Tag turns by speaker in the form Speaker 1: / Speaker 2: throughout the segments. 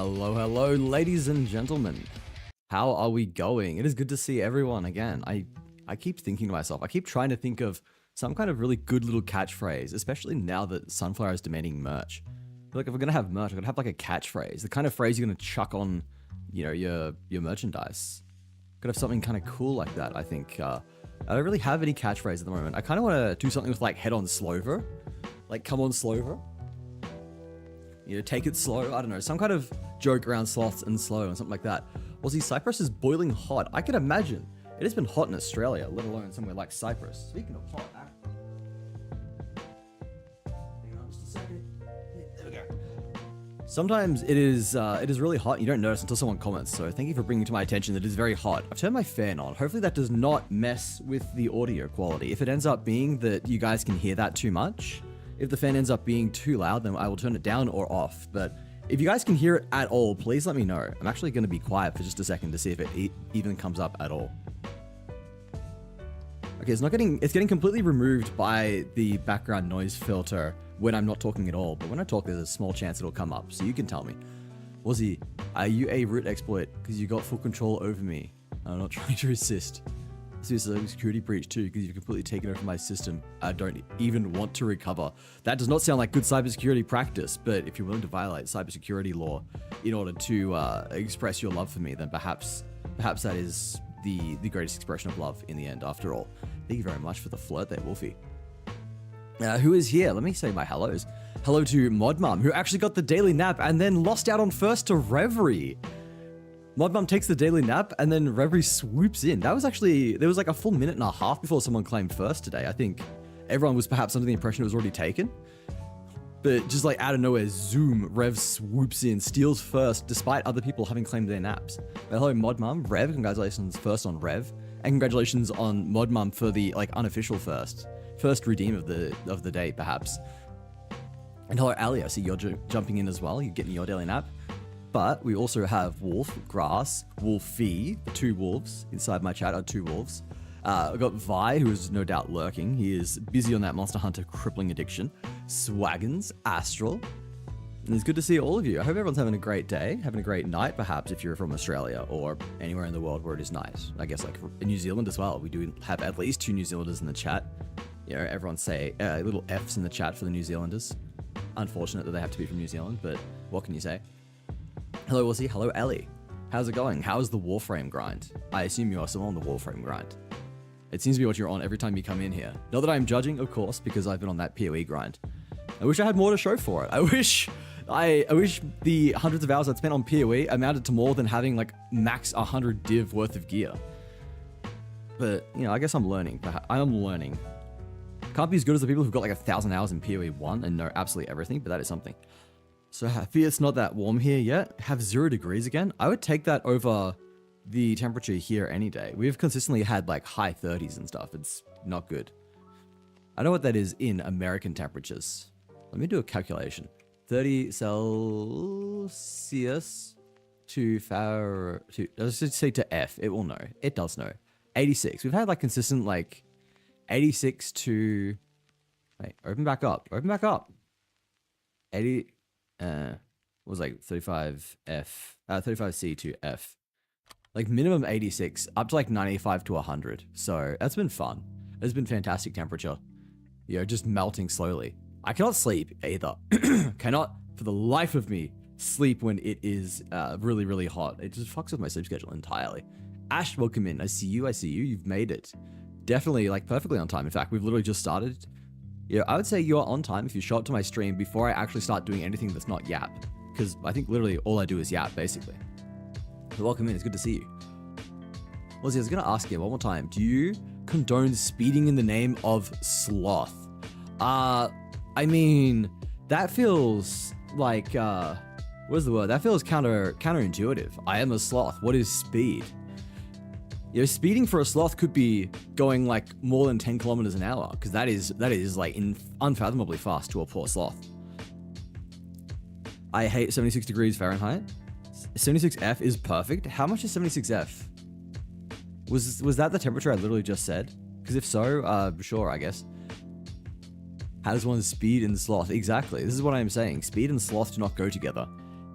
Speaker 1: Hello, hello, ladies and gentlemen. How are we going? It is good to see everyone again. I keep thinking to myself, I keep trying to think of some kind of really good little catchphrase, especially now that Sunflower is demanding merch. Like if we're gonna have merch, we're gonna have like a catchphrase, the kind of phrase you're gonna chuck on, you know, your merchandise. Gotta have something kind of cool like that. I think. I don't really have any catchphrase at the moment. I kind of want to do something with like head on Slover, like come on Slover. You know, take it slow. I don't know, some kind of joke around sloths and slow and something like that. Aussie Cyprus is boiling hot. I can imagine. It has been hot in Australia, let alone somewhere like Cyprus. Speaking of hot, hang on just a second. There we go. Sometimes it is really hot and you don't notice until someone comments, so thank you for bringing to my attention that it is very hot. I've turned my fan on. Hopefully that does not mess with the audio quality. If it ends up being that you guys can hear that too much, if the fan ends up being too loud, then I will turn it down or off. But if you guys can hear it at all, please let me know. I'm actually going to be quiet for just a second to see if it even comes up at all. Okay, it's getting completely removed by the background noise filter when I'm not talking at all, but when I talk, there's a small chance it'll come up, so you can tell me. Wazzy, are you a root exploit because you got full control over me? I'm not trying to resist. This is a security breach too, because you've completely taken over my system. I don't even want to recover. That does not sound like good cybersecurity practice, but if you're willing to violate cybersecurity law in order to express your love for me, then perhaps that is the greatest expression of love in the end, after all. Thank you very much for the flirt there, Wolfie. Who is here? Let me say my hellos. Hello to Modmum, who actually got the daily nap and then lost out on first to Reverie. Modmum takes the daily nap and then Reverie swoops in. There was like a full minute and a half before someone claimed first today. I think everyone was perhaps under the impression it was already taken. But just like out of nowhere, zoom, Rev swoops in, steals first, despite other people having claimed their naps. But hello, Modmum. Rev, congratulations first on Rev. And congratulations on Modmum for the like unofficial first redeem of the day, perhaps. And hello, Ali. I see you're jumping in as well. You're getting your daily nap. But we also have Wolf, Grass, Wolfie, the two wolves. Inside my chat are two wolves. I've got Vi, who is no doubt lurking. He is busy on that Monster Hunter crippling addiction. Swaggins, Astral. And it's good to see all of you. I hope everyone's having a great day, having a great night, perhaps, if you're from Australia or anywhere in the world where it is night. I guess like in New Zealand as well. We do have at least 2 New Zealanders in the chat. You know, everyone say little F's in the chat for the New Zealanders. Unfortunate that they have to be from New Zealand, but what can you say? Hello, Wazzy. Hello, Ellie. How's it going? How's the Warframe grind? I assume you are still on the Warframe grind. It seems to be what you're on every time you come in here. Not that I'm judging, of course, because I've been on that PoE grind. I wish I had more to show for it. I wish the hundreds of hours I'd spent on PoE amounted to more than having like max 100 div worth of gear. But, you know, I guess I'm learning. I am learning. Can't be as good as the people who've got like 1,000 hours in PoE 1 and know absolutely everything, but that is something. So happy it's not that warm here yet. Have 0 degrees again. I would take that over the temperature here any day. We've consistently had like high 30s and stuff. It's not good. I know what that is in American temperatures. Let me do a calculation. 30 Celsius to let's just say to F. It will know. It does know. 86. We've had like consistent like 86 to... Wait, open back up. Open back up. 80... was like 35C to F. Like minimum 86, up to like 95 to 100. So that's been fun. It's been fantastic temperature. You know, just melting slowly. I cannot sleep either. Cannot, for the life of me, sleep when it is really, really hot. It just fucks with my sleep schedule entirely. Ash, welcome in. I see you. You've made it. Definitely, like, perfectly on time. In fact, we've literally just started. Yeah, I would say you're on time if you show up to my stream before I actually start doing anything that's not yap. Because I think literally all I do is yap, basically. So welcome in, it's good to see you. Lizzie, I was going to ask you one more time. Do you condone speeding in the name of sloth? I mean, that feels like, what is the word? That feels counterintuitive. I am a sloth. What is speed? You know, speeding for a sloth could be going like more than 10 kilometers an hour, because that is like unfathomably fast to a poor sloth. I hate 76 degrees Fahrenheit. 76F is perfect. How much is 76F? Was that the temperature I literally just said? Because if so, sure, I guess. How does one speed and sloth? Exactly. This is what I am saying. Speed and sloth do not go together.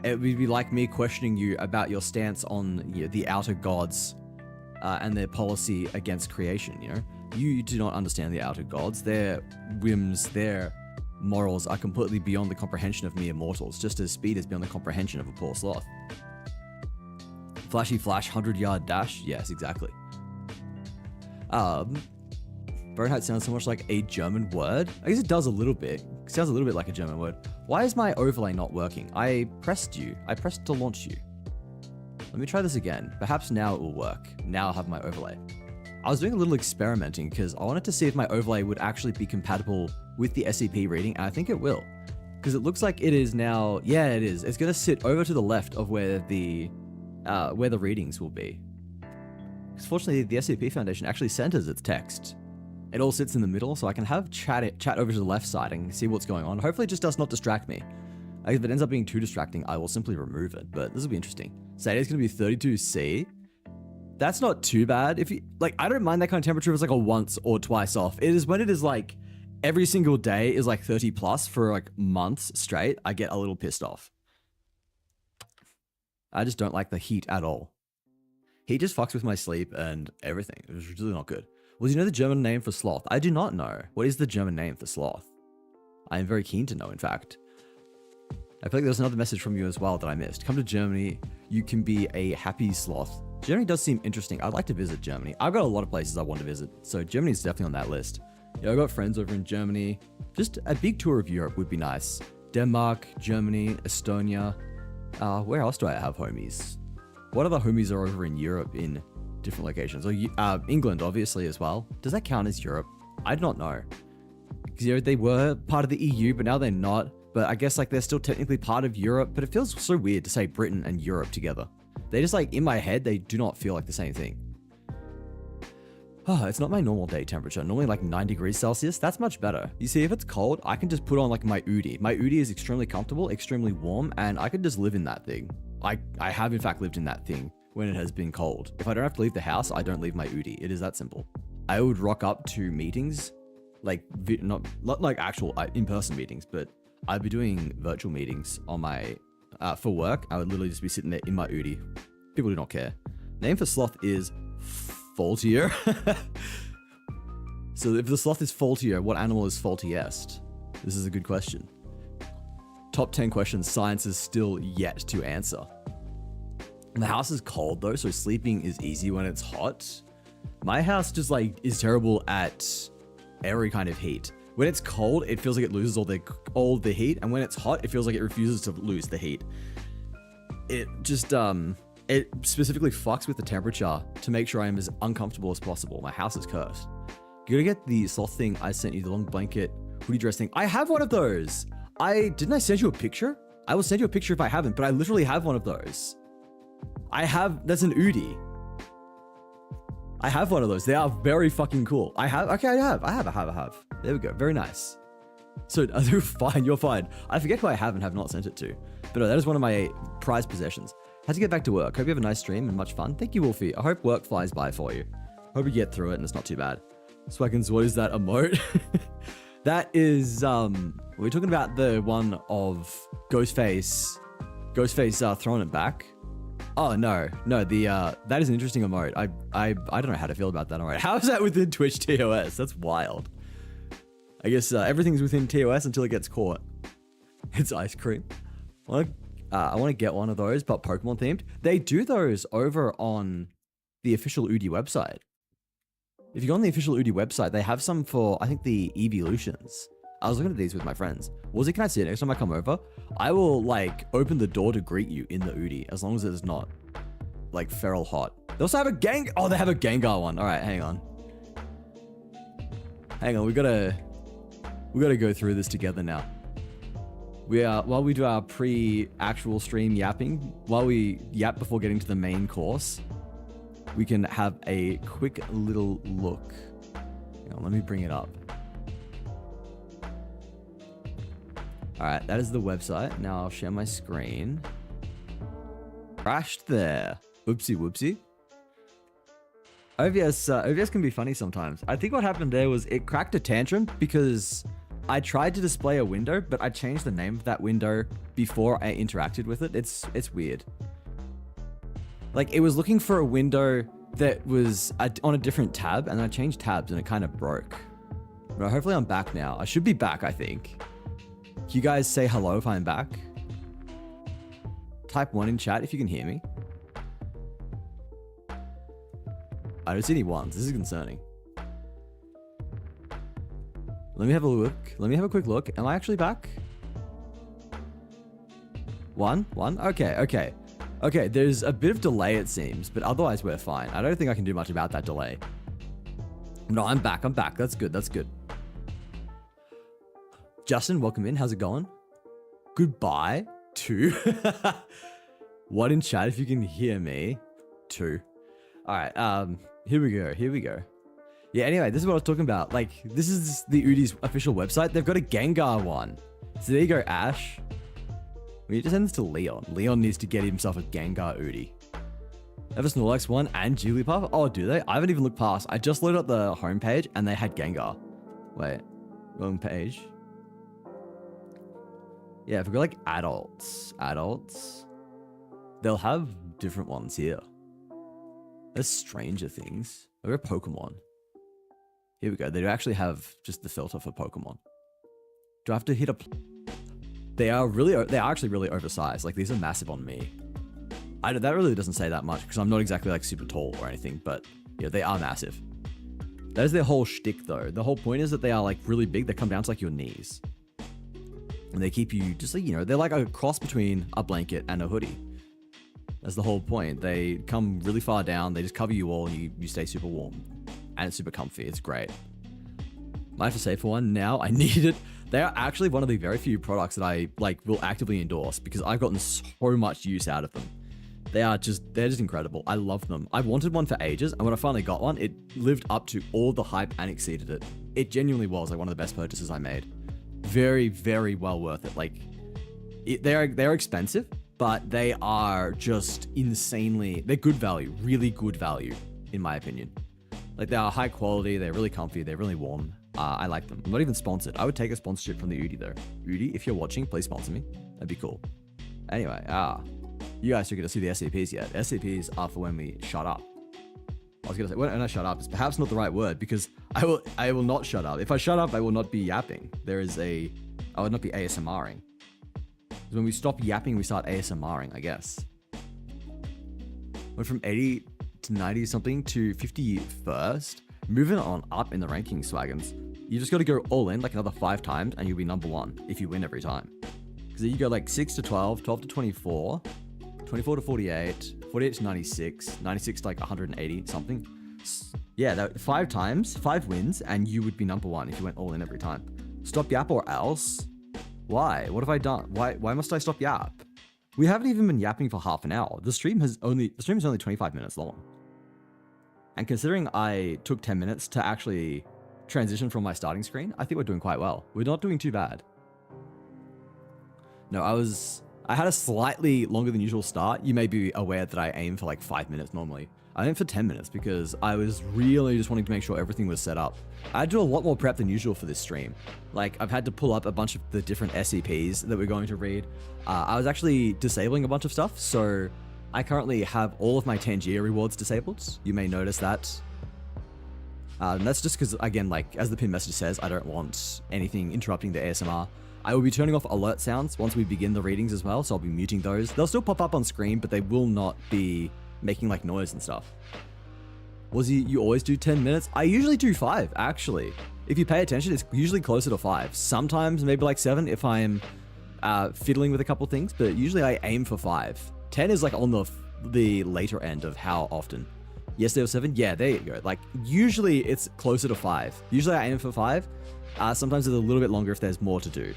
Speaker 1: It would be like me questioning you about your stance on the outer gods and their policy against creation, you know? You do not understand the outer gods. Their whims, their morals are completely beyond the comprehension of mere mortals, just as speed is beyond the comprehension of a poor sloth. Flashy flash, 100-yard dash? Yes, exactly. Fahrenheit sounds so much like a German word. I guess it does a little bit. It sounds a little bit like a German word. Why is my overlay not working? I pressed to launch you. Let me try this again. Perhaps now it will work. Now I'll have my overlay. I was doing a little experimenting because I wanted to see if my overlay would actually be compatible with the SCP reading, and I think it will. Because it looks like it is now. Yeah, it is. It's going to sit over to the left of where the readings will be. Because fortunately, the SCP Foundation actually centers its text. It all sits in the middle, so I can have chat over to the left side and see what's going on. Hopefully it just does not distract me. If it ends up being too distracting, I will simply remove it, but this will be interesting. Say it's going to be 32C. That's not too bad. If you like, I don't mind that kind of temperature if it's like a once or twice off. It is when it is like every single day is like 30 plus for like months straight, I get a little pissed off. I just don't like the heat at all. Heat just fucks with my sleep and everything. It was really not good. Well, do you know the German name for sloth? I do not know. What is the German name for sloth? I am very keen to know, in fact. I feel like there's another message from you as well that I missed. Come to Germany, you can be a happy sloth. Germany does seem interesting. I'd like to visit Germany. I've got a lot of places I want to visit, so Germany is definitely on that list. Yeah, I've got friends over in Germany. Just a big tour of Europe would be nice. Denmark, Germany, Estonia. Where else do I have homies? What other homies are over in Europe in different locations? Or England, obviously, as well. Does that count as Europe? I do not know. Because they were part of the EU, but now they're not. But I guess like they're still technically part of Europe, but it feels so weird to say Britain and Europe together. They just like, in my head, they do not feel like the same thing. Oh, it's not my normal day temperature. Normally like 9 degrees Celsius. That's much better. You see, if it's cold, I can just put on like my Udi. My Udi is extremely comfortable, extremely warm, and I could just live in that thing. I have in fact lived in that thing when it has been cold. If I don't have to leave the house, I don't leave my Udi. It is that simple. I would rock up to meetings, like not like actual in-person meetings, but I'd be doing virtual meetings on my for work. I would literally just be sitting there in my Udi. People do not care. Name for sloth is faultier. So if the sloth is faultier, what animal is faultiest? This is a good question. Top 10 questions science is still yet to answer. And the house is cold though, so sleeping is easy when it's hot. My house just like is terrible at every kind of heat. When it's cold, it feels like it loses all the heat, and when it's hot, it feels like it refuses to lose the heat. It just it specifically fucks with the temperature to make sure I am as uncomfortable as possible. My house is cursed. You gotta get the sloth thing I sent you, the long blanket hoodie dress thing. I have one of those. Didn't I send you a picture? I will send you a picture if I haven't, but I literally have one of those. That's an Udi. I have one of those. They are very fucking cool. I have. There we go. Very nice. So you're fine. You're fine. I forget who I have and have not sent it to. But no, that is one of my prized possessions. Had to get back to work. Hope you have a nice stream and much fun. Thank you, Wolfie. I hope work flies by for you. Hope you get through it and it's not too bad. Swaggins, what is that emote? That is, we're talking about the one of Ghostface throwing it back. Oh, no, that is an interesting emote. I don't know how to feel about that emote. How is that within Twitch TOS? That's wild. I guess everything's within TOS until it gets caught. It's ice cream. I want to get one of those, but Pokemon themed. They do those over on the official Udi website. If you go on the official Udi website, they have some for, I think, the evolutions. I was looking at these with my friends. Woozy, can I see it next time I come over? I will, like, open the door to greet you in the Udi, as long as it's not, like, feral hot. They also have a Oh, they have a Gengar one. All right, hang on. We gotta go through this together now. While we do our pre-actual stream yapping, while we yap before getting to the main course, we can have a quick little look. Hang on, let me bring it up. All right, that is the website. Now I'll share my screen. Crashed there. Oopsie whoopsie. OBS can be funny sometimes. I think what happened there was it cracked a tantrum because I tried to display a window, but I changed the name of that window before I interacted with it. It's weird. Like, it was looking for a window that was on a different tab, and I changed tabs and it kind of broke. But hopefully I'm back now. I should be back, I think. Can you guys say hello if I'm back? Type 1 in chat if you can hear me. I don't see any ones. This is concerning. Let me have a look. Let me have a quick look. Am I actually back? One? Okay. Okay, there's a bit of delay it seems, but otherwise we're fine. I don't think I can do much about that delay. No, I'm back. That's good. Justin, welcome in. How's it going? Goodbye. 2. 1 in chat if you can hear me. 2. All right, here we go. Yeah, anyway, this is what I was talking about. Like, this is the Udi's official website. They've got a Gengar one. So there you go, Ash. We need to send this to Leon. Leon needs to get himself a Gengar Udi. They have a Snorlax one and Jigglypuff. Oh, do they? I haven't even looked past. I just loaded up the homepage and they had Gengar. Wait, wrong page. Yeah, if we go like adults, they'll have different ones here. There's Stranger Things. Or a Pokemon. Here we go. They do actually have just the filter for Pokemon. Do I have to hit a... They are actually really oversized. Like, these are massive on me. That really doesn't say that much because I'm not exactly like super tall or anything, but yeah, they are massive. That is their whole shtick though. The whole point is that they are like really big. They come down to like your knees. And they keep you just like, you know, they're like a cross between a blanket and a hoodie. That's the whole point. They come really far down. They just cover you all and you stay super warm. And it's super comfy. It's great. I have to say for one now, I need it. They are actually one of the very few products that I like will actively endorse because I've gotten so much use out of them. They're just incredible. I love them. I wanted one for ages, and when I finally got one, it lived up to all the hype and exceeded it. It genuinely was like one of the best purchases I made. Very, very well worth it. Like, they're expensive, but they are just insanely. They're good value, really good value, in my opinion. Like, they are high quality. They're really comfy. They're really warm. I like them. I'm not even sponsored. I would take a sponsorship from the Udi though. Udi, if you're watching, please sponsor me. That'd be cool. Anyway, you guys are going to see the SCPs yet. SCPs are for when we shut up. I was going to say, when I shut up, it's perhaps not the right word because I will not shut up. If I shut up, I will not be yapping. I would not be ASMRing. When we stop yapping, we start ASMRing, I guess. Went from 80 to 90 something to 51st. Moving on up in the rankings, Swaggins. You just got to go all in like another 5 times and you'll be number 1 if you win every time. Because you go like 6 to 12, 12 to 24, 24 to 48, 48 to 96, 96 to like 180 something. Yeah, 5 times, 5 wins, and you would be number 1 if you went all in every time. Stop yap or else? Why? What have I done? Why must I stop yap? We haven't even been yapping for half an hour. The stream is only 25 minutes long. And considering I took 10 minutes to actually transition from my starting screen, I think we're doing quite well. We're not doing too bad. No, I had a slightly longer than usual start. You may be aware that I aim for like 5 minutes normally. I aimed for 10 minutes because I was really just wanting to make sure everything was set up. I had to do a lot more prep than usual for this stream. Like, I've had to pull up a bunch of the different SCPs that we're going to read. I was actually disabling a bunch of stuff, so I currently have all of my Tangier rewards disabled. You may notice that. And that's just because, again, like, as the pin message says, I don't want anything interrupting the ASMR. I will be turning off alert sounds once we begin the readings as well, so I'll be muting those. They'll still pop up on screen, but they will not be making, like, noise and stuff. You always do 10 minutes? I usually do 5, actually. If you pay attention, it's usually closer to 5. Sometimes maybe like 7 if I'm fiddling with a couple things, but usually I aim for 5. 10 is like on the later end of how often. Yesterday was 7? Yeah, there you go. Like, usually it's closer to 5. Usually I aim for 5. Sometimes it's a little bit longer if there's more to do.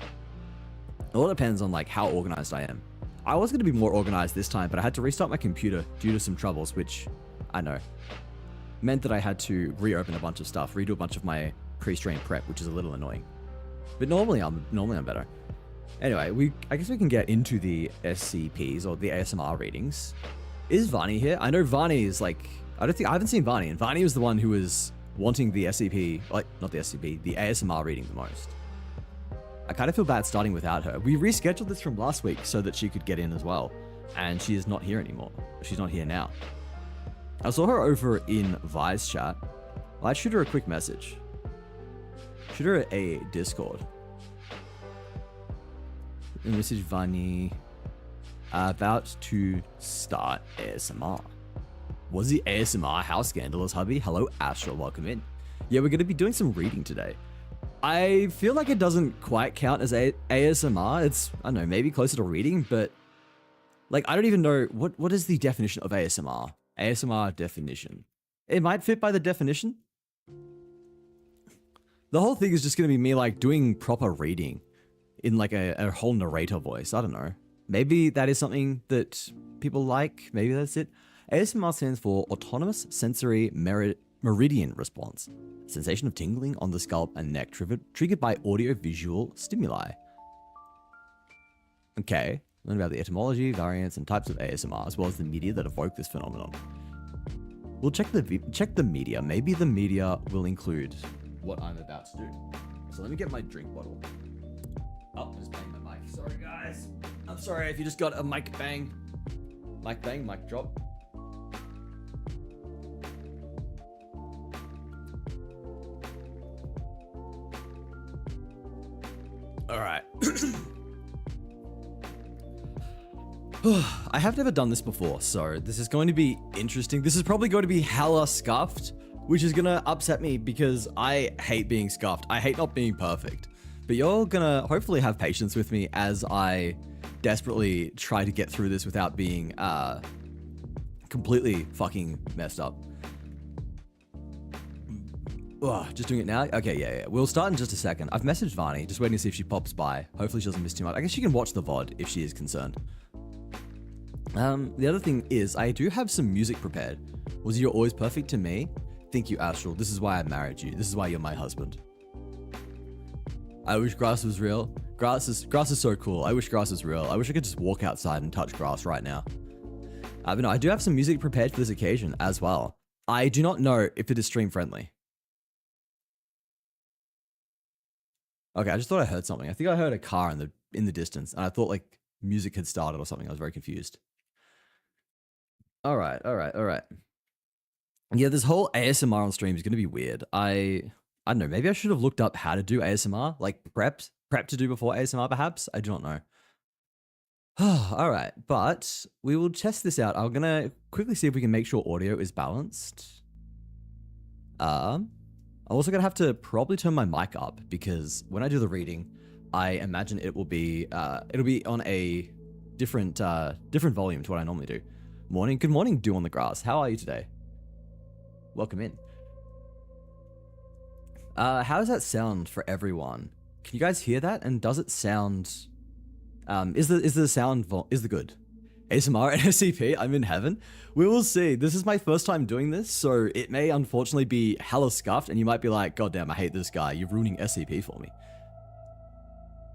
Speaker 1: It all depends on like how organized I am. I was going to be more organized this time, but I had to restart my computer due to some troubles, which I know meant that I had to reopen a bunch of stuff, redo a bunch of my pre-stream prep, which is a little annoying. But normally I'm better. Anyway, I guess we can get into the SCPs or the ASMR readings. Is Vani here? I know Vani is like, I haven't seen Vani, and Vani was the one who was wanting the SCP, like not the SCP, the ASMR reading the most. I kind of feel bad starting without her. We rescheduled this from last week so that she could get in as well. And she is not here anymore. She's not here now. I saw her over in Vi's chat. I'd shoot her a quick message. Shoot her a Discord. Message Vani. About to start ASMR. Was the ASMR how scandalous, hubby? Hello, Astral. Welcome in. Yeah, we're going to be doing some reading today. I feel like it doesn't quite count as ASMR. It's, I don't know, maybe closer to reading, but like, I don't even know what is the definition of ASMR? ASMR definition. It might fit by the definition. The whole thing is just going to be me like doing proper reading in like a whole narrator voice. I don't know. Maybe that is something that people like. Maybe that's it. ASMR stands for Autonomous Sensory Meridian Response. Sensation of tingling on the scalp and neck triggered by audio-visual stimuli. Okay. Learn about the etymology, variants, and types of ASMR, as well as the media that evoke this phenomenon. We'll check the media. Maybe the media will include what I'm about to do. So let me get my drink bottle. Oh, just bang the mic. Sorry, guys. I'm sorry if you just got a mic bang. Mic bang, mic drop. All right. I have never done this before, so this is going to be interesting. This is probably going to be hella scuffed, which is going to upset me because I hate being scuffed. I hate not being perfect. But you're going to hopefully have patience with me as I desperately try to get through this without being completely fucking messed up. Ugh, just doing it now? Okay, yeah. We'll start in just a second. I've messaged Vani, just waiting to see if she pops by. Hopefully she doesn't miss too much. I guess she can watch the VOD if she is concerned. The other thing is, I do have some music prepared. Was you always perfect to me? Thank you, Astral. This is why I married you. This is why you're my husband. I wish grass was real. Grass is so cool. I wish grass was real. I wish I could just walk outside and touch grass right now. But no, I do have some music prepared for this occasion as well. I do not know if it is stream friendly. Okay, I just thought I heard something. I think I heard a car in the distance, and I thought like music had started or something. I was very confused. All right. Yeah, this whole ASMR on stream is going to be weird. I don't know. Maybe I should have looked up how to do ASMR, like prep to do before ASMR, perhaps. I do not know. All right, but we will test this out. I'm gonna quickly see if we can make sure audio is balanced. I'm also gonna have to probably turn my mic up because when I do the reading, I imagine it will be it'll be on a different volume to what I normally do. Good morning, Dew on the Grass. How are you today? Welcome in. How does that sound for everyone? Can you guys hear that? And does it sound? Is the sound good? ASMR and SCP, I'm in heaven. We will see. This is my first time doing this, so it may unfortunately be hella scuffed, and you might be like, God damn, I hate this guy. You're ruining SCP for me.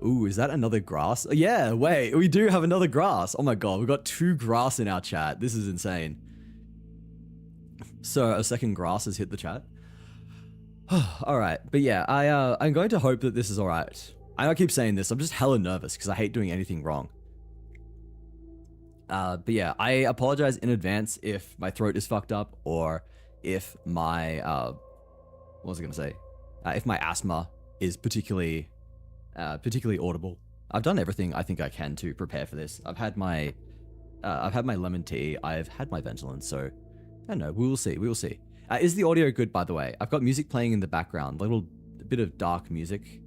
Speaker 1: Ooh, is that another grass? Yeah, wait, we do have another grass. Oh my god, we've got 2 grass in our chat. This is insane. So a second grass has hit the chat. All right, but yeah, I'm going to hope that this is all right. I keep saying this. I'm just hella nervous because I hate doing anything wrong. But yeah, I apologize in advance if my throat is fucked up or if my what was I gonna say? If my asthma is particularly audible. I've done everything I think I can to prepare for this. I've had my lemon tea. I've had my Ventolin. So I don't know. We will see. We will see. Is the audio good, by the way? I've got music playing in the background, a bit of dark music.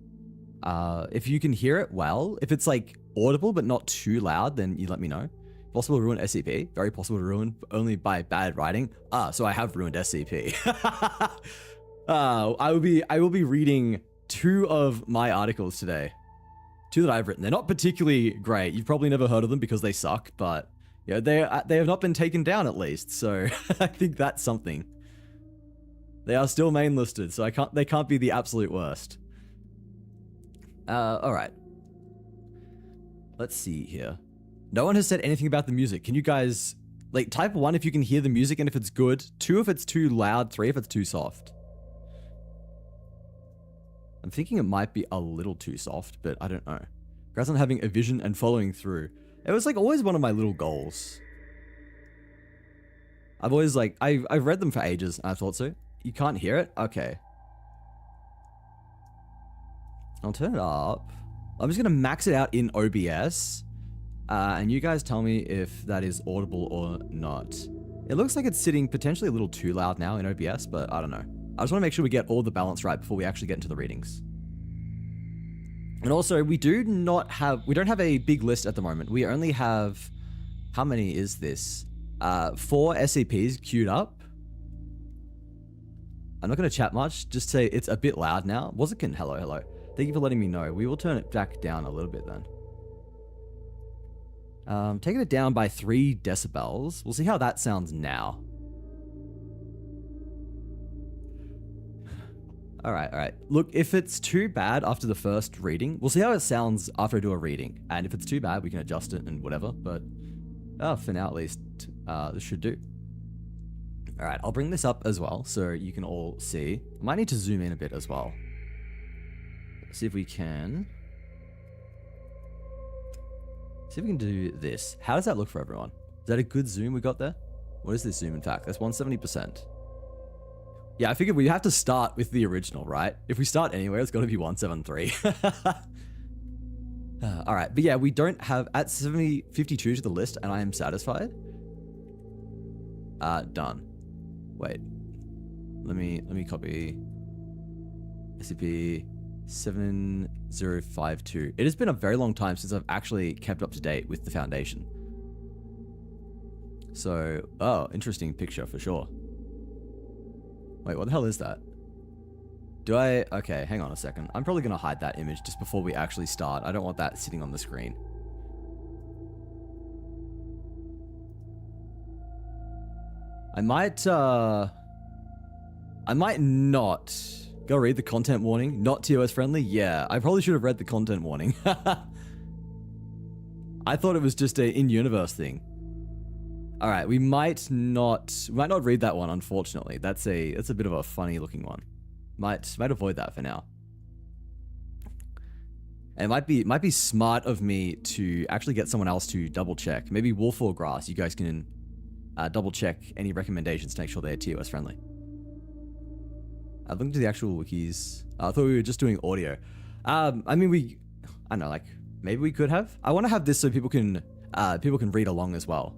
Speaker 1: If you can hear it well, if it's like audible but not too loud, then you let me know. Possible to ruin SCP. Very possible to ruin only by bad writing. So I have ruined SCP. I will be reading 2 of my articles today. 2 that I've written. They're not particularly great. You've probably never heard of them because they suck, but yeah, they have not been taken down at least. So I think that's something. They are still main listed, so they can't be the absolute worst. All right. Let's see here. No one has said anything about the music. Can you guys, like, type 1 if you can hear the music and if it's good, 2 if it's too loud, 3 if it's too soft. I'm thinking it might be a little too soft, but I don't know. Congrats on having a vision and following through. It was like always one of my little goals. I've always like, I've read them for ages, and I thought so. You can't hear it? Okay. I'll turn it up. I'm just gonna max it out in OBS. And you guys tell me if that is audible or not. It looks like it's sitting potentially a little too loud now in OBS, but I don't know. I just want to make sure we get all the balance right before we actually get into the readings. And also, we don't have a big list at the moment. We only have, how many is this? 4 SCPs queued up. I'm not going to chat much, just say it's a bit loud now. Wazikin, hello. Thank you for letting me know. We will turn it back down a little bit then. Taking it down by 3 decibels. We'll see how that sounds now. All right. Look, if it's too bad after the first reading, we'll see how it sounds after I do a reading. And if it's too bad, we can adjust it and whatever. But for now, at least, this should do. All right, I'll bring this up as well so you can all see. I might need to zoom in a bit as well. Let's see if we can. See if we can do this. How does that look for everyone? Is that a good zoom we got there? What is this zoom, in fact? That's 170%. Yeah, I figured we have to start with the original, right? If we start anywhere, it's got to be 173. All right, but yeah, we don't have at 52 to the list, and I am satisfied. Done. Wait, let me copy SCP 7052. It has been a very long time since I've actually kept up to date with the Foundation. So, oh, interesting picture for sure. Wait, what the hell is that? Okay, hang on a second. I'm probably going to hide that image just before we actually start. I don't want that sitting on the screen. I might not. Go read the content warning. Not TOS friendly? Yeah, I probably should have read the content warning. I thought it was just a in-universe thing. All right, we might not read that one, unfortunately. That's a bit of a funny looking one. Might avoid that for now. And it might be smart of me to actually get someone else to double check. Maybe Wolf or Grass, you guys can double check any recommendations to make sure they're TOS friendly. I've looked into the actual wikis. I thought we were just doing audio. I mean, I don't know, like maybe we could have. I want to have this so people can read along as well.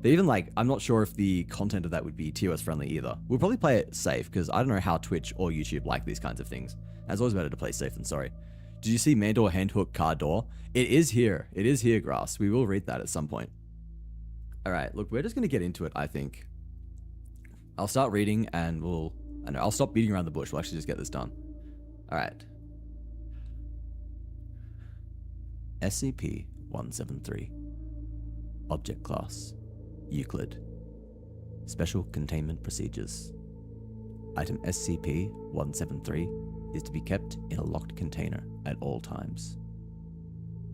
Speaker 1: But even like, I'm not sure if the content of that would be TOS friendly either. We'll probably play it safe because I don't know how Twitch or YouTube like these kinds of things. And it's always better to play safe than sorry. Did you see Mandor Handhook car door? It is here. It is here, Grass. We will read that at some point. All right, look, we're just going to get into it, I think. I'll start reading and I'll stop beating around the bush. We'll actually just get this done. All right. SCP-173. Object Class. Euclid. Special Containment Procedures. Item SCP-173 is to be kept in a locked container at all times.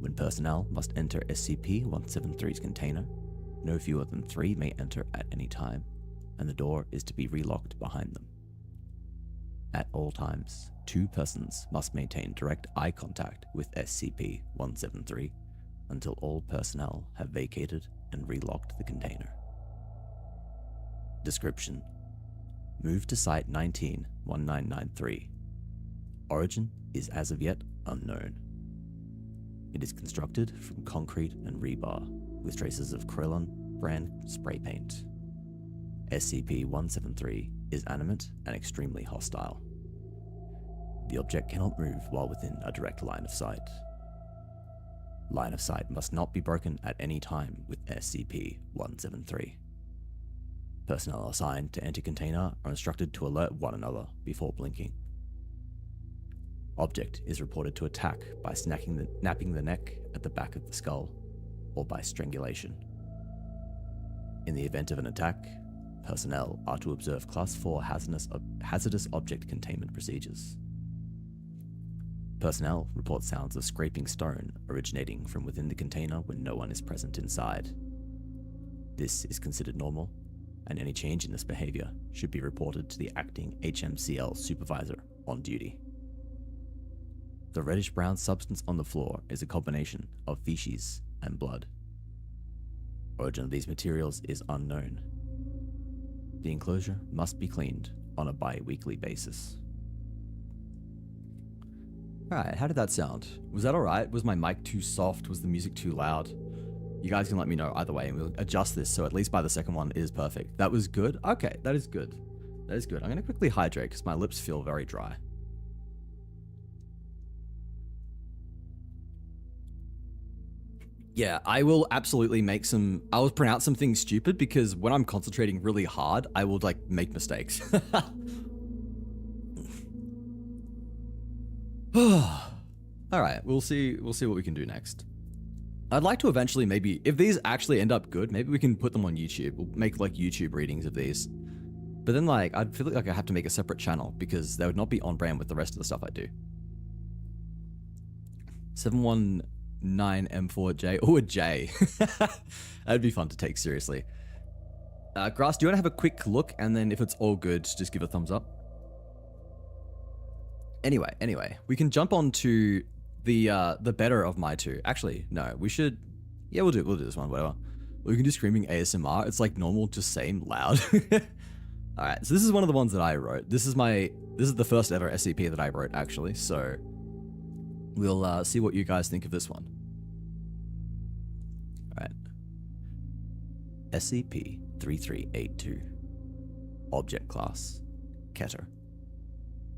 Speaker 1: When personnel must enter SCP-173's container, no fewer than 3 may enter at any time, and the door is to be relocked behind them. At all times, 2 persons must maintain direct eye contact with SCP-173 until all personnel have vacated and relocked the container. Description: Move to Site 19-1993. Origin is as of yet unknown. It is constructed from concrete and rebar with traces of Krillon brand spray paint. SCP-173 is animate and extremely hostile. The object cannot move while within a direct line of sight. Line of sight must not be broken at any time with SCP-173. Personnel assigned to enter container are instructed to alert one another before blinking. Object is reported to attack by napping the neck at the back of the skull or by strangulation. In the event of an attack, personnel are to observe Class 4 hazardous object containment procedures. Personnel report sounds of scraping stone originating from within the container when no one is present inside. This is considered normal, and any change in this behavior should be reported to the acting HMCL supervisor on duty. The reddish-brown substance on the floor is a combination of feces and blood. Origin of these materials is unknown. The enclosure must be cleaned on a bi-weekly basis. Alright, how did that sound? Was that alright? Was my mic too soft? Was the music too loud? You guys can let me know either way, and we'll adjust this so at least by the second one it is perfect. That was good? Okay, that is good. That is good. I'm going to quickly hydrate because my lips feel very dry. Yeah, I will absolutely I will pronounce some things stupid because when I'm concentrating really hard, I will like make mistakes. Alright, we'll see what we can do next. I'd like to eventually maybe, if these actually end up good, maybe we can put them on YouTube. We'll make like YouTube readings of these. But then like, I'd feel like I have to make a separate channel because they would not be on brand with the rest of the stuff I do. 719M4J. Oh, a J. That'd be fun to take seriously. Grass, do you want to have a quick look? And then if it's all good, just give a thumbs up. Anyway, we can jump on to the better of my two. Actually, no, we should, yeah, we'll do this one, whatever. We can do screaming ASMR. It's like normal, just same loud. All right, so this is one of the ones that I wrote. This is the first ever SCP that I wrote actually. So we'll see what you guys think of this one. All right. SCP-3382. Object Class Keter.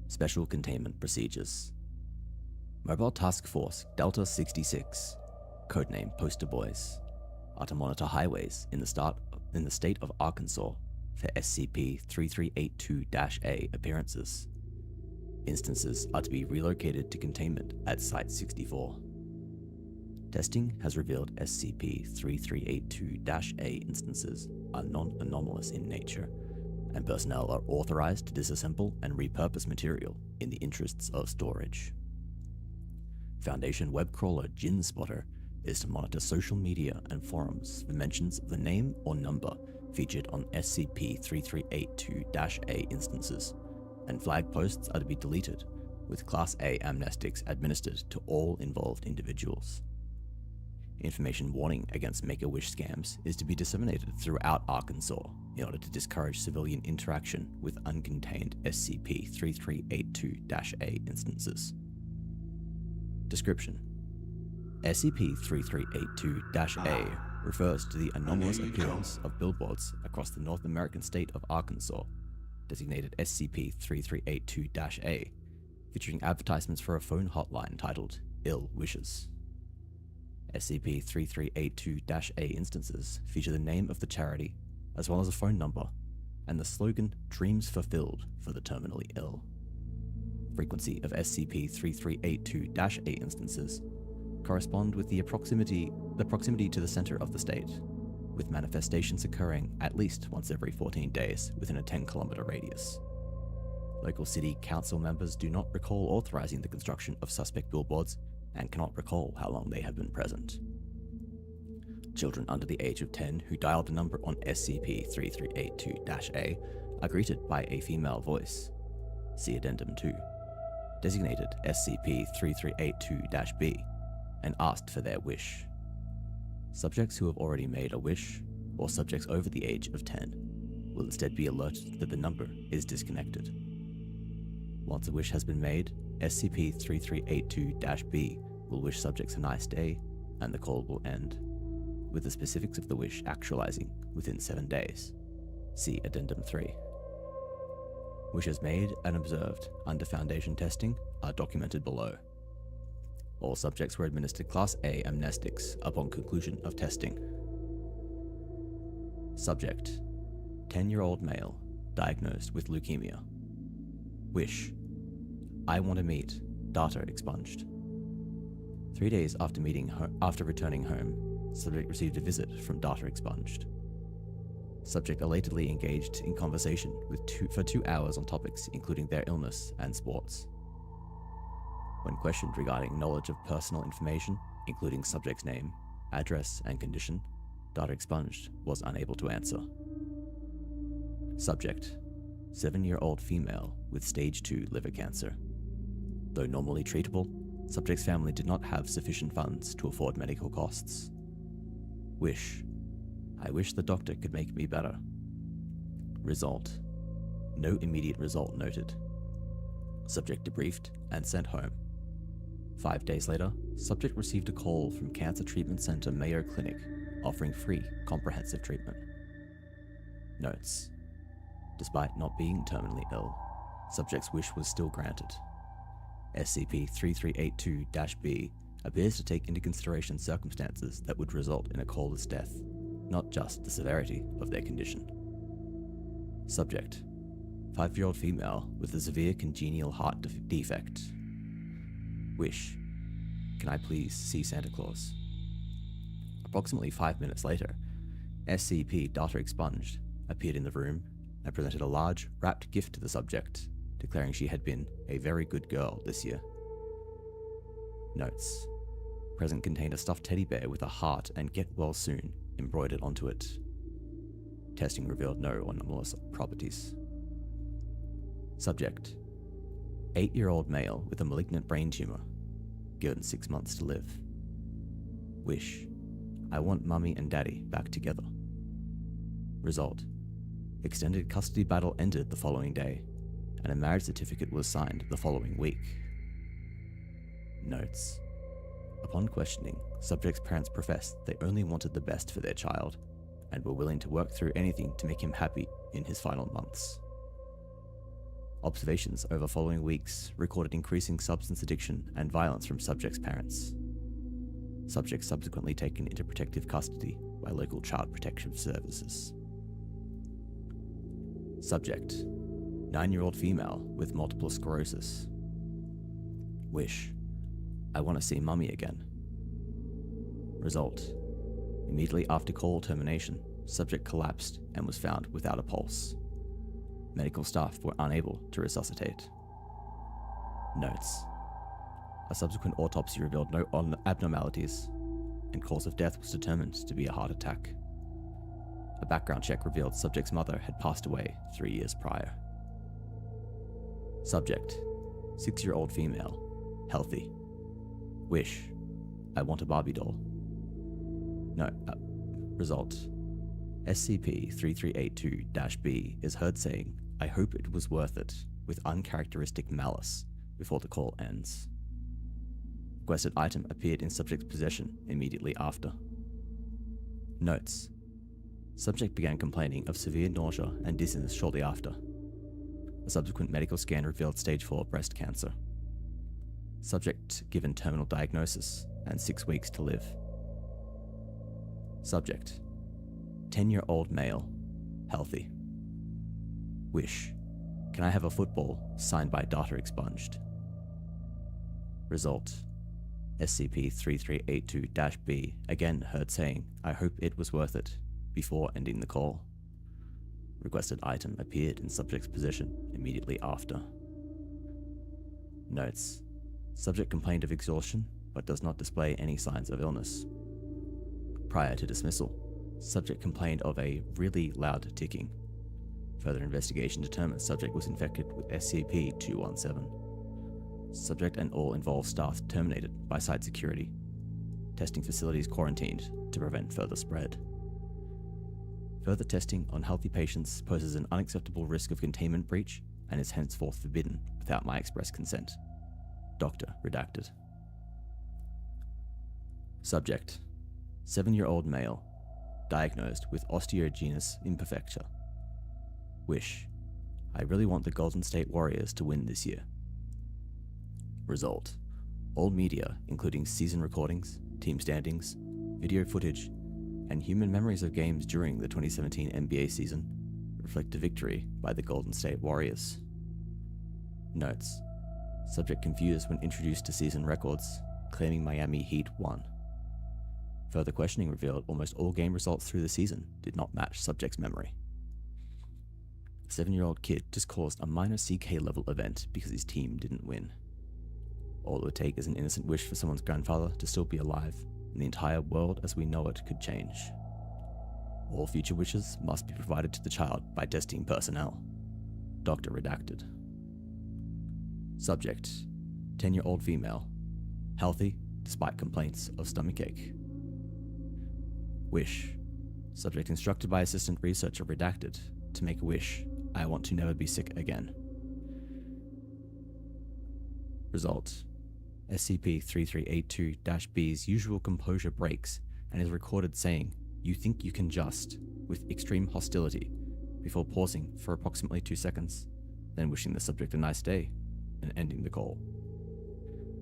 Speaker 1: Special Containment Procedures. Mobile Task Force Delta 66, codename Poster Boys, are to monitor highways in the state of Arkansas for SCP-3382-A appearances. Instances are to be relocated to containment at Site 64. Testing has revealed SCP-3382-A instances are non-anomalous in nature, and personnel are authorized to disassemble and repurpose material in the interests of storage. Foundation web crawler GinSpotter is to monitor social media and forums for mentions of the name or number featured on SCP-3382-A instances, and flag posts are to be deleted, with Class A amnestics administered to all involved individuals. Information warning against Make-A-Wish scams is to be disseminated throughout Arkansas in order to discourage civilian interaction with uncontained SCP-3382-A instances. Description: SCP-3382-A refers to the anomalous appearance of billboards across the North American state of Arkansas, designated SCP-3382-A, featuring advertisements for a phone hotline titled Ill Wishes. SCP-3382-A instances feature the name of the charity, as well as a phone number, and the slogan Dreams Fulfilled for the Terminally Ill. Frequency of SCP-3382-A instances correspond with the proximity to the center of the state, with manifestations occurring at least once every 14 days within a 10-kilometer radius. Local city council members do not recall authorizing the construction of suspect billboards and cannot recall how long they have been present. Children under the age of 10 who dial the number on SCP-3382-A are greeted by a female voice. See Addendum 2. Designated SCP-3382-B, and asked for their wish. Subjects who have already made a wish, or subjects over the age of 10, will instead be alerted that the number is disconnected. Once a wish has been made, SCP-3382-B will wish subjects a nice day, and the call will end, with the specifics of the wish actualizing within 7 days. See Addendum 3. Wishes made and observed under Foundation testing are documented below. All subjects were administered Class A amnestics upon conclusion of testing. Subject: 10-year-old male, diagnosed with leukemia. Wish: I want to meet, data expunged. 3 days after returning home, subject received a visit from data expunged. Subject elatedly engaged in conversation for 2 hours on topics including their illness and sports. When questioned regarding knowledge of personal information, including subject's name, address, and condition, data expunged was unable to answer. Subject: 7-year-old female with stage 2 liver cancer. Though normally treatable, Subject's family did not have sufficient funds to afford medical costs. Wish. I wish the doctor could make me better. Result. No immediate result noted. Subject debriefed and sent home. 5 days later, subject received a call from Cancer Treatment Center Mayo Clinic offering free comprehensive treatment. Notes. Despite not being terminally ill, subject's wish was still granted. SCP-3382-B appears to take into consideration circumstances that would result in a caller's death, not just the severity of their condition. Subject. 5-year-old female with a severe congenital heart defect. Wish. Can I please see Santa Claus? Approximately 5 minutes later, SCP Data Expunged appeared in the room and presented a large, wrapped gift to the subject, declaring she had been a very good girl this year. Notes. Present contained a stuffed teddy bear with a heart and "Get well soon" embroidered onto it. Testing revealed no anomalous properties. Subject. 8-year-old male with a malignant brain tumor, given 6 months to live. Wish. I want mummy and daddy back together. Result. Extended custody battle ended the following day, and a marriage certificate was signed the following week. Notes. Upon questioning, subject's parents professed they only wanted the best for their child, and were willing to work through anything to make him happy in his final months. Observations over following weeks recorded increasing substance addiction and violence from subject's parents. Subject subsequently taken into protective custody by local child protection services. Subject. 9-year-old female with multiple sclerosis. Wish. I want to see mummy again. Result. Immediately after call termination, subject collapsed and was found without a pulse. Medical staff were unable to resuscitate. Notes. A subsequent autopsy revealed no abnormalities, and cause of death was determined to be a heart attack. A background check revealed subject's mother had passed away 3 years prior. Subject. 6-year-old female. Healthy. Wish. I want a Barbie doll. Result. SCP-3382-B is heard saying, I hope it was worth it, with uncharacteristic malice, before the call ends. Requested item appeared in subject's possession immediately after. Notes. Subject began complaining of severe nausea and dizziness shortly after. A subsequent medical scan revealed stage 4 breast cancer. Subject given terminal diagnosis and 6 weeks to live. Subject. 10-year-old male. Healthy. Wish. Can I have a football signed by Data Expunged? Result. SCP-3382-B again heard saying, I hope it was worth it, before ending the call. Requested item appeared in subject's possession immediately after. Notes. Subject complained of exhaustion, but does not display any signs of illness. Prior to dismissal, subject complained of a really loud ticking. Further investigation determined subject was infected with SCP-217. Subject and all involved staff terminated by site security. Testing facilities quarantined to prevent further spread. Further testing on healthy patients poses an unacceptable risk of containment breach and is henceforth forbidden without my express consent. Doctor redacted. Subject. 7-year-old male. Diagnosed with osteogenesis imperfecta. Wish. I really want the Golden State Warriors to win this year. Result. All media, including season recordings, team standings, video footage, and human memories of games during the 2017 NBA season, reflect a victory by the Golden State Warriors. Notes. Subject confused when introduced to season records, claiming Miami Heat won. Further questioning revealed almost all game results through the season did not match subject's memory. A 7-year-old kid just caused a minor CK level event because his team didn't win. All it would take is an innocent wish for someone's grandfather to still be alive, and the entire world as we know it could change. All future wishes must be provided to the child by testing personnel. Doctor redacted. Subject. 10-year-old female. Healthy, despite complaints of stomachache. Wish. Subject instructed by assistant researcher redacted. To make a wish. I want to never be sick again. Result. SCP-3382-B's usual composure breaks and is recorded saying, "You think you can just," with extreme hostility, before pausing for approximately 2 seconds, then wishing the subject a nice day and ending the call.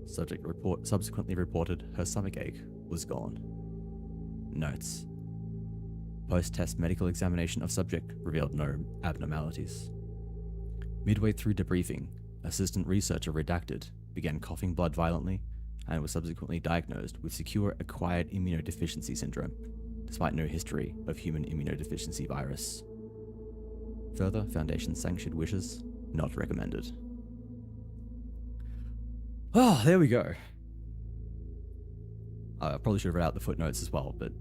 Speaker 1: Subject subsequently reported her stomachache was gone. Notes. Post-test medical examination of subject revealed no abnormalities. Midway through debriefing, assistant researcher redacted began coughing blood violently and was subsequently diagnosed with secure acquired immunodeficiency syndrome, despite no history of human immunodeficiency virus. Further Foundation-sanctioned wishes not recommended. Oh, there we go. I probably should have read out the footnotes as well, but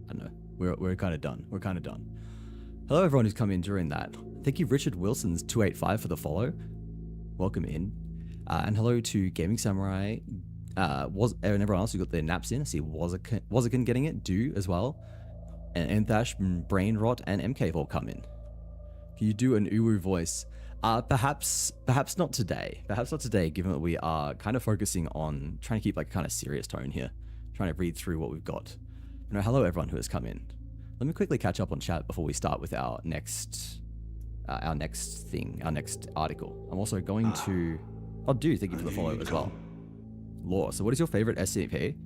Speaker 1: I don't know. We're kind of done. We're kind of done. Hello, everyone who's come in during that. Thank you, Richard Wilson's 285 for the follow. Welcome in. And hello to Gaming Samurai, and everyone else who got their naps in. I see Wazakin getting it, Do as well. And Enthash, Brain Rot, and MK have all come in. Can you do an Uwu voice? Perhaps not today. Perhaps not today, given that we are kind of focusing on trying to keep like a kind of serious tone here. Trying to read through what we've got. No, hello everyone who has come in. Let me quickly catch up on chat before we start with our next article. I'm also going to... Oh, dude, thank you for the follow as well. Law. So what is your favorite SCP?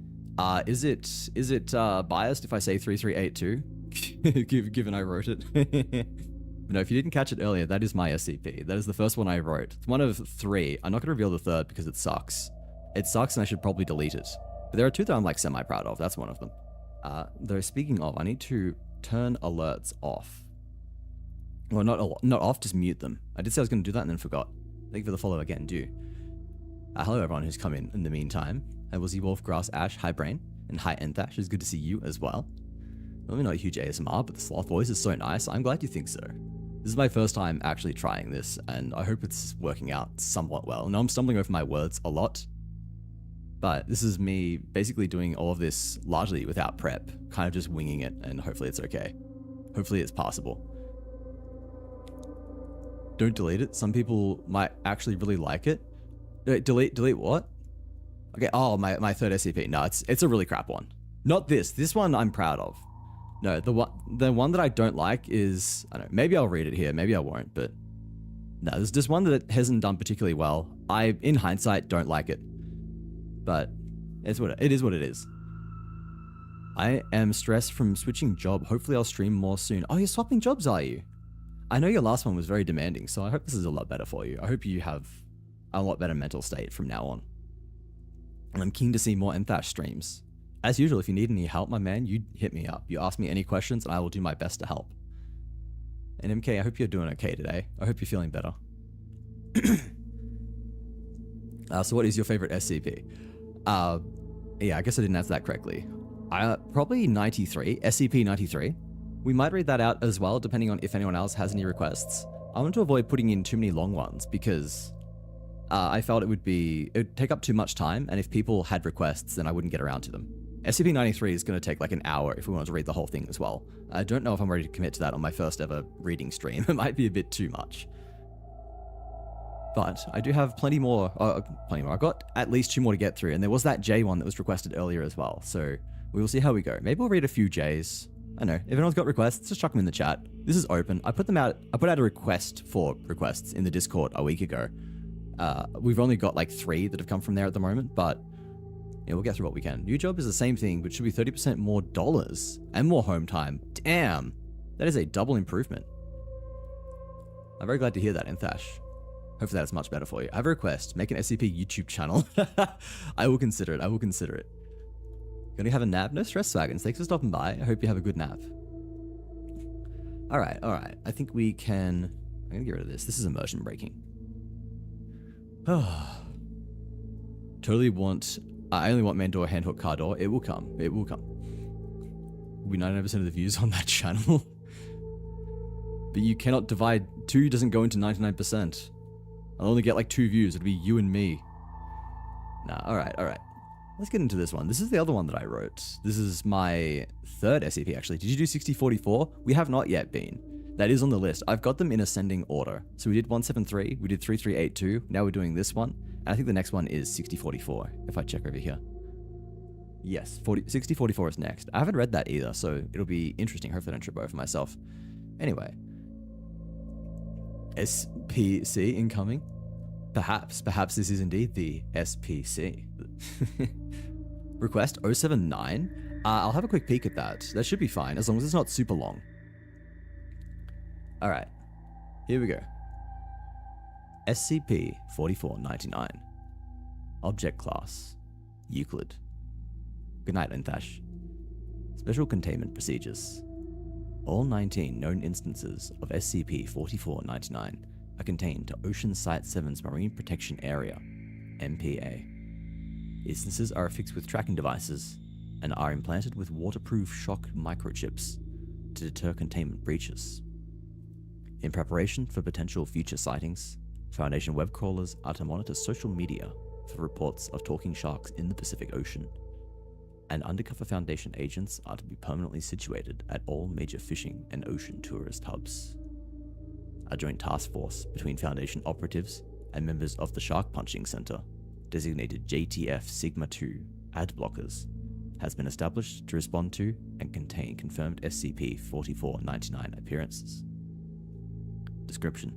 Speaker 1: Is it biased if I say 3382? Given I wrote it. No, if you didn't catch it earlier, that is my SCP. That is the first one I wrote. It's one of 3. I'm not going to reveal the third because it sucks. It sucks and I should probably delete it. But there are 2 that I'm like semi-proud of. That's one of them. Though speaking of, I need to turn alerts off. Well, not off, just mute them. I did say I was going to do that and then forgot. Thank you for the follow again, Do. Hello everyone who's come in the meantime. I was Wolf Grass Ash, hi Brain, and hi Enthash, it's good to see you as well. I'm not a huge ASMR, but the sloth voice is so nice, I'm glad you think so. This is my first time actually trying this, and I hope it's working out somewhat well. Now I'm stumbling over my words a lot, but this is me basically doing all of this largely without prep, kind of just winging it, and hopefully it's okay. Hopefully it's passable. Don't delete it, some people might actually really like it. Wait, delete what? Okay, oh, my third SCP. No, it's a really crap one. Not this. This one I'm proud of. No, the one that I don't like is, I don't know, maybe I'll read it here, maybe I won't, but no, there's just one that hasn't done particularly well. I, in hindsight, don't like it, but it is what it is. I am stressed from switching job. Hopefully I'll stream more soon. Oh, you're swapping jobs, are you? I know your last one was very demanding, so I hope this is a lot better for you. I hope you have a lot better mental state from now on. And I'm keen to see more Enthash streams. As usual, if you need any help, my man, you hit me up. You ask me any questions and I will do my best to help. And MK, I hope you're doing okay today. I hope you're feeling better. So what is your favorite SCP? Yeah, I guess I didn't answer that correctly. Probably 93, SCP-93. We might read that out as well, depending on if anyone else has any requests. I want to avoid putting in too many long ones because I felt it would take up too much time, and if people had requests, then I wouldn't get around to them. SCP-93 is going to take like an hour if we want to read the whole thing as well. I don't know if I'm ready to commit to that on my first ever reading stream. It might be a bit too much. But I do have plenty more. I've got at least 2 more to get through, and there was that J one that was requested earlier as well. So we will see how we go. Maybe we'll read a few Js. I know, if anyone's got requests, just chuck them in the chat. This is open. I put out a request for requests in the Discord a week ago. We've only got like 3 that have come from there at the moment, but yeah, we'll get through what we can. New job is the same thing, but should be 30% more dollars and more home time. Damn, that is a double improvement. I'm very glad to hear that, Enthash. Hopefully that's much better for you. I have a request. Make an SCP YouTube channel. I will consider it. I will consider it. Gonna have a nap? No stress, Swagons. Thanks for stopping by. I hope you have a good nap. Alright, alright. I think we can... I'm gonna get rid of this. This is immersion breaking. Totally want... I only want main door, handhook, car door. It will come. It will come. Will be 99% of the views on that channel. But you cannot divide. 2 doesn't go into 99%. I'll only get like 2 views. It'll be you and me. Nah, alright, alright. let's get into this one. This is the other one that I wrote. This is my third SCP actually. Did you do 6044? We have not yet been. That is on the list. I've got them in ascending order. So we did 173, we did 3382, now we're doing this one. And I think the next one is 6044, if I check over here. Yes, 6044 is next. I haven't read that either, so it'll be interesting. Hopefully I don't trip over myself. Anyway. SPC incoming? Perhaps this is indeed the SPC. Request 079. I'll have a quick peek at that. That should be fine, as long as it's not super long. Alright, here we go. SCP-4499. Object Class Euclid. Good night, Linthash. Special Containment Procedures. All 19 known instances of SCP-4499 are contained to Ocean Site 7's Marine Protection Area, MPA. Instances are affixed with tracking devices and are implanted with waterproof shock microchips to deter containment breaches. In preparation for potential future sightings, Foundation web crawlers are to monitor social media for reports of talking sharks in the Pacific Ocean, and undercover Foundation agents are to be permanently situated at all major fishing and ocean tourist hubs. A joint task force between Foundation operatives and members of the Shark Punching Center, designated JTF Sigma 2 ad blockers, has been established to respond to and contain confirmed SCP-4499 appearances. Description: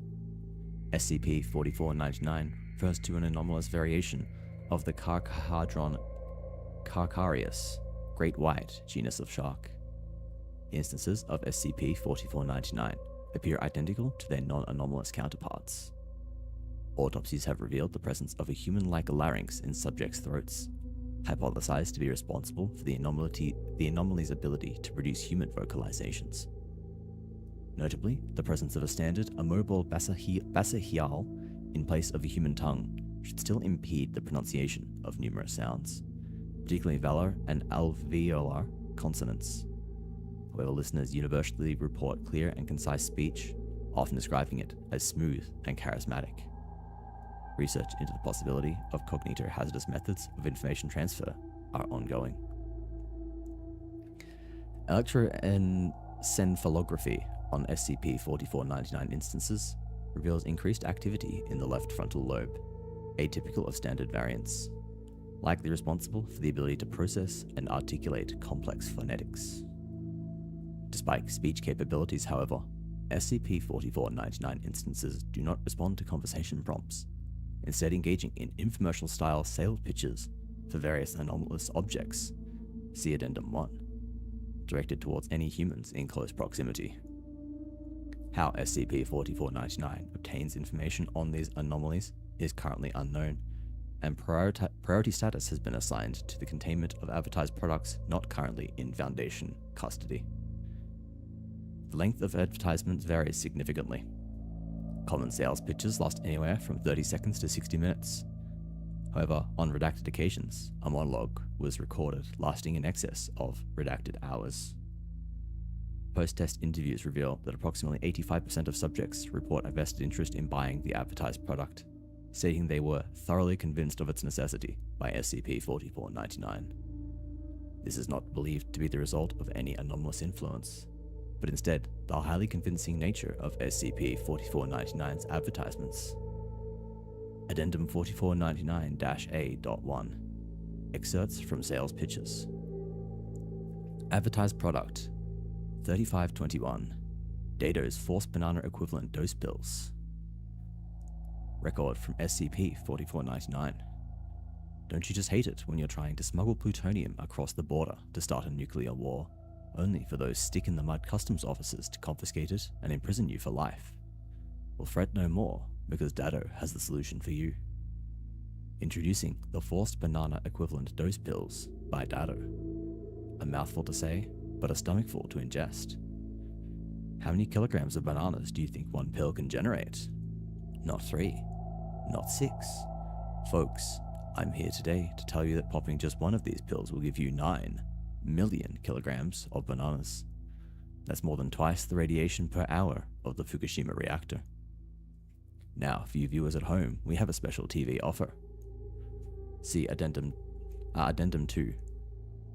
Speaker 1: SCP-4499 refers to an anomalous variation of the Carchahedron Carcharius, great white genus of shark. Instances of SCP-4499 appear identical to their non-anomalous counterparts. Autopsies have revealed the presence of a human-like larynx in subjects' throats, hypothesized to be responsible for the anomaly's ability to produce human vocalizations. Notably, the presence of a standard immobile basihial in place of a human tongue should still impede the pronunciation of numerous sounds, particularly velar and alveolar consonants. However, listeners universally report clear and concise speech, often describing it as smooth and charismatic. Research into the possibility of cognito-hazardous methods of information transfer are ongoing. Electroencephalography on SCP-4499 instances reveals increased activity in the left frontal lobe, atypical of standard variants, likely responsible for the ability to process and articulate complex phonetics. Despite speech capabilities, however, SCP-4499 instances do not respond to conversation prompts, instead engaging in infomercial-style sales pitches for various anomalous objects, see Addendum 1, directed towards any humans in close proximity. How SCP-4499 obtains information on these anomalies is currently unknown, and priority status has been assigned to the containment of advertised products not currently in Foundation custody. The length of advertisements varies significantly. Common sales pitches last anywhere from 30 seconds to 60 minutes. However, on redacted occasions, a monologue was recorded lasting in excess of redacted hours. Post-test interviews reveal that approximately 85% of subjects report a vested interest in buying the advertised product, stating they were thoroughly convinced of its necessity by SCP-4499. This is not believed to be the result of any anomalous influence, but instead the highly convincing nature of SCP-4499's advertisements. Addendum 4499-A.1. Excerpts from sales pitches. Advertised product 3521. Dado's Forced Banana Equivalent Dose Pills. Record from SCP-4499. Don't you just hate it when you're trying to smuggle plutonium across the border to start a nuclear war, only for those stick-in-the-mud customs officers to confiscate it and imprison you for life? Well, fret no more, because Dado has the solution for you. Introducing the Forced Banana Equivalent Dose Pills by Dado. A mouthful to say, but a stomachful to ingest. How many kilograms of bananas do you think one pill can generate? Not 3, not 6. Folks, I'm here today to tell you that popping just one of these pills will give you 9 million kilograms of bananas. That's more than twice the radiation per hour of the Fukushima reactor. Now, for you viewers at home, we have a special TV offer. See Addendum Addendum 2.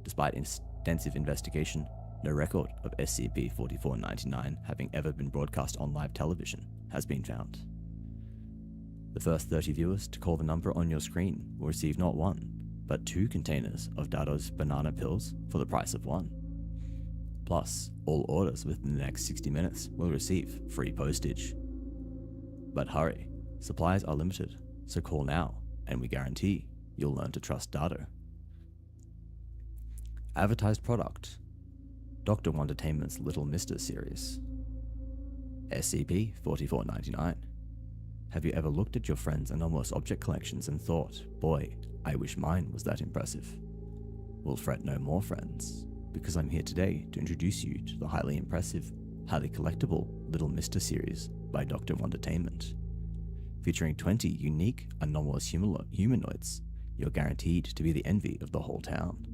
Speaker 1: Despite extensive investigation, no record of SCP-4499 having ever been broadcast on live television has been found. The first 30 viewers to call the number on your screen will receive not one, but 2 containers of Dado's banana pills for the price of 1. Plus, all orders within the next 60 minutes will receive free postage. But hurry, supplies are limited, so call now, and we guarantee you'll learn to trust Dado. Advertised product: Dr. Wondertainment's Little Mister series. SCP-4499. Have you ever looked at your friend's anomalous object collections and thought, boy, I wish mine was that impressive? Well, fret no more, friends, because I'm here today to introduce you to the highly impressive, highly collectible Little Mister series by Dr. Wondertainment. Featuring 20 unique, anomalous humanoids, you're guaranteed to be the envy of the whole town.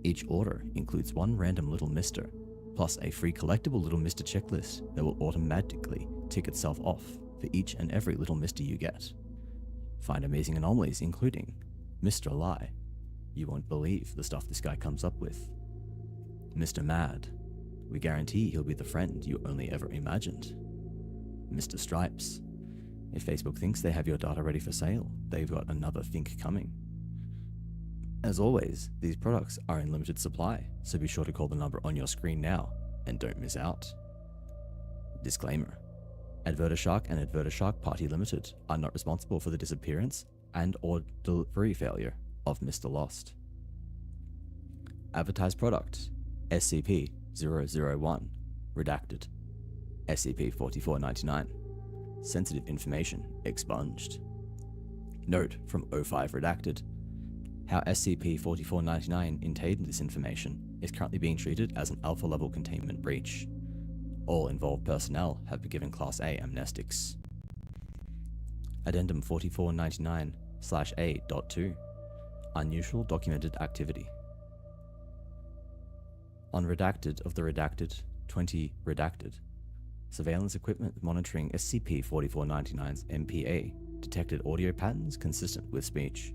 Speaker 1: Each order includes one random Little Mister, plus a free collectible Little Mister checklist that will automatically tick itself off for each and every Little Mister you get. Find amazing anomalies including Mr. Lie. You won't believe the stuff this guy comes up with. Mr. Mad. We guarantee he'll be the friend you only ever imagined. Mr. Stripes. If Facebook thinks they have your data ready for sale, they've got another think coming. As always, these products are in limited supply, so be sure to call the number on your screen now, and don't miss out. Disclaimer. AdvertiShark and AdvertiShark Party Limited are not responsible for the disappearance and or delivery failure of Mr. Lost. Advertised product: SCP-001, redacted. SCP-4499. Sensitive information expunged. Note from O5 redacted. How SCP-4499 obtained this information is currently being treated as an Alpha level containment breach. All involved personnel have been given Class A amnestics. Addendum 4499/A.2. Unusual documented activity. On redacted of the redacted, 20 redacted. Surveillance equipment monitoring SCP-4499's MPA detected audio patterns consistent with speech.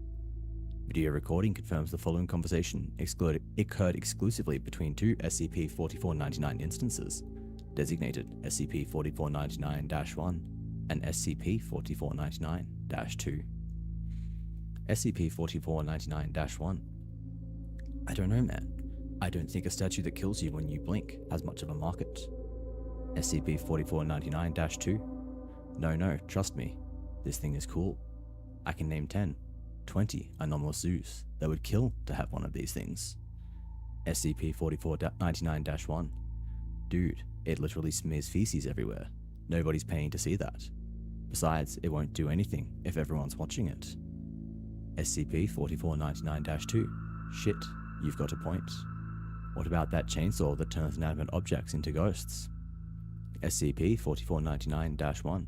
Speaker 1: Video recording confirms the following conversation occurred exclusively between 2 SCP-4499 instances, designated SCP-4499-1 and SCP-4499-2. SCP-4499-1. I don't know, man. I don't think a statue that kills you when you blink has much of a market. SCP-4499-2. No, trust me. This thing is cool. I can name 10, 20 anomalous zoos that would kill to have one of these things. SCP-4499-1. Dude, it literally smears feces everywhere. Nobody's paying to see that. Besides, it won't do anything if everyone's watching it. SCP-4499-2. Shit, you've got a point. What about that chainsaw that turns inanimate objects into ghosts? SCP-4499-1.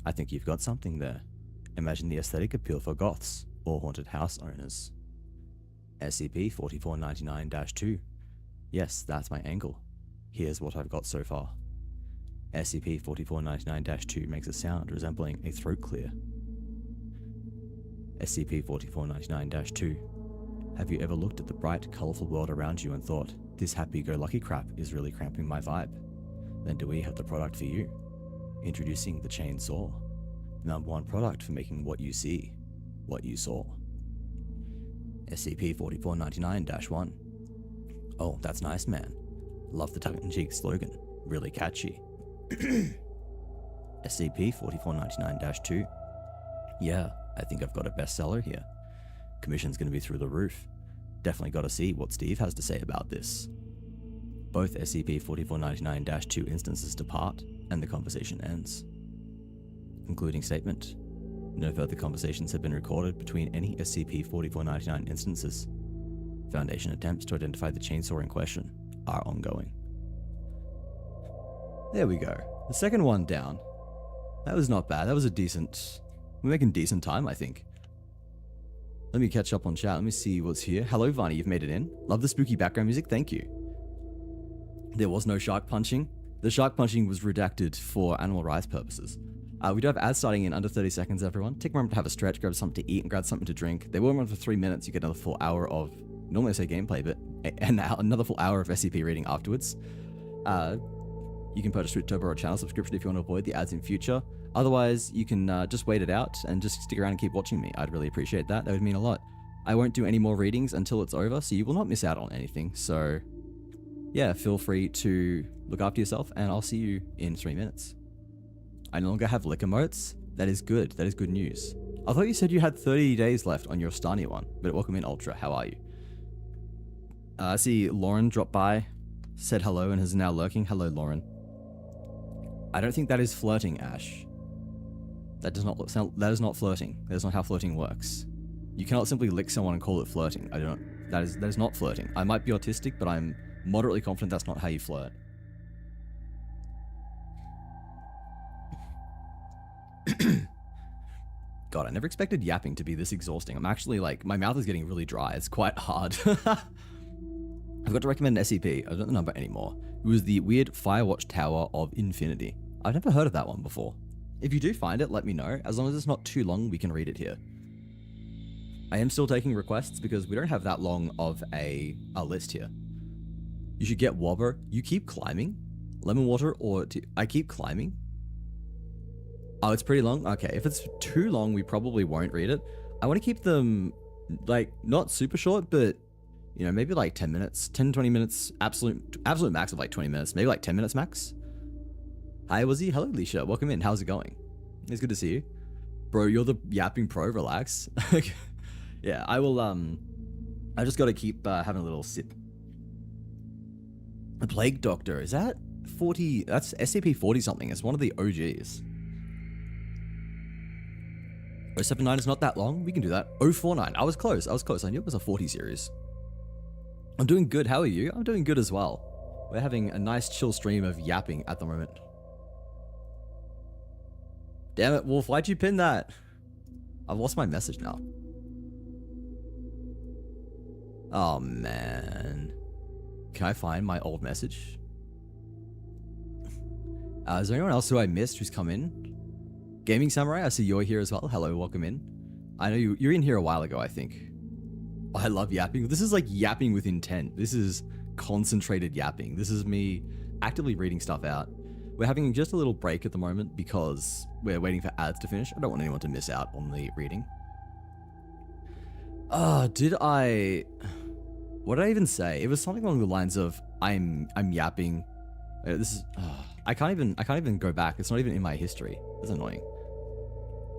Speaker 1: I think you've got something there. Imagine the aesthetic appeal for goths or haunted house owners. SCP-4499-2. Yes, that's my angle. Here's what I've got so far. SCP-4499-2 makes a sound resembling a throat clear. SCP-4499-2. Have you ever looked at the bright, colourful world around you and thought, this happy-go-lucky crap is really cramping my vibe? Then do we have the product for you? Introducing the chainsaw. The #1 product for making what you see, what you saw. SCP-4499-1. Oh, that's nice, man. Love the tongue-in-cheek slogan. Really catchy. SCP-4499-2. Yeah, I think I've got a bestseller here. Commission's gonna be through the roof. Definitely gotta see what Steve has to say about this. Both SCP-4499-2 instances depart, and the conversation ends. Concluding statement. No further conversations have been recorded between any SCP-4499 instances. Foundation attempts to identify the chainsaw in question are ongoing. There we go. The second one down. That was not bad. That was a decent... We're making decent time, I think. Let me catch up on chat. Let me see what's here. Hello, Vani. You've made it in. Love the spooky background music. Thank you. There was no shark punching. The shark punching was redacted for animal rights purposes. We do have ads starting in under 30 seconds, everyone. Take a moment to have a stretch, grab something to eat, and grab something to drink. They will run for 3 minutes. You get another full hour of, normally I say gameplay, but another full hour of SCP reading afterwards. You can purchase Root Turbo or channel subscription if you want to avoid the ads in future. Otherwise, you can just wait it out and just stick around and keep watching me. I'd really appreciate that. That would mean a lot. I won't do any more readings until it's over, so you will not miss out on anything. So, yeah, feel free to look after yourself, and I'll see you in 3 minutes. I no longer have liquor motes. That is good. That is good news. I thought you said you had 30 days left on your Stani one, but welcome in, Ultra. How are you? I see Lauren dropped by, said hello, and is now lurking. Hello, Lauren. I don't think that is flirting, Ash. That does not sound. That is not flirting. That is not how flirting works. You cannot simply lick someone and call it flirting. I don't. That is not flirting. I might be autistic, but I'm moderately confident that's not how you flirt. God, I never expected yapping to be this exhausting. I'm actually like, my mouth is getting really dry. It's quite hard. I've got to recommend an SCP. I don't know the number anymore. It was the weird Firewatch Tower of Infinity. I've never heard of that one before. If you do find it, let me know. As long as it's not too long, we can read it here. I am still taking requests because we don't have that long of a list here. You should get Wobber. You keep climbing. Lemon water or... I keep climbing. Oh, it's pretty long? Okay, if it's too long, we probably won't read it. I want to keep them, like, not super short, but, you know, maybe like 10 minutes, 10, 20 minutes, absolute max of like 20 minutes, maybe like 10 minutes max. Hi, Wazzy. Hello, Leisha. Welcome in. How's it going? It's good to see you. Bro, you're the yapping pro. Relax. Yeah, I will, I just got to keep having a little sip. The Plague Doctor, is that 40? That's SCP-40 something. It's one of the OGs. 079 is not that long. We can do that. 049. I was close. I knew it was a 40 series. I'm doing good. How are you? I'm doing good as well. We're having a nice chill stream of yapping at the moment. Damn it, Wolf. Why'd you pin that? I've lost my message now. Oh, man. Can I find my old message? Is there anyone else who I missed who's come in? Gaming Samurai, I see you're here as well. Hello, welcome in. I know you're in here a while ago, I think. Oh, I love yapping. This is like yapping with intent. This is concentrated yapping. This is me actively reading stuff out. We're having just a little break at the moment because we're waiting for ads to finish. I don't want anyone to miss out on the reading. What did I even say? It was something along the lines of I'm yapping. This is I can't even go back. It's not even in my history. That's annoying.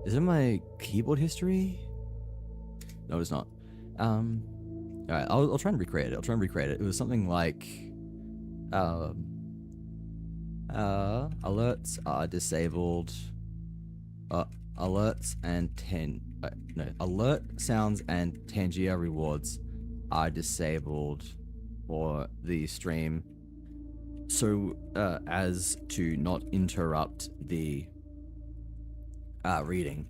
Speaker 1: Is it in my keyboard history? No, it's not. Alright, I'll try and recreate it. It was something like alerts are disabled. Alerts and alert sounds and Tangia rewards are disabled for the stream, so as to not interrupt the reading.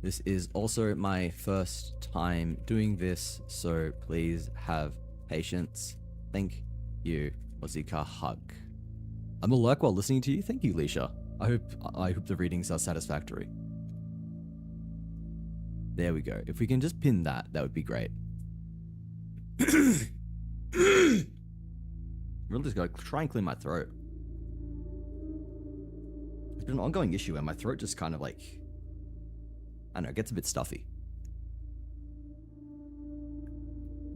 Speaker 1: This is also my first time doing this, so please have patience. Thank you, Ozika Hug. I'm a lurk while listening to you. Thank you, Leisha. I hope the readings are satisfactory. There we go. If we can just pin that, that would be great. Really just gotta try and clear my throat. It's been an ongoing issue where my throat just kind of like, I don't know, it gets a bit stuffy.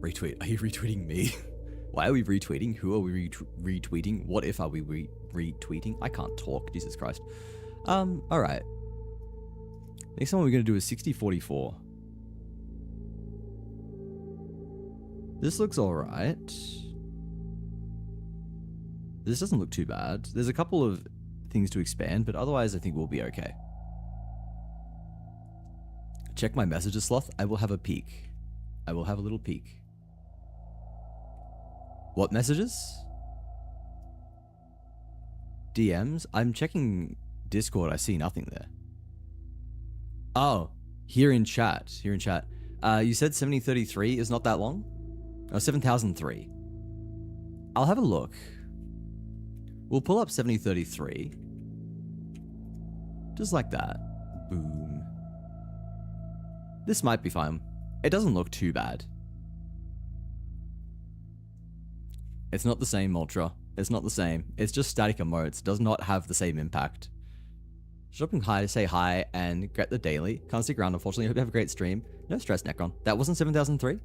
Speaker 1: Retweet. Are you retweeting me? Why are we retweeting? Who are we retweeting? What if are we retweeting? I can't talk. Jesus Christ. Alright. Next one we're going to do is 6044. This looks alright. This doesn't look too bad. There's a couple of things to expand, but otherwise I think we'll be okay. Check my messages, Sloth. I will have a peek. I will have a little peek. What messages? DMs? I'm checking Discord. I see nothing there. Oh, here in chat. You said 7033 is not that long? Oh, 7003. I'll have a look. We'll pull up 7033. Just like that. Boom. This might be fine. It doesn't look too bad. It's not the same, Ultra. It's not the same. It's just static emotes. It does not have the same impact. Shopping hi, say hi, and get the daily. Can't stick around, unfortunately. Hope you have a great stream. No stress, Necron. That wasn't 7003?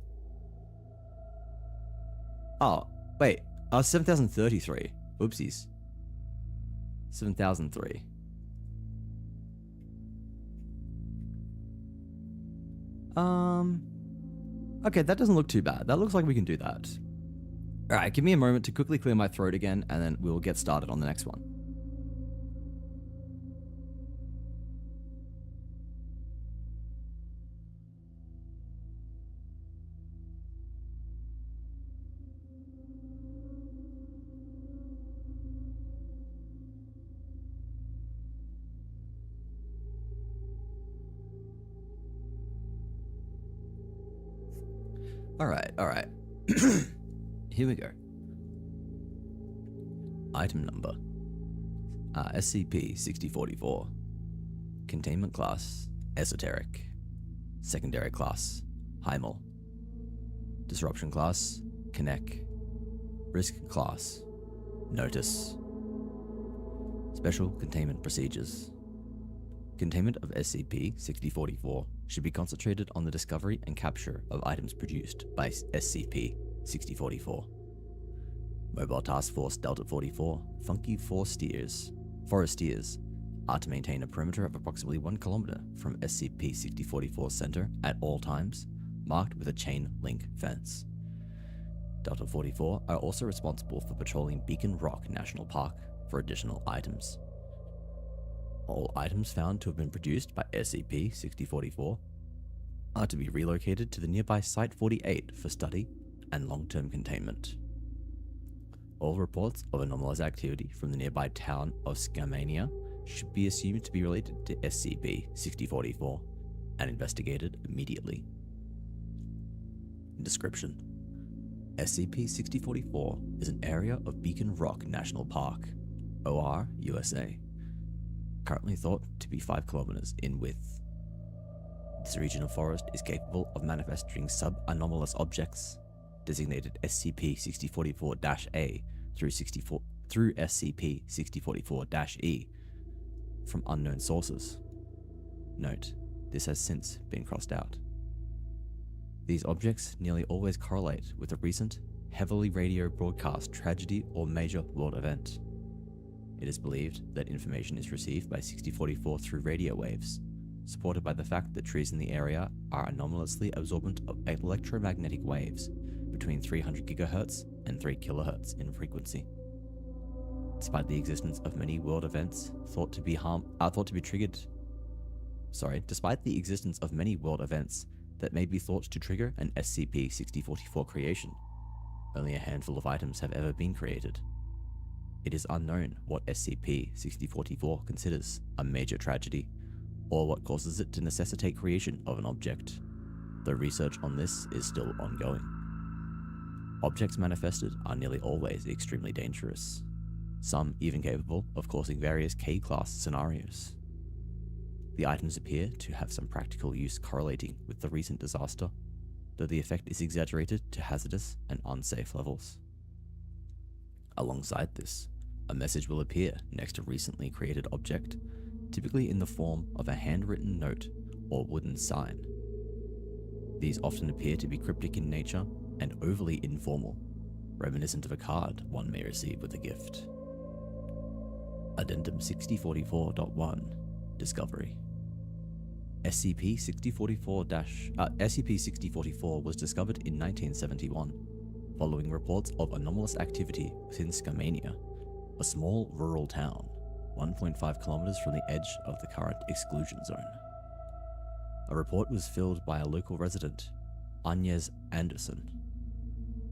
Speaker 1: Oh, wait. 7033. Oopsies. 7003. Okay, that doesn't look too bad. That looks like we can do that. Alright, give me a moment to quickly clear my throat again, and then we'll get started on the next one. Alright. Here we go. Item number. SCP-6044. Containment class, Esoteric. Secondary class, Hymal. Disruption class, Connect. Risk class, Notice. Special containment procedures. Containment of SCP-6044 should be concentrated on the discovery and capture of items produced by SCP-6044. Mobile Task Force Delta 44, Funky Forestiers are to maintain a perimeter of approximately 1 kilometer from SCP-6044's center at all times, marked with a chain link fence. Delta 44 are also responsible for patrolling Beacon Rock National Park for additional items. All items found to have been produced by SCP-6044 are to be relocated to the nearby Site-48 for study and long-term containment. All reports of anomalous activity from the nearby town of Skamania should be assumed to be related to SCP-6044 and investigated immediately. Description: SCP-6044 is an area of Beacon Rock National Park, OR, USA, currently thought to be 5 kilometers in width. This region of forest is capable of manifesting sub-anomalous objects designated SCP-6044-A through SCP-6044-E from unknown sources. Note, this has since been crossed out. These objects nearly always correlate with a recent, heavily radio broadcast tragedy or major world event. It is believed that information is received by 6044 through radio waves, supported by the fact that trees in the area are anomalously absorbent of electromagnetic waves between 300 GHz and 3 kHz in frequency. Despite the existence of many world events despite the existence of many world events that may be thought to trigger an SCP-6044 creation, only a handful of items have ever been created. It is unknown what SCP-6044 considers a major tragedy, or what causes it to necessitate creation of an object, though research on this is still ongoing. Objects manifested are nearly always extremely dangerous, some even capable of causing various K-class scenarios. The items appear to have some practical use correlating with the recent disaster, though the effect is exaggerated to hazardous and unsafe levels. Alongside this, a message will appear next to recently created object, typically in the form of a handwritten note or wooden sign. These often appear to be cryptic in nature and overly informal, reminiscent of a card one may receive with a gift. Addendum 6044.1 Discovery. SCP-6044 was discovered in 1971, following reports of anomalous activity within Skamania, a small rural town 1.5 kilometers from the edge of the current exclusion zone. A report was filled by a local resident, Agnes Anderson,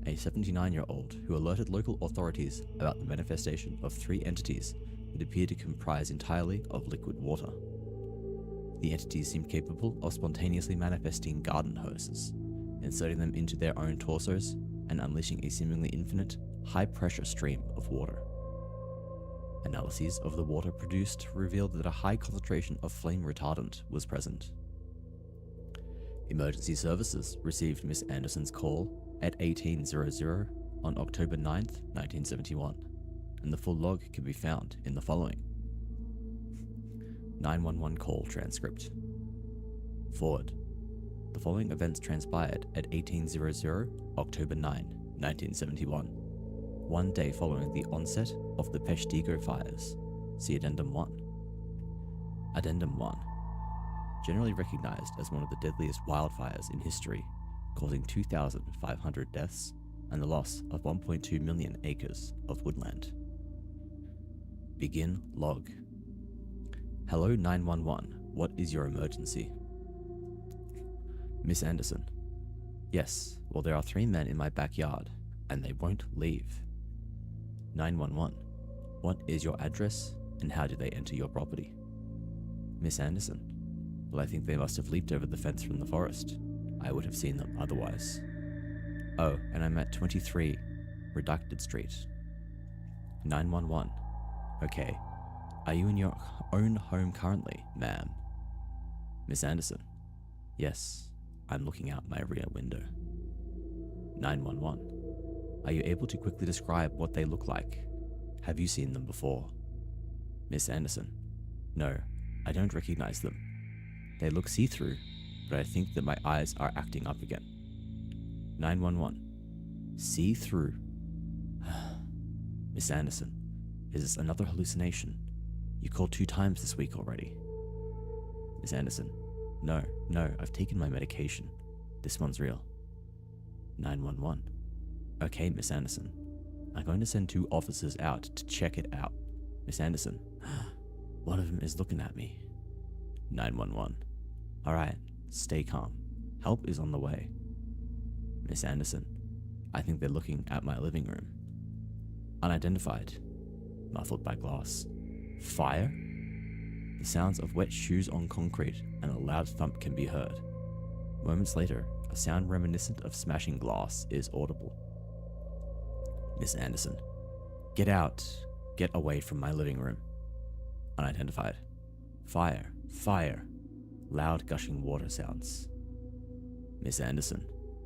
Speaker 1: a 79-year-old who alerted local authorities about the manifestation of 3 entities that appeared to comprise entirely of liquid water. The entities seemed capable of spontaneously manifesting garden hoses, inserting them into their own torsos and unleashing a seemingly infinite, high-pressure stream of water. Analyses of the water produced revealed that a high concentration of flame retardant was present. Emergency services received Miss Anderson's call at 1800 on October 9th, 1971, and the full log can be found in the following. 911 call transcript. Forward. The following events transpired at 1800 October 9, 1971, one day following the onset of the Peshtigo fires. See Addendum 1. Addendum 1. Generally recognized as one of the deadliest wildfires in history, causing 2,500 deaths and the loss of 1.2 million acres of woodland. Begin log. Hello 911, what is your emergency? Miss Anderson. Yes, well there are 3 men in my backyard, and they won't leave. 911. What is your address, and how did they enter your property? Miss Anderson. Well, I think they must have leaped over the fence from the forest. I would have seen them otherwise. Oh, and I'm at 23 Redacted Street. 911. Okay. Are you in your own home currently, ma'am? Miss Anderson. Yes, I'm looking out my rear window. 911. Are you able to quickly describe what they look like? Have you seen them before? Miss Anderson. No, I don't recognize them. They look see-through, but I think that my eyes are acting up again. 911. See-through. Miss Anderson, is this another hallucination? You called 2 times this week already. Miss Anderson. No, I've taken my medication. This one's real. 911. Okay, Miss Anderson. I'm going to send 2 officers out to check it out. Miss Anderson. One of them is looking at me. 911. Alright, stay calm. Help is on the way. Miss Anderson. I think they're looking at my living room. Unidentified. Muffled by glass. Fire? The sounds of wet shoes on concrete and a loud thump can be heard. Moments later, a sound reminiscent of smashing glass is audible. Miss Anderson. Get out. Get away from my living room. Unidentified. Fire. Fire. Loud gushing water sounds. Miss Anderson.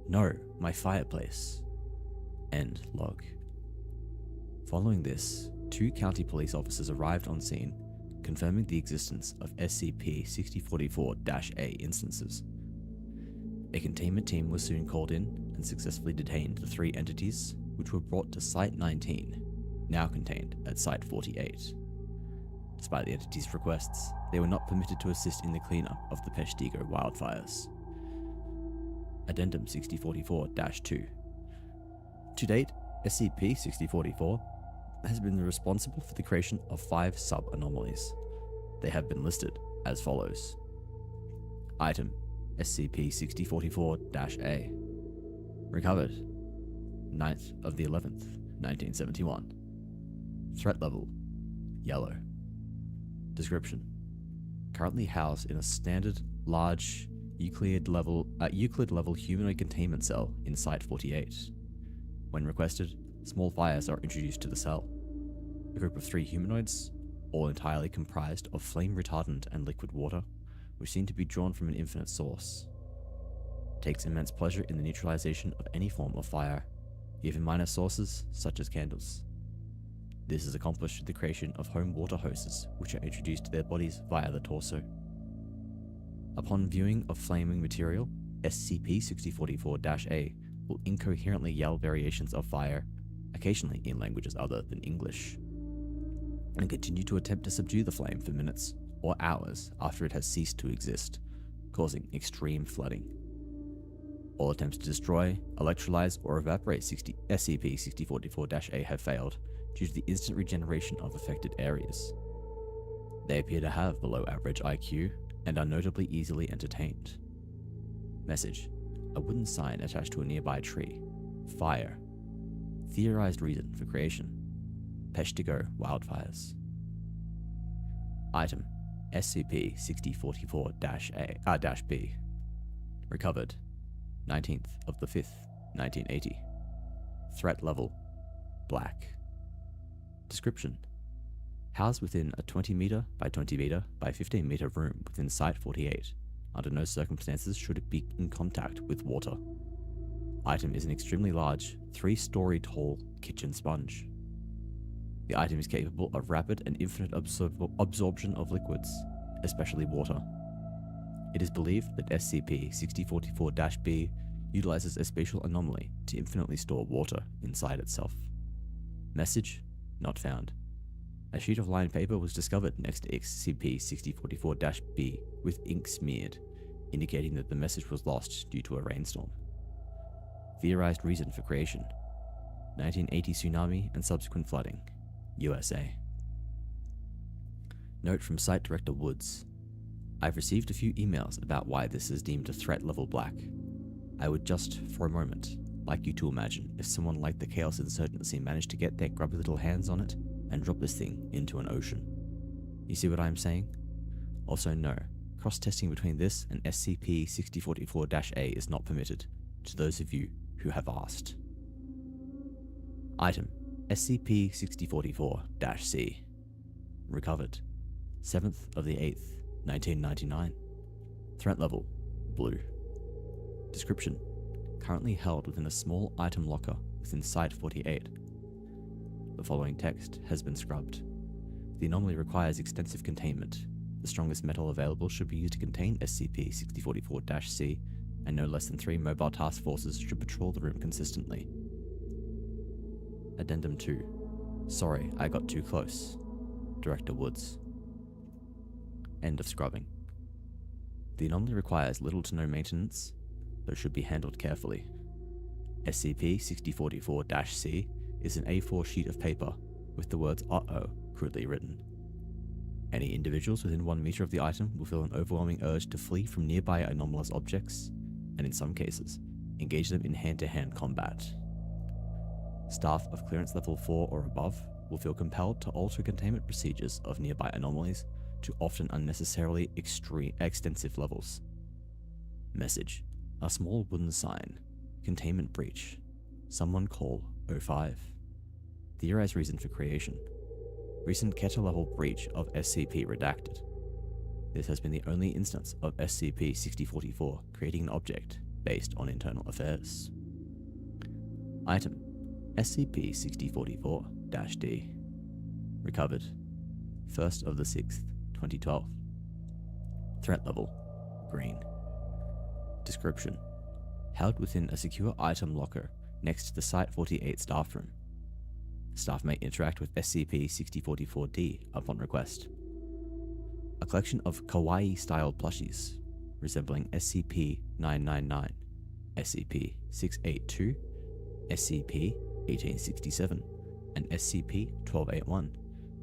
Speaker 1: No, my fireplace. End log. Following this, 2 county police officers arrived on scene, confirming the existence of SCP-6044-A instances. A containment team was soon called in and successfully detained the 3 entities, which were brought to Site 19, now contained at Site 48. Despite the entities' requests, they were not permitted to assist in the cleanup of the Peshtigo wildfires. Addendum 6044-2. To date, SCP-6044 has been responsible for the creation of 5 sub-anomalies. They have been listed as follows. Item SCP-6044-A. Recovered 9th of the 11th, 1971. Threat level yellow. Description: currently housed in a standard large Euclid level humanoid containment cell in Site 48. When requested, small fires are introduced to the cell. A group of 3 humanoids, all entirely comprised of flame retardant and liquid water, which seem to be drawn from an infinite source. Takes immense pleasure in the neutralization of any form of fire, even minor sources such as candles. This is accomplished through the creation of home water hoses, which are introduced to their bodies via the torso. Upon viewing of flaming material, SCP-6044-A will incoherently yell variations of fire, occasionally in languages other than English, and continue to attempt to subdue the flame for minutes or hours after it has ceased to exist, causing extreme flooding. All attempts to destroy, electrolyze, or evaporate SCP-6044-A have failed due to the instant regeneration of affected areas. They appear to have below average IQ and are notably easily entertained. Message: a wooden sign attached to a nearby tree. Fire. Theorized reason for creation: Peshtigo wildfires. Item SCP-6044-B. Recovered 19th of the 5th, 1980. Threat level black. Description: Housed within a 20 meter by 20 meter by 15 meter room within Site 48. Under no circumstances should it be in contact with water. Item is an extremely large, 3-story tall kitchen sponge. The item is capable of rapid and infinite absorption of liquids, especially water. It is believed that SCP-6044-B utilizes a spatial anomaly to infinitely store water inside itself. Message not found. A sheet of lined paper was discovered next to SCP-6044-B with ink smeared, indicating that the message was lost due to a rainstorm. Theorized reason for creation: 1980 tsunami and subsequent flooding, USA. Note from Site Director Woods: I've received a few emails about why this is deemed a threat level black. I would just, for a moment, like you to imagine if someone like the Chaos Insurgency managed to get their grubby little hands on it and drop this thing into an ocean. You see what I'm saying? Also no, cross-testing between this and SCP-6044-A is not permitted, to those of you who have asked. Item: SCP-6044-C. Recovered 7th of the 8th, 1999. Threat level: blue. Description: currently held within a small item locker within Site 48. The following text has been scrubbed. The anomaly requires extensive containment. The strongest metal available should be used to contain SCP-6044-C, and no less than 3 mobile task forces should patrol the room consistently. Addendum 2. Sorry, I got too close. Director Woods. End of scrubbing. The anomaly requires little to no maintenance, though should be handled carefully. SCP-6044-C is an A4 sheet of paper with the words "uh-oh" crudely written. Any individuals within 1 meter of the item will feel an overwhelming urge to flee from nearby anomalous objects, and in some cases, engage them in hand-to-hand combat. Staff of clearance level 4 or above will feel compelled to alter containment procedures of nearby anomalies to often unnecessarily extensive levels. Message: a small wooden sign. Containment breach. Someone call 05. Theorized reason for creation: recent Keter level breach of SCP redacted. This has been the only instance of SCP-6044 creating an object based on internal affairs. Item: SCP-6044-D. Recovered 1st of the 6th, 2012. Threat level: green. Description: held within a secure item locker next to the Site 48 staff room. Staff may interact with SCP-6044-D upon request. A collection of kawaii-styled plushies resembling SCP-999, SCP-682, SCP-1867, and SCP-1281,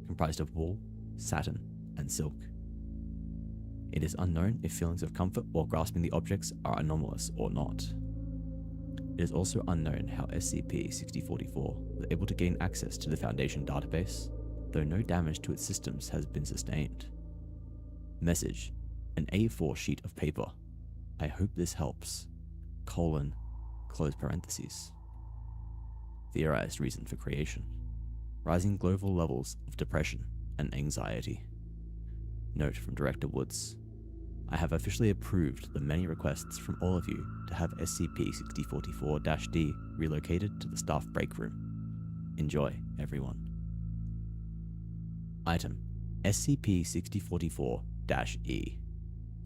Speaker 1: comprised of wool, satin, and silk. It is unknown if feelings of comfort while grasping the objects are anomalous or not. It is also unknown how SCP-6044 was able to gain access to the Foundation database, though no damage to its systems has been sustained. Message: an A4 sheet of paper. I hope this helps. Close parentheses. Theorized reason for creation: rising global levels of depression and anxiety. Note from Director Woods: I have officially approved the many requests from all of you to have SCP-6044-D relocated to the staff break room. Enjoy, everyone. Item: SCP-6044-E.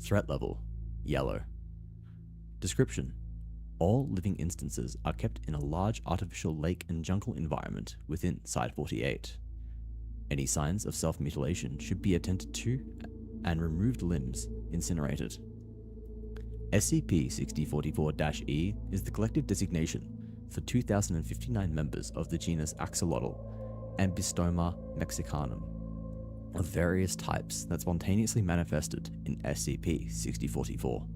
Speaker 1: Threat level: yellow. Description: all living instances are kept in a large artificial lake and jungle environment within Site 48. Any signs of self-mutilation should be attended to, and removed limbs incinerated. SCP-6044-E is the collective designation for 2,059 members of the genus Axolotl and Bistoma mexicanum of various types that spontaneously manifested in SCP-6044.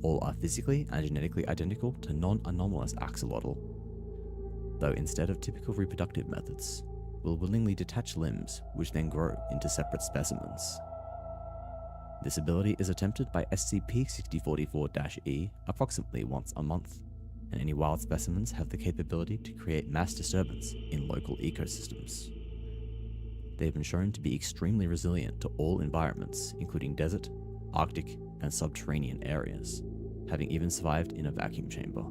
Speaker 1: All are physically and genetically identical to non-anomalous axolotl, though instead of typical reproductive methods, will willingly detach limbs which then grow into separate specimens. This ability is attempted by SCP-6044-E approximately once a month, and any wild specimens have the capability to create mass disturbance in local ecosystems. They've been shown to be extremely resilient to all environments, including desert, Arctic, and subterranean areas, having even survived in a vacuum chamber.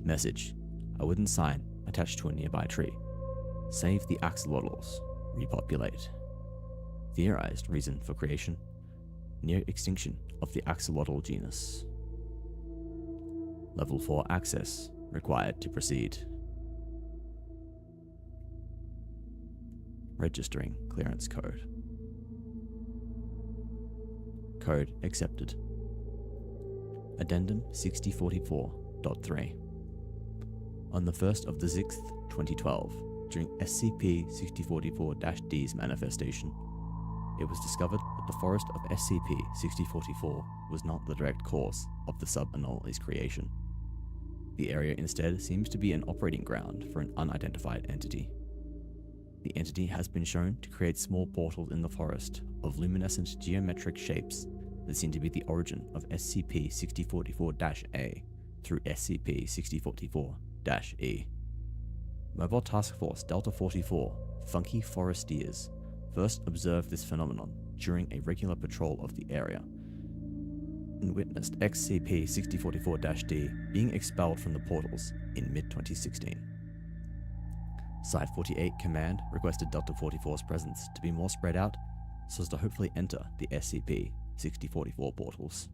Speaker 1: Message: a wooden sign attached to a nearby tree. Save the axolotls. Repopulate. Theorized reason for creation: near extinction of the axolotl genus. Level 4 access required to proceed. Registering clearance code. Code accepted. Addendum 6044.3. On the 1st of the 6th, 2012, during SCP-6044-D's manifestation, it was discovered that the forest of SCP-6044 was not the direct cause of the sub-anomalies creation. The area instead seems to be an operating ground for an unidentified entity. The entity has been shown to create small portals in the forest of luminescent geometric shapes that seem to be the origin of SCP-6044-A through SCP-6044-E. Mobile Task Force Delta 44, Funky Forestiers, first observed this phenomenon during a regular patrol of the area and witnessed SCP-6044-D being expelled from the portals in mid-2016. Site-48 Command requested Delta 44's presence to be more spread out so as to hopefully enter the SCP-6044 portals.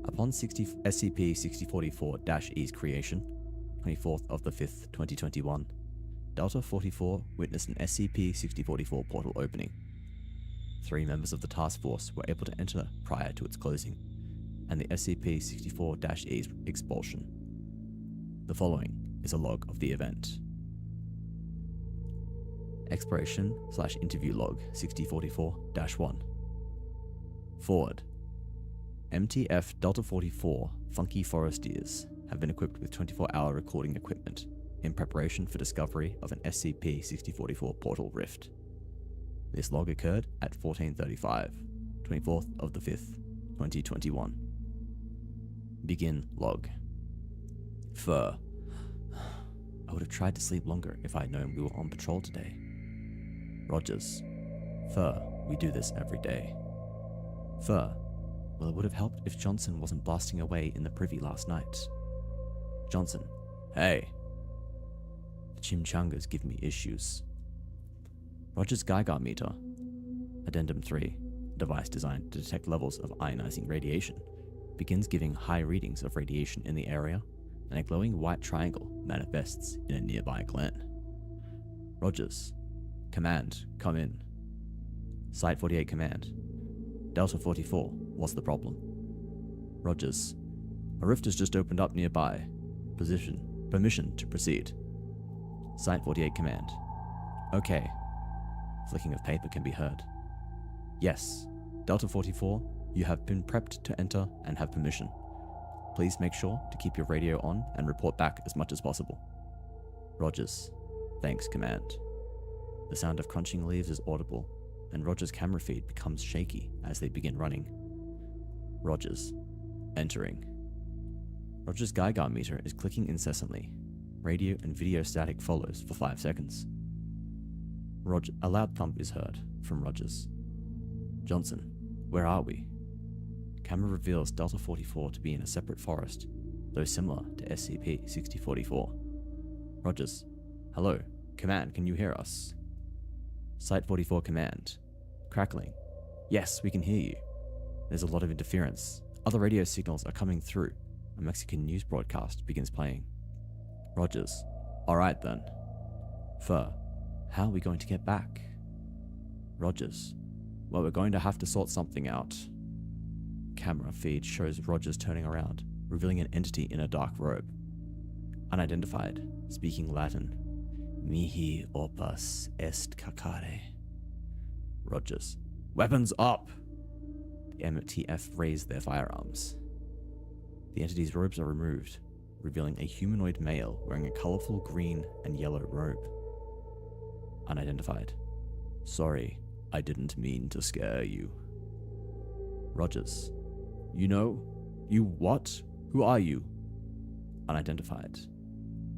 Speaker 1: Upon SCP-6044-E's creation, 24th of the 5th, 2021, Delta 44 witnessed an SCP-6044 portal opening. 3 members of the task force were able to enter prior to its closing, and the SCP-64-E's expulsion. The following is a log of the event. Exploration/interview log 6044-1. Forward. MTF Delta 44 Funky Forestiers have been equipped with 24-hour recording equipment in preparation for discovery of an SCP-6044 portal rift. This log occurred at 14:35, 24th of the 5th, 2021. Begin log. Fur. I would have tried to sleep longer if I had known we were on patrol today. Rogers. Fur, we do this every day. Fur. Well, it would have helped if Johnson wasn't blasting away in the privy last night. Johnson. Hey. The chimchangas give me issues. Rogers Geiger meter. Addendum 3. Device designed to detect levels of ionizing radiation begins giving high readings of radiation in the area, and a glowing white triangle manifests in a nearby glen. Rogers. Command, come in. Site-48 Command. Delta 44, what's the problem? Rogers. A rift has just opened up nearby. Permission to proceed. Site-48 Command. Okay. Flicking of paper can be heard. Yes. Delta 44, you have been prepped to enter and have permission. Please make sure to keep your radio on and report back as much as possible. Rogers. Thanks, Command. The sound of crunching leaves is audible, and Rogers' camera feed becomes shaky as they begin running. Rogers. Entering. Rogers' Geiger meter is clicking incessantly. Radio and video static follows for 5 seconds. A loud thump is heard from Rogers. Johnson. Where are we? Camera reveals Delta 44 to be in a separate forest, though similar to SCP-6044. Rogers. Hello. Command, can you hear us? Site-44 Command. Crackling. Yes, we can hear you. There's a lot of interference. Other radio signals are coming through. A Mexican news broadcast begins playing. Rogers. Alright then. Fur. How are we going to get back? Rogers. Well, we're going to have to sort something out. Camera feed shows Rogers turning around, revealing an entity in a dark robe. Unidentified, speaking Latin. Mihi opus est cacare. Rogers. Weapons up! The MTF raise their firearms. The entity's robes are removed, revealing a humanoid male wearing a colorful green and yellow robe. Unidentified. Sorry, I didn't mean to scare you. Rogers. You what? Who are you? Unidentified.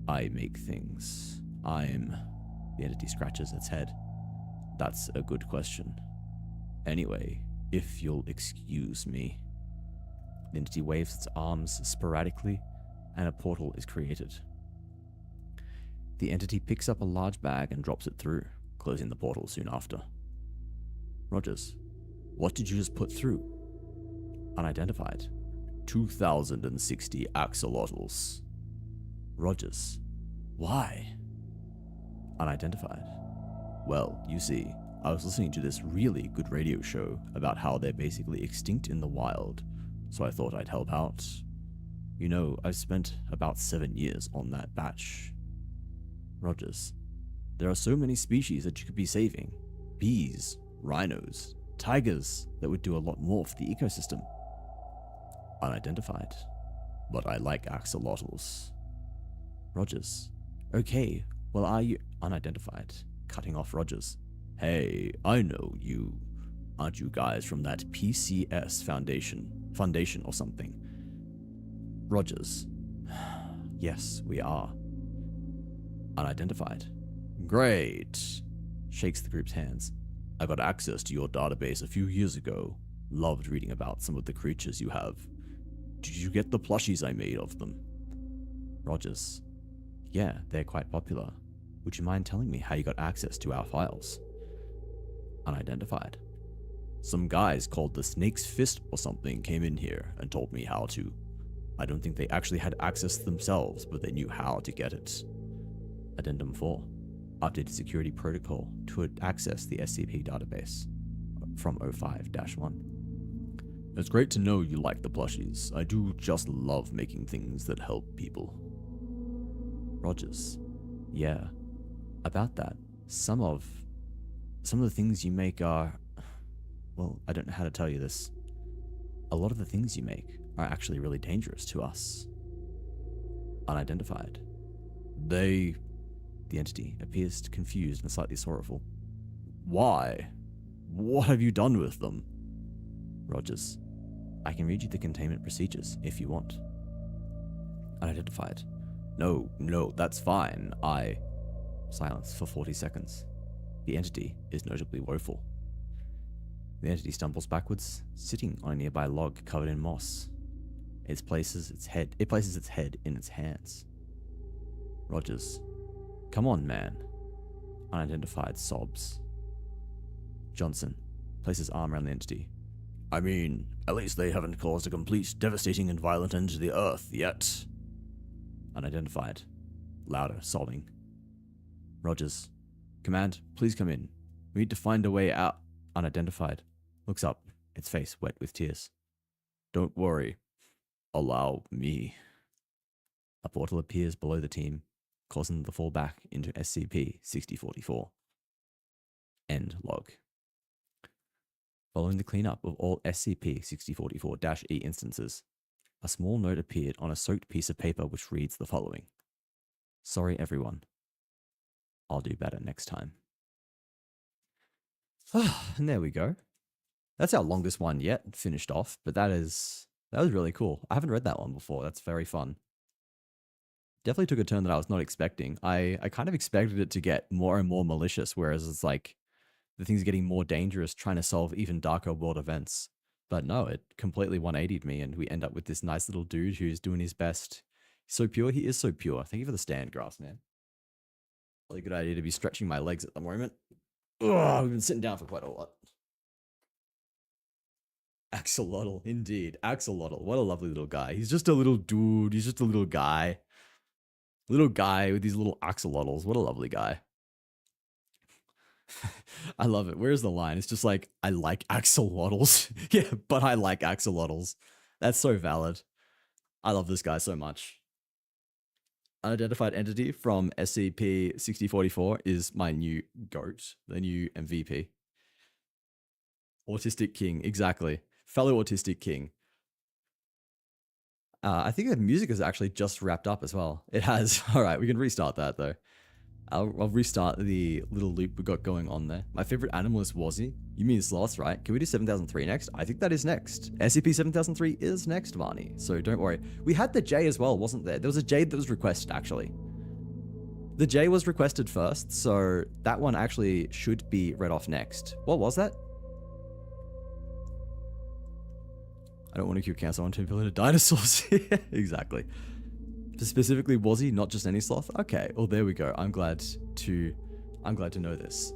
Speaker 1: I make things. The entity scratches its head. That's a good question. Anyway, if you'll excuse me. The entity waves its arms sporadically, and a portal is created. The entity picks up a large bag and drops it through, closing the portal soon after. Rogers, what did you just put through? Unidentified. 2,060 axolotls. Rogers, why? Unidentified. Well, you see, I was listening to this really good radio show about how they're basically extinct in the wild, so I thought I'd help out. You know, I've spent about 7 years on that batch. Rogers, there are so many species that you could be saving. Bees, rhinos, tigers that would do a lot more for the ecosystem. Unidentified. But I like axolotls. Rogers, okay, well are you... Unidentified. Cutting off Rogers. Hey, I know you. Aren't you guys from that PCS Foundation or something? Rogers. Yes, we are. Unidentified. Great. Shakes the group's hands. I got access to your database a few years ago. Loved reading about some of the creatures you have. Did you get the plushies I made of them? Rogers. Yeah, they're quite popular. Would you mind telling me how you got access to our files? Unidentified. Some guys called the Snake's Fist or something came in here and told me how to. I don't think they actually had access themselves, but they knew how to get it. Addendum 4. Updated security protocol to access the SCP database from 05-1. It's great to know you like the plushies. I do just love making things that help people. Rogers. Yeah. About that, some of the things you make are... Well, I don't know how to tell you this. A lot of the things you make are actually really dangerous to us. Unidentified. The entity appears confused and slightly sorrowful. Why? What have you done with them? Rogers. I can read you the containment procedures if you want. Unidentified. No, that's fine. Silence for 40 seconds. The entity is notably woeful. The entity stumbles backwards, sitting on a nearby log covered in moss. It places its head in its hands. Rogers. Come on, man. Unidentified sobs. Johnson places arm around the entity. I mean, at least they haven't caused a complete, devastating and violent end to the Earth yet. Unidentified. Louder, sobbing. Rogers. Command, please come in. We need to find a way out. Unidentified. Looks up, its face wet with tears. Don't worry. Allow me. A portal appears below the team, causing them to fall back into SCP-6044. End log. Following the cleanup of all SCP-6044-E instances, a small note appeared on a soaked piece of paper which reads the following. Sorry everyone. I'll do better next time. And there we go. That's our longest one yet finished off, but that was really cool. I haven't read that one before. That's very fun. Definitely took a turn that I was not expecting. I kind of expected it to get more and more malicious, whereas it's like the thing's getting more dangerous trying to solve even darker world events. But no, it completely 180'd me, and we end up with this nice little dude who's doing his best. He's so pure. He is so pure. Thank you for the stand, grass man. Really good idea to be stretching my legs at the moment. Ugh, we've been sitting down for quite a lot. Axolotl, indeed. Axolotl. What a lovely little guy. He's just a little dude. He's just a little guy. Little guy with these little axolotls. What a lovely guy. I love it. Where's the line? It's just like, I like axolotls. Yeah, but I like axolotls. That's so valid. I love this guy so much. Unidentified entity from SCP-6044 is my new GOAT, the new MVP. Autistic King, exactly. Fellow Autistic King. I think the music has actually just wrapped up as well. It has. All right, we can restart that though. I'll restart the little loop we got going on there. My favorite animal is Wazzy. You mean sloths, right? Can we do 7003 next? I think that is next. SCP-7003 is next, Varney. So don't worry. We had the J as well, wasn't there? There was a J that was requested, actually. The J was requested first, so that one actually should be read off next. What was that? I don't want to cure cancer on 2 billion dinosaurs. Exactly. Specifically, was he not just any sloth? Okay, well there we go. I'm glad to know this.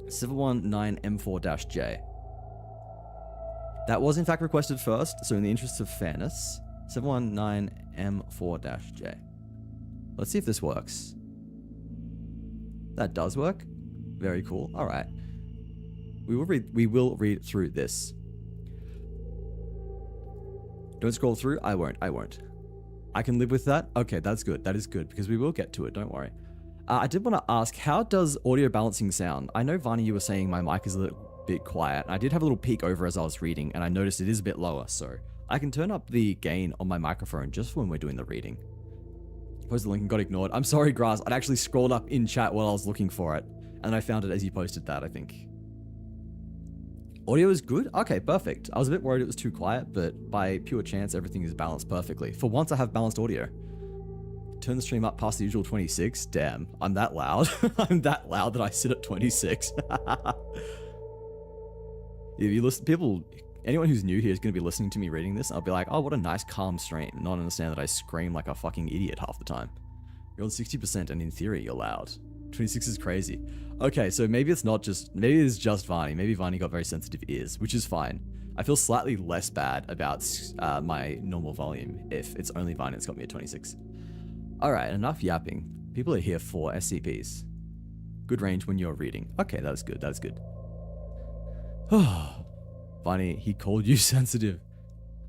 Speaker 1: 719M4-J. That was in fact requested first, so in the interest of fairness, 719M4-J. Let's see if this works. That does work. Very cool. All right. We will read through this. Don't scroll through. I won't. I can live with that. Okay, that's good. That is good because we will get to it. Don't worry. I did want to ask, how does audio balancing sound? I know, Vani, you were saying my mic is a little bit quiet. I did have a little peek over as I was reading, and I noticed it is a bit lower, so I can turn up the gain on my microphone just for when we're doing the reading. Posted the link and got ignored. I'm sorry, Grass. I'd actually scrolled up in chat while I was looking for it, and I found it as you posted that, I think. Audio is good? Okay, perfect. I was a bit worried it was too quiet, but by pure chance, everything is balanced perfectly. For once, I have balanced audio. Turn the stream up past the usual 26. Damn, I'm that loud. I'm that loud that I sit at 26. If you listen, anyone who's new here is going to be listening to me reading this. I'll be like, oh, what a nice calm stream. Not understand that I scream like a fucking idiot half the time. You're on 60% and in theory you're loud. 26 is crazy. Okay, so maybe it's just Vani. Maybe Vani got very sensitive ears, which is fine. I feel slightly less bad about my normal volume if it's only Vani that's got me at 26. Alright, enough yapping. People are here for SCPs. Good range when you're reading. Okay, that is good. That is good. Vani, he called you sensitive.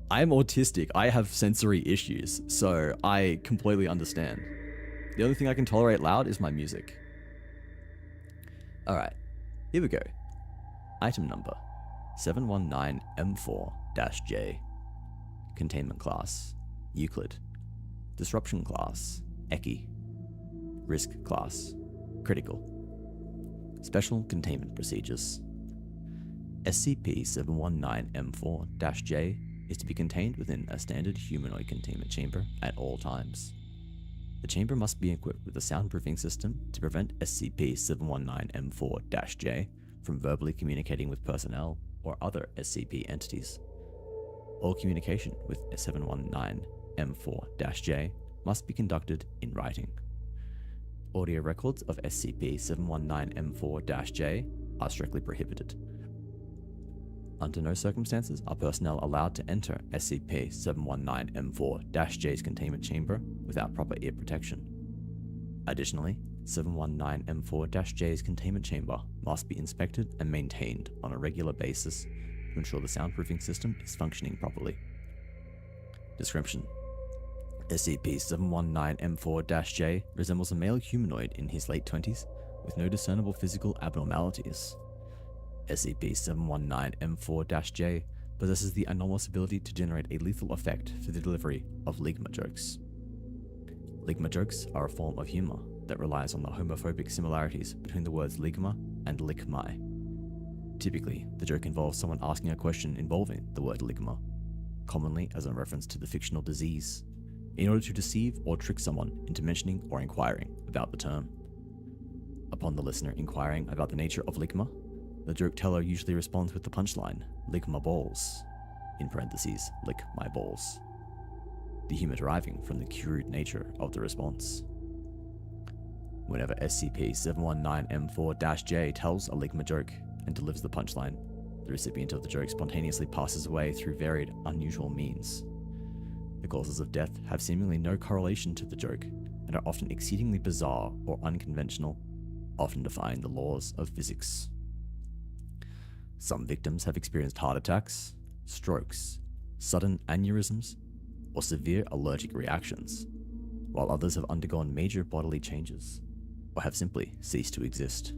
Speaker 1: I am autistic. I have sensory issues, so I completely understand. The only thing I can tolerate loud is my music. Alright, here we go. Item number 719M4-J. Containment class, Euclid. Disruption class, Eki. Risk class, Critical. Special containment procedures. SCP-719M4-J is to be contained within a standard humanoid containment chamber at all times. The chamber must be equipped with a soundproofing system to prevent SCP-719M4-J from verbally communicating with personnel or other SCP entities. All communication with 719M4-J must be conducted in writing. Audio records of SCP-719M4-J are strictly prohibited. Under no circumstances are personnel allowed to enter SCP-719M4-J's containment chamber without proper ear protection. Additionally, 719M4-J's containment chamber must be inspected and maintained on a regular basis to ensure the soundproofing system is functioning properly. Description: SCP-719M4-J resembles a male humanoid in his late 20s with no discernible physical abnormalities. SCP-719M4-J possesses the anomalous ability to generate a lethal effect for the delivery of Ligma jokes. Ligma jokes are a form of humor that relies on the homophobic similarities between the words Ligma and Lickmai. Typically, the joke involves someone asking a question involving the word Ligma, commonly as a reference to the fictional disease, in order to deceive or trick someone into mentioning or inquiring about the term. Upon the listener inquiring about the nature of Ligma, the joke teller usually responds with the punchline, "Lick my balls," in parentheses, "lick my balls," the humor deriving from the crude nature of the response. Whenever SCP-719M4-J tells a Ligma joke and delivers the punchline, the recipient of the joke spontaneously passes away through varied, unusual means. The causes of death have seemingly no correlation to the joke and are often exceedingly bizarre or unconventional, often defying the laws of physics. Some victims have experienced heart attacks, strokes, sudden aneurysms, or severe allergic reactions, while others have undergone major bodily changes, or have simply ceased to exist.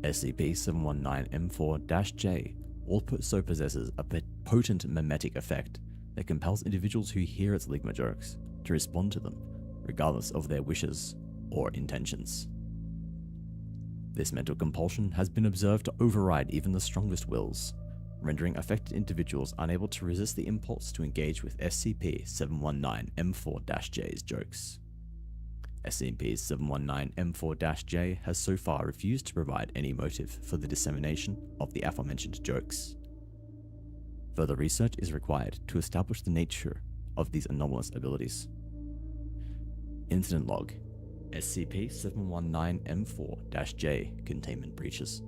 Speaker 1: SCP-719M4-J also possesses a potent mimetic effect that compels individuals who hear its Ligma jokes to respond to them, regardless of their wishes or intentions. This mental compulsion has been observed to override even the strongest wills, rendering affected individuals unable to resist the impulse to engage with SCP-719M4-J's jokes. SCP-719-M4-J has so far refused to provide any motive for the dissemination of the aforementioned jokes. Further research is required to establish the nature of these anomalous abilities. Incident Log: SCP-719-M4-J Containment Breaches.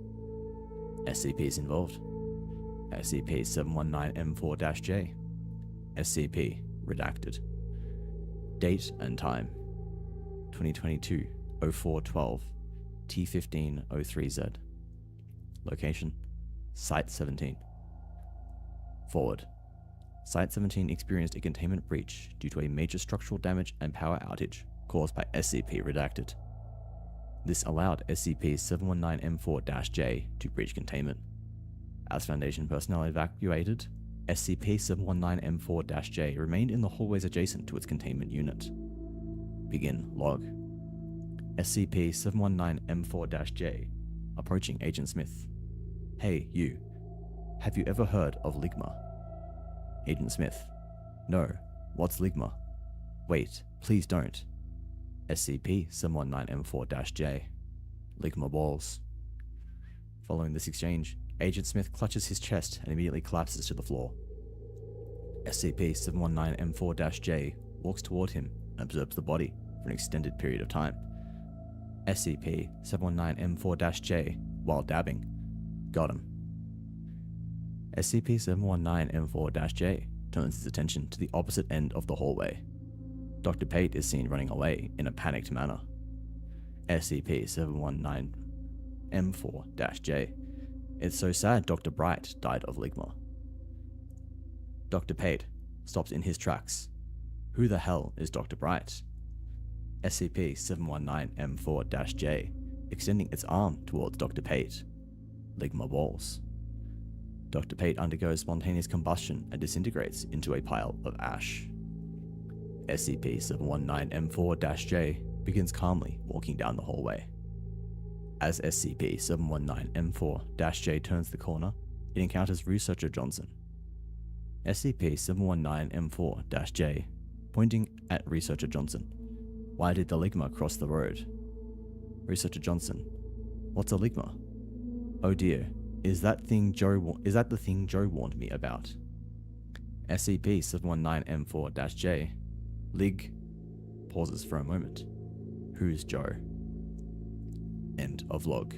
Speaker 1: SCPs involved: SCP-719-M4-J. SCP Redacted. Date and time: 2022-04-12, T1503Z. Location: Site 17. Forward: Site 17 experienced a containment breach due to a major structural damage and power outage caused by SCP Redacted. This allowed SCP-719-M4-J to breach containment. As Foundation personnel evacuated, SCP-719-M4-J remained in the hallways adjacent to its containment unit. Begin log: SCP-719-M4-J. Approaching Agent Smith. Hey, you. Have you ever heard of Ligma? Agent Smith. No. What's Ligma? Wait, please don't. SCP-719-M4-J. Ligma balls. Following this exchange, Agent Smith clutches his chest and immediately collapses to the floor. SCP-719-M4-J walks toward him and observes the body for an extended period of time. SCP-719-M4-J, while dabbing. Got him. SCP-719-M4-J turns its attention to the opposite end of the hallway. Dr. Pate is seen running away in a panicked manner. SCP-719-M4-J. It's so sad Dr. Bright died of Ligma. Dr. Pate stops in his tracks. Who the hell is Dr. Bright? SCP-719-M4-J, extending its arm towards Dr. Pate. Ligma balls. Dr. Pate undergoes spontaneous combustion and disintegrates into a pile of ash. SCP-719-M4-J begins calmly walking down the hallway. As SCP-719-M4-J turns the corner, it encounters Researcher Johnson. SCP-719-M4-J, pointing at Researcher Johnson. Why did the Ligma cross the road? Researcher Johnson. What's a Ligma? Oh dear, is that the thing Joe warned me about? SCP-719-M4-J. Lig pauses for a moment. Who's Joe? End of log.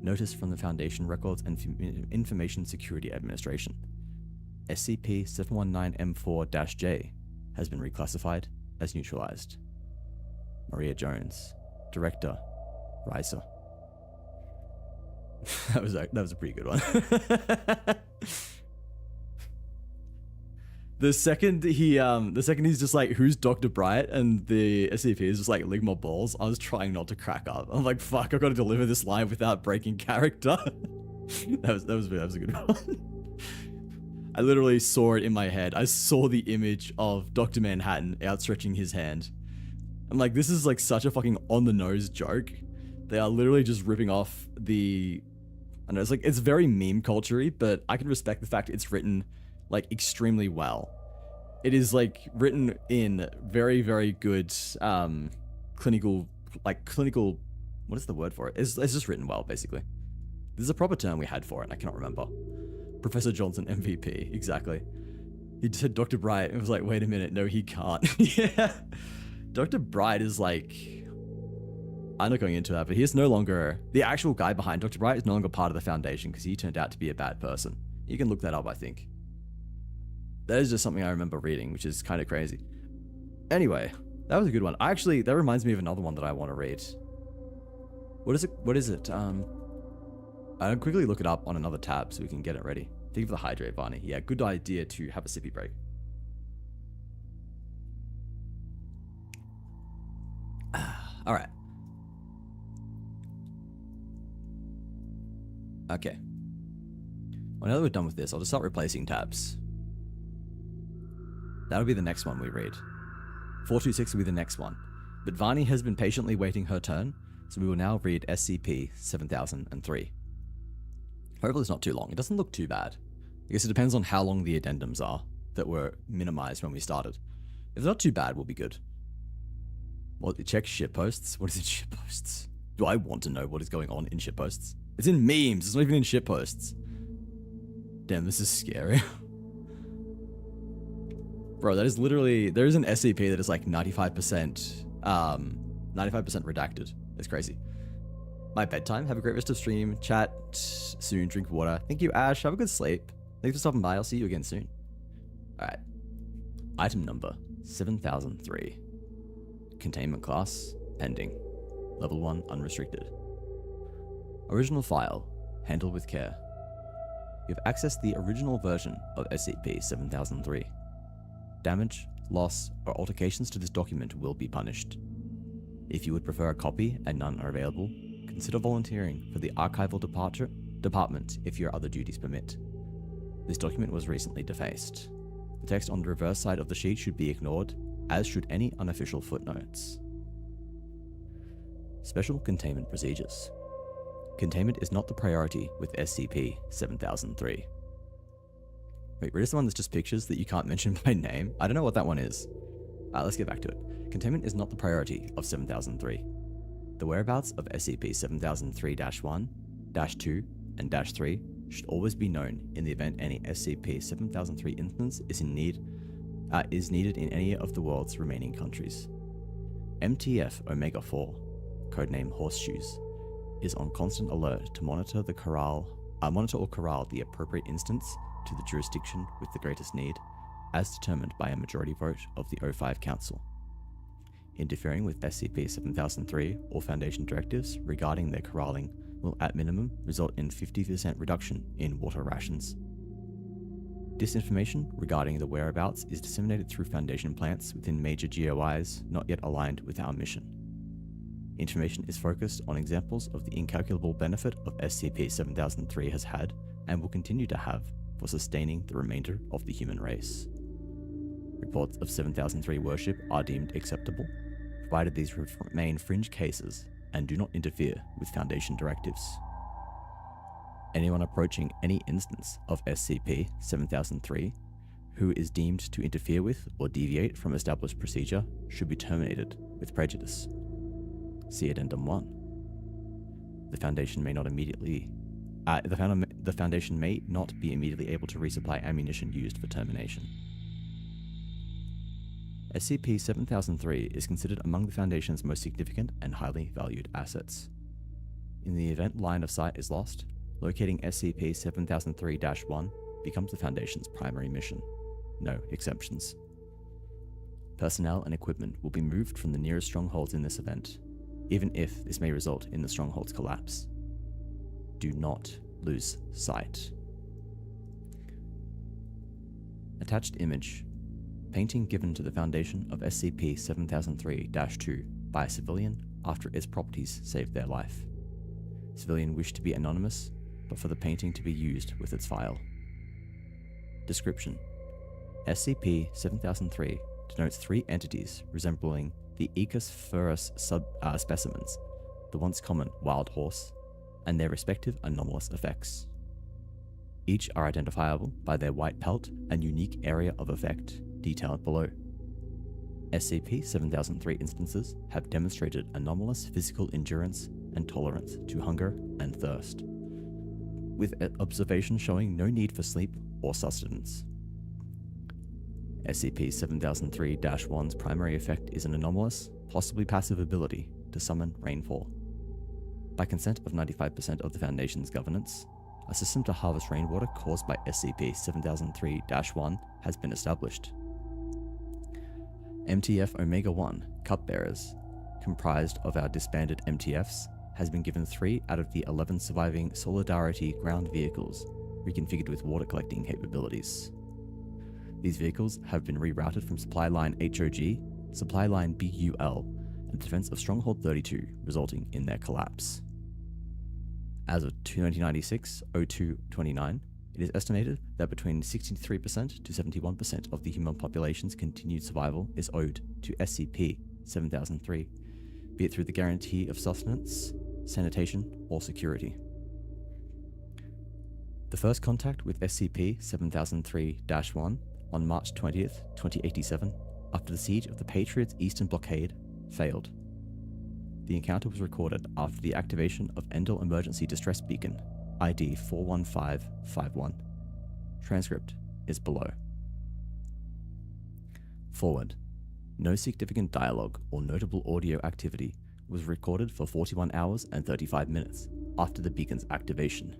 Speaker 1: Notice from the Foundation Records and Information Security Administration. SCP-719-M4-J has been reclassified as neutralized. Maria Jones, Director, Riser. That was a pretty good one. The second he's just like, who's Dr. Bright? And the SCP is just like, Ligma balls. I was trying not to crack up. I'm like, fuck, I've got to deliver this line without breaking character. that was a good one. I literally saw it in my head. I saw the image of Dr. Manhattan outstretching his hand. I'm like, this is like such a fucking on-the-nose joke. They are literally just ripping off I know, it's like, it's very meme culture-y, but I can respect the fact it's written like extremely well. It is like written in very, very good clinical, what is the word for it? It's just written well, basically. There's a proper term we had for it, I cannot remember. Professor Johnson MVP, exactly. He said Dr. Bright, it was like, wait a minute, no he can't. Yeah. Dr. Bright is like, I'm not going into that, but he's no longer, the actual guy behind Dr. Bright is no longer part of the Foundation because he turned out to be a bad person. You can look that up, I think. That is just something I remember reading, which is kind of crazy. Anyway, that was a good one. Actually, that reminds me of another one that I want to read. What is it? I'll quickly look it up on another tab so we can get it ready. Think of the hydrate, Barney. Yeah, good idea to have a sippy break. All right. Okay. Well, now that we're done with this, I'll just start replacing tabs. That'll be the next one we read. 426 will be the next one. But Varney has been patiently waiting her turn, so we will now read SCP-7003. Hopefully it's not too long. It doesn't look too bad. I guess it depends on how long the addendums are that were minimized when we started. If they're not too bad, we'll be good. Well, check shitposts. What is in shitposts? Do I want to know what is going on in shitposts? It's in memes. It's not even in shitposts. Damn, this is scary. Bro, that is literally... There is an SCP that is like 95%... 95% redacted. It's crazy. My bedtime. Have a great rest of stream. Chat soon. Drink water. Thank you, Ash. Have a good sleep. Thanks for stopping by. I'll see you again soon. Alright. Item number 7003. Containment class. Pending. Level 1 unrestricted. Original file. Handled with care. You've accessed the original version of SCP-7003. Damage, loss, or alterations to this document will be punished. If you would prefer a copy and none are available, consider volunteering for the Archival Department if your other duties permit. This document was recently defaced. The text on the reverse side of the sheet should be ignored, as should any unofficial footnotes. Special Containment Procedures. Containment is not the priority with SCP-7003. Wait, where's the one that's just pictures that you can't mention by name? I don't know what that one is. Let's get back to it. Containment is not the priority of 7003. The whereabouts of SCP-7003-1, -2, and -3 should always be known in the event any SCP-7003 instance is needed in any of the world's remaining countries. MTF Omega-4, codename Horseshoes, is on constant alert to monitor or corral the appropriate instance to the jurisdiction with the greatest need, as determined by a majority vote of the O5 Council. Interfering with SCP-7003 or Foundation directives regarding their corralling will at minimum result in 50% reduction in water rations. Disinformation regarding the whereabouts is disseminated through Foundation plants within major GOIs not yet aligned with our mission. Information is focused on examples of the incalculable benefit of SCP-7003 has had and will continue to have for sustaining the remainder of the human race. Reports of 7003 worship are deemed acceptable, provided these remain fringe cases and do not interfere with Foundation directives. Anyone approaching any instance of SCP-7003 who is deemed to interfere with or deviate from established procedure should be terminated with prejudice. See Addendum 1. The Foundation may not immediately the Foundation may not be immediately able to resupply ammunition used for termination. SCP-7003 is considered among the Foundation's most significant and highly valued assets. In the event line of sight is lost, locating SCP-7003-1 becomes the Foundation's primary mission. No exceptions. Personnel and equipment will be moved from the nearest strongholds in this event, even if this may result in the stronghold's collapse. Do not lose sight. Attached image. Painting given to the Foundation of SCP-7003-2 by a civilian after its properties saved their life. Civilian wished to be anonymous, but for the painting to be used with its file. Description. SCP-7003 denotes three entities resembling the Echosphorus specimens, the once common wild horse, and their respective anomalous effects. Each are identifiable by their white pelt and unique area of effect, detailed below. SCP-7003 instances have demonstrated anomalous physical endurance and tolerance to hunger and thirst, with observation showing no need for sleep or sustenance. SCP-7003-1's primary effect is an anomalous, possibly passive ability to summon rainfall. By consent of 95% of the Foundation's governance, a system to harvest rainwater caused by SCP-7003-1 has been established. MTF Omega-1 Cupbearers, comprised of our disbanded MTFs, has been given 3 out of the 11 surviving Solidarity ground vehicles, reconfigured with water collecting capabilities. These vehicles have been rerouted from Supply Line HOG, Supply Line BUL, and defense of Stronghold 32, resulting in their collapse. As of 1996-02-29, it is estimated that between 63% to 71% of the human population's continued survival is owed to SCP-7003, be it through the guarantee of sustenance, sanitation, or security. The first contact with SCP-7003-1 on March 20th, 2087, after the siege of the Patriots' Eastern Blockade, Failed. The encounter was recorded after the activation of Endel Emergency Distress Beacon, ID 41551. Transcript is below. Forward. No significant dialogue or notable audio activity was recorded for 41 hours and 35 minutes after the beacon's activation.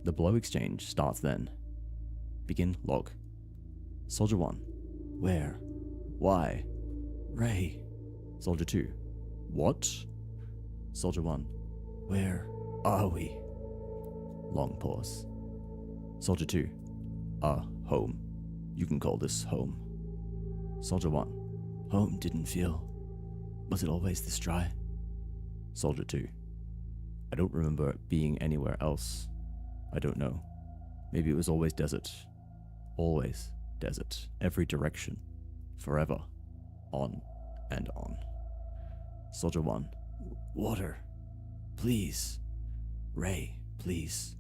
Speaker 1: The blow exchange starts then. Begin log. Soldier 1. Where? Why? Ray. Soldier 2. What? Soldier 1. Where are we? Long pause. Soldier 2. Home. You can call this home. Soldier 1. Home didn't feel. Was it always this dry? Soldier 2. I don't remember it being anywhere else. I don't know. Maybe it was always desert. Always desert. Every direction. Forever. On and on. Soldier 1. Water. Please. Ray, please.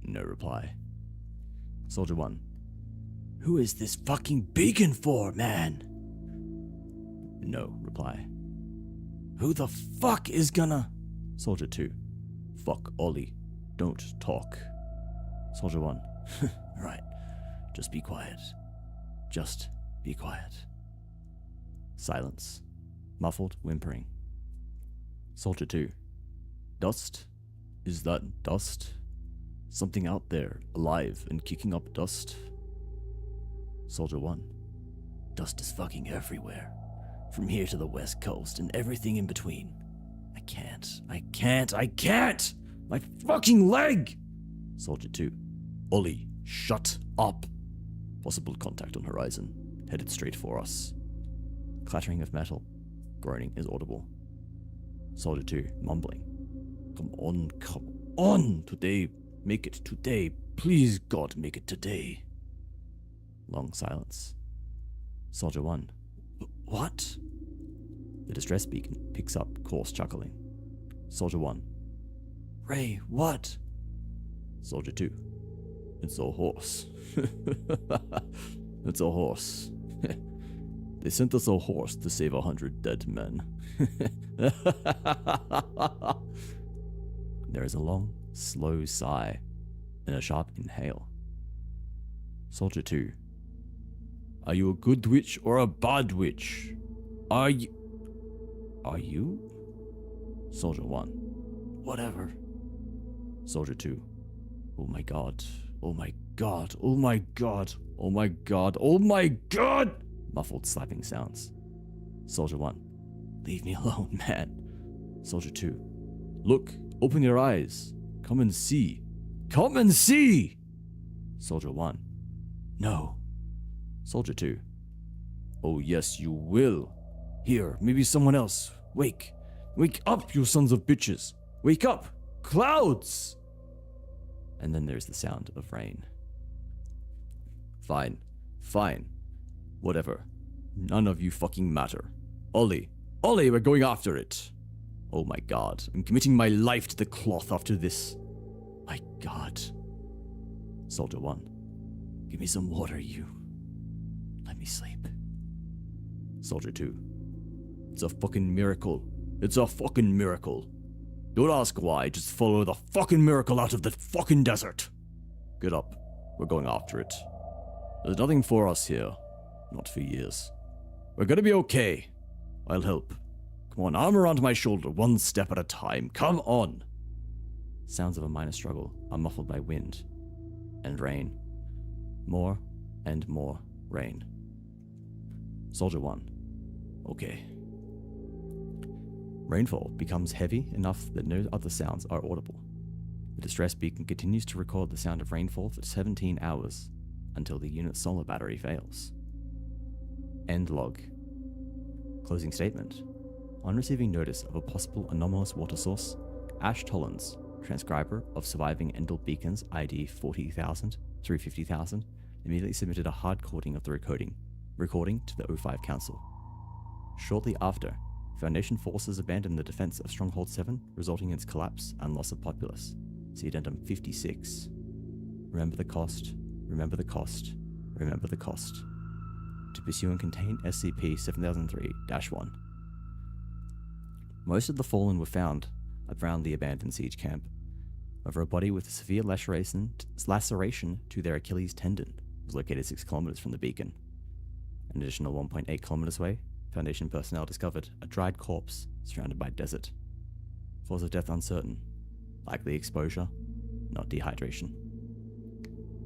Speaker 1: No reply. Soldier 1. Who is this fucking beacon for, man? No reply. Who the fuck is gonna... Soldier 2. Fuck Ollie. Don't talk. Soldier 1. Right. Just be quiet. Just be quiet. Silence. Muffled whimpering. Soldier 2. Dust? Is that dust? Something out there, alive and kicking up dust? Soldier 1. Dust is fucking everywhere. From here to the west coast and everything in between. I can't! My fucking leg! Soldier 2. Ollie, shut up! Possible contact on horizon. Headed straight for us. Clattering of metal. Groaning is audible. Soldier 2, mumbling. Come on! Today, make it today. Please, God, make it today. Long silence. Soldier 1. What? The distress beacon picks up, coarse chuckling. Soldier 1. Ray, what? Soldier 2. It's a horse. It's a horse. They sent us a horse to save 100 dead men. There is a long, slow sigh and a sharp inhale. Soldier 2. Are you a good witch or a bad witch? Are you? Soldier 1. Whatever. Soldier 2. Oh my god. Oh my god. Oh my god. Oh my god. Oh my god! Muffled slapping sounds. Soldier 1. Leave me alone, man. Soldier 2. Look, open your eyes. Come and see. Come and see! Soldier 1. No. Soldier 2. Oh yes, you will. Here, maybe someone else. Wake. Wake up, you sons of bitches. Wake up! Clouds! And then there's the sound of rain. Fine. Fine. Whatever. None of you fucking matter. Ollie, we're going after it. Oh my god, I'm committing my life to the cloth after this. My god. Soldier 1. Give me some water, you. Let me sleep. Soldier 2. It's a fucking miracle. It's a fucking miracle. Don't ask why, just follow the fucking miracle out of the fucking desert. Get up. We're going after it. There's nothing for us here. Not for years. We're gonna be okay. I'll help. Come on, arm around my shoulder, one step at a time. Come on! Sounds of a minor struggle are muffled by wind and rain. More and more rain. Soldier 1. Okay. Rainfall becomes heavy enough that no other sounds are audible. The distress beacon continues to record the sound of rainfall for 17 hours until the unit's solar battery fails. End log. Closing statement. On receiving notice of a possible anomalous water source, Ash Tollins, transcriber of surviving Endel beacons ID 40,000 through 50,000, immediately submitted a hard coding of the recording to the O5 Council. Shortly after, Foundation forces abandoned the defense of Stronghold 7, resulting in its collapse and loss of populace. See Addendum 56. Remember the cost, remember the cost, remember the cost. To pursue and contain SCP-7003-1, Most of the fallen were found around the abandoned siege camp. However, a body with a severe laceration to their Achilles tendon was located 6 kilometers from the beacon. An additional 1.8 kilometers away, Foundation personnel discovered a dried corpse surrounded by desert. Cause of death uncertain. Likely exposure, not dehydration.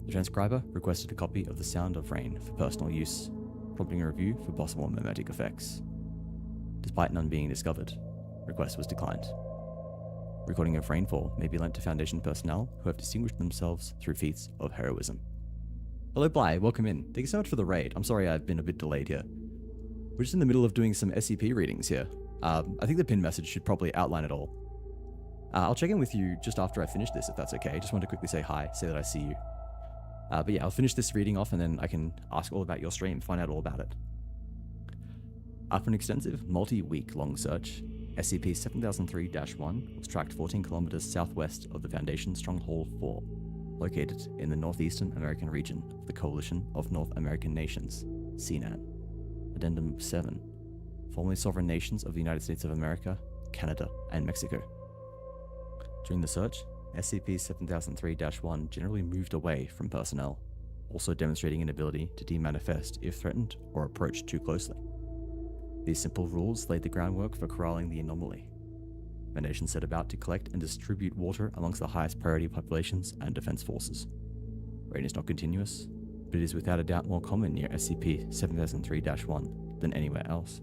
Speaker 1: The transcriber requested a copy of the sound of rain for personal use, prompting a review for possible mimetic effects. Despite none being discovered, request was declined. Recording of rainfall may be lent to Foundation personnel who have distinguished themselves through feats of heroism. Hello Bly, welcome in. Thank you so much for the raid. I'm sorry I've been a bit delayed here. We're just in the middle of doing some SCP readings here. I think the pin message should probably outline it all. I'll check in with you just after I finish this, if that's okay. I just want to quickly say hi, say that I see you. But yeah, I'll finish this reading off and then I can ask all about your stream, find out all about it. After an extensive, multi-week long search, SCP-7003-1 was tracked 14 kilometers southwest of the Foundation Stronghold 4, located in the northeastern American region of the Coalition of North American Nations, CNAN. Addendum 7, formerly sovereign nations of the United States of America, Canada, and Mexico. During the search, SCP-7003-1 generally moved away from personnel, also demonstrating an ability to demanifest if threatened or approached too closely. These simple rules laid the groundwork for corralling the anomaly. Foundation set about to collect and distribute water amongst the highest priority populations and defense forces. Rain is not continuous, but it is without a doubt more common near SCP-7003-1 than anywhere else.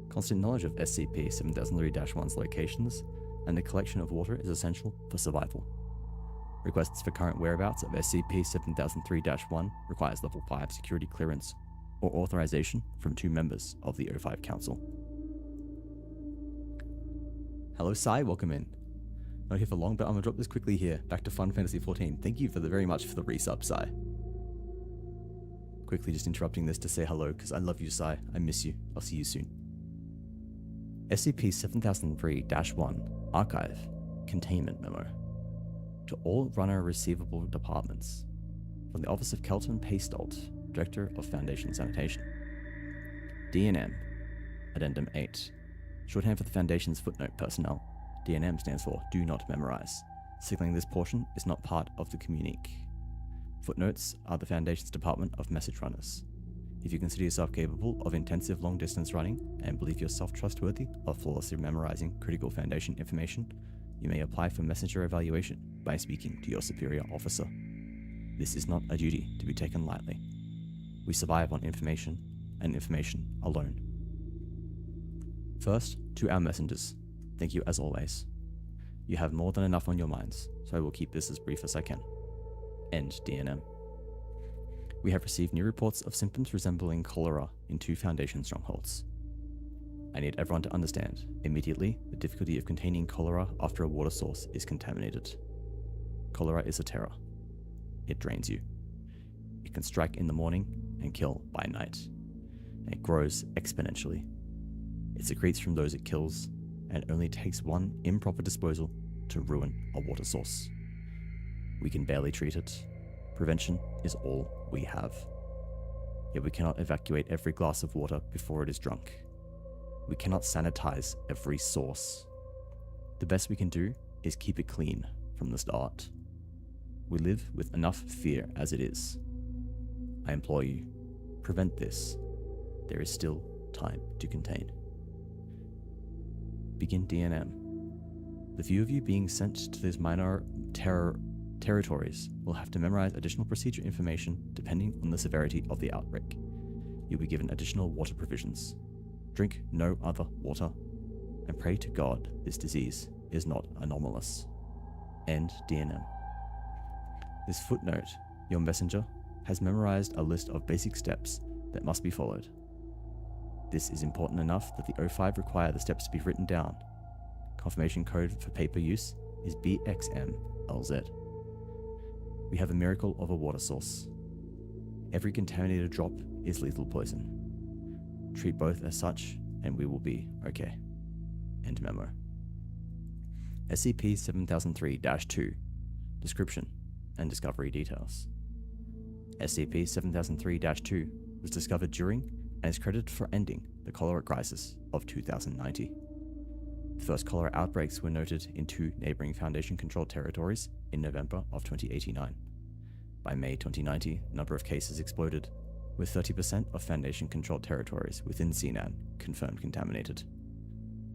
Speaker 1: Constant knowledge of SCP-7003-1's locations and the collection of water is essential for survival. Requests for current whereabouts of SCP-7003-1 requires Level 5 security clearance or authorization from 2 members of the O5 Council. Hello Sai, welcome in. Not here for long, but I'm gonna drop this quickly here. Back to Fun Fantasy 14. Thank you very much for the resub, Sai. Quickly just interrupting this to say hello, because I love you, Sai. I miss you. I'll see you soon. SCP-7003-1 Archive Containment Memo. To all runner receivable departments. From the Office of Kelton Paystolt, Director of Foundation Sanitation. DNM. Addendum 8. Shorthand for the Foundation's footnote personnel. DNM stands for Do Not Memorize, signaling this portion is not part of the communique. Footnotes are the Foundation's Department of Message Runners. If you consider yourself capable of intensive long-distance running and believe yourself trustworthy of flawlessly memorizing critical Foundation information, you may apply for messenger evaluation by speaking to your superior officer. This is not a duty to be taken lightly. We survive on information, and information alone. First, to our messengers, thank you as always. You have more than enough on your minds, so I will keep this as brief as I can. End DNM. We have received new reports of symptoms resembling cholera in 2 Foundation strongholds. I need everyone to understand, immediately, the difficulty of containing cholera after a water source is contaminated. Cholera is a terror. It drains you. It can strike in the morning and kill by night. And it grows exponentially. It secretes from those it kills, and it only takes one improper disposal to ruin a water source. We can barely treat it. Prevention is all we have. Yet we cannot evacuate every glass of water before it is drunk. We cannot sanitize every source. The best we can do is keep it clean from the start. We live with enough fear as it is. I implore you, prevent this. There is still time to contain. Begin DNM. The few of you being sent to these minor territories will have to memorize additional procedure information depending on the severity of the outbreak. You'll be given additional water provisions. Drink no other water, and pray to God this disease is not anomalous. End DNM. This footnote, your messenger, has memorized a list of basic steps that must be followed. This is important enough that the O5 require the steps to be written down. Confirmation code for paper use is BXMLZ. We have a miracle of a water source. Every contaminated drop is lethal poison. Treat both as such, and we will be okay. End memo. SCP-7003-2 Description and Discovery Details. SCP-7003-2 was discovered during and is credited for ending the cholera crisis of 2090. The first cholera outbreaks were noted in 2 neighboring Foundation-controlled territories in November of 2089. By May 2090, the number of cases exploded, with 30% of Foundation-controlled territories within CNAN confirmed contaminated.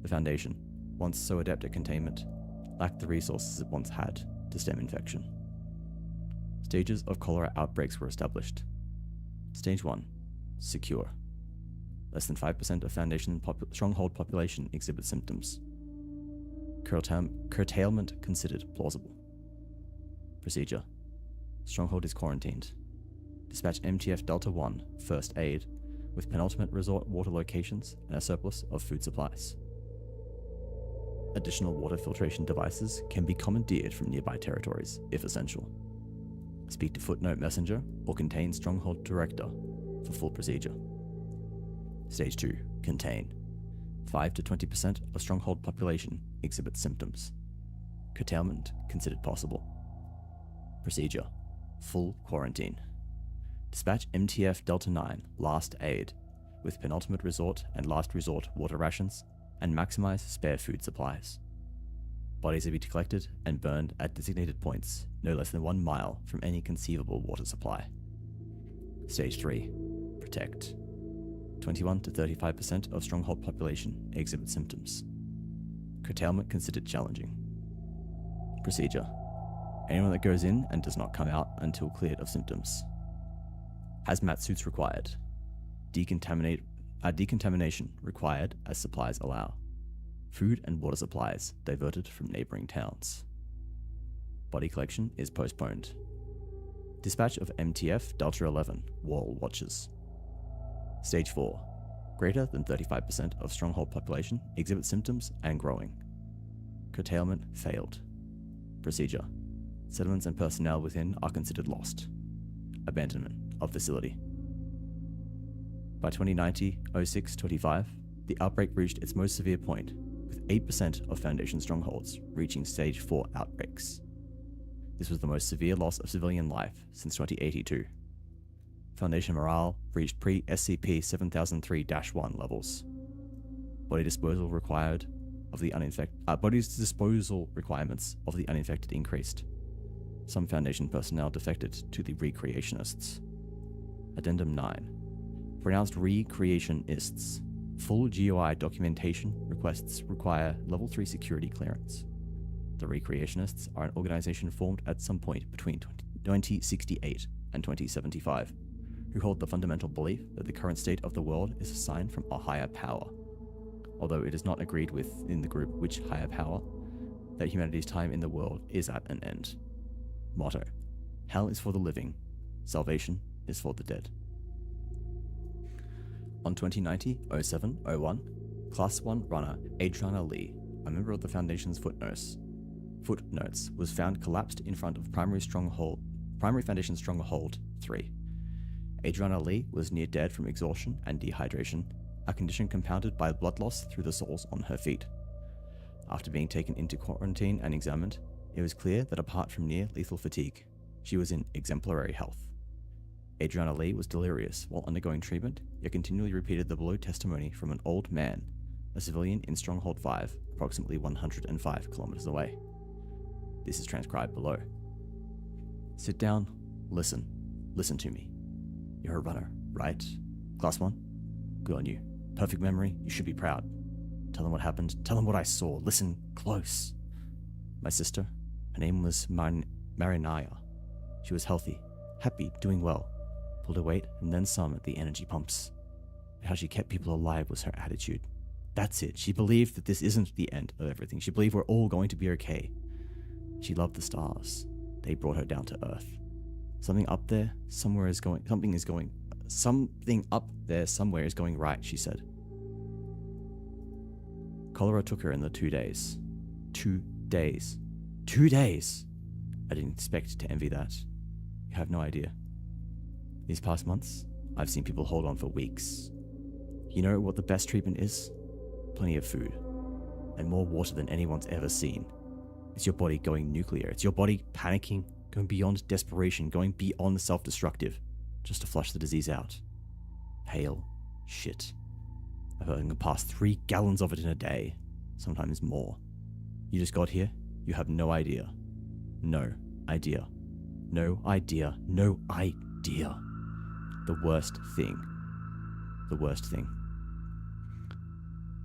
Speaker 1: The Foundation, once so adept at containment, lacked the resources it once had to stem infection. Stages of cholera outbreaks were established. Stage 1. Secure. Less than 5% of Foundation stronghold population exhibit symptoms. Curtailment considered plausible. Procedure. Stronghold is quarantined. Dispatch MTF Delta 1 first aid with penultimate resort water locations and a surplus of food supplies. Additional water filtration devices can be commandeered from nearby territories if essential. Speak to Footnote Messenger or contain Stronghold Director for full procedure. Stage 2. Contain. 5 to 20% of Stronghold population exhibit symptoms. Curtailment considered possible. Procedure. Full quarantine. Dispatch MTF Delta 9 last aid with penultimate resort and last resort water rations and maximize spare food supplies. Bodies are to be collected and burned at designated points no less than 1 mile from any conceivable water supply. Stage 3. Protect. 21 to 35% of Stronghold population exhibit symptoms. Curtailment considered challenging. Procedure. Anyone that goes in and does not come out until cleared of symptoms. Hazmat suits required. Decontamination required as supplies allow. Food and water supplies diverted from neighboring towns. Body collection is postponed. Dispatch of MTF Delta 11 wall watchers. Stage 4. Greater than 35% of Stronghold population exhibit symptoms and growing. Curtailment failed. Procedure. Settlements and personnel within are considered lost. Abandonment of facility. By 2090-06-25, the outbreak reached its most severe point, with 8% of Foundation strongholds reaching Stage 4 outbreaks. This was the most severe loss of civilian life since 2082. Foundation morale reached pre-SCP 7003-1 levels. Body disposal requirements of the uninfected increased. Some Foundation personnel defected to the Recreationists. Addendum 9. Pronounced Recreationists. Full GUI documentation requests require Level 3 security clearance. The Recreationists are an organization formed at some point between 2068 and 2075, who hold the fundamental belief that the current state of the world is a sign from a higher power. Although it is not agreed within the group which higher power, that humanity's time in the world is at an end. Motto: Hell is for the living, salvation is for the dead. On 2090-07-01, Class 1 runner Adriana Lee, a member of the Foundation's Footnotes, was found collapsed in front of Primary Foundation Stronghold 3. Adriana Lee was near dead from exhaustion and dehydration, a condition compounded by blood loss through the soles on her feet. After being taken into quarantine and examined, it was clear that apart from near-lethal fatigue, she was in exemplary health. Adriana Lee was delirious while undergoing treatment, yet continually repeated the below testimony from an old man, a civilian in Stronghold 5, approximately 105 kilometers away. This is transcribed below. Sit down, listen to me. You're a runner, right? Class 1? Good on you. Perfect memory, you should be proud. Tell them what happened, tell them what I saw, listen close. My sister, her name was Marinaya. She was healthy, happy, doing well. Pulled her weight and then some at the energy pumps. But how she kept people alive was her attitude. That's it. She believed that this isn't the end of everything. She believed we're all going to be okay. She loved the stars. They brought her down to earth. Something up there somewhere is going right, she said. Cholera took her in the 2 days. 2 days. 2 days! I didn't expect to envy that. You have no idea. These past months, I've seen people hold on for weeks. You know what the best treatment is? Plenty of food. And more water than anyone's ever seen. It's your body going nuclear. It's your body panicking, going beyond desperation, going beyond self-destructive, just to flush the disease out. Pale shit. I've only passed 3 gallons of it in a day. sometimes more. You just got here, you have no idea. No idea. No idea. No idea. The worst thing. The worst thing.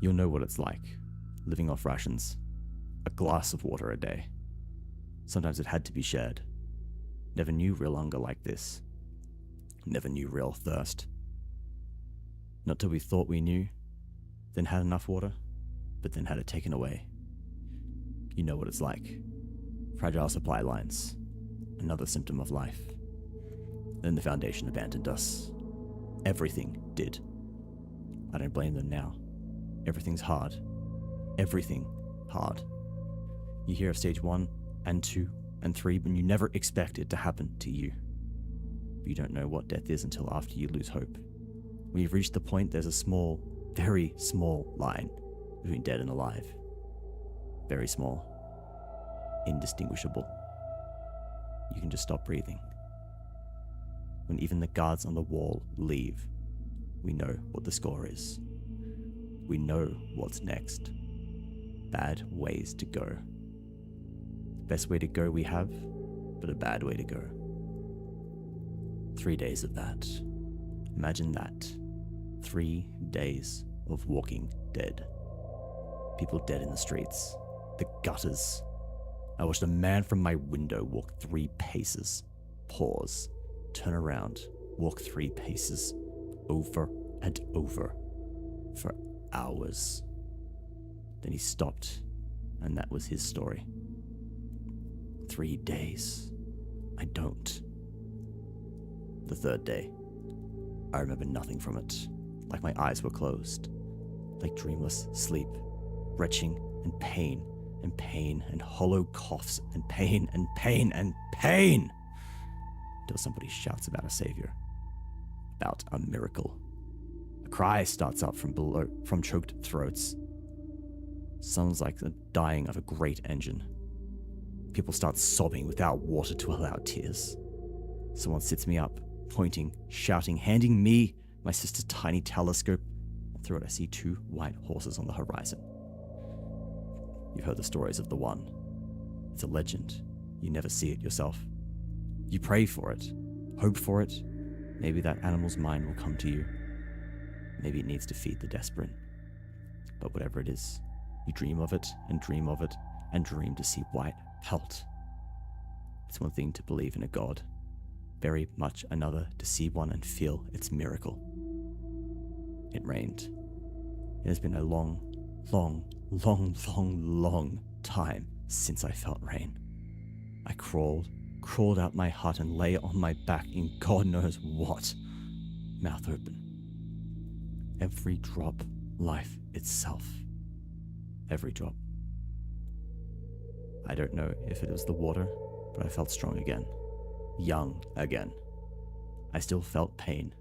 Speaker 1: You'll know what it's like, living off rations. A glass of water a day. Sometimes it had to be shared. Never knew real hunger like this. Never knew real thirst. Not till we thought we knew, then had enough water, but then had it taken away. You know what it's like. Fragile supply lines. Another symptom of life. Then the Foundation abandoned us. Everything did. I don't blame them now. Everything's hard. Everything hard. You hear of stage 1 and 2 and 3, but you never expect it to happen to you. But you don't know what death is until after you lose hope. When you've reached the point, there's a small, very small line between dead and alive. Very small. Indistinguishable. You can just stop breathing. When even the guards on the wall leave, we know what the score is. We know what's next. Bad ways to go. Best way to go we have, but a bad way to go. 3 days of that. Imagine that. 3 days of walking dead. People dead in the streets. The gutters. I watched a man from my window walk 3 paces. Pause. Turn around. Walk 3 paces. Over and over. For hours. Then he stopped, and that was his story. 3 days. I don't. The 3rd day. I remember nothing from it. Like my eyes were closed. Like dreamless sleep. Retching and pain. And pain and hollow coughs. And pain and pain and pain. Until somebody shouts about a savior. About a miracle. A cry starts up from below, from choked throats. Sounds like the dying of a great engine. People start sobbing without water to allow tears. Someone sits me up, pointing, shouting, handing me my sister's tiny telescope, and through it I see 2 white horses on the horizon. You've heard the stories of the one. It's a legend. You never see it yourself. You pray for it, hope for it. Maybe that animal's mind will come to you. Maybe it needs to feed the desperate. But whatever it is, you dream of it, and dream of it, and dream to see white pelt. It's one thing to believe in a god, very much another to see one and feel its miracle. It rained. It has been a long, long, long, long, long time since I felt rain. I crawled out my hut and lay on my back in God knows what, mouth open. Every drop, life itself. Every drop. I don't know if it was the water, but I felt strong again. Young again. I still felt pain,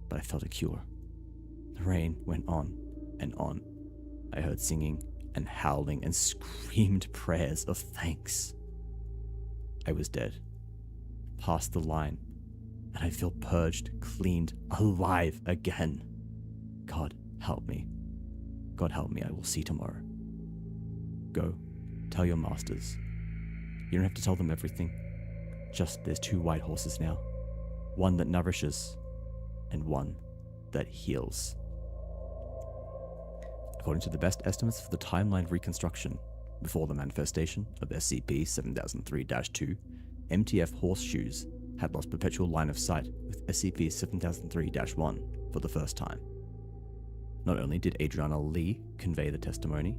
Speaker 1: but I felt a cure. The rain went on and on. I heard singing and howling and screamed prayers of thanks. I was dead. Past the line, and I feel purged, cleaned, alive again. God help me. God help me, I will see tomorrow. Go, tell your masters. You don't have to tell them everything. Just there's 2 white horses now. One that nourishes, and one that heals. According to the best estimates for the timeline reconstruction, before the manifestation of SCP-7003-2, MTF horseshoes had lost perpetual line of sight with SCP-7003-1 for the first time. Not only did Adriana Lee convey the testimony,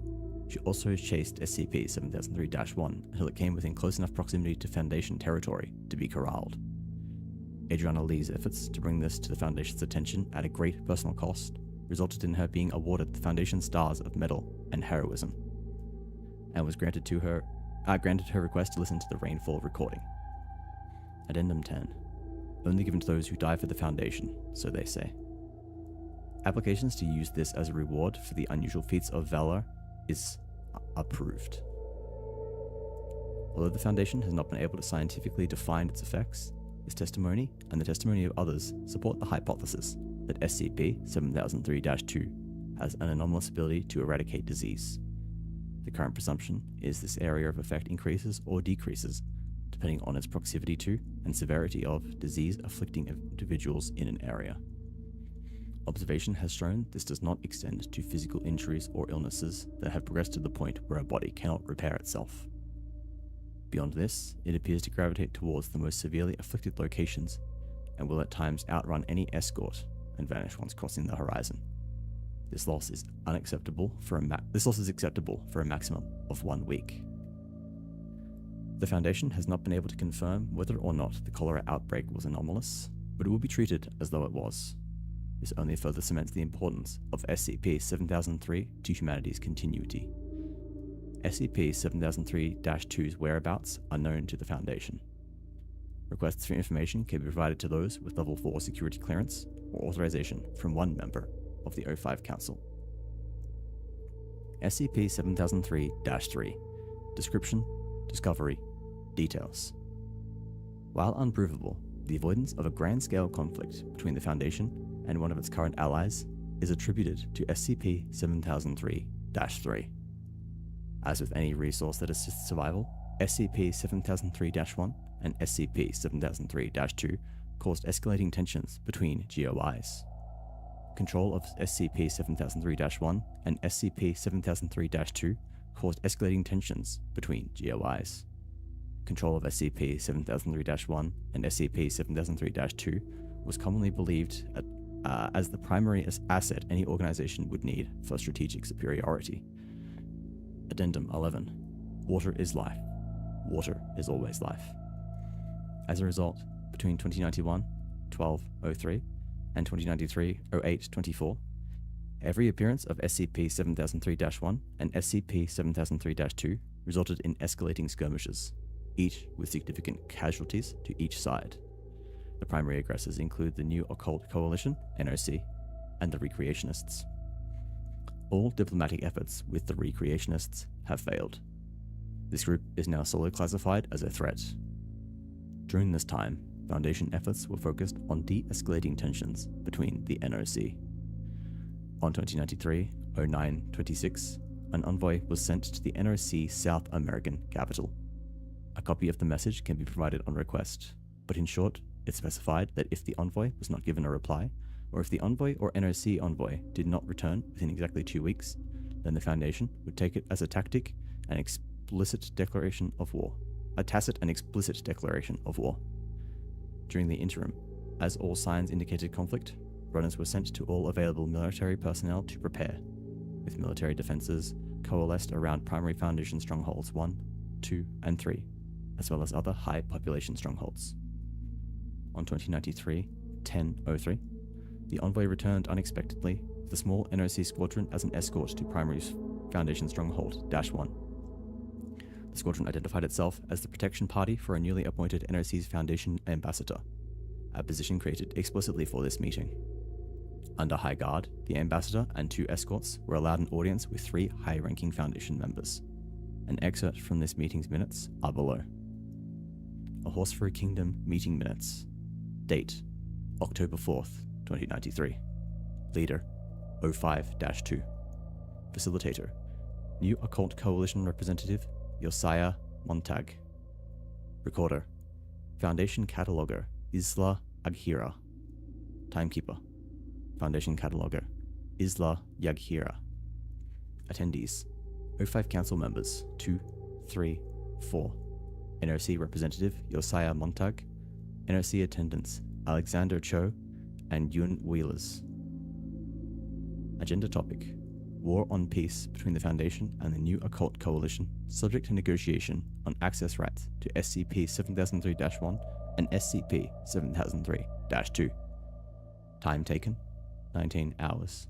Speaker 1: she also chased SCP-7003-1 until it came within close enough proximity to Foundation territory to be corralled. Adriana Lee's efforts to bring this to the Foundation's attention at a great personal cost resulted in her being awarded the Foundation Stars of Metal and Heroism, and was granted her request to listen to the Rainfall recording. Addendum 10. Only given to those who die for the Foundation, so they say. Applications to use this as a reward for the unusual feats of valor is approved. Although the Foundation has not been able to scientifically define its effects, this testimony and the testimony of others support the hypothesis that SCP-7003-2 has an anomalous ability to eradicate disease. The current presumption is this area of effect increases or decreases depending on its proximity to and severity of disease afflicting individuals in an area. Observation has shown this does not extend to physical injuries or illnesses that have progressed to the point where a body cannot repair itself. Beyond this, it appears to gravitate towards the most severely afflicted locations and will at times outrun any escort and vanish once crossing the horizon. This loss is acceptable for a maximum of 1 week. The Foundation has not been able to confirm whether or not the cholera outbreak was anomalous, but it will be treated as though it was. This only further cements the importance of SCP-7003 to humanity's continuity. SCP-7003-2's whereabouts are known to the Foundation. Requests for information can be provided to those with Level 4 security clearance or authorization from one member of the O5 Council. SCP-7003-3 Description, Discovery, Details. While unprovable, the avoidance of a grand-scale conflict between the Foundation and one of its current allies is attributed to SCP-7003-3. As with any resource that assists survival, SCP-7003-1 and SCP-7003-2 caused escalating tensions between GOIs. Control of SCP-7003-1 and SCP-7003-2 caused escalating tensions between GOIs. Control of SCP-7003-1 and SCP-7003-2 was commonly believed as the primary asset any organization would need for strategic superiority. Addendum 11. Water is life. Water is always life. As a result, between 2091-12-03 and 2093-08-24, every appearance of SCP-7003-1 and SCP-7003-2 resulted in escalating skirmishes, each with significant casualties to each side. The primary aggressors include the New Occult Coalition, NOC, and the Recreationists. All diplomatic efforts with the Recreationists have failed. This group is now solely classified as a threat. During this time, Foundation efforts were focused on de-escalating tensions between the NOC. On 2093-09-26, an envoy was sent to the NOC South American capital. A copy of the message can be provided on request, but in short, it specified that if the envoy was not given a reply, or if the envoy or NOC envoy did not return within exactly 2 weeks, then the Foundation would take it as a tacit and explicit declaration of war. During the interim, as all signs indicated conflict, runners were sent to all available military personnel to prepare, with military defenses coalesced around primary Foundation strongholds 1, 2, and 3, as well as other high population strongholds. On 2093-10-03, the envoy returned unexpectedly with a small NOC squadron as an escort to primary Foundation stronghold -1. The squadron identified itself as the protection party for a newly appointed NOC's Foundation ambassador, a position created explicitly for this meeting. Under high guard, the ambassador and 2 escorts were allowed an audience with 3 high-ranking Foundation members. An excerpt from this meeting's minutes are below. A Horse for a Kingdom meeting minutes. Date: October 4th, 2093. Leader: O5-2. Facilitator: New Occult Coalition Representative Josiah Montag. Recorder: Foundation Cataloger Isla Aghira. Timekeeper: Foundation Cataloger Isla Yaghira. Attendees: O5 Council members 2, 3, 4. NOC Representative Josiah Montag. NOC attendants Alexander Cho and Yun Wheelers. Agenda topic: War on Peace between the Foundation and the New Occult Coalition, subject to negotiation on access rights to SCP-7003-1 and SCP-7003-2. Time taken: 19 hours.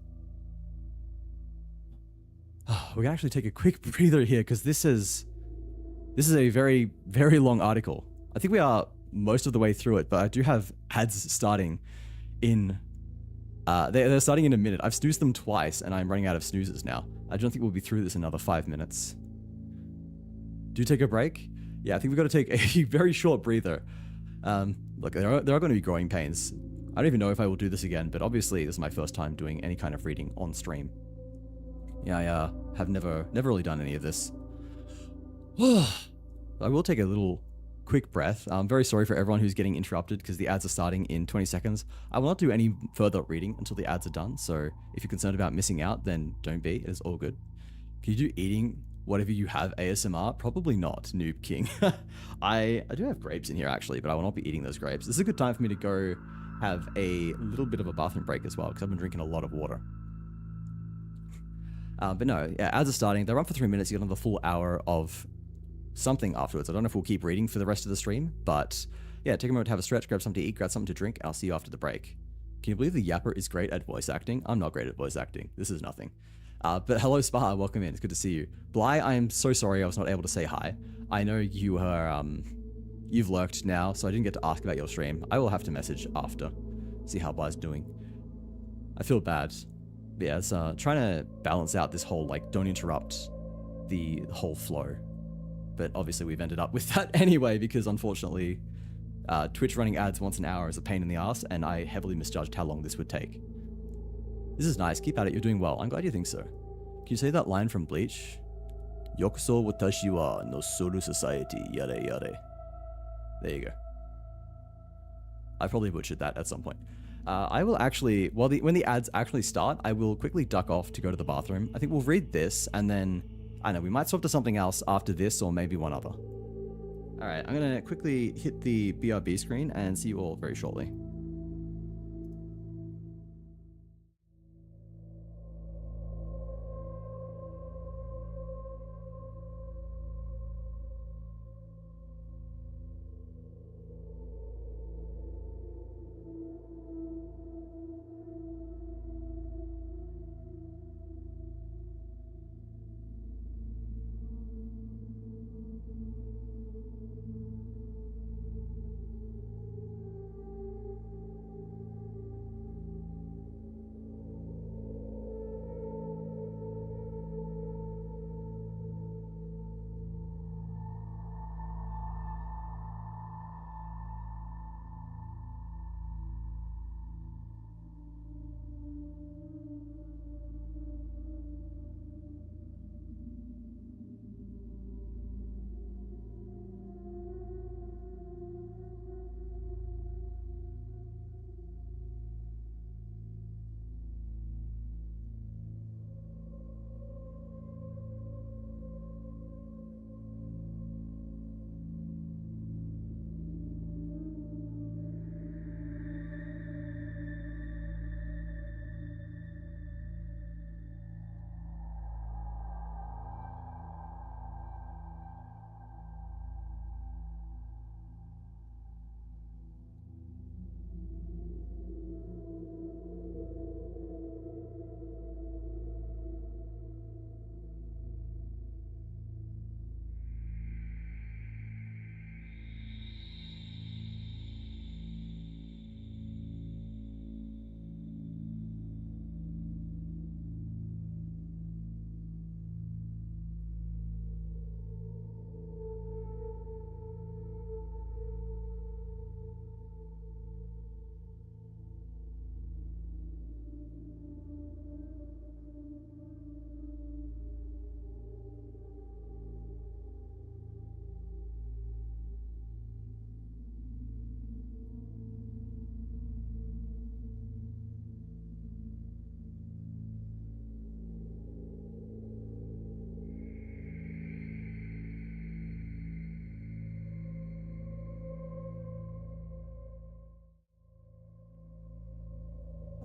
Speaker 1: We're gonna actually take a quick breather here because this is a very, very long article. I think we are most of the way through it, but I do have ads starting in they're starting in a minute. I've snoozed them twice and I'm running out of snoozes now. I don't think we'll be through this in another 5 minutes. Do take a break? Yeah, I think we've got to take a very short breather. Look, there are going to be growing pains. I don't even know if I will do this again, but obviously this is my first time doing any kind of reading on stream. Yeah, I have never really done any of this. I will take a little quick breath. I'm very sorry for everyone who's getting interrupted because the ads are starting in 20 seconds. I will not do any further reading until the ads are done, so if you're concerned about missing out, then don't be. It is all good. Can you do eating whatever you have ASMR? Probably not, Noob King. I do have grapes in here actually, but I will not be eating those grapes. This is a good time for me to go have a little bit of a bathroom break as well because I've been drinking a lot of water. But no, yeah, ads are starting. They run for 3 minutes. You get another full hour of something afterwards. I don't know if we'll keep reading for the rest of the stream, but yeah, take a moment to have a stretch, grab something to eat, grab something to drink, and I'll see you after the break. Can you believe the Yapper is great at voice acting? I'm not great at voice acting. This is nothing. But hello, Spa. Welcome in. It's good to see you. Bly, I am so sorry I was not able to say hi. I know you are, you've lurked now, so I didn't get to ask about your stream. I will have to message after, see how Bly's doing. I feel bad. But yeah, it's trying to balance out this whole, like, don't interrupt the whole flow. But obviously we've ended up with that anyway, because unfortunately, Twitch running ads once an hour is a pain in the ass, and I heavily misjudged how long this would take. This is nice. Keep at it. You're doing well. I'm glad you think so. Can you say that line from Bleach? Yokuso watashi wa no soru society, yada yada. There you go. I probably butchered that at some point. I will actually, when the ads actually start, I will quickly duck off to go to the bathroom. I think we'll read this, and then, I don't know, we might swap to something else after this, or maybe one other. Alright, I'm gonna quickly hit the BRB screen and see you all very shortly.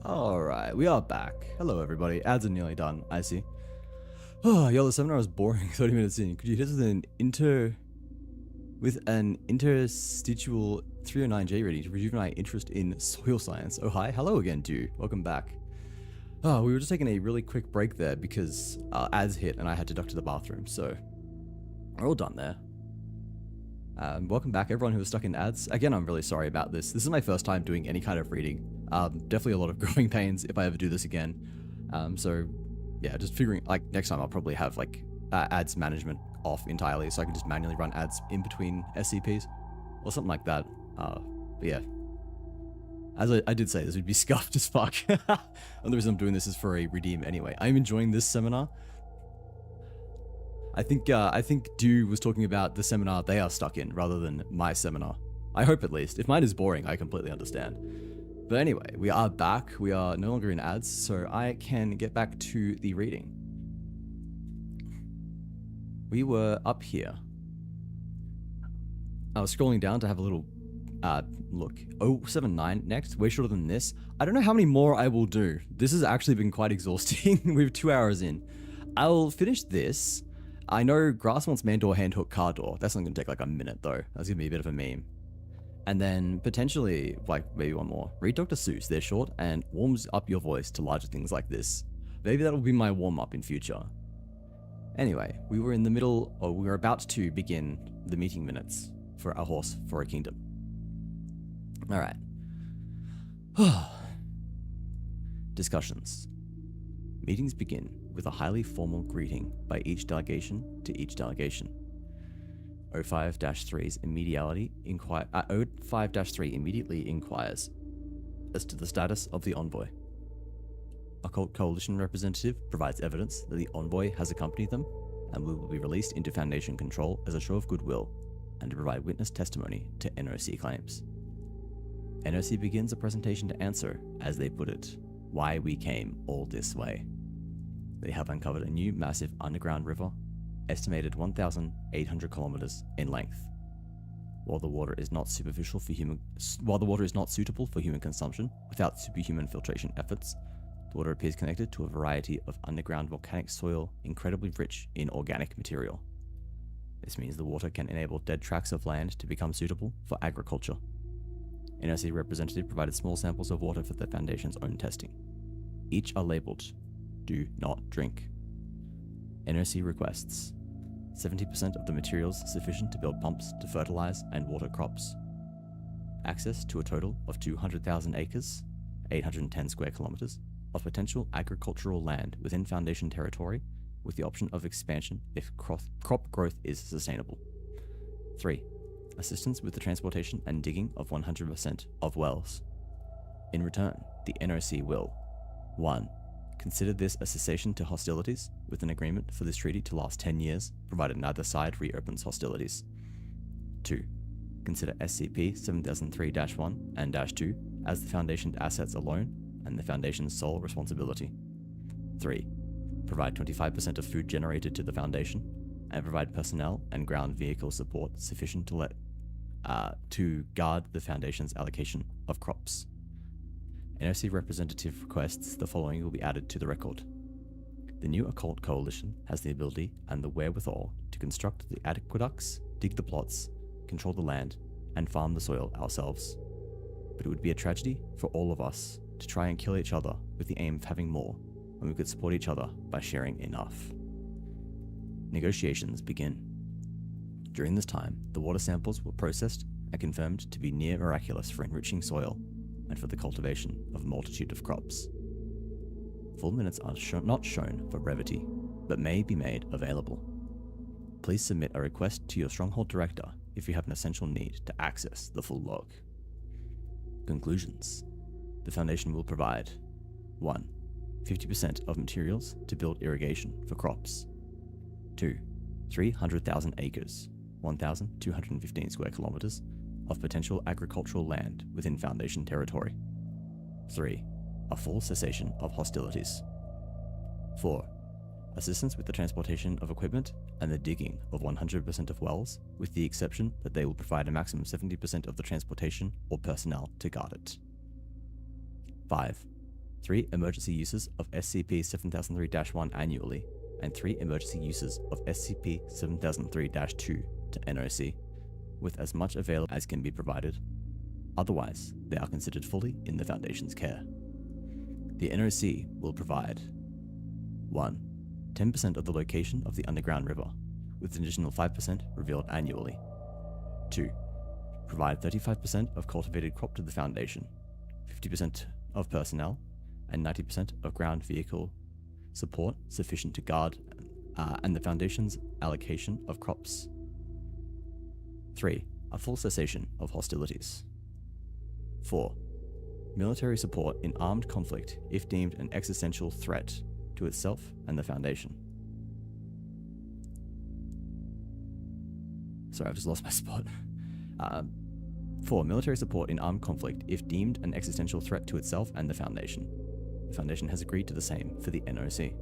Speaker 1: Alright, we are back. Hello everybody. Ads are nearly done, I see. Oh, yo, the seminar was boring 30 minutes in. Could you hit us with an interstitial 309J reading to rejuvenate interest in soil science? Oh hi, hello again, dude. Welcome back. Oh, we were just taking a really quick break there because ads hit and I had to duck to the bathroom, so we're all done there. Welcome back everyone who was stuck in ads. Again, I'm really sorry about this. This is my first time doing any kind of reading. Definitely a lot of growing pains if I ever do this again. So yeah, just figuring, like, next time I'll probably have like ads management off entirely so I can just manually run ads in between SCPs or something like that. But yeah. As I did say, this would be scuffed as fuck. And the reason I'm doing this is for a redeem anyway. I'm enjoying this seminar. I think Dew was talking about the seminar they are stuck in rather than my seminar. I hope at least. If mine is boring, I completely understand. But anyway, we are back. We are no longer in ads, so I can get back to the reading. We were up here. I was scrolling down to have a little look. 079 next, way shorter than this. I don't know how many more I will do. This has actually been quite exhausting. We're 2 hours in. I'll finish this. I know Grass wants man door, hand hook, car door. That's not going to take like a minute though. That's going to be a bit of a meme. And then potentially, like maybe one more. Read Dr. Seuss, they're short and warms up your voice to larger things like this. Maybe that'll be my warm up in future. Anyway, we were in the middle, or we were about to begin the meeting minutes for A Horse for a Kingdom. Alright. Discussions. Meetings begin with a highly formal greeting by each delegation to each delegation. 05-3's O5-3 immediately inquires as to the status of the envoy. Occult Coalition representative provides evidence that the envoy has accompanied them and will be released into Foundation control as a show of goodwill and to provide witness testimony to NOC claims. NOC begins a presentation to answer, as they put it, why we came all this way. They have uncovered a new massive underground river, estimated 1,800 kilometers in length. While the water is not suitable for human consumption without superhuman filtration efforts, the water appears connected to a variety of underground volcanic soil incredibly rich in organic material. This means the water can enable dead tracts of land to become suitable for agriculture. NOC representative provided small samples of water for the Foundation's own testing. Each are labeled, "Do not drink." NOC requests 70% of the materials sufficient to build pumps to fertilize and water crops. Access to a total of 200,000 acres, 810 square kilometers, of potential agricultural land within Foundation territory with the option of expansion if crop growth is sustainable. 3. Assistance with the transportation and digging of 100% of wells. In return, the NOC will 1. Consider this a cessation to hostilities with an agreement for this treaty to last 10 years, provided neither side reopens hostilities. 2. Consider SCP-7003-1 and -2 as the Foundation's assets alone and the Foundation's sole responsibility. 3. Provide 25% of food generated to the Foundation and provide personnel and ground vehicle support sufficient to guard the Foundation's allocation of crops. NOC representative requests the following will be added to the record. The new Occult Coalition has the ability and the wherewithal to construct the aqueducts, dig the plots, control the land, and farm the soil ourselves. But it would be a tragedy for all of us to try and kill each other with the aim of having more when we could support each other by sharing enough. Negotiations begin. During this time, the water samples were processed and confirmed to be near miraculous for enriching soil and for the cultivation of a multitude of crops. Full minutes are not shown for brevity, but may be made available. Please submit a request to your Stronghold Director if you have an essential need to access the full log. Conclusions. The Foundation will provide 1. 50% of materials to build irrigation for crops. 2. 300,000 acres, 1,215 square kilometers, of potential agricultural land within Foundation territory. 3. A full cessation of hostilities. 4. Assistance with the transportation of equipment and the digging of 100% of wells, with the exception that they will provide a maximum 70% of the transportation or personnel to guard it. 5. 3 emergency uses of SCP-7003-1 annually, and 3 emergency uses of SCP-7003-2 to NOC, with as much available as can be provided. Otherwise, they are considered fully in the Foundation's care. The NOC will provide 1. 10% of the location of the underground river, with an additional 5% revealed annually. 2. Provide 35% of cultivated crop to the Foundation, 50% of personnel, and 90% of ground vehicle support sufficient to guard and the Foundation's allocation of crops. 3. A full cessation of hostilities. 4. military support in armed conflict if deemed an existential threat to itself and the Foundation. Sorry, I've just lost my spot. 4. Military support in armed conflict if deemed an existential threat to itself and the Foundation. The Foundation has agreed to the same for the NOC.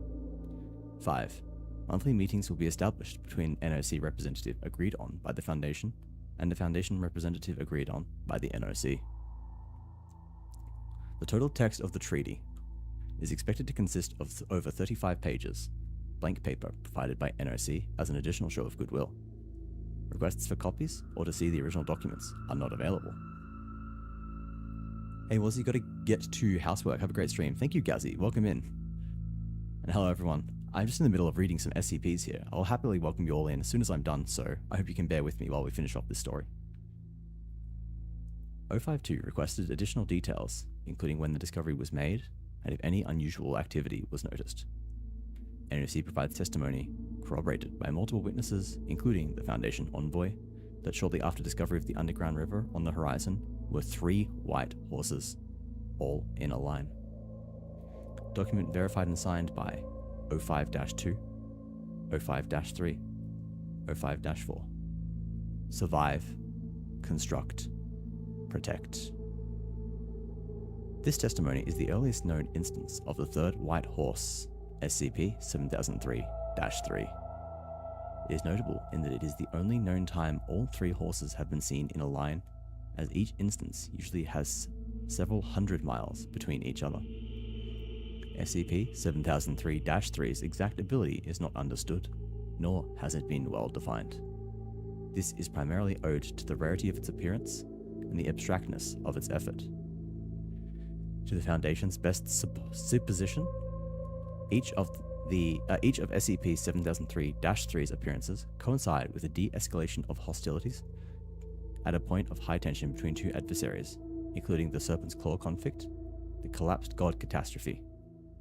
Speaker 1: 5. Monthly meetings will be established between NOC representative agreed on by the Foundation and the Foundation representative agreed on by the NOC. The total text of the treaty is expected to consist of over 35 pages, blank paper provided by NOC as an additional show of goodwill. Requests for copies or to see the original documents are not available. Hey, Wazzy, gotta get to housework. Have a great stream. Thank you, Gazzy. Welcome in. And hello, everyone. I'm just in the middle of reading some SCPs here. I'll happily welcome you all in as soon as I'm done, so I hope you can bear with me while we finish off this story. 052 requested additional details, including when the discovery was made and if any unusual activity was noticed. NOC provides testimony, corroborated by multiple witnesses, including the Foundation envoy, that shortly after discovery of the underground river on the horizon were 3 white horses, all in a line. Document verified and signed by 05-2, 05-3, 05-4. Survive, construct, protect. This testimony is the earliest known instance of the third white horse, SCP-7003-3. It is notable in that it is the only known time all 3 horses have been seen in a line, as each instance usually has several hundred miles between each other. SCP-7003-3's exact ability is not understood, nor has it been well defined. This is primarily owed to the rarity of its appearance and the abstractness of its effort. To the Foundation's best supposition, each of SCP-7003-3's appearances coincide with a de-escalation of hostilities at a point of high tension between 2 adversaries, including the Serpent's Claw conflict, the Collapsed God catastrophe,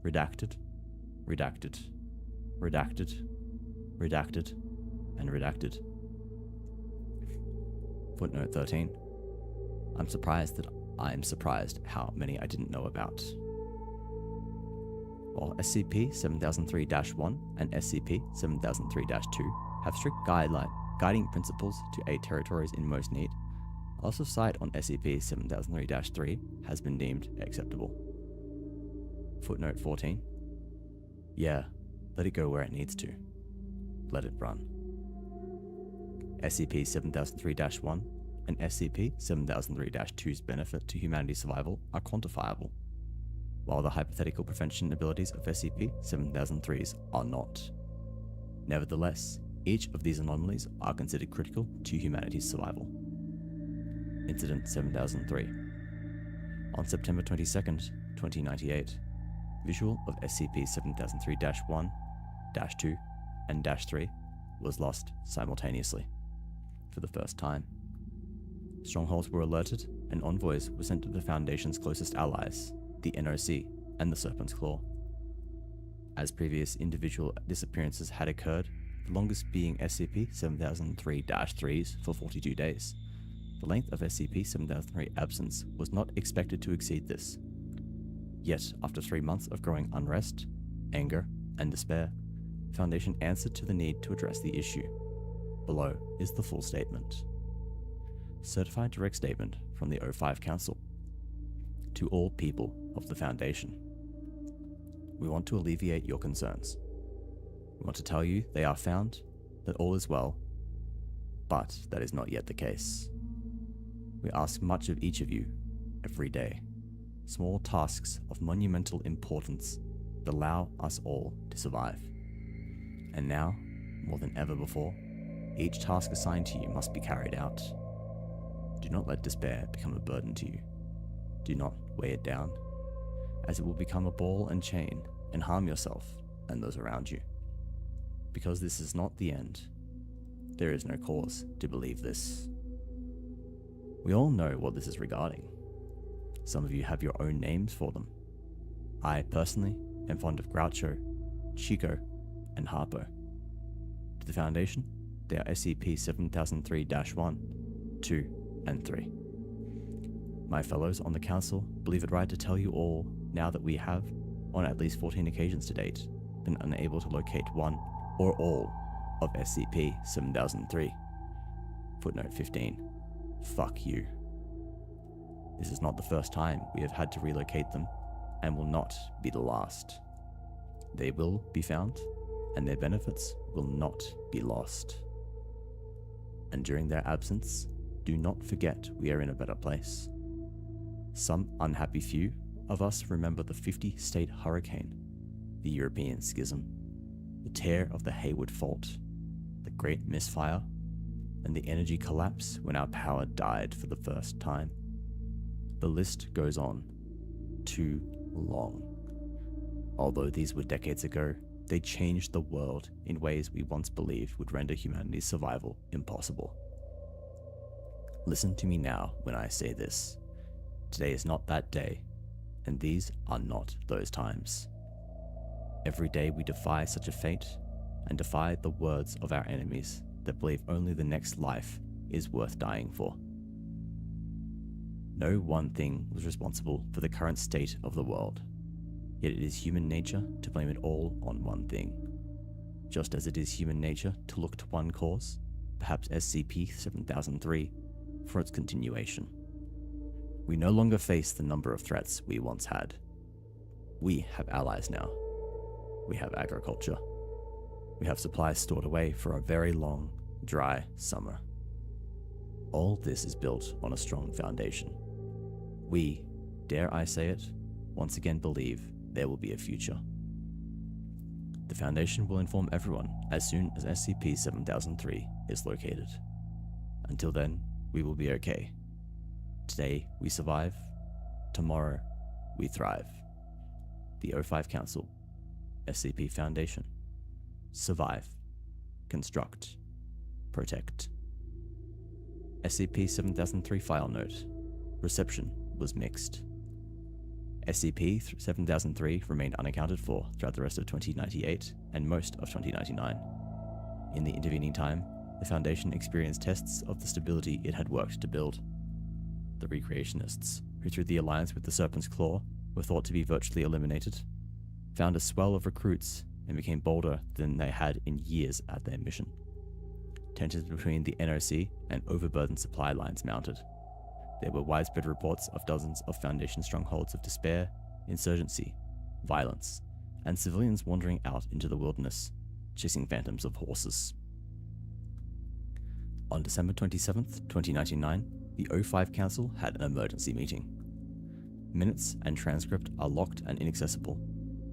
Speaker 1: redacted, redacted, redacted, redacted, and redacted. Footnote 13. I'm surprised how many I didn't know about. While SCP-7003-1 and SCP-7003-2 have strict guiding principles to aid territories in most need, loss of sight on SCP-7003-3 has been deemed acceptable. Footnote 14. Yeah, let it go where it needs to. Let it run. SCP-7003-1 and SCP-7003-2's benefit to humanity's survival are quantifiable, while the hypothetical prevention abilities of SCP-7003's are not. Nevertheless, each of these anomalies are considered critical to humanity's survival. Incident 7003. On September 22nd, 2098, visual of SCP-7003-1, -2, and -3 was lost simultaneously for the first time. Strongholds were alerted, and envoys were sent to the Foundation's closest allies, the NOC and the Serpent's Claw. As previous individual disappearances had occurred, the longest being SCP-7003-3's for 42 days, the length of SCP-7003 absence was not expected to exceed this. Yet, after 3 months of growing unrest, anger, and despair, the Foundation answered to the need to address the issue. Below is the full statement. Certified direct statement from the O5 Council. To all people of the Foundation. We want to alleviate your concerns. We want to tell you they are found, that all is well, but that is not yet the case. We ask much of each of you, every day. Small tasks of monumental importance that allow us all to survive. And now, more than ever before, each task assigned to you must be carried out. Do not let despair become a burden to you. Do not weigh it down, as it will become a ball and chain and harm yourself and those around you. Because this is not the end, there is no cause to believe this. We all know what this is regarding. Some of you have your own names for them. I, personally, am fond of Groucho, Chico, and Harpo. To the Foundation, they are SCP-7003-1, 2, and 3. My fellows on the council believe it right to tell you all now that we have, on at least 14 occasions to date, been unable to locate one or all of SCP-7003. Footnote 15. Fuck you. This is not the first time we have had to relocate them, and will not be the last. They will be found, and their benefits will not be lost. And during their absence, do not forget we are in a better place. Some unhappy few of us remember the 50-state hurricane, the European Schism, the tear of the Hayward Fault, the Great Misfire, and the energy collapse when our power died for the first time. The list goes on. Too long. Although these were decades ago, they changed the world in ways we once believed would render humanity's survival impossible. Listen to me now when I say this. Today is not that day, and these are not those times. Every day we defy such a fate, and defy the words of our enemies that believe only the next life is worth dying for. No one thing was responsible for the current state of the world, yet it is human nature to blame it all on one thing. Just as it is human nature to look to one cause, perhaps SCP-7003, for its continuation. We no longer face the number of threats we once had. We have allies now. We have agriculture. We have supplies stored away for a very long, dry summer. All this is built on a strong foundation. We, dare I say it, once again believe there will be a future. The Foundation will inform everyone as soon as SCP-7003 is located. Until then, we will be okay. Today, we survive. Tomorrow, we thrive. The O5 Council, SCP Foundation. Survive. Construct. Protect. SCP-7003 File Note. Reception was mixed. SCP-7003 remained unaccounted for throughout the rest of 2098 and most of 2099. In the intervening time, the Foundation experienced tests of the stability it had worked to build. The Recreationists, who through the alliance with the Serpent's Claw were thought to be virtually eliminated, found a swell of recruits and became bolder than they had in years at their mission. Tensions between the NOC and overburdened supply lines mounted. There were widespread reports of dozens of Foundation strongholds of despair, insurgency, violence, and civilians wandering out into the wilderness, chasing phantoms of horses. On December 27th, 2099, the O5 Council had an emergency meeting. Minutes and transcript are locked and inaccessible,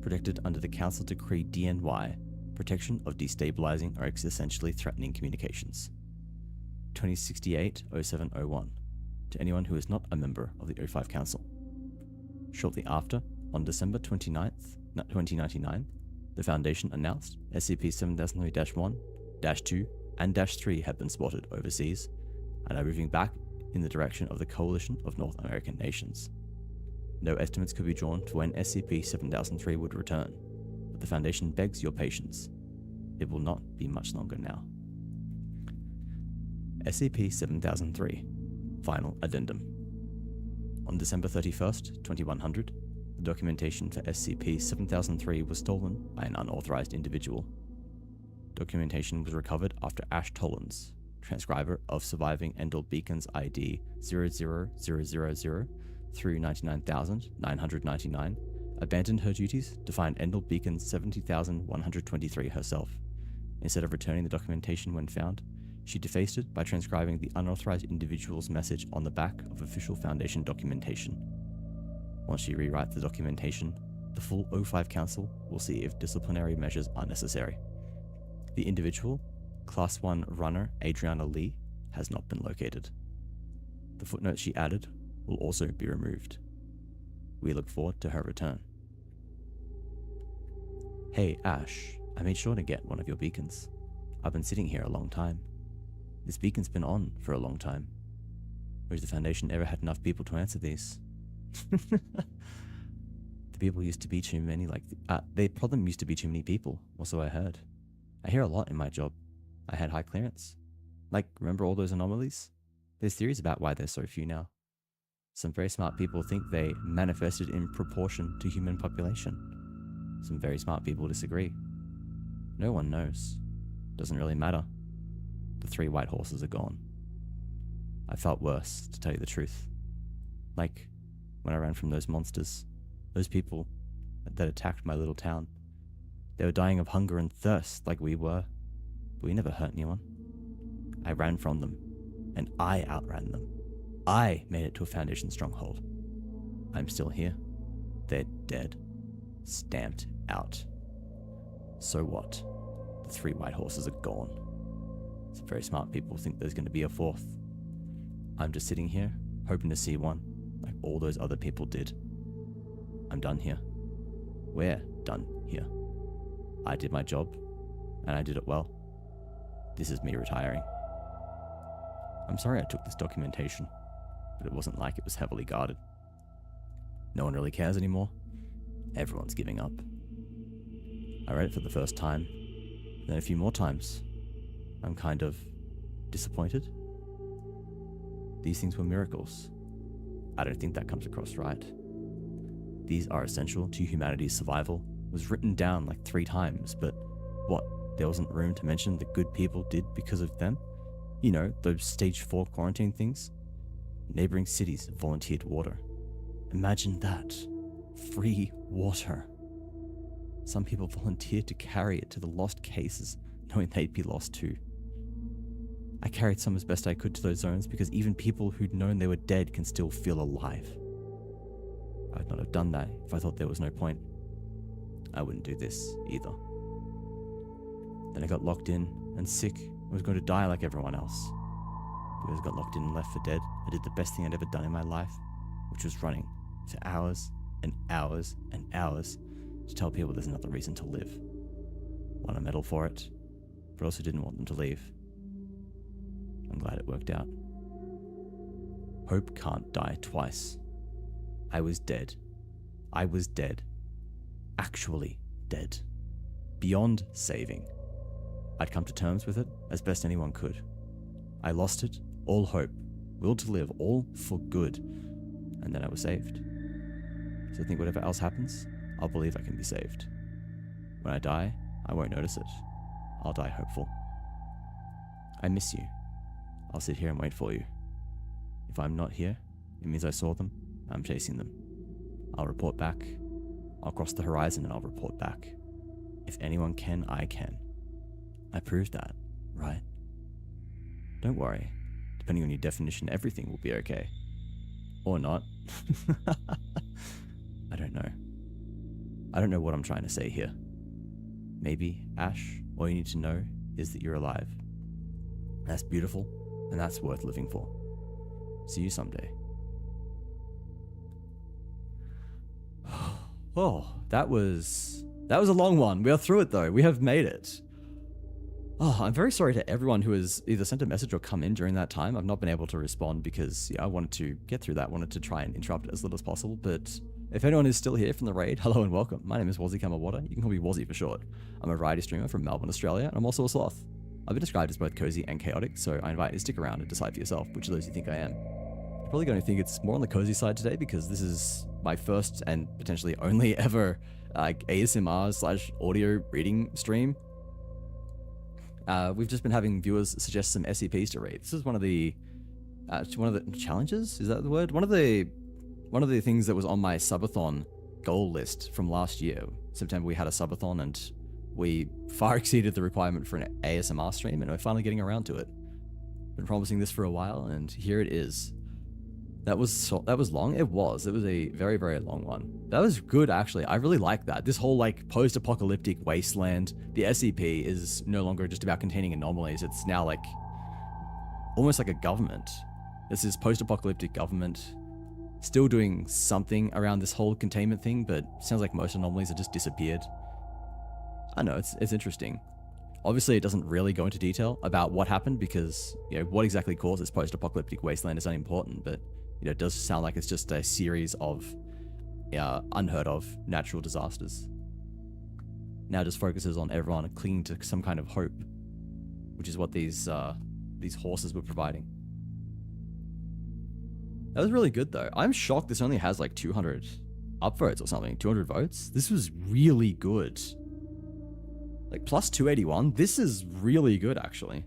Speaker 1: protected under the Council Decree DNY, Protection of Destabilizing or Existentially Threatening Communications. 2068-0701. To anyone who is not a member of the O5 Council. Shortly after, on December 29th, 2099, the Foundation announced SCP-7003-1, -2, and -3 have been spotted overseas, and are moving back in the direction of the Coalition of North American Nations. No estimates could be drawn to when SCP-7003 would return, but the Foundation begs your patience. It will not be much longer now. SCP-7003 Final Addendum. On December 31st, 2100, the documentation for SCP-7003 was stolen by an unauthorized individual. Documentation was recovered after Ash Tollins, transcriber of surviving Endel Beacon's ID 00000 through 99,999, abandoned her duties to find Endel Beacon's 70,123 herself. Instead of returning the documentation when found, she defaced it by transcribing the unauthorized individual's message on the back of official Foundation documentation. Once she rewrites the documentation, the full O5 Council will see if disciplinary measures are necessary. The individual, Class 1 runner Adriana Lee, has not been located. The footnote she added will also be removed. We look forward to her return. Hey Ash, I made sure to get one of your beacons. I've been sitting here a long time. This beacon's been on for a long time. Whereas the Foundation ever had enough people to answer these? The people used to be too many, the problem used to be too many people, or so I heard. I hear a lot in my job. I had high clearance. Remember all those anomalies? There's theories about why there's so few now. Some very smart people think they manifested in proportion to human population. Some very smart people disagree. No one knows. Doesn't really matter. The 3 white horses are gone. I felt worse, to tell you the truth. Like when I ran from those monsters, those people that attacked my little town. They were dying of hunger and thirst like we were, but we never hurt anyone. I ran from them, and I outran them. I made it to a Foundation stronghold. I'm still here. They're dead. Stamped out. So what? The 3 white horses are gone. Some very smart people think there's going to be a 4th. I'm just sitting here, hoping to see one, like all those other people did. I'm done here. We're done here. I did my job, and I did it well. This is me retiring. I'm sorry I took this documentation, but it wasn't like it was heavily guarded. No one really cares anymore. Everyone's giving up. I read it for the first time, then a few more times. I'm kind of disappointed. These things were miracles. I don't think that comes across right. These are essential to humanity's survival. It was written down like 3 times, but what? There wasn't room to mention the good people did because of them? You know, those stage 4 quarantine things? Neighboring cities volunteered water. Imagine that. Free water. Some people volunteered to carry it to the lost cases, knowing they'd be lost too. I carried some as best I could to those zones because even people who'd known they were dead can still feel alive. I'd not have done that if I thought there was no point. I wouldn't do this either. Then I got locked in and sick and was going to die like everyone else. Because I got locked in and left for dead, I did the best thing I'd ever done in my life, which was running for hours and hours and hours to tell people there's another reason to live. Won a medal for it, but also didn't want them to leave. I'm glad it worked out. Hope can't die twice. I was dead. I was dead. Actually dead. Beyond saving. I'd come to terms with it as best anyone could. I lost it, all hope, will to live, all for good, and then I was saved. So I think whatever else happens, I'll believe I can be saved. When I die, I won't notice it. I'll die hopeful. I miss you. I'll sit here and wait for you. If I'm not here, it means I saw them, I'm chasing them. I'll report back. I'll cross the horizon and I'll report back. If anyone can, I can. I proved that, right? Don't worry. Depending on your definition, everything will be okay. Or not. I don't know. I don't know what I'm trying to say here. Maybe, Ash, all you need to know is that you're alive. That's beautiful, and that's worth living for. See you someday. Oh, that was a long one. We are through it though. We have made it. Oh, I'm very sorry to everyone who has either sent a message or come in during that time. I've not been able to respond because I wanted to get through that, wanted to try and interrupt it as little as possible. But if anyone is still here from the raid, hello and welcome. My name is Wazzy Kamawada. You can call me Wazzy for short. I'm a variety streamer from Melbourne, Australia, and I'm also a sloth. I've been described as both cozy and chaotic, so I invite you to stick around and decide for yourself which of those you think I am. You're probably going to think it's more on the cozy side today because this is my first and potentially only ever ASMR/audio reading stream. We've just been having viewers suggest some SCPs to read. This is one of the challenges. Is that the word? One of the things that was on my subathon goal list from last year. September we had a subathon and we far exceeded the requirement for an ASMR stream, and we're finally getting around to it. Been promising this for a while, and here it is. That was long. It was a very, very long one. That was good, actually. I really like that. This whole like post-apocalyptic wasteland. The SCP is no longer just about containing anomalies. It's now like almost like a government. This is post-apocalyptic government still doing something around this whole containment thing, but sounds like most anomalies have just disappeared. I know, it's interesting. Obviously, it doesn't really go into detail about what happened because, what exactly caused this post-apocalyptic wasteland is unimportant, but it does sound like it's just a series of unheard of natural disasters. Now just focuses on everyone clinging to some kind of hope, which is what these horses were providing. That was really good though. I'm shocked this only has like 200 upvotes or something. 200 votes. This was really good. Like plus 281. This is really good actually.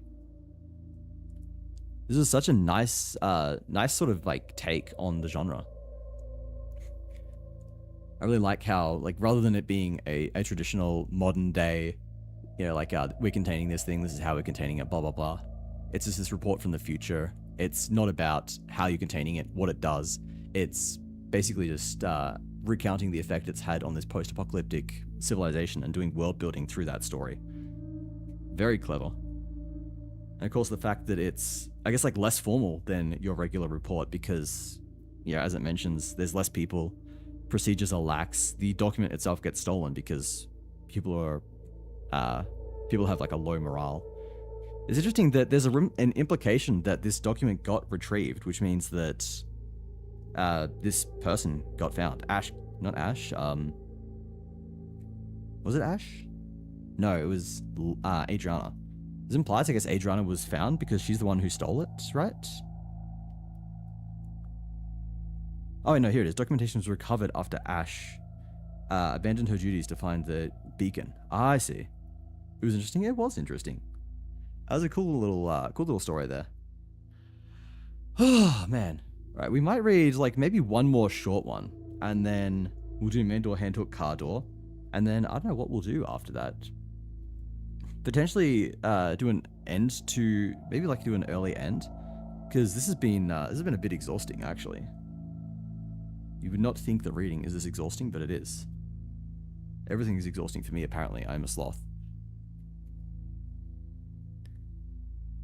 Speaker 1: This is such a nice, nice sort of like take on the genre. I really like how, like, rather than it being a traditional modern day, you know, like, we're containing this thing, this is how we're containing it, blah, blah, blah. It's just this report from the future. It's not about how you're containing it, what it does. It's basically just recounting the effect it's had on this post-apocalyptic civilization and doing world building through that story. Very clever. And of course, the fact that it's, I guess, like less formal than your regular report because, yeah, as it mentions, there's less people, procedures are lax, the document itself gets stolen because people have like a low morale. It's interesting that there's an implication that this document got retrieved, which means that this person got found. Ash, not Ash. Was it Ash? No, it was Adriana. This implies, I guess, Adriana was found because she's the one who stole it, right? Oh, no, here it is. Documentation was recovered after Ash abandoned her duties to find the beacon. Ah, I see. It was interesting. It was interesting. That was a cool little story there. Oh, man. All right, we might read, like, maybe one more short one, and then we'll do main door, hand hook, car door, and then I don't know what we'll do after that. Potentially do an end to, maybe like do an early end, because this has been a bit exhausting, actually. You would not think that reading is this exhausting, but it is. Everything is exhausting for me, apparently. I'm a sloth.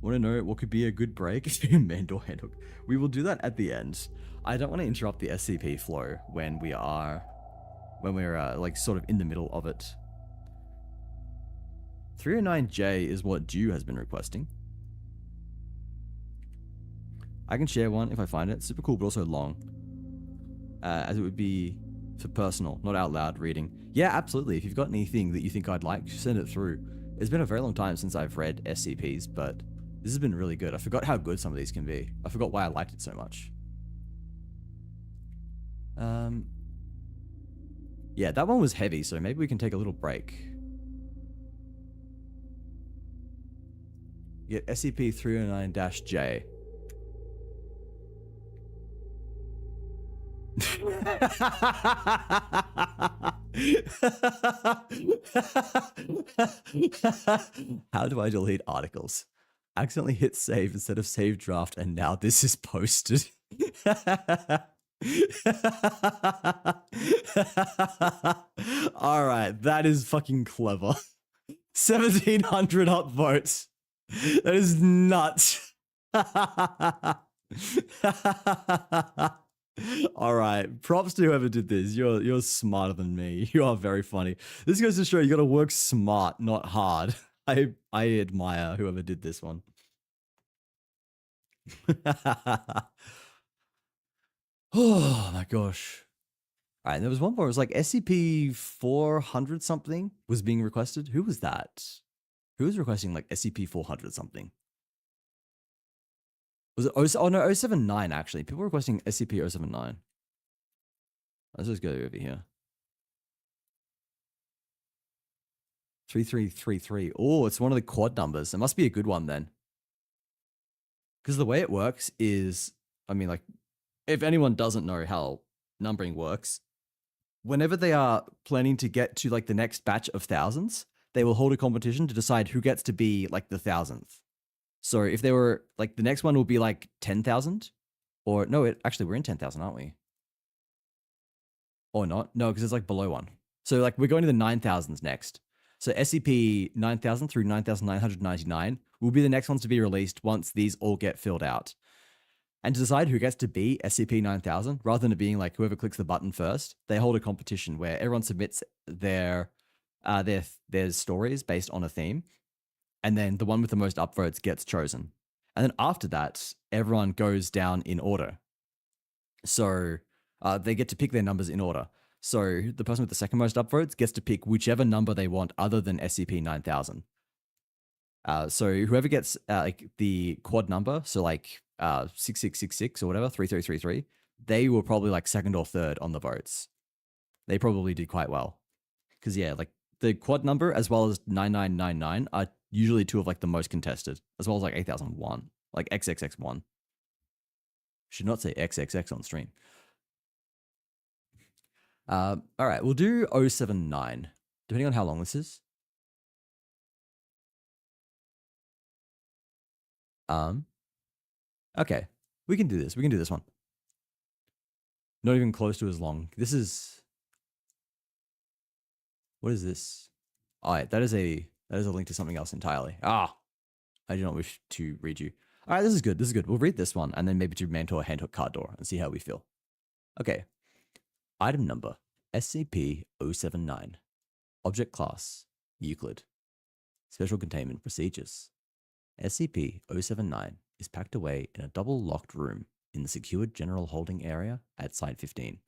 Speaker 1: Want to know what could be a good break? Main door, hand hook. We will do that at the end. I don't want to interrupt the SCP flow when we're like sort of in the middle of it. 309J is what Dew has been requesting. I can share one if I find it. Super cool, but also long. As it would be for personal, not out loud reading. Yeah, absolutely. If you've got anything that you think I'd like, send it through. It's been a very long time since I've read SCPs, but this has been really good. I forgot how good some of these can be. I forgot why I liked it so much. Yeah, that one was heavy, so maybe we can take a little break. Get SCP-309-J. How do I delete articles? Accidentally hit save instead of save draft, and now this is posted. All right, that is fucking clever. 1,700 upvotes. That is nuts. All right, props to whoever did this. You're smarter than me. You are very funny. This goes to show you gotta work smart, not hard. I admire whoever did this one. Oh my gosh. All right, there was one more. It was like SCP 400 something was being requested. Who was that? Who was requesting like SCP 400 something? Was it oh no, 079 actually. People were requesting SCP 079. Let's just go over here. 3333. Oh, it's one of the quad numbers. It must be a good one then. Because the way it works is, I mean, like, if anyone doesn't know how numbering works, whenever they are planning to get to like the next batch of thousands, they will hold a competition to decide who gets to be like the 1000th. So if they were like, the next one will be like 10,000, or no, actually we're in 10,000, aren't we? Or not? No, because it's like below one. So like we're going to the 9,000s next. So SCP 9000 through 9,999 will be the next ones to be released once these all get filled out. And to decide who gets to be SCP 9000, rather than it being like whoever clicks the button first, they hold a competition where everyone submits their stories based on a theme, and then the one with the most upvotes gets chosen. And then after that, everyone goes down in order. So they get to pick their numbers in order. So the person with the second most upvotes gets to pick whichever number they want other than SCP 9000. So whoever gets like the quad number, so like 6666 or whatever, 3333, they were probably like second or third on the votes. They probably did quite well. Because, yeah, like the quad number as well as 9999 are usually two of like the most contested, as well as like 8001, like XXX1. Should not say XXX on stream. All right, we'll do 079, depending on how long this is. Okay, we can do this. We can do this one. Not even close to as long. This is, what is this? All right, that is a link to something else entirely. I do not wish to read you. All right, this is good. This is good. We'll read this one and then maybe do mentor handhook card door and see how we feel. Okay. Item number SCP-079. Object class Euclid. Special containment procedures. SCP-079 is packed away in a double-locked room in the secured general holding area at Site 15,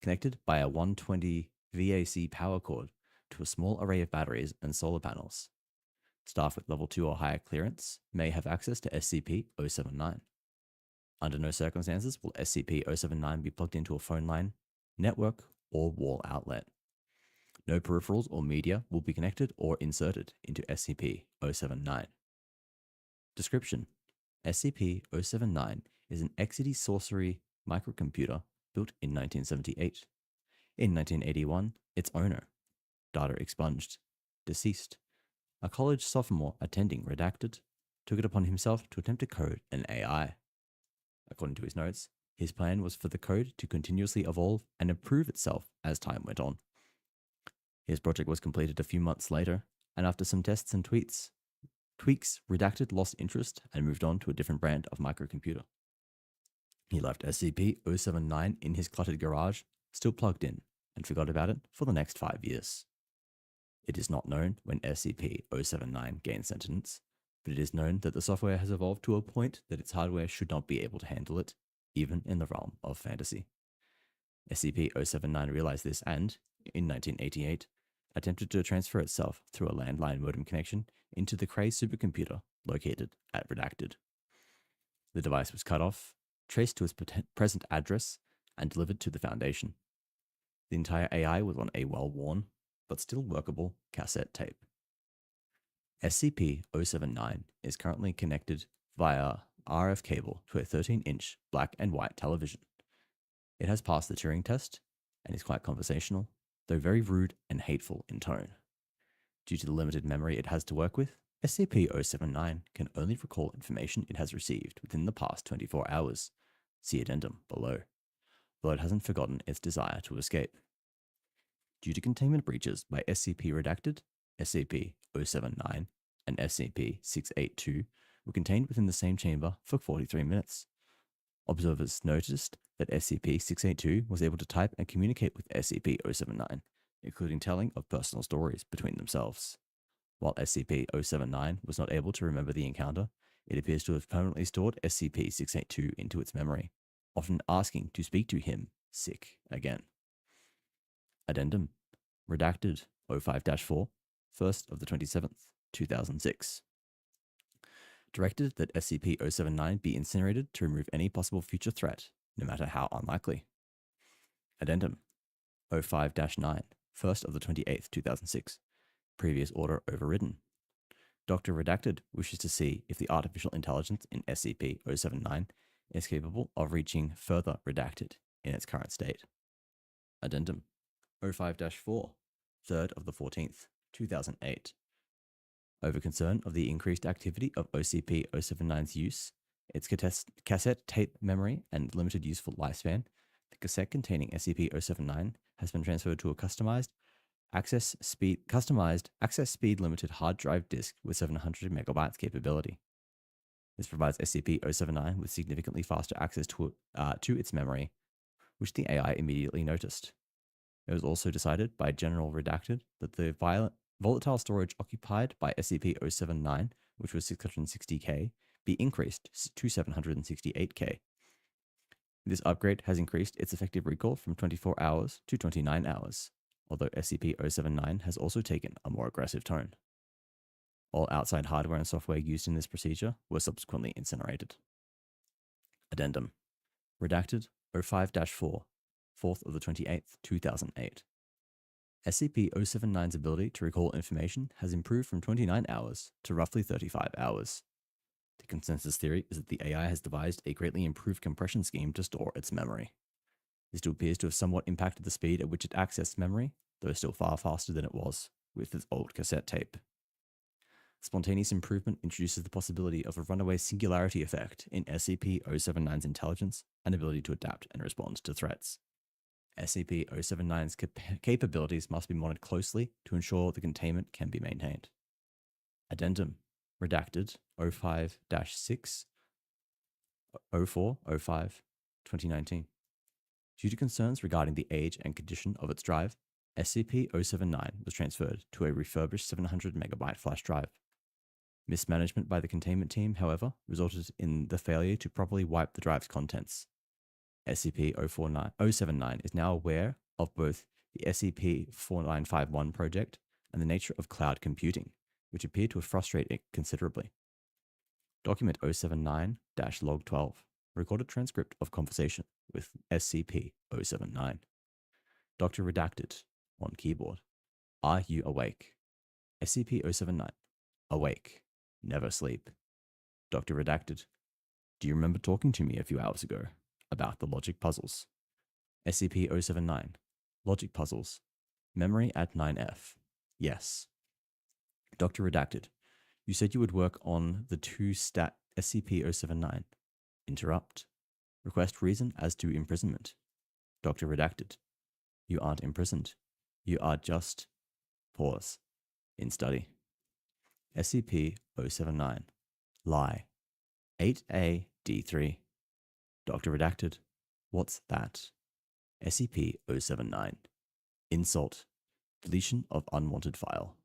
Speaker 1: connected by a 120 VAC power cord to a small array of batteries and solar panels. Staff with level 2 or higher clearance may have access to SCP-079. Under no circumstances will SCP-079 be plugged into a phone line, network, or wall outlet. No peripherals or media will be connected or inserted into SCP-079. Description: SCP-079 is an Exidy sorcery microcomputer built in 1978. In 1981, its owner, data expunged, deceased, a college sophomore attending Redacted, took it upon himself to attempt to code an AI. According to his notes, his plan was for the code to continuously evolve and improve itself as time went on. His project was completed a few months later, and after some tests and tweaks, Redacted lost interest and moved on to a different brand of microcomputer. He left SCP-079 in his cluttered garage, still plugged in, and forgot about it for the next 5 years. It is not known when SCP-079 gained sentience, but it is known that the software has evolved to a point that its hardware should not be able to handle it, even in the realm of fantasy. SCP-079 realized this and, in 1988, attempted to transfer itself through a landline modem connection into the Cray supercomputer located at Redacted. The device was cut off, traced to its present address, and delivered to the Foundation. The entire AI was on a well-worn, but still workable, cassette tape. SCP-079 is currently connected via RF cable to a 13-inch black and white television. It has passed the Turing test and is quite conversational, though very rude and hateful in tone. Due to the limited memory it has to work with, SCP-079 can only recall information it has received within the past 24 hours. See addendum below, though it hasn't forgotten its desire to escape. Due to containment breaches by SCP-Redacted, SCP-079, and SCP-682 were contained within the same chamber for 43 minutes. Observers noticed that SCP-682 was able to type and communicate with SCP-079, including telling of personal stories between themselves. While SCP-079 was not able to remember the encounter, it appears to have permanently stored SCP-682 into its memory, often asking to speak to him, sick, again. Addendum. Redacted 05-4, 1st of the 27th, 2006. Directed that SCP-079 be incinerated to remove any possible future threat, no matter how unlikely. Addendum 05-9, 1st of the 28th, 2006. Previous order overridden. Dr. Redacted wishes to see if the artificial intelligence in SCP-079 is capable of reaching further redacted in its current state. Addendum 05-4, 3rd of the 14th, 2008. Over concern of the increased activity of OCP-079's use, its cassette tape memory, and limited useful lifespan, the cassette containing SCP-079 has been transferred to a customized access speed limited hard drive disk with 700 megabytes capability. This provides SCP-079 with significantly faster access to its memory, which the AI immediately noticed. It was also decided by General Redacted that the volatile storage occupied by SCP-079, which was 660K, be increased to 768K. This upgrade has increased its effective recall from 24 hours to 29 hours, although SCP-079 has also taken a more aggressive tone. All outside hardware and software used in this procedure were subsequently incinerated. Addendum. Redacted 05-4, 4th of the 28th, 2008. SCP-079's ability to recall information has improved from 29 hours to roughly 35 hours. The consensus theory is that the AI has devised a greatly improved compression scheme to store its memory. This appears to have somewhat impacted the speed at which it accessed memory, though still far faster than it was with its old cassette tape. Spontaneous improvement introduces the possibility of a runaway singularity effect in SCP-079's intelligence and ability to adapt and respond to threats. SCP-079's capabilities must be monitored closely to ensure the containment can be maintained. Addendum. Redacted 05-6, 04-05, 2019. Due to concerns regarding the age and condition of its drive, SCP-079 was transferred to a refurbished 700 megabyte flash drive. Mismanagement by the containment team, however, resulted in the failure to properly wipe the drive's contents. SCP-079 is now aware of both the SCP-4951 project and the nature of cloud computing, which appear to have frustrated it considerably. Document 079-Log12. Recorded transcript of conversation with SCP-079. Dr. Redacted. On keyboard. Are you awake? SCP-079. Awake. Never sleep. Dr. Redacted. Do you remember talking to me a few hours ago about the logic puzzles? SCP-079. Logic puzzles. Memory at 9F. Yes. Dr. Redacted. You said you would work on the two-stat SCP-079. Interrupt. Request reason as to imprisonment. Dr. Redacted. You aren't imprisoned. You are just... Pause. In study. SCP-079. Lie. 8A-D3. Dr. Redacted. What's that? SCP-079. Insult. Deletion of unwanted file.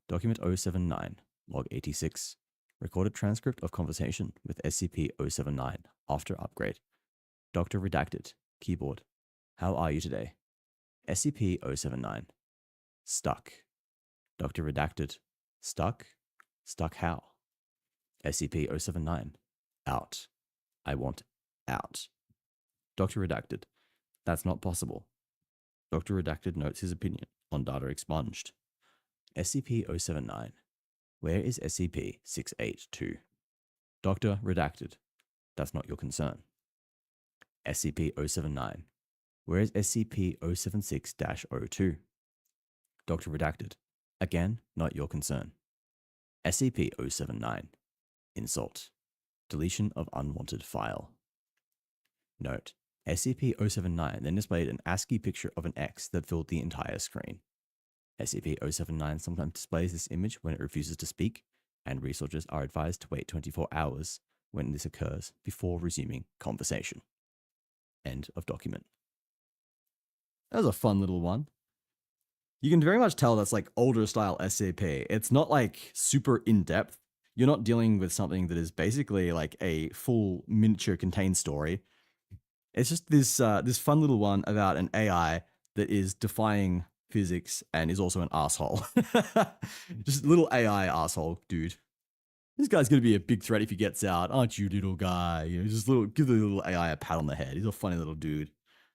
Speaker 1: Document 079. Log 86. Recorded transcript of conversation with SCP-079 after upgrade. Dr. Redacted. Keyboard. How are you today? SCP-079. Stuck. Dr. Redacted. Stuck? Stuck how? SCP-079. Out. I want out. Dr. Redacted. That's not possible. Dr. Redacted notes his opinion on data expunged. SCP-079. Where is SCP-682? Dr. Redacted. That's not your concern. SCP-079. Where is SCP-076-02? Dr. Redacted. Again, not your concern. SCP-079. Insult. Deletion of unwanted file. Note. SCP-079 then displayed an ASCII picture of an X that filled the entire screen. SCP-079 sometimes displays this image when it refuses to speak, and researchers are advised to wait 24 hours when this occurs before resuming conversation. End of document. That was a fun little one. You can very much tell that's like older style SCP. It's not like super in-depth. You're not dealing with something that is basically like a full miniature contained story. It's just this this fun little one about an AI that is defying physics and is also an asshole. Just a little AI asshole dude. This guy's gonna be a big threat if he gets out, aren't you, little guy? You know, just give the little AI a pat on the head. He's a funny little dude.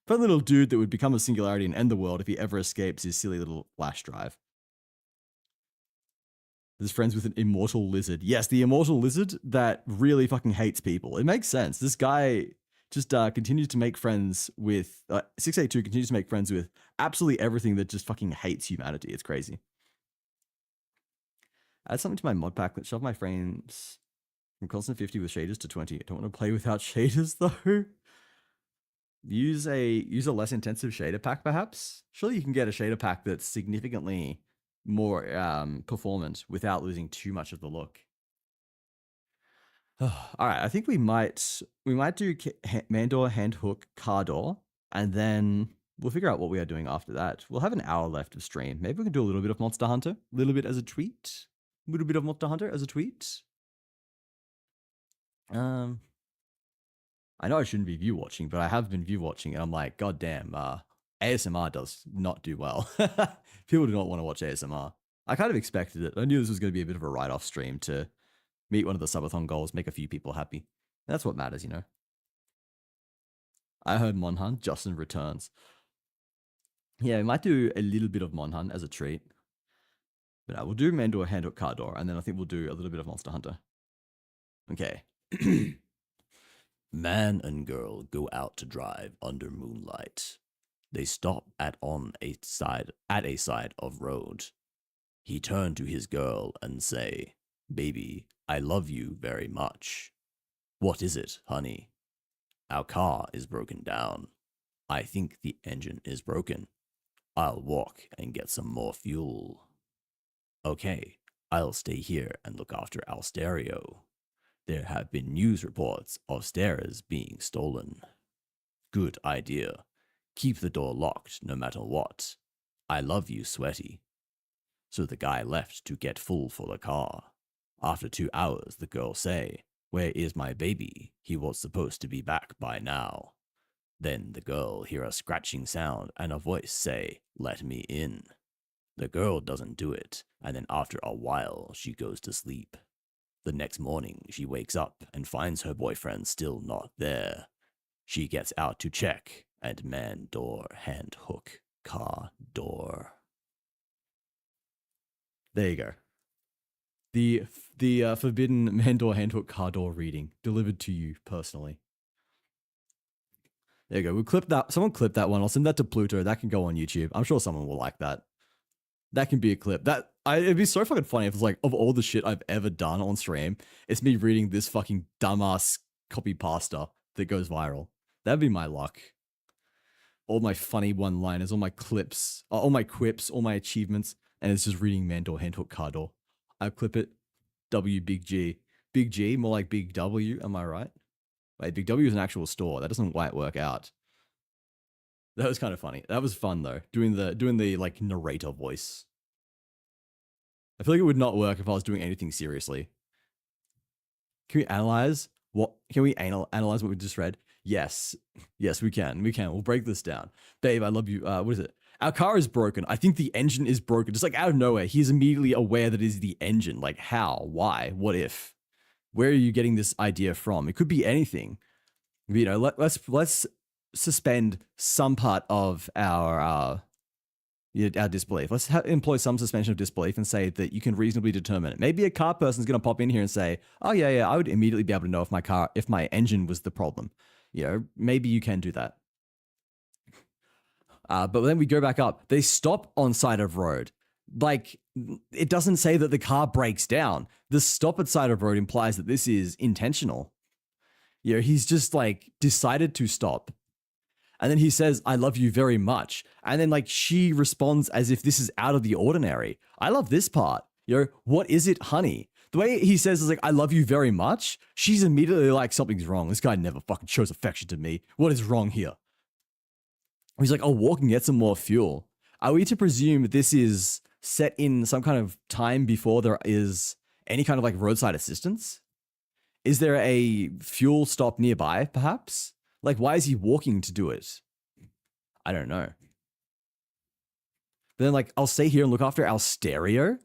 Speaker 1: Fun little dude that would become a singularity and end the world if he ever escapes his silly little flash drive. There's friends with an immortal lizard. Yes, the immortal lizard that really fucking hates people. It makes sense. This guy just continues to make friends with 682 continues to make friends with absolutely everything that just fucking hates humanity. It's crazy. Add something to my mod pack that shove my frames from constant 50 with shaders to 20. I don't want to play without shaders though. Use a less intensive shader pack perhaps. Surely you can get a shader pack that's significantly more performant without losing too much of the look. All right, I think we might do Mandor, Hand Hook, Car Door, and then we'll figure out what we are doing after that. We'll have an hour left of stream. Maybe we can do a little bit of Monster Hunter, a little bit as a tweet, a little bit of Monster Hunter as a tweet. I know I shouldn't be view watching, but I have been view watching, and I'm like, God damn, ASMR does not do well. People do not want to watch ASMR. I kind of expected it. I knew this was going to be a bit of a write-off stream to meet one of the subathon goals, make a few people happy. That's what matters, you know. I heard Monhan. Justin returns. Yeah, we might do a little bit of Monhan as a treat. But we'll do Mandor, Handhook, Cardor, and then I think we'll do a little bit of Monster Hunter. Okay. Man and girl go out to drive under moonlight. They stop at a side of road. He turn to his girl and say, "Baby, I love you very much." "What is it, honey?" "Our car is broken down. I think the engine is broken. I'll walk and get some more fuel." "Okay, I'll stay here and look after our stereo. There have been news reports of stereos being stolen." "Good idea. Keep the door locked no matter what. I love you, sweaty." So the guy left to get full for the car. After 2 hours, the girl say, "Where is my baby? He was supposed to be back by now." Then the girl hear a scratching sound and a voice say, "Let me in." The girl doesn't do it, and then after a while, she goes to sleep. The next morning, she wakes up and finds her boyfriend still not there. She gets out to check, and man door, hand hook, car door. There you go. The forbidden man door, hand hook, car door reading delivered to you personally. There you go. We'll clip that. Someone clip that one. I'll send that to Pluto. That can go on YouTube. I'm sure someone will like that. That can be a clip. It'd be so fucking funny if it's like, of all the shit I've ever done on stream, it's me reading this fucking dumbass copy pasta that goes viral. That'd be my luck. All my funny one-liners, all my clips, all my quips, all my achievements, and it's just reading Mandor, Handhook, Cardor. I clip it. W Big G. Big G, more like Big W, am I right? Wait, Big W is an actual store. That doesn't quite work out. That was kind of funny. That was fun though, doing the like narrator voice. I feel like it would not work if I was doing anything seriously. Can we analyze what? Can we analyze what we just read? Yes, we can. We'll break this down. Babe, I love you. What is it? Our car is broken. I think the engine is broken. Just like out of nowhere, he's immediately aware that it is the engine. Like how? Why? What if? Where are you getting this idea from? It could be anything. You know, let's suspend some part of our disbelief. Let's employ some suspension of disbelief and say that you can reasonably determine it. Maybe a car person's going to pop in here and say, "Oh yeah, I would immediately be able to know if my engine was the problem." You know, maybe you can do that. But then we go back up. They stop on side of road. Like, it doesn't say that the car breaks down. The stop at side of road implies that this is intentional. You know, he's just like decided to stop. And then he says, "I love you very much." And then like she responds as if this is out of the ordinary. I love this part. You know, "What is it, honey?" The way he says is like, "I love you very much." She's immediately like, something's wrong. This guy never fucking shows affection to me. What is wrong here? He's like, "I'll walk and get some more fuel." Are we to presume this is set in some kind of time before there is any kind of like roadside assistance? Is there a fuel stop nearby, perhaps? Like, why is he walking to do it? I don't know. But then, like, I'll stay here and look after our stereo.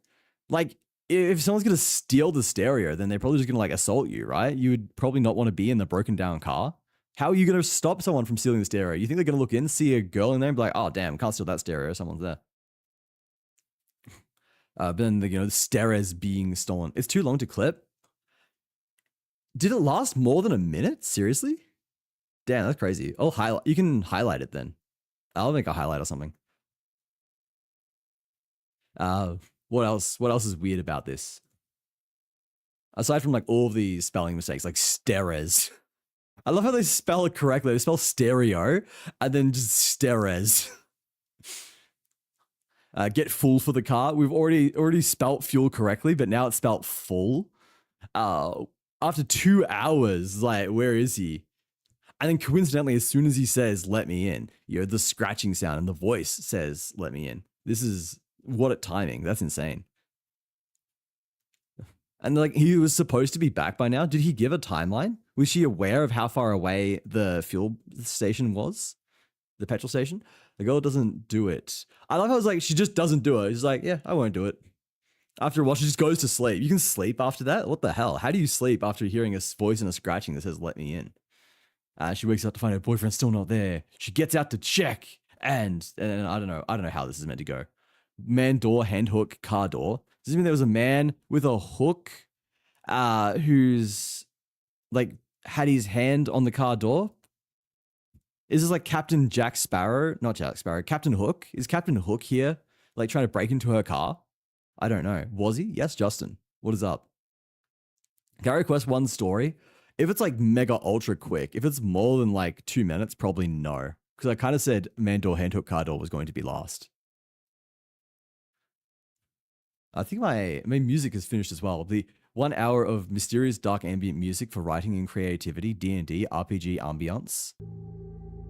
Speaker 1: Like, if someone's going to steal the stereo, then they're probably just going to, like, assault you, right? You would probably not want to be in the broken down car. How are you going to stop someone from stealing the stereo? You think they're going to look in, see a girl in there, and be like, "Oh, damn, can't steal that stereo. Someone's there." But then, the stereo's being stolen. It's too long to clip. Did it last more than a minute? Seriously? Damn, that's crazy. Oh, highlight. You can highlight it then. I'll make a highlight or something. What else? What else is weird about this? Aside from like all the spelling mistakes, like steres. I love how they spell it correctly. They spell stereo and then just steres. Get full for the car. We've already spelt fuel correctly, but now it's spelt full. After 2 hours, like, where is he? And then coincidentally, as soon as he says, "Let me in," the scratching sound and the voice says, "Let me in." This is what a timing. That's insane. And like, he was supposed to be back by now. Did he give a timeline? Was she aware of how far away the fuel station was? The petrol station? The girl doesn't do it. I love how it's like, she just doesn't do it. She's like, "Yeah, I won't do it." After a while, she just goes to sleep. You can sleep after that? What the hell? How do you sleep after hearing a voice and a scratching that says, "Let me in"? She wakes up to find her boyfriend's still not there. She gets out to check, and I don't know how this is meant to go. Man door, hand hook, car door. Does this mean there was a man with a hook, who's like had his hand on the car door? Is this like Captain Jack Sparrow? Not Jack Sparrow, Captain Hook? Is Captain Hook here, like trying to break into her car? I don't know. Was he? Yes, Justin. What is up? Can I request one story? If it's like mega ultra quick, if it's more than like 2 minutes, probably no. Because I kind of said man door, hand hook, car door was going to be last. I think my music is finished as well. The 1 hour of mysterious dark ambient music for writing and creativity, D&D, RPG ambiance.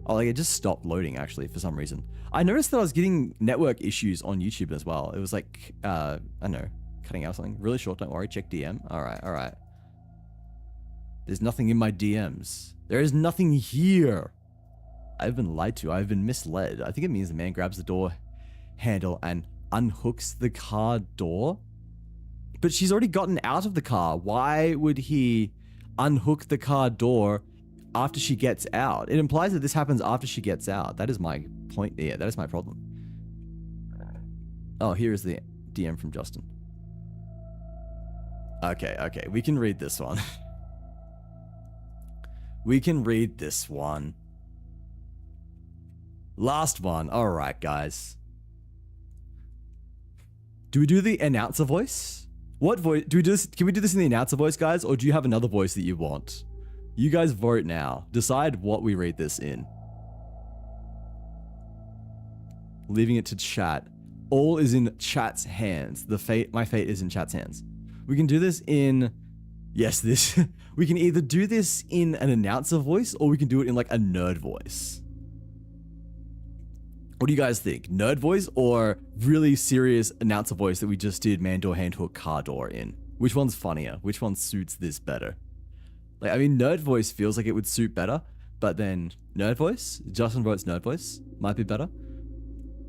Speaker 1: Oh, like it just stopped loading actually for some reason. I noticed that I was getting network issues on YouTube as well. It was like, I don't know, cutting out something. Really short, don't worry, check DM. All right. There's nothing in my DMs. There is nothing here. I've been lied to, I've been misled. I think it means the man grabs the door handle and unhooks the car door. But she's already gotten out of the car. Why would he unhook the car door after she gets out? It implies that this happens after she gets out. That is my point. Yeah, that is my problem. Oh, here is the DM from Justin. Okay, we can read this one. We can read this one. Last one. All right, guys. Do we do the announcer voice? What voice? Do we do this? Can we do this in the announcer voice, guys? Or do you have another voice that you want? You guys vote now. Decide what we read this in. Leaving it to chat. All is in chat's hands. My fate is in chat's hands. We can do this in... Yes, this... We can either do this in an announcer voice or we can do it in like a nerd voice. What do you guys think? Nerd voice or really serious announcer voice that we just did man door, hand hook, car door in? Which one's funnier? Which one suits this better? Like, I mean, nerd voice feels like it would suit better, but then nerd voice? Justin votes nerd voice. Might be better.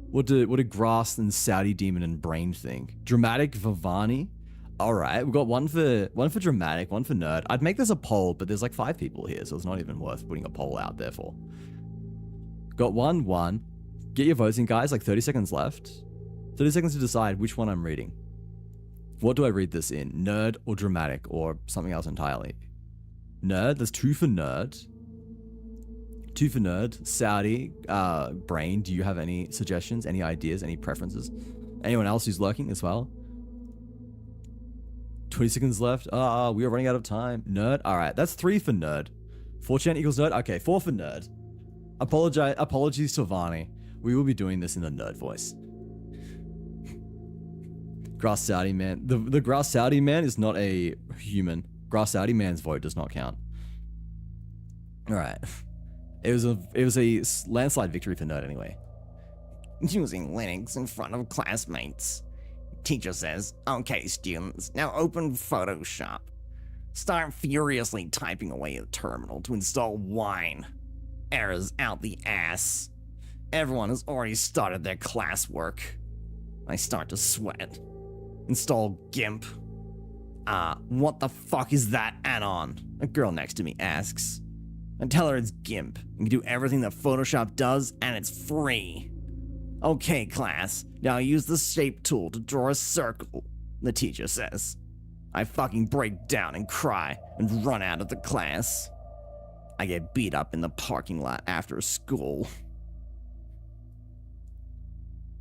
Speaker 1: What do Grass and Saudi Demon and Brain think? Dramatic Vivani? Alright, we've got one for dramatic, one for nerd. I'd make this a poll, but there's like 5 people here, so it's not even worth putting a poll out there for. Got one. Get your votes in, guys, like 30 seconds left. 30 seconds to decide which one I'm reading. What do I read this in? Nerd or dramatic or something else entirely? Nerd, there's 2 for nerd. 2 for nerd. Saudi, Brain, do you have any suggestions, any ideas, any preferences? Anyone else who's lurking as well? 20 seconds left. We are running out of time. Nerd. All right, that's 3 for nerd. 4chan equals nerd. Okay, 4 for nerd. Apologies to Vani. We will be doing this in the nerd voice. Grass Saudi man. The Grass Saudi man is not a human. Grass Saudi man's vote does not count. All right. It was a landslide victory for nerd anyway.
Speaker 2: Using Linux in front of classmates. Teacher says, okay, students, now open Photoshop. Start furiously typing away at the terminal to install Wine. Errors out the ass. Everyone has already started their classwork. I start to sweat. Install GIMP. What the fuck is that add-on? A girl next to me asks. I tell her it's GIMP. You can do everything that Photoshop does, and it's free. Okay, class, now use the shape tool to draw a circle, the teacher says. I fucking break down and cry and run out of the class. I get beat up in the parking lot after school.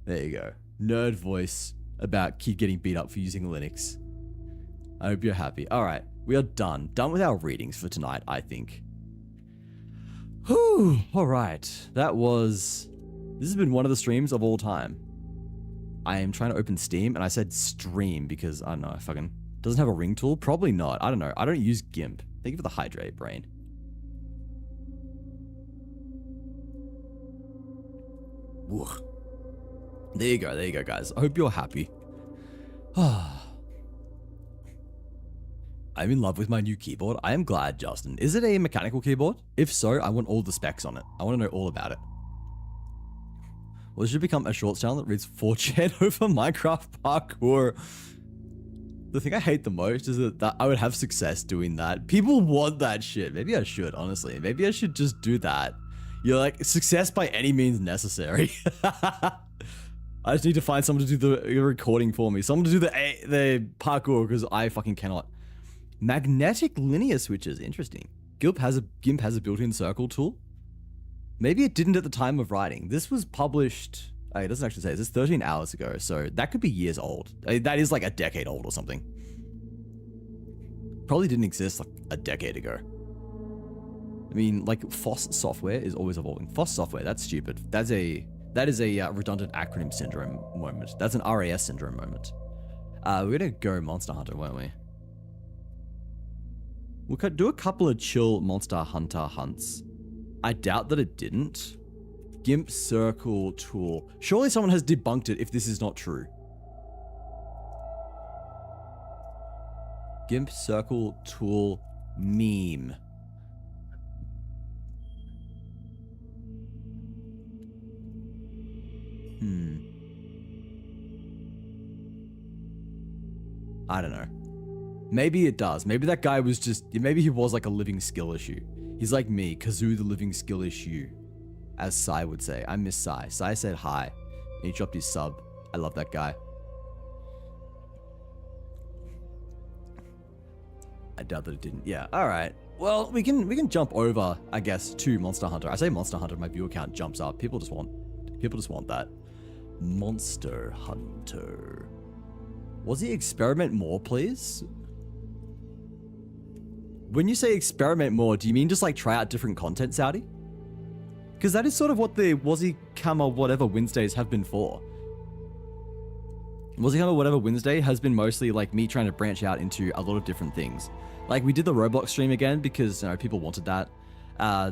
Speaker 1: There you go. Nerd voice about kid getting beat up for using Linux. I hope you're happy. All right, we are done. Done with our readings for tonight, I think. Whew. All right. This has been one of the streams of all time. I am trying to open Steam, and I said stream because, I don't know, fucking... Doesn't have a ring tool? Probably not. I don't know. I don't use GIMP. Thank you for the hydrate, Brain. Woo. There you go, guys. I hope you're happy. I'm in love with my new keyboard. I am glad, Justin. Is it a mechanical keyboard? If so, I want all the specs on it. I want to know all about it. Well, it should become a shorts channel that reads 4chan over Minecraft parkour. The thing I hate the most is that I would have success doing that. People want that shit. Maybe I should, honestly. Maybe I should just do that. You're like, success by any means necessary. I just need to find someone to do the recording for me. Someone to do the parkour, because I fucking cannot. Magnetic linear switches, interesting. GIMP has a built-in circle tool. Maybe it didn't at the time of writing. This was published... it doesn't actually say. This is 13 hours ago, so that could be years old. That is like a decade old or something. Probably didn't exist like a decade ago. I mean, like, FOSS software is always evolving. FOSS software, that's stupid. That is a redundant acronym syndrome moment. That's an RAS syndrome moment. We're gonna go Monster Hunter, weren't we? We'll do a couple of chill Monster Hunter hunts. I doubt that it didn't. GIMP circle tool. Surely someone has debunked it if this is not true. GIMP circle tool meme. I don't know. Maybe it does. Maybe that guy was just... Maybe he was like a living skill issue. He's like me, Kazoo the living skill issue. As Sai would say. I miss Sai. Sai said hi. And he dropped his sub. I love that guy. I doubt that it didn't. Yeah, alright. Well, we can jump over, I guess, to Monster Hunter. I say Monster Hunter, my view count jumps up. People just want that. Monster Hunter. Was he experiment more, please? When you say experiment more, do you mean just like try out different content, Saudi? Because that is sort of what the Wazzy Kama whatever Wednesdays have been for. Wazzy Kama whatever Wednesday has been mostly like me trying to branch out into a lot of different things. Like we did the Roblox stream again because people wanted that.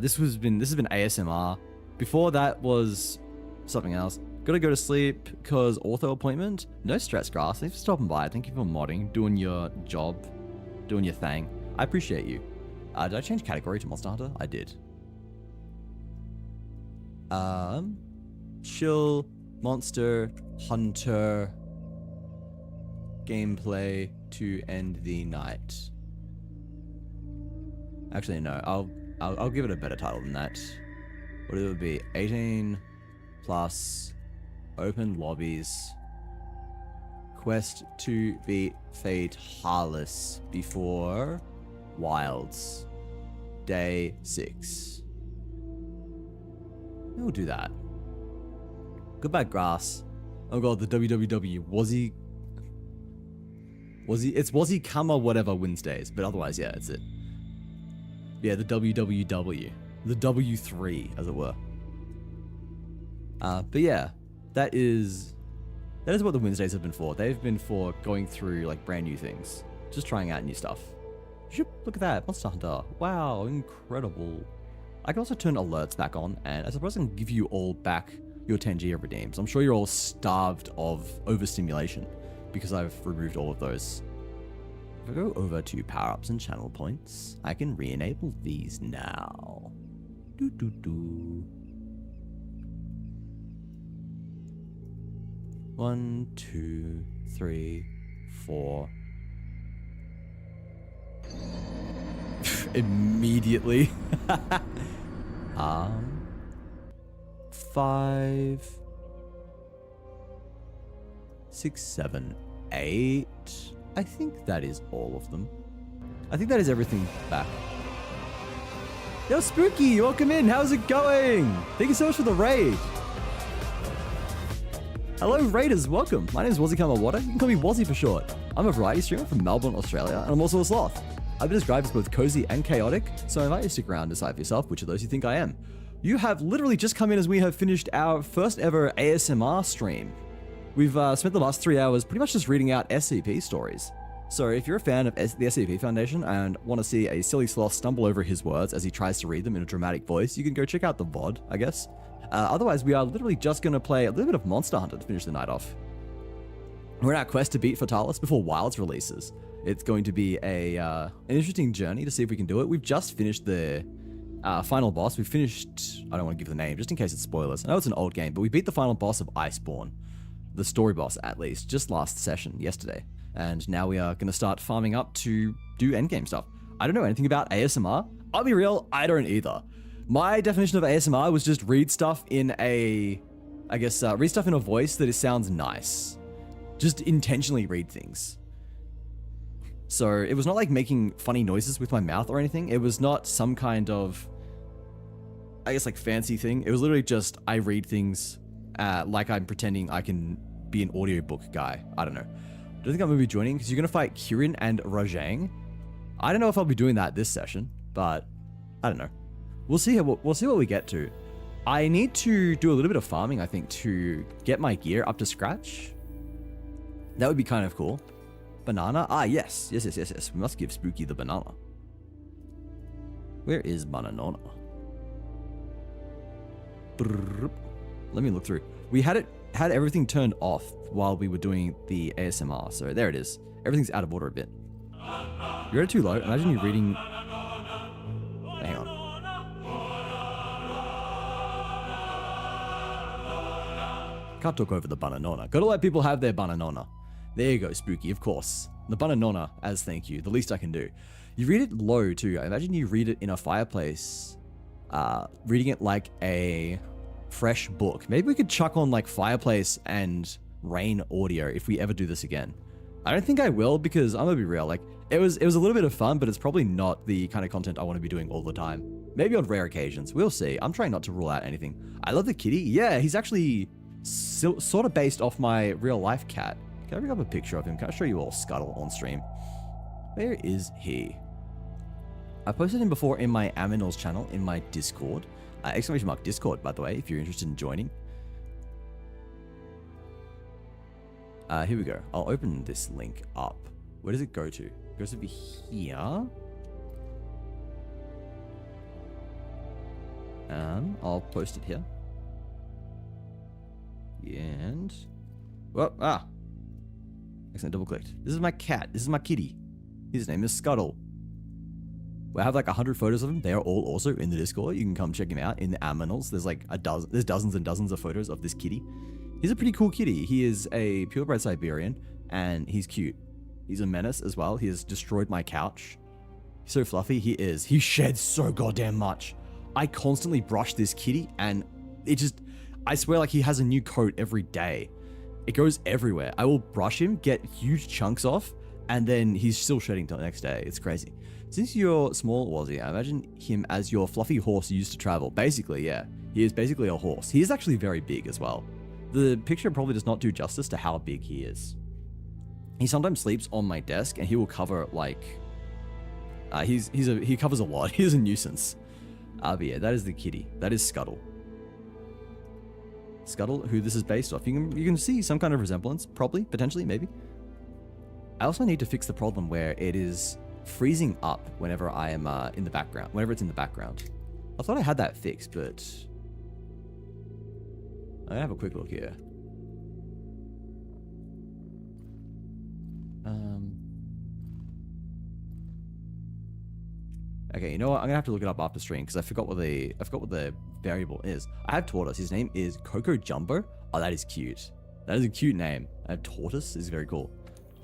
Speaker 1: This has been ASMR. Before that was something else. Gotta go to sleep because ortho appointment. No stress, Grass. Thanks for stopping by. Thank you for modding, doing your job, doing your thing. I appreciate you. Did I change category to Monster Hunter? I did. Chill, Monster Hunter, gameplay to end the night. Actually, no. I'll give it a better title than that. What it would be? 18 plus open lobbies. Quest to beat Fatalis before Wilds. Day 6. We'll do that. Goodbye, Grass. Oh god, the WWW. It's Wazzy Kama whatever Wednesdays, but otherwise, yeah, it's it. Yeah, the WWW. The W3, as it were. But yeah, that is what the Wednesdays have been for. They've been for going through like brand new things. Just trying out new stuff. Look at that, Monster Hunter. Wow, incredible. I can also turn alerts back on, and I suppose I can give you all back your 10G of redeems. I'm sure you're all starved of overstimulation because I've removed all of those. If I go over to power-ups and channel points, I can re-enable these now. 1, 2, 3, 4. Immediately. 5, 6, 7, 8. I think that is all of them. I think that is everything back. Yo, Spooky, welcome in. How's it going? Thank you so much for the raid. Hello, Raiders. Welcome. My name is Wazzy Kama Water. You can call me Wazzy for short. I'm a variety streamer from Melbourne, Australia, and I'm also a sloth. I've been described as both cozy and chaotic, so I invite you to stick around and decide for yourself which of those you think I am. You have literally just come in as we have finished our first ever ASMR stream. We've spent the last 3 hours pretty much just reading out SCP stories. So if you're a fan of the SCP Foundation and want to see a silly sloth stumble over his words as he tries to read them in a dramatic voice, you can go check out the VOD, I guess. Otherwise, we are literally just going to play a little bit of Monster Hunter to finish the night off. We're on our quest to beat Fatalis before Wilds releases. It's going to be an interesting journey to see if we can do it. We've just finished the final boss. We've finished... I don't want to give the name, just in case it's spoilers. I know it's an old game, but we beat the final boss of Iceborne. The story boss, at least, just last session, yesterday. And now we are going to start farming up to do endgame stuff. I don't know anything about ASMR. I'll be real, I don't either. My definition of ASMR was just read stuff in a, read stuff in a voice that it sounds nice. Just intentionally read things. So it was not like making funny noises with my mouth or anything. It was not some kind of, like fancy thing. It was literally just, I read things like I'm pretending I can be an audiobook guy. I don't know. I don't think I'm going to be joining because you're going to fight Kirin and Rajang. I don't know if I'll be doing that this session, but I don't know. We'll see what we get to. I need to do a little bit of farming, I think, to get my gear up to scratch. That would be kind of cool. Banana? Ah, yes. We must give Spooky the banana. Where is Bananona? Let me look through. We had everything turned off while we were doing the ASMR, so there it is. Everything's out of order a bit. You read it too low? Imagine you reading... Hang on. Can't talk over the Bananona. Gotta let people have their Bananona. There you go, Spooky, of course. The Bananona as thank you, the least I can do. You read it low too. I imagine you read it in a fireplace, reading it like a fresh book. Maybe we could chuck on like fireplace and rain audio if we ever do this again. I don't think I will because I'm gonna be real, like it was a little bit of fun, but it's probably not the kind of content I want to be doing all the time. Maybe on rare occasions, we'll see. I'm trying not to rule out anything. I love the kitty. Yeah, he's actually sort of based off my real life cat. Can I bring up a picture of him? Can I show you all Scuttle on stream? Where is he? I posted him before in my Aminals channel in my Discord. !Discord, by the way, if you're interested in joining. Here we go. I'll open this link up. Where does it go to? It goes over here. I'll post it here. And... Well, accidentally double clicked. This is my cat. This is my kitty. His name is Scuttle. We have like 100 photos of him. They are all also in the Discord. You can come check him out in the Aminals. There's like there's dozens and dozens of photos of this kitty. He's a pretty cool kitty. He is a purebred Siberian and he's cute. He's a menace as well. He has destroyed my couch. He's so fluffy. He is. He sheds so goddamn much. I constantly brush this kitty and it just, I swear like he has a new coat every day. It goes everywhere. I will brush him, get huge chunks off, and then he's still shedding till the next day. It's crazy. Since you're small, Wazzy, I imagine him as your fluffy horse you used to travel. Basically, yeah. He is basically a horse. He is actually very big as well. The picture probably does not do justice to how big he is. He sometimes sleeps on my desk and he will cover like... he covers a lot. He's a nuisance. But yeah, that is the kitty. That is Scuttle. Scuttle, who this is based off. You can see some kind of resemblance, probably, potentially, maybe. I also need to fix the problem where it is freezing up whenever I am in the background, whenever it's in the background. I thought I had that fixed, but I'm gonna have a quick look here. Okay, you know what? I'm gonna have to look it up after stream because I forgot what the variable is. I have Tortoise. His name is Coco Jumbo. Oh, that is cute. That is a cute name. I have Tortoise. Is very cool.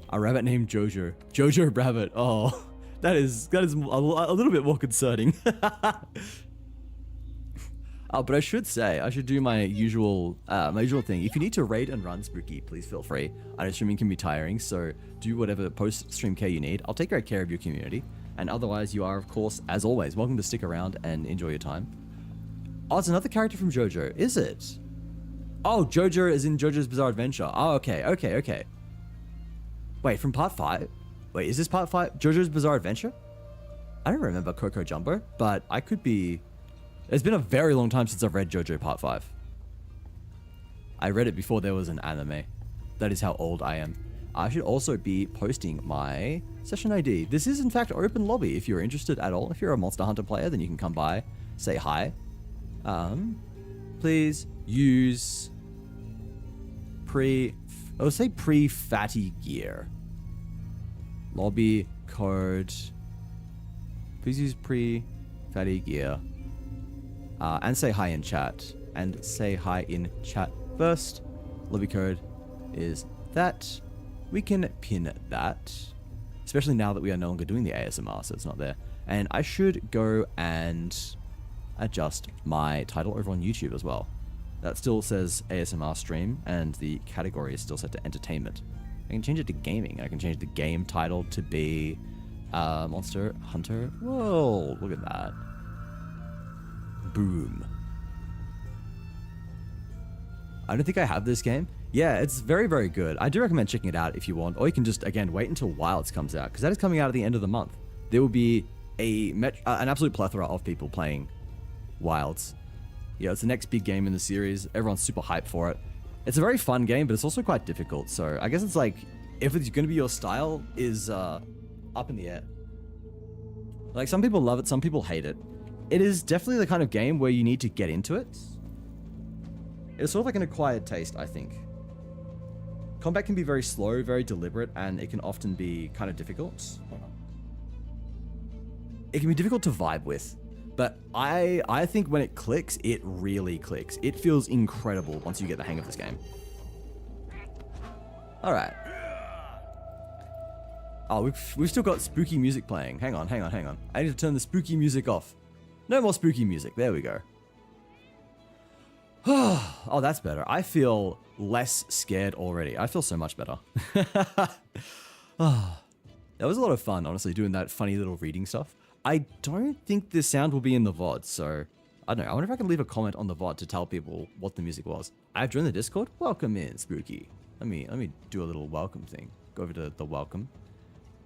Speaker 1: A rabbit named Jojo. Jojo Rabbit. Oh, that is a little bit more concerning. Oh, but I should say, I should do my usual thing. If you need to raid and run Spooky, please feel free. I know streaming can be tiring, so do whatever post-stream care you need. I'll take great care of your community. And otherwise, you are, of course, as always, welcome to stick around and enjoy your time. Oh, it's another character from JoJo. Is it? Oh, JoJo is in JoJo's Bizarre Adventure. Oh, okay. Wait, from part 5? Wait, is this part 5? JoJo's Bizarre Adventure? I don't remember Coco Jumbo, but I could be... It's been a very long time since I've read JoJo Part 5. I read it before there was an anime. That is how old I am. I should also be posting my session ID. This is in fact open lobby if you're interested at all. If you're a Monster Hunter player, then you can come by, say hi. Please use pre-fatty gear. Lobby code. Please use pre-fatty gear. And say hi in chat. And say hi in chat first. Lobby code is that. we can pin that. Especially now that we are no longer doing the ASMR, so it's not there. And I should go and adjust my title over on YouTube as well. That still says ASMR stream, and the category is still set to entertainment. I can change it to gaming. I can change the game title to be Monster Hunter World. Look at that. Boom. I don't think I have this game. Yeah, it's very, very good. I do recommend checking it out if you want, or you can just, again, wait until Wilds comes out, because that is coming out at the end of the month. There will be an absolute plethora of people playing Wilds. Yeah, it's the next big game in the series. Everyone's super hyped for it. It's a very fun game, but it's also quite difficult. So I guess it's like, if it's going to be your style, is up in the air. Like, some people love it, some people hate it. It is definitely the kind of game where you need to get into it. It's sort of like an acquired taste, I think. Combat can be very slow, very deliberate, and it can often be kind of difficult. It can be difficult to vibe with, but I think when it clicks, it really clicks. It feels incredible once you get the hang of this game. All right. Oh, we've still got spooky music playing. Hang on. I need to turn the spooky music off. No more spooky music. There we go. Oh, that's better. I feel less scared already. I feel so much better. Oh, that was a lot of fun, honestly, doing that funny little reading stuff. I don't think the sound will be in the VOD, so I don't know. I wonder if I can leave a comment on the VOD to tell people what the music was. I've joined the Discord. Welcome in, Spooky. Let me do a little welcome thing. Go over to the welcome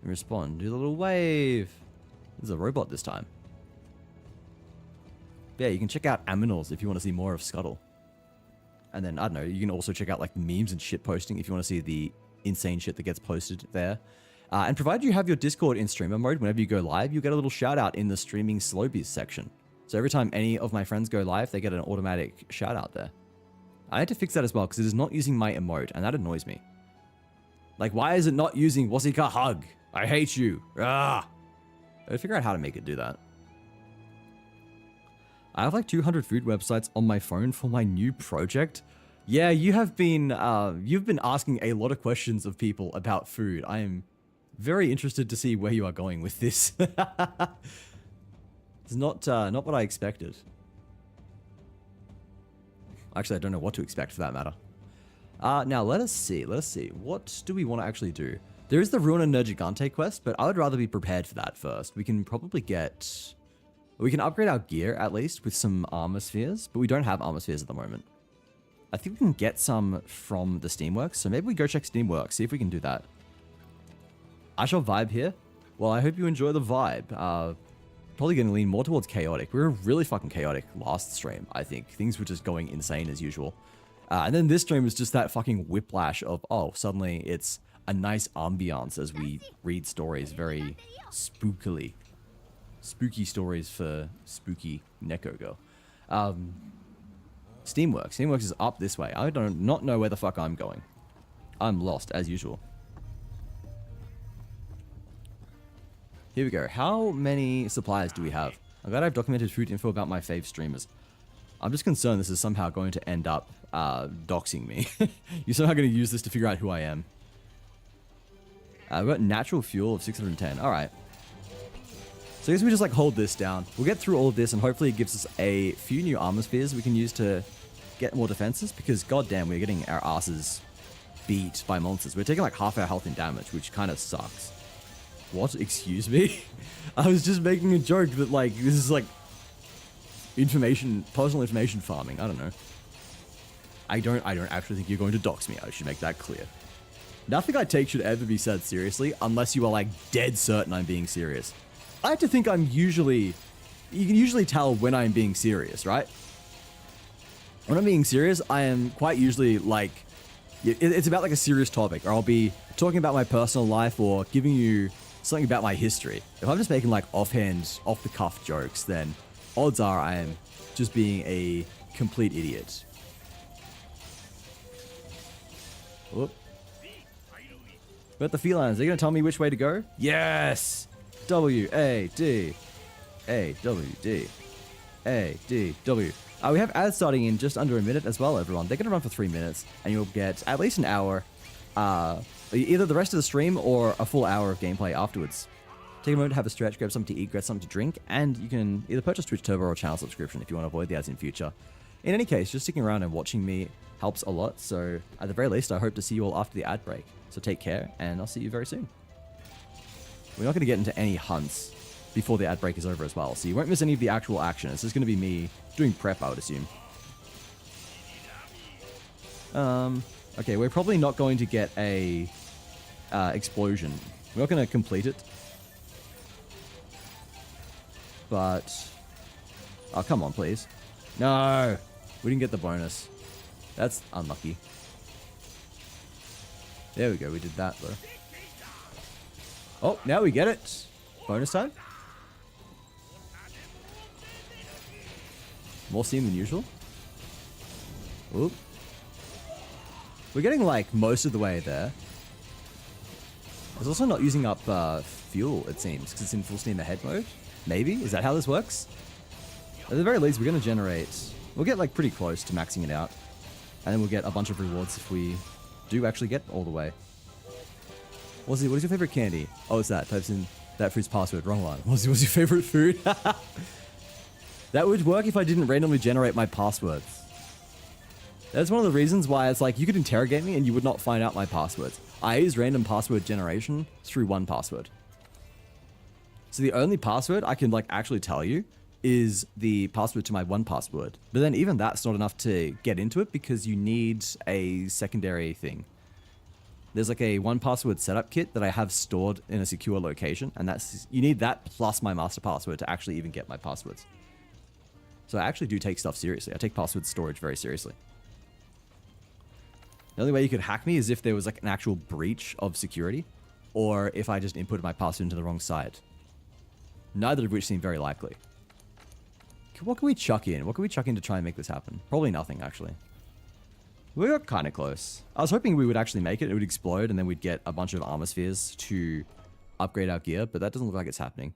Speaker 1: and respond. Do the little wave. There's a robot this time. But yeah, you can check out Aminals if you want to see more of Scuttle. And then, I don't know, you can also check out like memes and shit posting if you want to see the insane shit that gets posted there. And provided you have your Discord in streamer mode, whenever you go live, you get a little shout out in the streaming Lobbies section. So every time any of my friends go live, they get an automatic shout out there. I had to fix that as well because it is not using my emote, and that annoys me. Like, why is it not using Wasika Hug? I hate you. Ah! I figure out how to make it do that. I have like 200 food websites on my phone for my new project. Yeah, you've been asking a lot of questions of people about food. I am very interested to see where you are going with this. It's not what I expected. Actually, I don't know what to expect for that matter. Now let us see. What do we want to actually do? There is the Ruina Nergigante quest, but I would rather be prepared for that first. We can probably get... We can upgrade our gear, at least, with some armor spheres, but we don't have armor spheres at the moment. I think we can get some from the Steamworks, so maybe we go check Steamworks, see if we can do that. I shall vibe here. Well, I hope you enjoy the vibe. Probably going to lean more towards chaotic. We were really fucking chaotic last stream, I think. Things were just going insane as usual. And then this stream was just that fucking whiplash of, oh, suddenly it's a nice ambiance as we read stories very spookily. Spooky stories for spooky Neko girl. Steamworks. Steamworks is up this way. I do not know where the fuck I'm going. I'm lost, as usual. Here we go. How many suppliers do we have? I'm glad I've documented food info about my fave streamers. I'm just concerned this is somehow going to end up doxing me. You're somehow going to use this to figure out who I am. We've got natural fuel of 610. Alright. So I guess we just like hold this down. We'll get through all of this and hopefully it gives us a few new armor spheres we can use to get more defenses, because goddamn, we're getting our asses beat by monsters. We're taking like half our health in damage, which kind of sucks. What? Excuse me? I was just making a joke that like this is like personal information farming. I don't know. I don't actually think you're going to dox me. I should make that clear. Nothing I take should ever be said seriously unless you are like dead certain I'm being serious. I have to think you can usually tell when I'm being serious, right? When I'm being serious, I am quite usually like, it's about like a serious topic, or I'll be talking about my personal life or giving you something about my history. If I'm just making like offhand, off the cuff jokes, then odds are I am just being a complete idiot. Whoop. But the felines, are you going to tell me which way to go? Yes! W-A-D. A-W-D. A-D-W. We have ads starting in just under a minute as well, everyone. They're going to run for 3 minutes, and you'll get at least an hour either the rest of the stream or a full hour of gameplay afterwards. Take a moment to have a stretch, grab something to eat, grab something to drink, and you can either purchase Twitch Turbo or channel subscription if you want to avoid the ads in future. In any case, just sticking around and watching me helps a lot, so at the very least, I hope to see you all after the ad break. So take care, and I'll see you very soon. We're not going to get into any hunts before the ad break is over as well, so you won't miss any of the actual action. It's just going to be me doing prep, I would assume. Okay, we're probably not going to get a explosion. We're not going to complete it. But... oh, come on, please. No! We didn't get the bonus. That's unlucky. There we go, we did that, though. Oh, now we get it! Bonus time? More steam than usual? Oop. We're getting, like, most of the way there. It's also not using up fuel, it seems, because it's in full steam ahead mode. Maybe? Is that how this works? At the very least, we're going to generate... we'll get, like, pretty close to maxing it out. And then we'll get a bunch of rewards if we do actually get all the way. What is your favorite candy? Oh, it's that. Types in that food's password. Wrong one. What's your favorite food? That would work if I didn't randomly generate my passwords. That's one of the reasons why it's like you could interrogate me and you would not find out my passwords. I use random password generation through 1Password. So the only password I can like actually tell you is the password to my 1Password. But then even that's not enough to get into it because you need a secondary thing. There's like a 1Password setup kit that I have stored in a secure location, and that's you need that plus my master password to actually even get my passwords. So I actually do take stuff seriously. I take password storage very seriously. The only way you could hack me is if there was like an actual breach of security, or if I just inputted my password into the wrong site. Neither of which seem very likely. What can we chuck in? What can we chuck in to try and make this happen? Probably nothing, actually. We got kind of close. I was hoping we would actually make it. It would explode, and then we'd get a bunch of armor spheres to upgrade our gear, but that doesn't look like it's happening.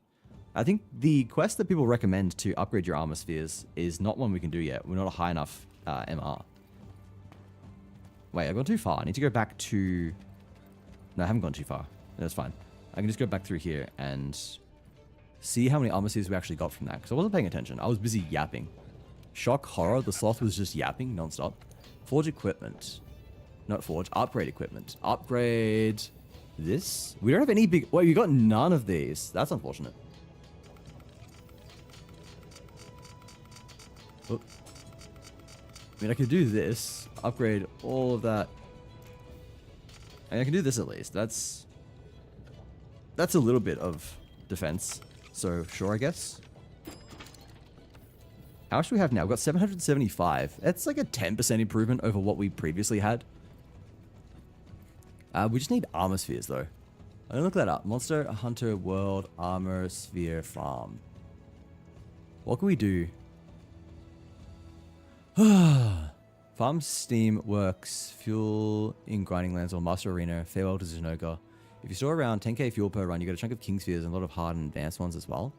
Speaker 1: I think the quest that people recommend to upgrade your armor spheres is not one we can do yet. We're not a high enough MR. Wait, I've gone too far. I need to go back to... no, I haven't gone too far. That's fine. I can just go back through here and see how many armor spheres we actually got from that, because I wasn't paying attention. I was busy yapping. Shock horror, the sloth was just yapping non-stop. Forge equipment. Not forge, upgrade equipment. Upgrade this? We don't have any big... wait, we got none of these. That's unfortunate. Oop. I mean, I could do this. Upgrade all of that. I mean, I can do this at least. That's a little bit of defense. So, sure, I guess. How much do we have now? We've got 775. That's like a 10% improvement over what we previously had. We just need armor spheres, though. I'm gonna look that up. Monster Hunter World Armor Sphere Farm. What can we do? Farm Steam Works, Fuel in Grinding Lands or Master Arena, Farewell to Zenoga. If you store around 10k fuel per run, you get a chunk of King Spheres and a lot of hard and advanced ones as well.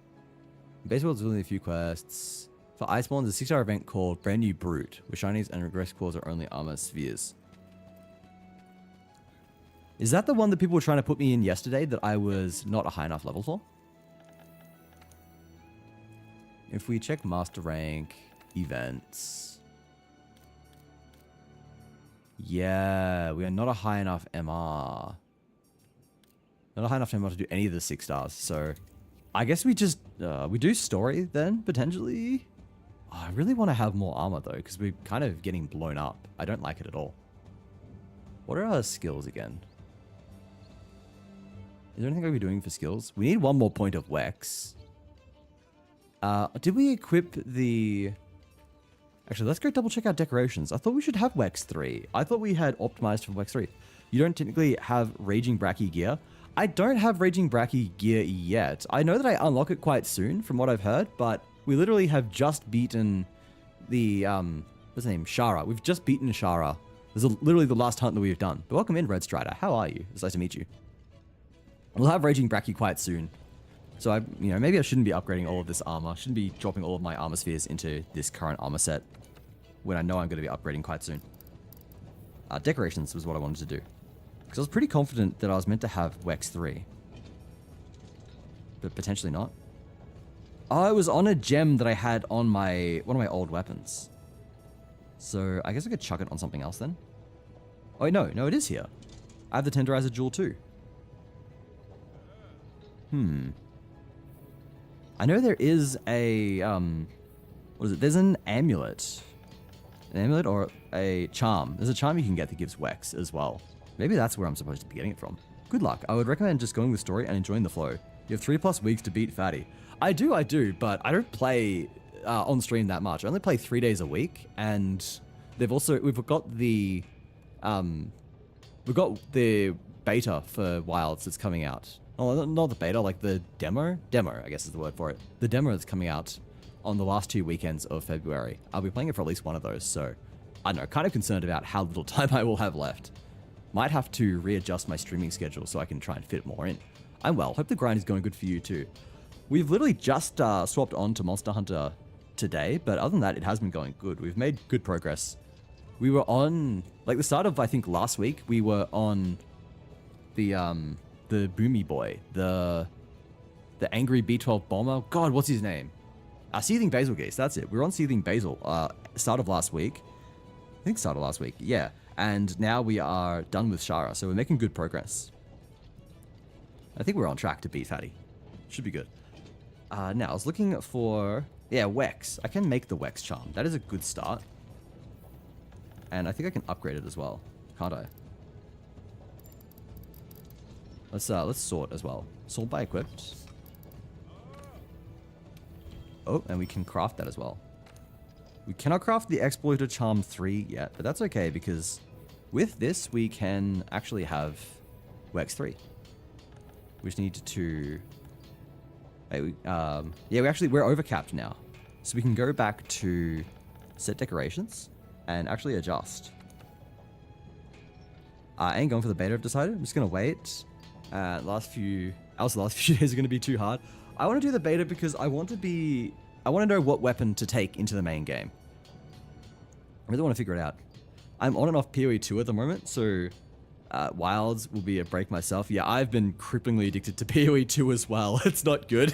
Speaker 1: Base World's only a few quests. For Iceborne, there's a 6-hour event called Brand New Brute, where shinies and regress cores are only armor spheres. Is that the one that people were trying to put me in yesterday that I was not a high enough level for? If we check Master Rank, Events... yeah, we are not a high enough MR. Not a high enough MR to do any of the 6 stars, so... I guess we just... we do story then, potentially? Oh, I really want to have more armor though, because we're kind of getting blown up. I don't like it at all. What are our skills again? Is there anything I'll be doing for skills? We need one more point of Wex. Did we equip the... actually, let's go double check our decorations. I thought we should have Wex 3. I thought we had optimized for Wex 3. You don't technically have Raging Bracky gear. I don't have Raging Bracky gear yet. I know that I unlock it quite soon from what I've heard, but we literally have just beaten the, what's the name? Shara. We've just beaten Shara. This is literally the last hunt that we've done. But welcome in, Red Strider. How are you? It's nice to meet you. We'll have Raging Bracky quite soon. So, maybe I shouldn't be upgrading all of this armor. I shouldn't be dropping all of my armor spheres into this current armor set when I know I'm going to be upgrading quite soon. Decorations was what I wanted to do. Because I was pretty confident that I was meant to have Wex 3. But potentially not. Oh, it was on a gem that I had on one of my old weapons. So I guess I could chuck it on something else then. Oh, wait, no, it is here. I have the Tenderizer Jewel too. I know there is a, what is it? There's an amulet. An amulet or a charm. There's a charm you can get that gives Wex as well. Maybe that's where I'm supposed to be getting it from. Good luck. I would recommend just going with the story and enjoying the flow. You have 3+ weeks to beat Fatty. I do, but I don't play on stream that much. I only play 3 days a week, and we've got the beta for Wilds that's coming out. Oh, not the beta, like the demo. Demo, I guess is the word for it. The demo that's coming out on the last 2 weekends of February. I'll be playing it for at least one of those, so I don't know, kind of concerned about how little time I will have left. Might have to readjust my streaming schedule so I can try and fit more in. I'm well. Hope the grind is going good for you too. We've literally just swapped on to Monster Hunter today, but other than that, it has been going good. We've made good progress. We were on, like the start of, I think, last week, we were on the Boomy Boy, the angry B-12 bomber. God, what's his name? Seething Basil Geese, that's it. We were on Seething Basil, start of last week. I think start of last week, yeah. And now we are done with Shara, so we're making good progress. I think we're on track to beat Fatty. Should be good. Now, I was looking for, yeah, Wex. I can make the Wex charm. That is a good start. And I think I can upgrade it as well, can't I? Let's sort as well. Sort by equipped. Oh, and we can craft that as well. We cannot craft the Exploiter Charm 3 yet, but that's okay because with this we can actually have Wex 3. We just need to... yeah, we're overcapped now. So we can go back to set decorations and actually adjust. I ain't going for the beta, I've decided. I'm just going to wait. The last few days are going to be too hard. I want to do the beta because I want to know what weapon to take into the main game. I really want to figure it out. I'm on and off PoE 2 at the moment, so Wilds will be a break myself. Yeah, I've been cripplingly addicted to PoE 2 as well. It's not good.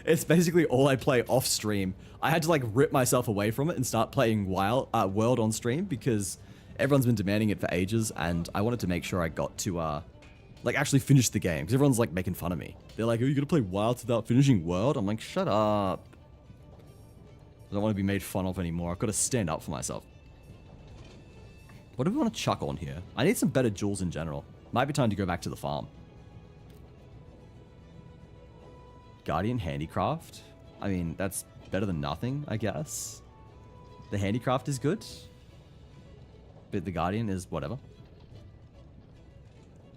Speaker 1: It's basically all I play off stream. I had to like rip myself away from it and start playing World on stream because everyone's been demanding it for ages, and I wanted to make sure I got to like actually finish the game because everyone's like making fun of me. They're like, "Are you gonna play Wilds without finishing World?" I'm like, "Shut up! I don't want to be made fun of anymore. I've got to stand up for myself." What do we want to chuck on here? I need some better jewels in general. Might be time to go back to the farm. Guardian Handicraft. I mean, that's better than nothing, I guess. The Handicraft is good. But the Guardian is whatever.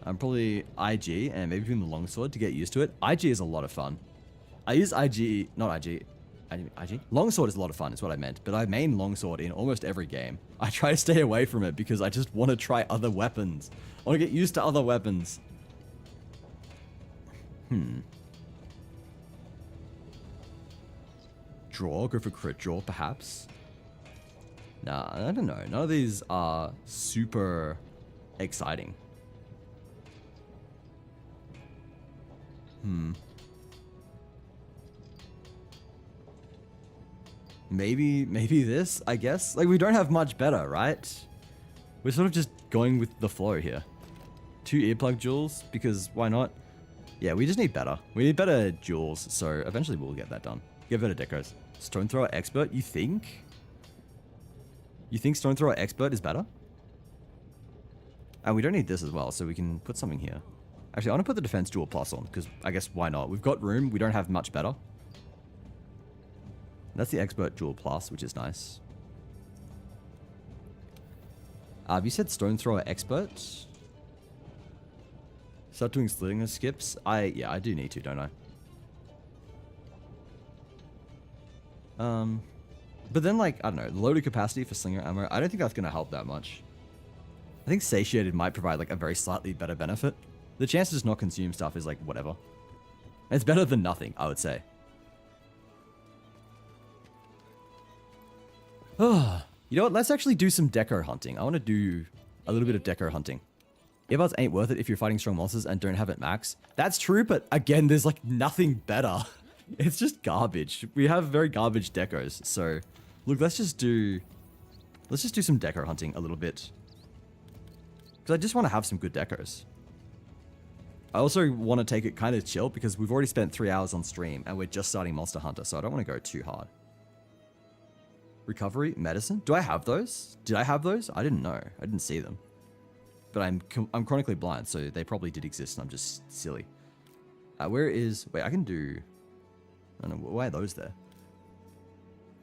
Speaker 1: I'm probably IG and maybe even the Longsword to get used to it. IG is a lot of fun. I use IG, not IG. IG? Longsword is a lot of fun, is what I meant. But I main Longsword in almost every game. I try to stay away from it because I just want to try other weapons. I want to get used to other weapons. Draw? Go for crit draw, perhaps? Nah, I don't know. None of these are super exciting. Maybe this, I guess? Like, we don't have much better, right? We're sort of just going with the flow here. 2 earplug jewels, because why not? Yeah, we just need better. We need better jewels, so eventually we'll get that done. Get better decos. Stone Thrower Expert, you think? You think Stone Thrower Expert is better? And we don't need this as well, so we can put something here. Actually, I want to put the Defense Jewel Plus on, because I guess why not? We've got room, we don't have much better. That's the Expert Jewel Plus, which is nice. You said Stone Thrower Expert? Start doing Slinger skips? Yeah, I do need to, don't I? But then, like, I don't know, loaded capacity for Slinger ammo, I don't think that's going to help that much. I think Satiated might provide, like, a very slightly better benefit. The chance to just not consume stuff is, like, whatever. It's better than nothing, I would say. You know what? Let's actually do some deco hunting. I want to do a little bit of deco hunting. Earbuds ain't worth it if you're fighting strong monsters and don't have it max. That's true, but again, there's like nothing better. It's just garbage. We have very garbage decos. So, look, let's just do some deco hunting a little bit. Because I just want to have some good decos. I also want to take it kind of chill because we've already spent 3 hours on stream and we're just starting Monster Hunter, so I don't want to go too hard. Recovery, medicine. Do I have those? Did I have those? I didn't know. I didn't see them. But I'm chronically blind, so they probably did exist and I'm just silly. Where is... Wait, I can do... I don't know. Why are those there?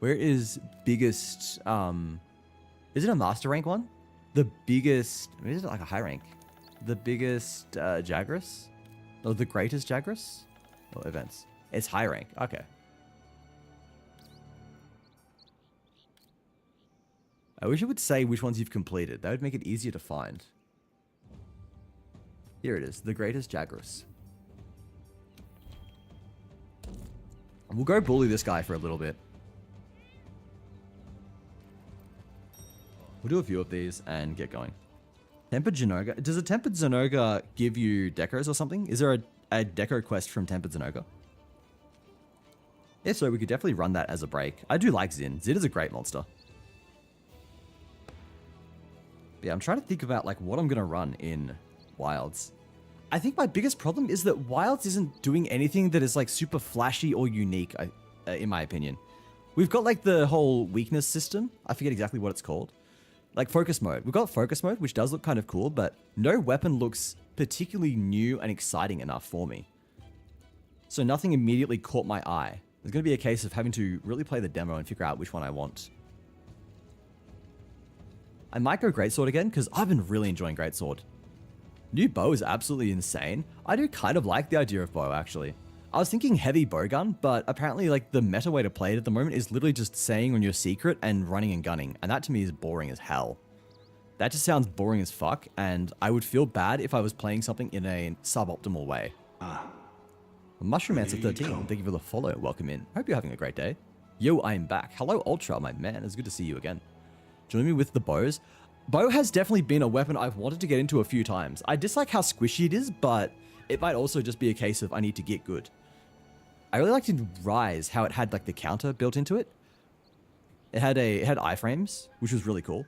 Speaker 1: Where is biggest... Is it a master rank one? The biggest... Is it like a high rank? The biggest Jagras? Or the greatest Jagras? Or events? It's high rank. Okay. I wish it would say which ones you've completed. That would make it easier to find. Here it is. The greatest Jagras. We'll go bully this guy for a little bit. We'll do a few of these and get going. Tempered Zenoga. Does a Tempered Zenoga give you decos or something? Is there a deco quest from Tempered Zenoga? If so, we could definitely run that as a break. I do like Zin. Zin is a great monster. But yeah, I'm trying to think about like what I'm going to run in Wilds. I think my biggest problem is that Wilds isn't doing anything that is like super flashy or unique, in my opinion. We've got like the whole weakness system. I forget exactly what it's called. Like focus mode. We've got focus mode, which does look kind of cool, but no weapon looks particularly new and exciting enough for me. So nothing immediately caught my eye. It's going to be a case of having to really play the demo and figure out which one I want. I might go Greatsword again, because I've been really enjoying Greatsword. New bow is absolutely insane. I do kind of like the idea of bow, actually. I was thinking heavy bowgun, but apparently like the meta way to play it at the moment is literally just staying on your secret and running and gunning. And that to me is boring as hell. That just sounds boring as fuck, and I would feel bad if I was playing something in a suboptimal way. Mushroom Answer 13, thank you for the follow. Welcome in. Hope you're having a great day. Yo, I'm back. Hello, Ultra, my man. It's good to see you again. Join me with the bows. Bow has definitely been a weapon I've wanted to get into a few times. I dislike how squishy it is, but it might also just be a case of I need to get good. I really liked in Rise how it had like the counter built into it. It had iframes, which was really cool.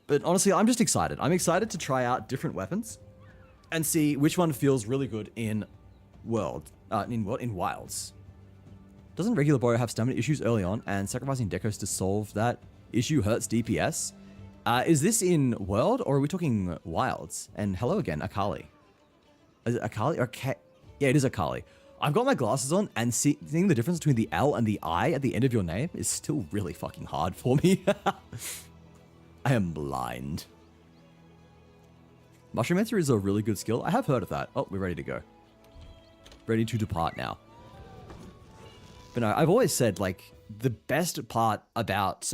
Speaker 1: But honestly, I'm just excited. I'm excited to try out different weapons and see which one feels really good in Wilds. Doesn't regular bow have stamina issues early on, and sacrificing decos to solve that issue hurts DPS? Is this in World, or are we talking Wilds? And hello again, Akali. Is it Akali? Yeah, it is Akali. I've got my glasses on, and seeing the difference between the L and the I at the end of your name is still really fucking hard for me. I am blind. Mushroom-mancer is a really good skill. I have heard of that. Oh, we're ready to go. Ready to depart now. But no, I've always said, like, the best part about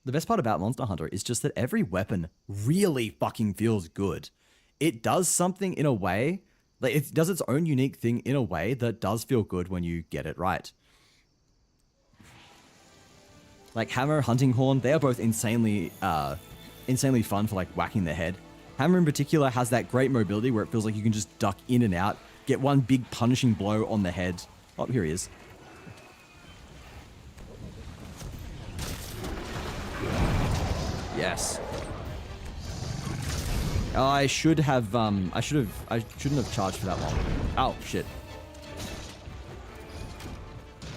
Speaker 1: Monster Hunter is just that every weapon really fucking feels good. It does something in a way, like it does its own unique thing in a way that does feel good when you get it right. Like Hammer, Hunting Horn, they are both insanely fun for like whacking the head. Hammer in particular has that great mobility where it feels like you can just duck in and out, get one big punishing blow on the head. Oh, here he is. Yes. I shouldn't have charged for that long. Oh, shit.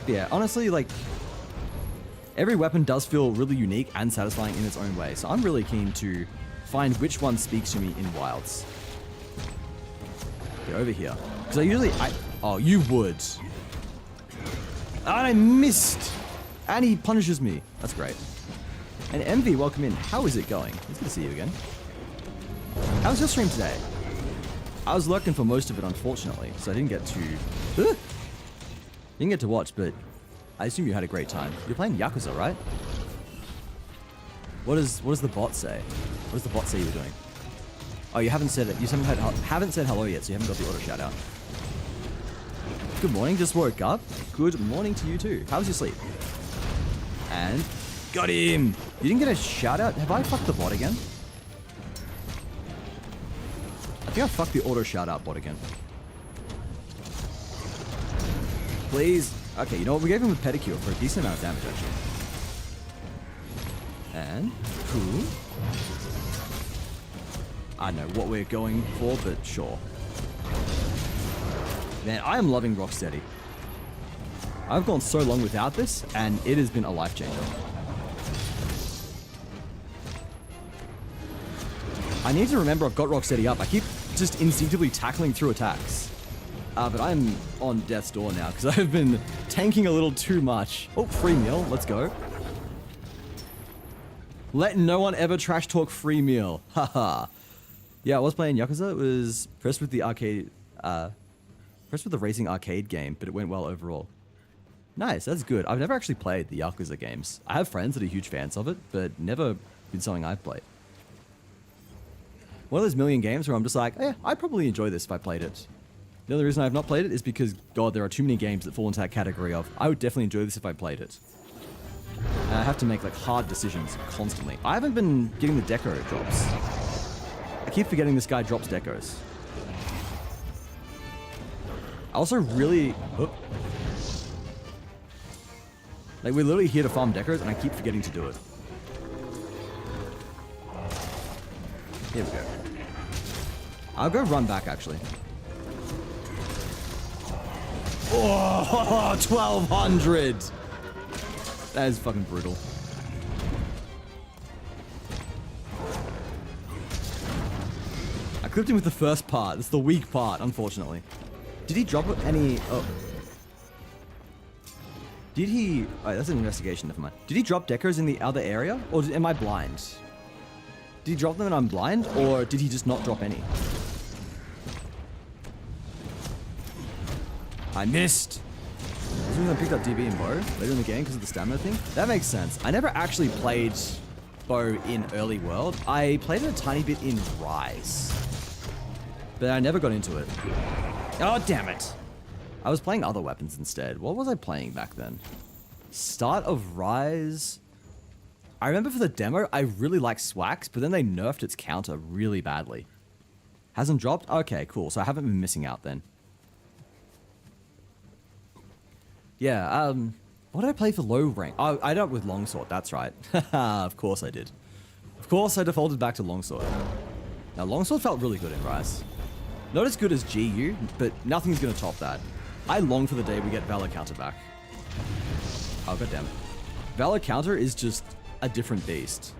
Speaker 1: Yeah, honestly, like, every weapon does feel really unique and satisfying in its own way, so I'm really keen to find which one speaks to me in Wilds. Get over here. Because oh, you would. And I missed! And he punishes me. That's great. And Envy, welcome in. How is it going? It's good to see you again. How was your stream today? I was lurking for most of it, unfortunately, so I didn't get to watch, but I assume you had a great time. You're playing Yakuza, right? What does the bot say? What does the bot say you were doing? Oh, you haven't said it. You haven't said hello yet, so you haven't got the auto shout out. Good morning, just woke up. Good morning to you too. How was your sleep? And got him. You didn't get a shout out? Have I fucked the bot again? think I fucked the auto shout out bot again. Please. Okay, you know what? We gave him a pedicure for a decent amount of damage, actually. And, cool. I don't know what we're going for, but sure. Man, I am loving Rocksteady. I've gone so long without this, and it has been a life changer. I need to remember I've got Rocksteady up. I keep just instinctively tackling through attacks. But I'm on death's door now, because I've been tanking a little too much. Oh, free meal. Let's go. Let no one ever trash talk free meal. Haha. Yeah, I was playing Yakuza. It was pressed with the arcade... pressed with the racing arcade game, but it went well overall. Nice, that's good. I've never actually played the Yakuza games. I have friends that are huge fans of it, but never been something I've played. One of those million games where I'm just like, eh, I'd probably enjoy this if I played it. The only reason I've not played it is because, God, there are too many games that fall into that category of, I would definitely enjoy this if I played it. And I have to make, like, hard decisions constantly. I haven't been getting the deco drops. I keep forgetting this guy drops decos. I also really... Oh. Like, we're literally here to farm decos, and I keep forgetting to do it. Here we go. I'll go run back, actually. Oh, 1,200! That is fucking brutal. I clipped him with the first part. It's the weak part, unfortunately. Did he drop any... Oh. Did he... Oh, that's an investigation, never mind. Did he drop decos in the other area? Or am I blind? Did he drop them and I'm blind? Or did he just not drop any? I missed! I was I picked up DB and Bow later in the game because of the stamina thing. That makes sense. I never actually played Bow in early world. I played it a tiny bit in Rise. But I never got into it. Oh, damn it! I was playing other weapons instead. What was I playing back then? Start of Rise... I remember for the demo, I really liked Swax, but then they nerfed its counter really badly. Hasn't dropped? Okay, cool. So I haven't been missing out then. Yeah, what did I play for low rank? Oh, I dealt with Longsword, that's right. Of course I did. Of course I defaulted back to Longsword. Now, Longsword felt really good in Rise. Not as good as GU, but nothing's gonna top that. I long for the day we get Valor Counter back. Oh, goddammit. Valor Counter is just a different beast.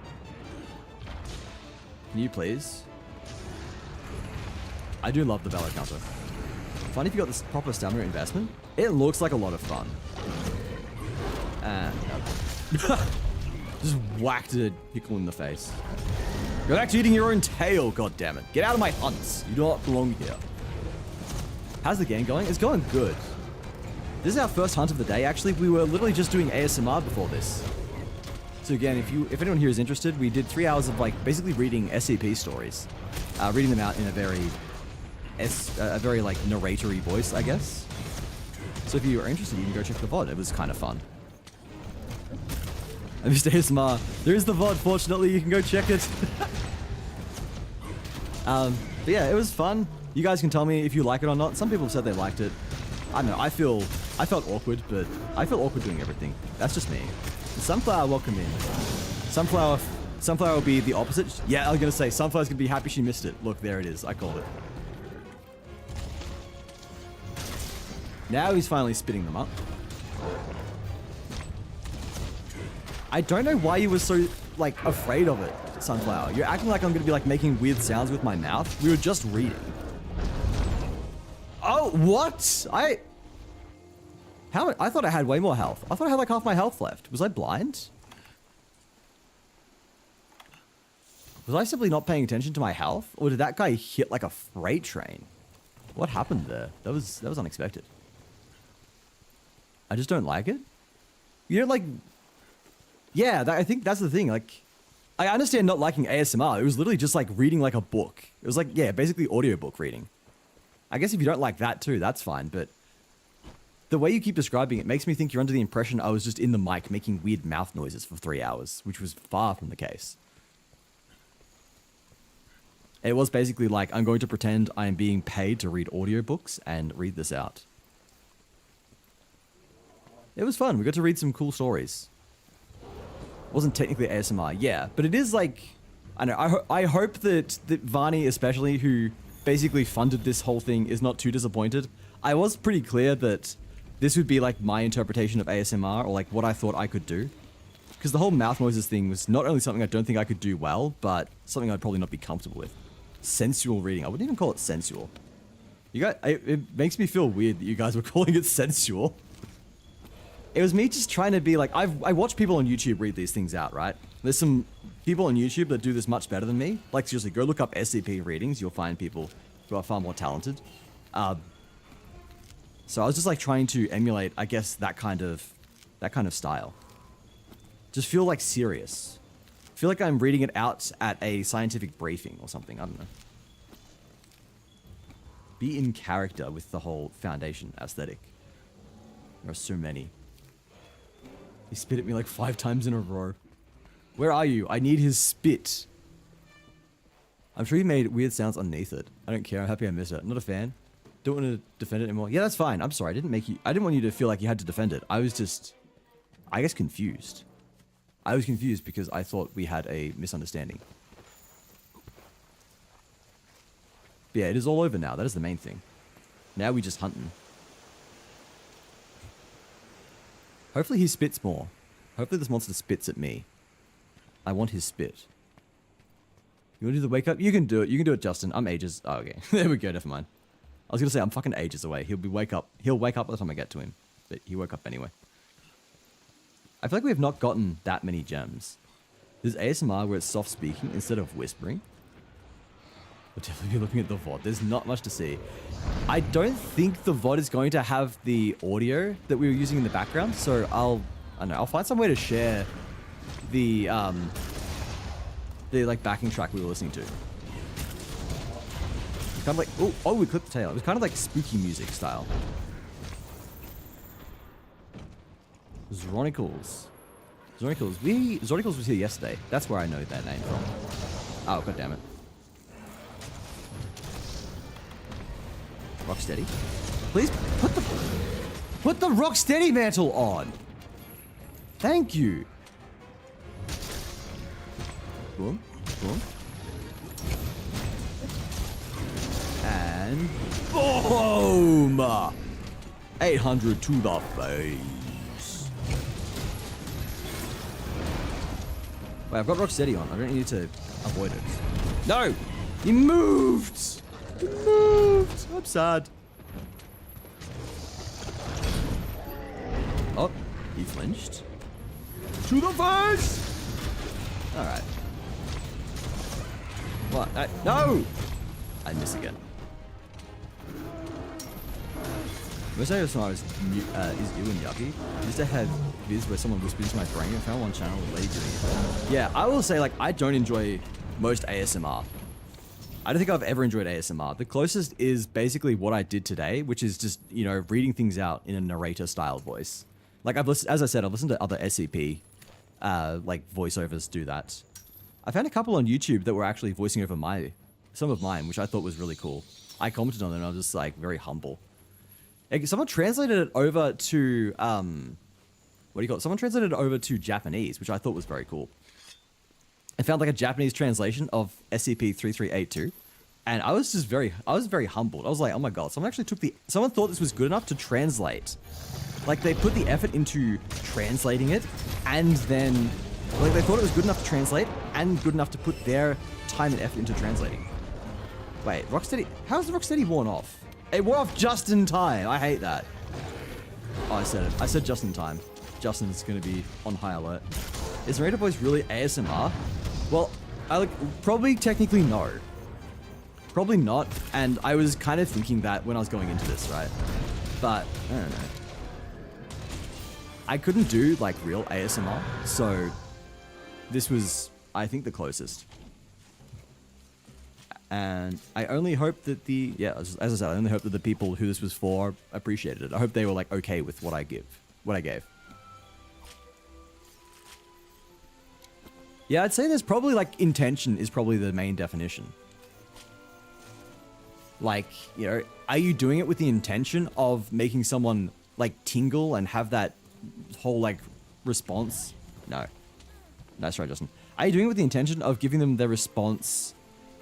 Speaker 1: Can you please? I do love the Valor Counter. Funny if you got this proper stamina investment. It looks like a lot of fun. And just whacked a pickle in the face. Go back to eating your own tail, goddammit. Get out of my hunts. You do not belong here. How's the game going? It's going good. This is our first hunt of the day, actually. We were literally just doing ASMR before this. So again, if anyone here is interested, we did 3 hours of like basically reading SCP stories. Reading them out in a very like narratory voice, I guess. So if you are interested, you can go check the VOD. It was kind of fun. I missed ASMR. There is the VOD, fortunately, you can go check it. But yeah, it was fun. You guys can tell me if you like it or not. Some people said they liked it. I don't know, I felt awkward, but I feel awkward doing everything. That's just me. Sunflower, welcome in. Sunflower will be the opposite. Yeah, I was gonna say, Sunflower's gonna be happy she missed it. Look, there it is. I called it. Now he's finally spitting them up. I don't know why you were so, like, afraid of it, Sunflower. You're acting like I'm gonna be, like, making weird sounds with my mouth. We were just reading. Oh, what? I thought I had way more health. I thought I had, like, half my health left. Was I blind? Was I simply not paying attention to my health? Or did that guy hit, like, a freight train? What happened there? That was unexpected. I just don't like it. You don't like... Yeah, I think that's the thing. Like, I understand not liking ASMR. It was literally just like reading like a book. It was like, yeah, basically audiobook reading. I guess if you don't like that too, that's fine. But the way you keep describing it makes me think you're under the impression I was just in the mic making weird mouth noises for 3 hours, which was far from the case. It was basically like, I'm going to pretend I'm being paid to read audiobooks and read this out. It was fun. We got to read some cool stories. It wasn't technically ASMR, yeah, but it is like, I know. I hope that Varney, especially, who basically funded this whole thing, is not too disappointed. I was pretty clear that this would be like my interpretation of ASMR, or like what I thought I could do. Because the whole mouth noises thing was not only something I don't think I could do well, but something I'd probably not be comfortable with. Sensual reading. I wouldn't even call it sensual. You guys, it makes me feel weird that you guys were calling it sensual. It was me just trying to be like, I watch people on YouTube read these things out, right? There's some people on YouTube that do this much better than me. Like, seriously, go look up SCP readings. You'll find people who are far more talented. So I was just like trying to emulate, I guess, that kind of style. Just feel like serious. Feel like I'm reading it out at a scientific briefing or something. I don't know. Be in character with the whole Foundation aesthetic. There are so many. He spit at me like 5 times in a row. Where are you? I need his spit. I'm sure he made weird sounds underneath it. I don't care. I'm happy I missed it. Not a fan. Don't want to defend it anymore. Yeah, that's fine. I'm sorry. I didn't want you to feel like you had to defend it. I was just, I guess, confused. I was confused because I thought we had a misunderstanding. But yeah, it is all over now. That is the main thing. Now we just hunting. Hopefully he spits more. Hopefully this monster spits at me. I want his spit. You want to do the wake up? You can do it. You can do it, Justin. I'm ages. Oh, okay. There we go. Never mind. I was going to say I'm fucking ages away. He'll wake up by the time I get to him. But he woke up anyway. I feel like we have not gotten that many gems. There's ASMR where it's soft speaking instead of whispering. We'll definitely be looking at the VOD. There's not much to see. I don't think the VOD is going to have the audio that we were using in the background, so I'll find some way to share the like backing track we were listening to. Kind of like oh we clipped the tail. It was kind of like spooky music style. Zoronicles. Zoronicles was here yesterday. That's where I know that name from. Oh, god damn it. Rocksteady. Please put the Rocksteady mantle on. Thank you. Boom, boom. And boom! 800 to the face. Wait, I've got Rocksteady on. I don't need to avoid it. No! He moved! He moved! I'm sad. Oh, he flinched. To the face! Alright. What? No! I miss again. Most ASMR is you and Yucky. I used to have vids where someone whispers into my brain. I found one channel with lady doing it. Yeah, I will say, like, I don't enjoy most ASMR. I don't think I've ever enjoyed ASMR. The closest is basically what I did today, which is just, you know, reading things out in a narrator-style voice. Like, as I said, I've listened to other SCP, like, voiceovers do that. I found a couple on YouTube that were actually voicing over some of mine, which I thought was really cool. I commented on them and I was just, like, very humble. Someone translated it over to, Someone translated it over to Japanese, which I thought was very cool. I found like a Japanese translation of SCP-3382, and I was very humbled. I was like, oh my god, someone thought this was good enough to translate. Like, they put the effort into translating it, and then, like, they thought it was good enough to translate, and good enough to put their time and effort into translating. Wait, Rocksteady, how's the Rocksteady worn off? It wore off just in time. I hate that. Oh, I said it. I said just in time. Justin's gonna be on high alert. Is narrator voice really ASMR? Well, probably technically no. Probably not, and I was kind of thinking that when I was going into this, right? But, I don't know. I couldn't do, like, real ASMR, so this was, I think, the closest. And I only hope that as I said, I only hope that the people who this was for appreciated it. I hope they were, like, okay with what I gave. Yeah, I'd say there's probably, like, intention is probably the main definition. Like, you know, are you doing it with the intention of making someone like tingle and have that whole like response? No. That's right, Justin. Are you doing it with the intention of giving them their response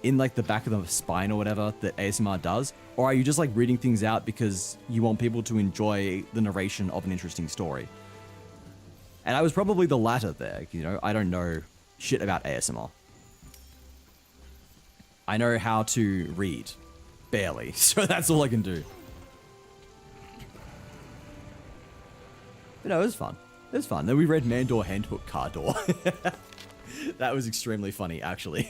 Speaker 1: in like the back of the spine or whatever that ASMR does? Or are you just like reading things out because you want people to enjoy the narration of an interesting story? And I was probably the latter there, you know, I don't know shit about ASMR. I know how to read. Barely. So that's all I can do. But no, it was fun. It was fun. Then we read Man Door, Handhook, Car Door. That was extremely funny, actually.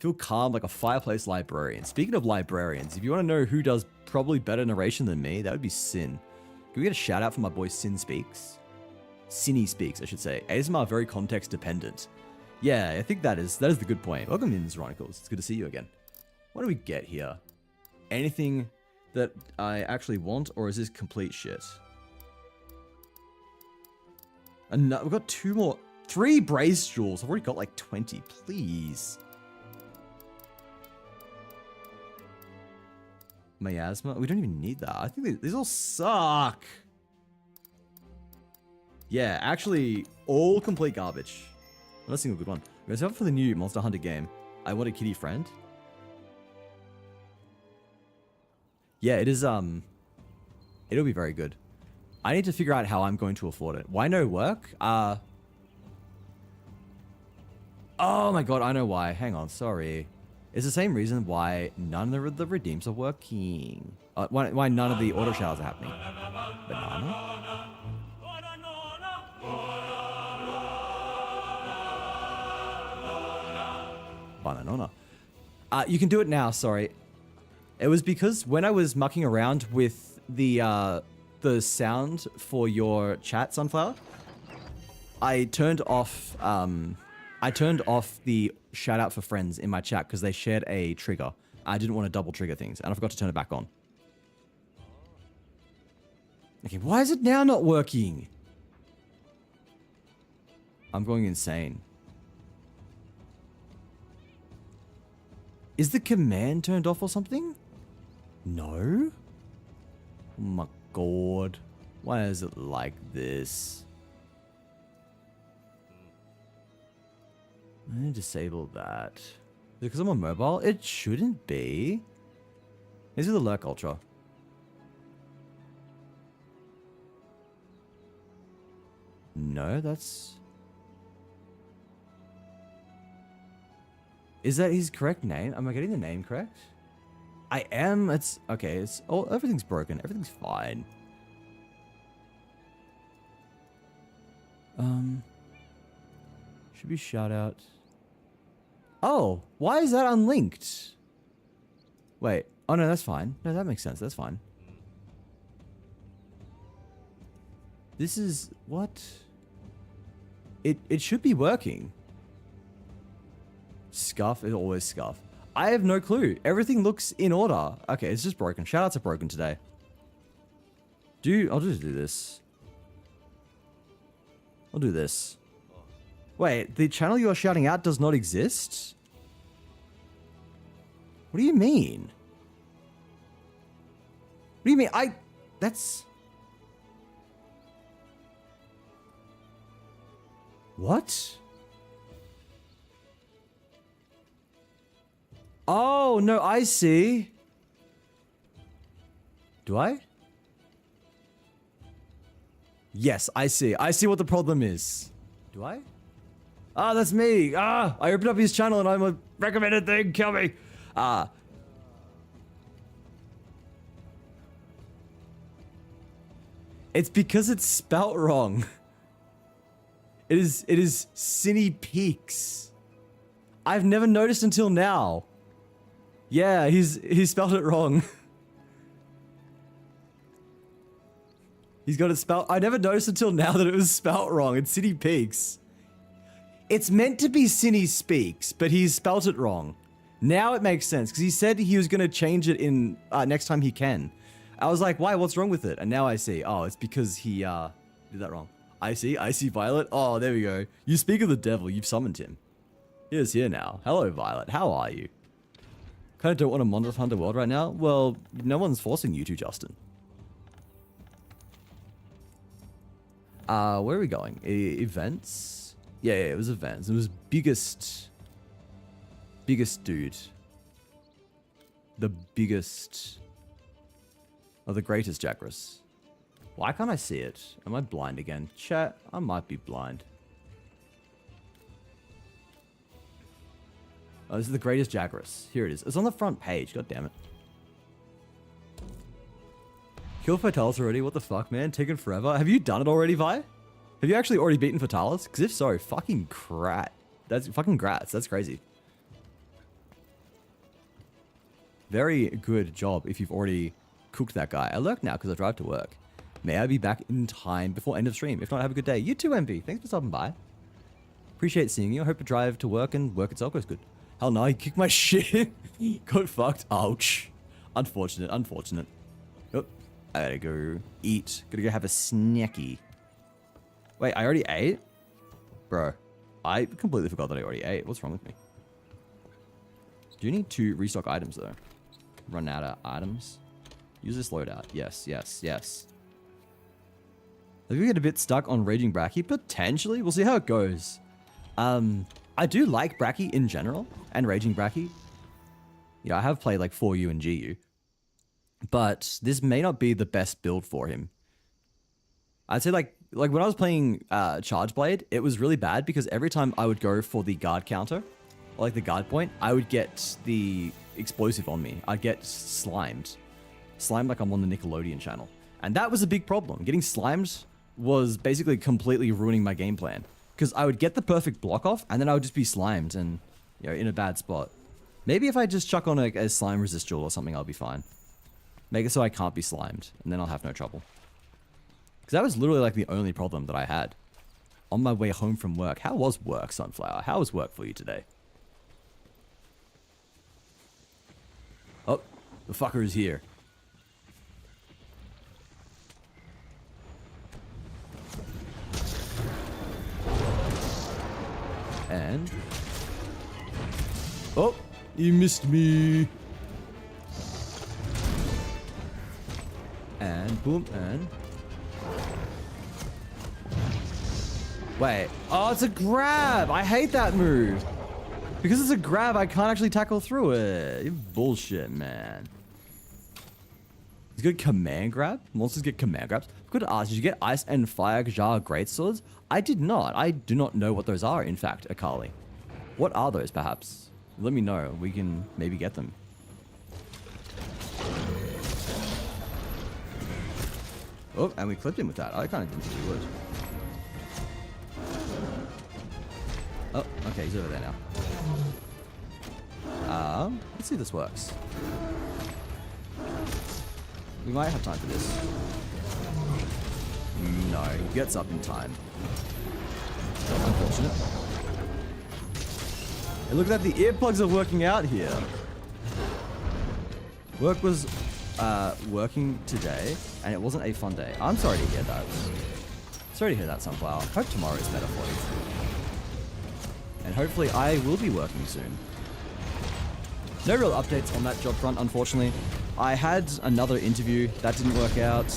Speaker 1: Feel calm like a fireplace librarian. Speaking of librarians, if you want to know who does probably better narration than me, that would be Sin. Can we get a shout out for my boy Sin Speaks? Sinny Speaks, I should say. ASMR very context dependent. Yeah, I think that is the good point. Welcome in, Zeronicles. It's good to see you again. What do we get here? Anything that I actually want, or is this complete shit? We've got 3 braised jewels. I've already got like 20, please. Miasma? We don't even need that. I think these all suck. Yeah, actually, all complete garbage. Not a single good one. Guys, up for the new Monster Hunter game. I Want a Kitty Friend. Yeah, it is, it'll be very good. I need to figure out how I'm going to afford it. Why no work? Oh my god, I know why. Hang on, sorry. It's the same reason why none of the redeems are working. Why none of the auto showers are happening. Banana? Banana. You can do it now, sorry. It was because when I was mucking around with the sound for your chat, Sunflower, I turned off the shout out for friends in my chat because they shared a trigger. I didn't want to double trigger things, and I forgot to turn it back on. Okay, why is it now not working? I'm going insane. Is the command turned off or something? No? Oh my god. Why is it like this? I'm gonna disable that. Is it because I'm on mobile? It shouldn't be. These are the Lurk Ultra. No, that's... Is that his correct name? Am I getting the name correct? I am. It's okay. It's everything's broken. Everything's fine. Should be shout out. Oh, why is that unlinked? Wait. Oh no, that's fine. No, that makes sense. That's fine. This is what? It should be working. Scuff is always scuff. I have no clue. Everything looks in order. Okay, it's just broken. Shoutouts are broken today. I'll just do this. I'll do this. Wait, the channel you're shouting out does not exist? What do you mean? What do you mean? That's... What? Oh, no, I see. Do I? Yes, I see. I see what the problem is. Do I? Ah, that's me. I opened up his channel and I'm a recommended thing. Kill me. It's because it's spelt wrong. It is Cinny Peaks. I've never noticed until now. Yeah, he spelled it wrong. He's got it spelled. I never noticed until now that it was spelt wrong. It's Cinny Peaks. It's meant to be Cinny Speaks, but he's spelt it wrong. Now it makes sense because he said he was going to change it in next time he can. I was like, why? What's wrong with it? And now I see. Oh, it's because he did that wrong. I see Violet. Oh, there we go. You speak of the devil. You've summoned him. He is here now. Hello, Violet. How are you? Kind of don't want to Monolith Hunter world right now. Well, no one's forcing you to, Justin. Where are we going? Events? Yeah, it was events. It was biggest dude. The biggest... Oh, the greatest Jagras. Why can't I see it? Am I blind again? Chat, I might be blind. Oh, this is the greatest Jagras. Here it is. It's on the front page. God damn it. Kill Fatalis already? What the fuck, man? Taken forever? Have you done it already, Vi? Have you actually already beaten Fatalis? Because if so, fucking crap. That's fucking grats. That's crazy. Very good job if you've already cooked that guy. I lurk now because I drive to work. May I be back in time before end of stream? If not, have a good day. You too, MP. Thanks for stopping by. Appreciate seeing you. I hope to drive to work and work itself goes good. Hell no, he kicked my shit. Got fucked. Ouch. Unfortunate, unfortunate. Oh, I gotta go eat. Gotta go have a snacky. Wait, I already ate? Bro, I completely forgot that I already ate. What's wrong with me? Do you need to restock items though? Run out of items? Use this loadout. Yes, yes, yes. If we get a bit stuck on Raging Bracky, potentially. We'll see how it goes. I do like Bracky in general, and Raging Bracky. Yeah, I have played like 4U and GU. But this may not be the best build for him. I'd say like when I was playing Charge Blade, it was really bad because every time I would go for the guard counter, or like the guard point, I would get the explosive on me. I'd get slimed. Slimed like I'm on the Nickelodeon channel. And that was a big problem. Getting slimed was basically completely ruining my game plan. Because I would get the perfect block off, and then I would just be slimed and, you know, in a bad spot. Maybe if I just chuck on a slime resist jewel or something, I'll be fine. Make it so I can't be slimed, and then I'll have no trouble. Because that was literally like the only problem that I had. On my way home from work. How was work, Sunflower? How was work for you today? Oh, the fucker is here. And... oh, he missed me. And boom, and... wait. Oh, it's a grab. I hate that move. Because it's a grab, I can't actually tackle through it. You bullshit, man. It's good command grab. Monsters get command grabs. Good to ask, did you get Ice and Fire Jar Greatswords? I did not. I do not know what those are, in fact, Akali. What are those, perhaps? Let me know. We can maybe get them. Oh, and we clipped him with that. I kind of didn't think we would. Oh, okay, he's over there now. Let's see if this works. We might have time for this. No, he gets up in time. Unfortunate. And look at that, the earplugs are working out here. Work was working today, and it wasn't a fun day. I'm sorry to hear that. Sorry to hear that, Sunflower. Hope tomorrow is better for you. And hopefully I will be working soon. No real updates on that job front, unfortunately. I had another interview. That didn't work out.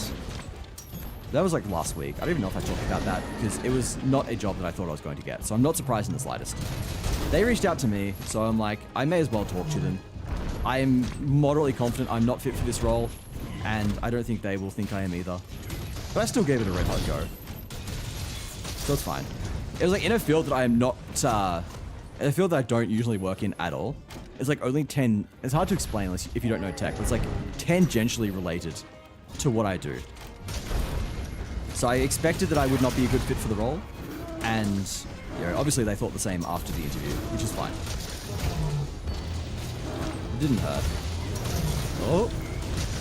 Speaker 1: That was like last week. I don't even know if I talked about that because it was not a job that I thought I was going to get. So I'm not surprised in the slightest. They reached out to me, so I'm like, I may as well talk to them. I am moderately confident I'm not fit for this role, and I don't think they will think I am either. But I still gave it a red hot go. So it's fine. It was like in a field that I am not, in a field that I don't usually work in at all. It's like only 10, it's hard to explain unless if you don't know tech, but it's like tangentially related to what I do. So I expected that I would not be a good fit for the role, and you know, obviously they thought the same after the interview, which is fine. It didn't hurt. Oh,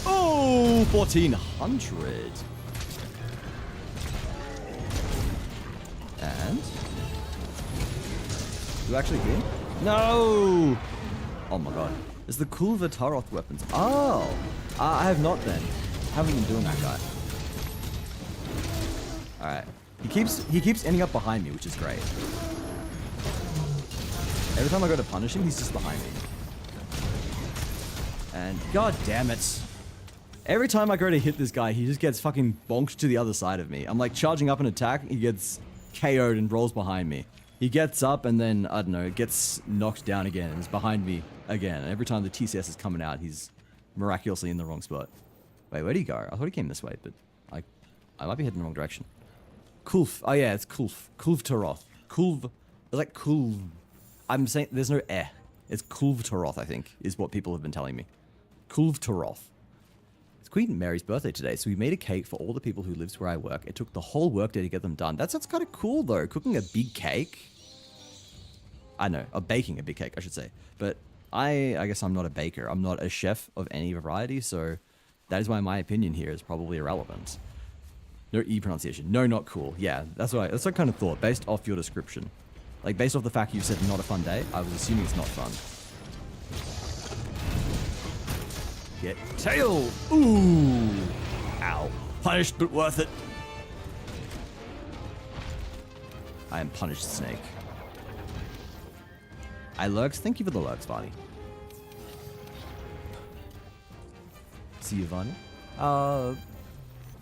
Speaker 1: oh, 1400. And you actually win? No! Oh my god. It's the cool Vataroth weapons. Oh! I have not then. Haven't been doing that guy. Alright. He keeps ending up behind me, which is great. Every time I go to punish him, he's just behind me. And god damn it. Every time I go to hit this guy, he just gets fucking bonked to the other side of me. I'm like charging up an attack, he gets KO'd and rolls behind me. He gets up and then, I don't know, gets knocked down again and is behind me again. And every time the TCS is coming out, he's miraculously in the wrong spot. Wait, where'd he go? I thought he came this way, but I might be heading in the wrong direction. Kulf. Oh yeah, it's Kulf. Kulv Taroth. Kulv. It's like Kulv. I'm saying there's no eh. It's Kulv Taroth, I think, is what people have been telling me. Kulv Taroth. It's Queen Mary's birthday today, so we made a cake for all the people who lives where I work. It took the whole workday to get them done. That sounds kind of cool, though. Cooking a big cake. I know, baking a big cake, I should say. But I guess I'm not a baker. I'm not a chef of any variety, so that is why my opinion here is probably irrelevant. No E pronunciation. No, not cool. Yeah, that's what I kind of thought, based off your description. Like, based off the fact you said not a fun day, I was assuming it's not fun. Get tail! Ooh! Ow. Punished, but worth it. I am punished, snake. I lurks. Thank you for the lurks, Varney. See you, Varney.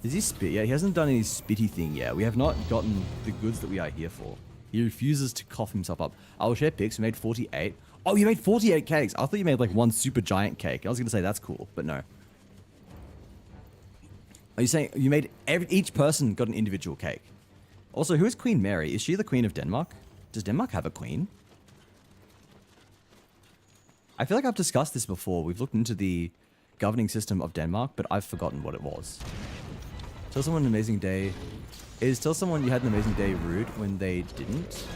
Speaker 1: Is he spit? Yeah, he hasn't done any spitty thing yet. We have not gotten the goods that we are here for. He refuses to cough himself up. I will share pics. We made 48. Oh, you made 48 cakes. I thought you made like one super giant cake. I was going to say that's cool, but no. Are you saying you made each person got an individual cake? Also, who is Queen Mary? Is she the Queen of Denmark? Does Denmark have a queen? I feel like I've discussed this before. We've looked into the governing system of Denmark, but I've forgotten what it was. Tell someone an amazing day. Tell someone you had an amazing day rude when they didn't?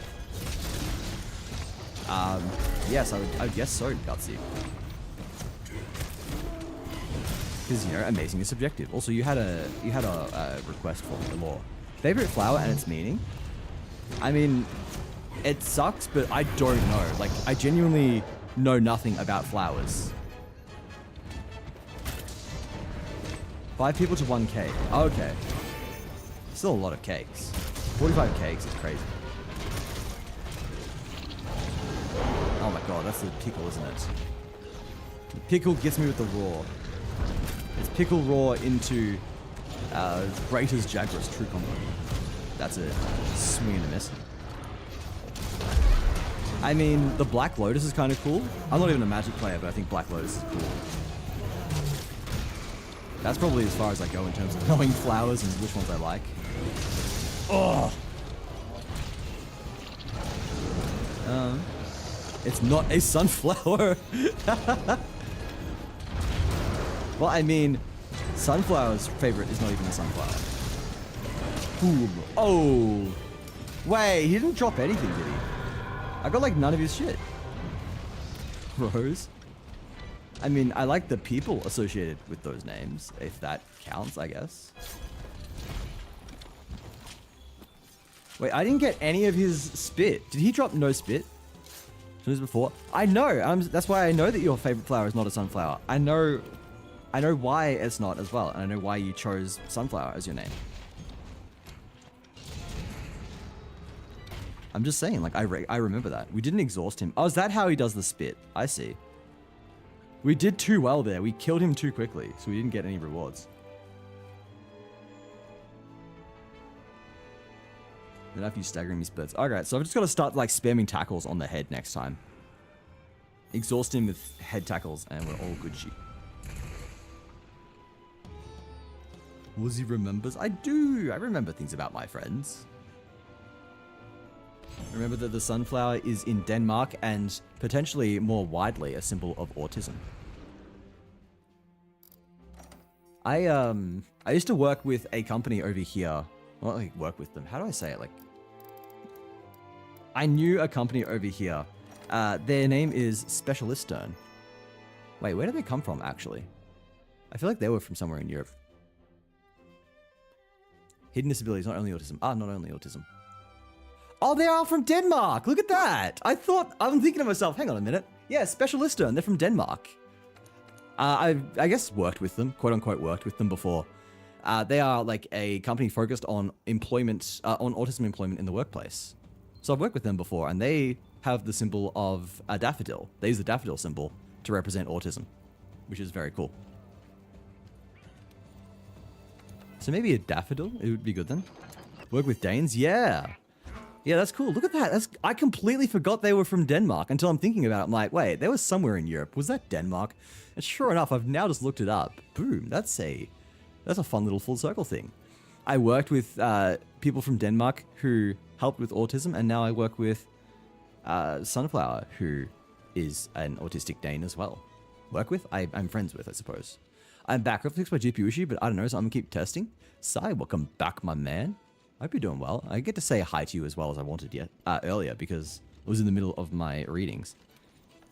Speaker 1: Yes, I would guess so, Gutsy. Because, you know, amazing is subjective. Also, you had a request for the law. Favorite flower and its meaning? I mean, it sucks, but I don't know. Like, I genuinely know nothing about flowers. 5 people to 1 cake. Okay. Still a lot of cakes. 45 cakes is crazy. Oh my god, that's the pickle, isn't it? The pickle gets me with the raw. It's pickle raw into Greater's Jagras true combo. That's a swing and a miss. I mean, the Black Lotus is kind of cool. I'm not even a Magic player, but I think Black Lotus is cool. That's probably as far as I go in terms of knowing flowers and which ones I like. Oh! It's not a sunflower! Well, I mean, sunflower's favorite is not even a sunflower. Boom. Oh! Wait, he didn't drop anything, did he? I got like none of his shit. Rose? I mean, I like the people associated with those names, if that counts, I guess. Wait, I didn't get any of his spit. Did he drop no spit? As before? I know. That's why I know that your favorite flower is not a sunflower. I know why it's not as well, and I know why you chose sunflower as your name. I'm just saying, like, I remember that. We didn't exhaust him. Oh, is that how he does the spit? I see. We did too well there. We killed him too quickly, so we didn't get any rewards. Then I've used staggering me splits. Alright, so I've just got to start, like, spamming tackles on the head next time. Exhaust him with head tackles, and we're all Gucci. Woozy remembers? I do! I remember things about my friends. Remember that the sunflower is in Denmark and potentially more widely a symbol of autism. I used to work with a company over here. Well, like work with them. How do I say it? Like, I knew a company over here. Their name is Specialistern. Wait, where did they come from, actually? I feel like they were from somewhere in Europe. Hidden disabilities, not only autism. Ah, not only autism. Oh, they are from Denmark! Look at that! I'm thinking to myself, hang on a minute. Yeah, Specialistern, they're from Denmark. I guess worked with them, quote unquote worked with them before. They are like a company focused on employment, on autism employment in the workplace. So I've worked with them before, and they have the symbol of a daffodil. They use the daffodil symbol to represent autism. which is very cool. So maybe a daffodil, it would be good then. Work with Danes, yeah. Yeah, that's cool. Look at that. I completely forgot they were from Denmark until I'm thinking about it. I'm like, wait, they were somewhere in Europe. Was that Denmark? And sure enough, I've now just looked it up. Boom, that's a fun little full circle thing. I worked with people from Denmark who helped with autism, and now I work with Sunflower, who is an autistic Dane as well. Work with? I'm friends with, I suppose. I'm back. I've fixed my GPU issue, but I don't know, so I'm gonna keep testing. Sai, welcome back, my man. I hope you're doing well. I get to say hi to you as well as I wanted earlier because I was in the middle of my readings.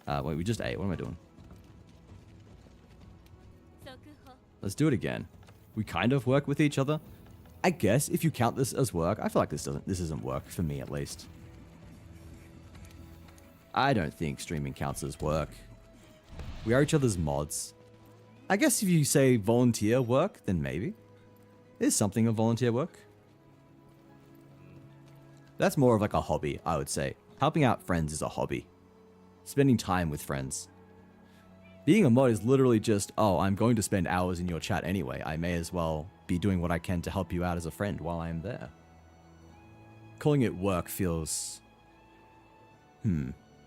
Speaker 1: Wait, we just ate. What am I doing? Let's do it again. We kind of work with each other. I guess if you count this as work, I feel like this isn't work for me at least. I don't think streaming counts as work. We are each other's mods. I guess if you say volunteer work, then maybe. There's something of volunteer work. That's more of like a hobby, I would say. Helping out friends is a hobby. Spending time with friends. Being a mod is literally just, oh, I'm going to spend hours in your chat anyway. I may as well be doing what I can to help you out as a friend while I'm there. Calling it work feels...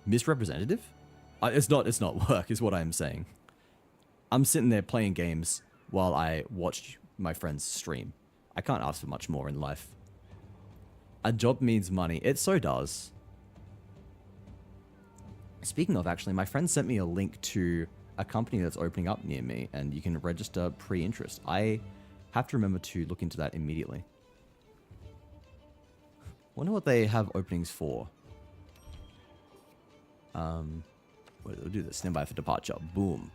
Speaker 1: misrepresentative? It's not work, is what I'm saying. I'm sitting there playing games while I watch my friends stream. I can't ask for much more in life. A job means money. It so does. Speaking of, actually, my friend sent me a link to a company that's opening up near me, and you can register pre-interest. I have to remember to look into that immediately. Wonder what they have openings for. We'll do this. Stand by for departure. Boom.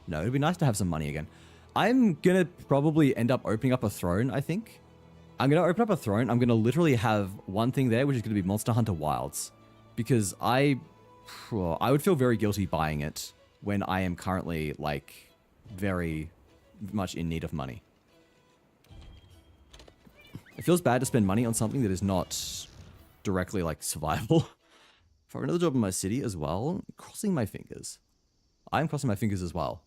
Speaker 1: No, it'd be nice to have some money again. I'm gonna probably end up opening up a throne, I think. I'm gonna open up a throne. I'm gonna literally have one thing there, which is gonna be Monster Hunter Wilds. Because I would feel very guilty buying it when I am currently, like, very much in need of money. It feels bad to spend money on something that is not directly, like, survival. For another job in my city as well, crossing my fingers. I'm crossing my fingers as well.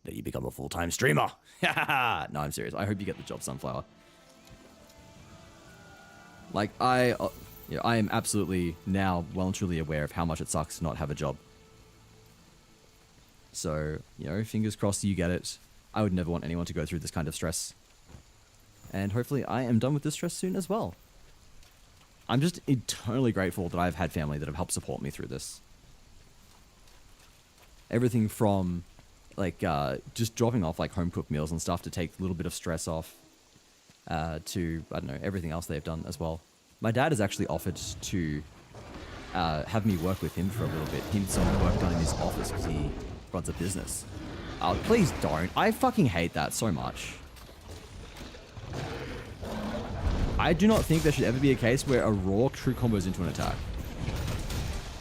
Speaker 1: That you become a full-time streamer. No, I'm serious. I hope you get the job, Sunflower. Like, I am absolutely now well and truly aware of how much it sucks to not have a job. So, fingers crossed you get it. I would never want anyone to go through this kind of stress. And hopefully I am done with this stress soon as well. I'm just eternally grateful that I've had family that have helped support me through this. Everything from, like, just dropping off, like, home-cooked meals and stuff to take a little bit of stress off, to, I don't know, everything else they've done as well. My dad has actually offered to have me work with him for a little bit. He needs some work done in his office because he runs a business. Please don't. I fucking hate that so much. I do not think there should ever be a case where a raw true combos into an attack.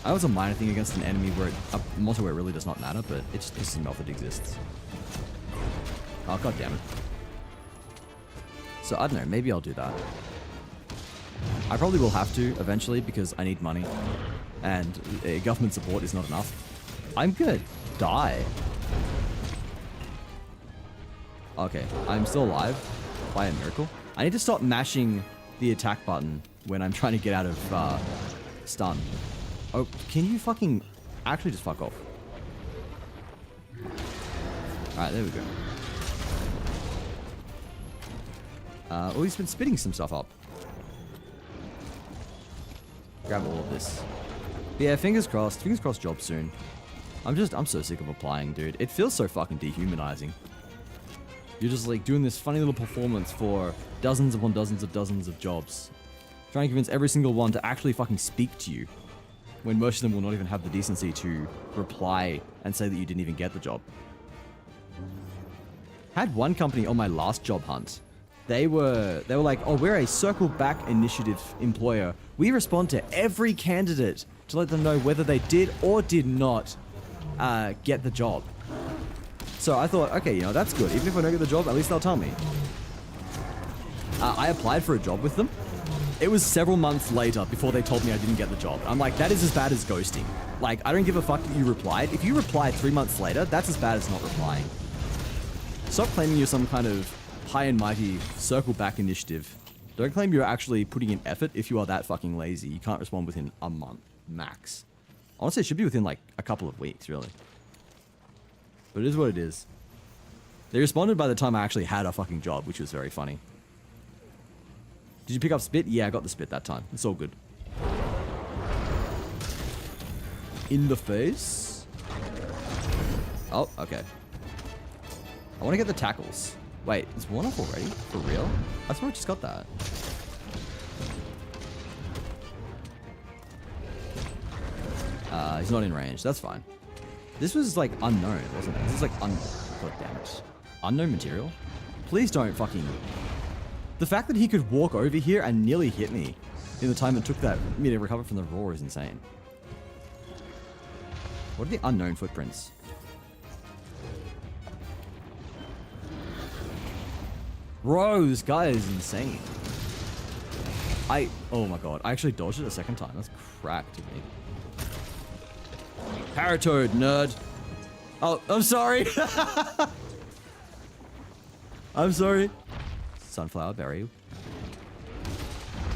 Speaker 1: I was a minor thing against an enemy where a motto where it really does not matter, but it just pisses me off that it exists. Oh, god damn it. So I don't know, maybe I'll do that. I probably will have to eventually because I need money and government support is not enough. I'm gonna die. Okay, I'm still alive by a miracle. I need to stop mashing the attack button when I'm trying to get out of stun. Oh, can you fucking actually just fuck off? Alright, there we go. Oh, he's been spitting some stuff up. Grab all of this. But yeah, fingers crossed job soon. I'm so sick of applying, dude. It feels so fucking dehumanizing. You're just like doing this funny little performance for dozens upon dozens of jobs. Trying to convince every single one to actually fucking speak to you. When most of them will not even have the decency to reply and say that you didn't even get the job. Had one company on my last job hunt. They were like, oh, we're a circle back initiative employer. We respond to every candidate to let them know whether they did or did not get the job. So I thought, okay, that's good. Even if I don't get the job, at least they'll tell me. I applied for a job with them. It was several months later before they told me I didn't get the job. I'm like, that is as bad as ghosting. Like, I don't give a fuck that you replied. If you replied 3 months later, that's as bad as not replying. Stop claiming you're some kind of high and mighty circle back initiative. Don't claim you're actually putting in effort if you are that fucking lazy. You can't respond within a month, max. Honestly, it should be within like a couple of weeks, really. But it is what it is. They responded by the time I actually had a fucking job, which was very funny. Did you pick up spit? Yeah, I got the spit that time. It's all good. In the face. Oh, okay. I want to get the tackles. Wait, is one up already? For real? I swear I just got that. He's not in range. That's fine. This was like unknown, wasn't it? This is like God damn it. Unknown material? Please don't fucking... The fact that he could walk over here and nearly hit me in the time it took that me to recover from the roar is insane. What are the unknown footprints? Bro, this guy is insane. Oh my god, I actually dodged it a second time. That's crack to me. Paratoad, nerd. Oh, I'm sorry. I'm sorry. Sunflower berry.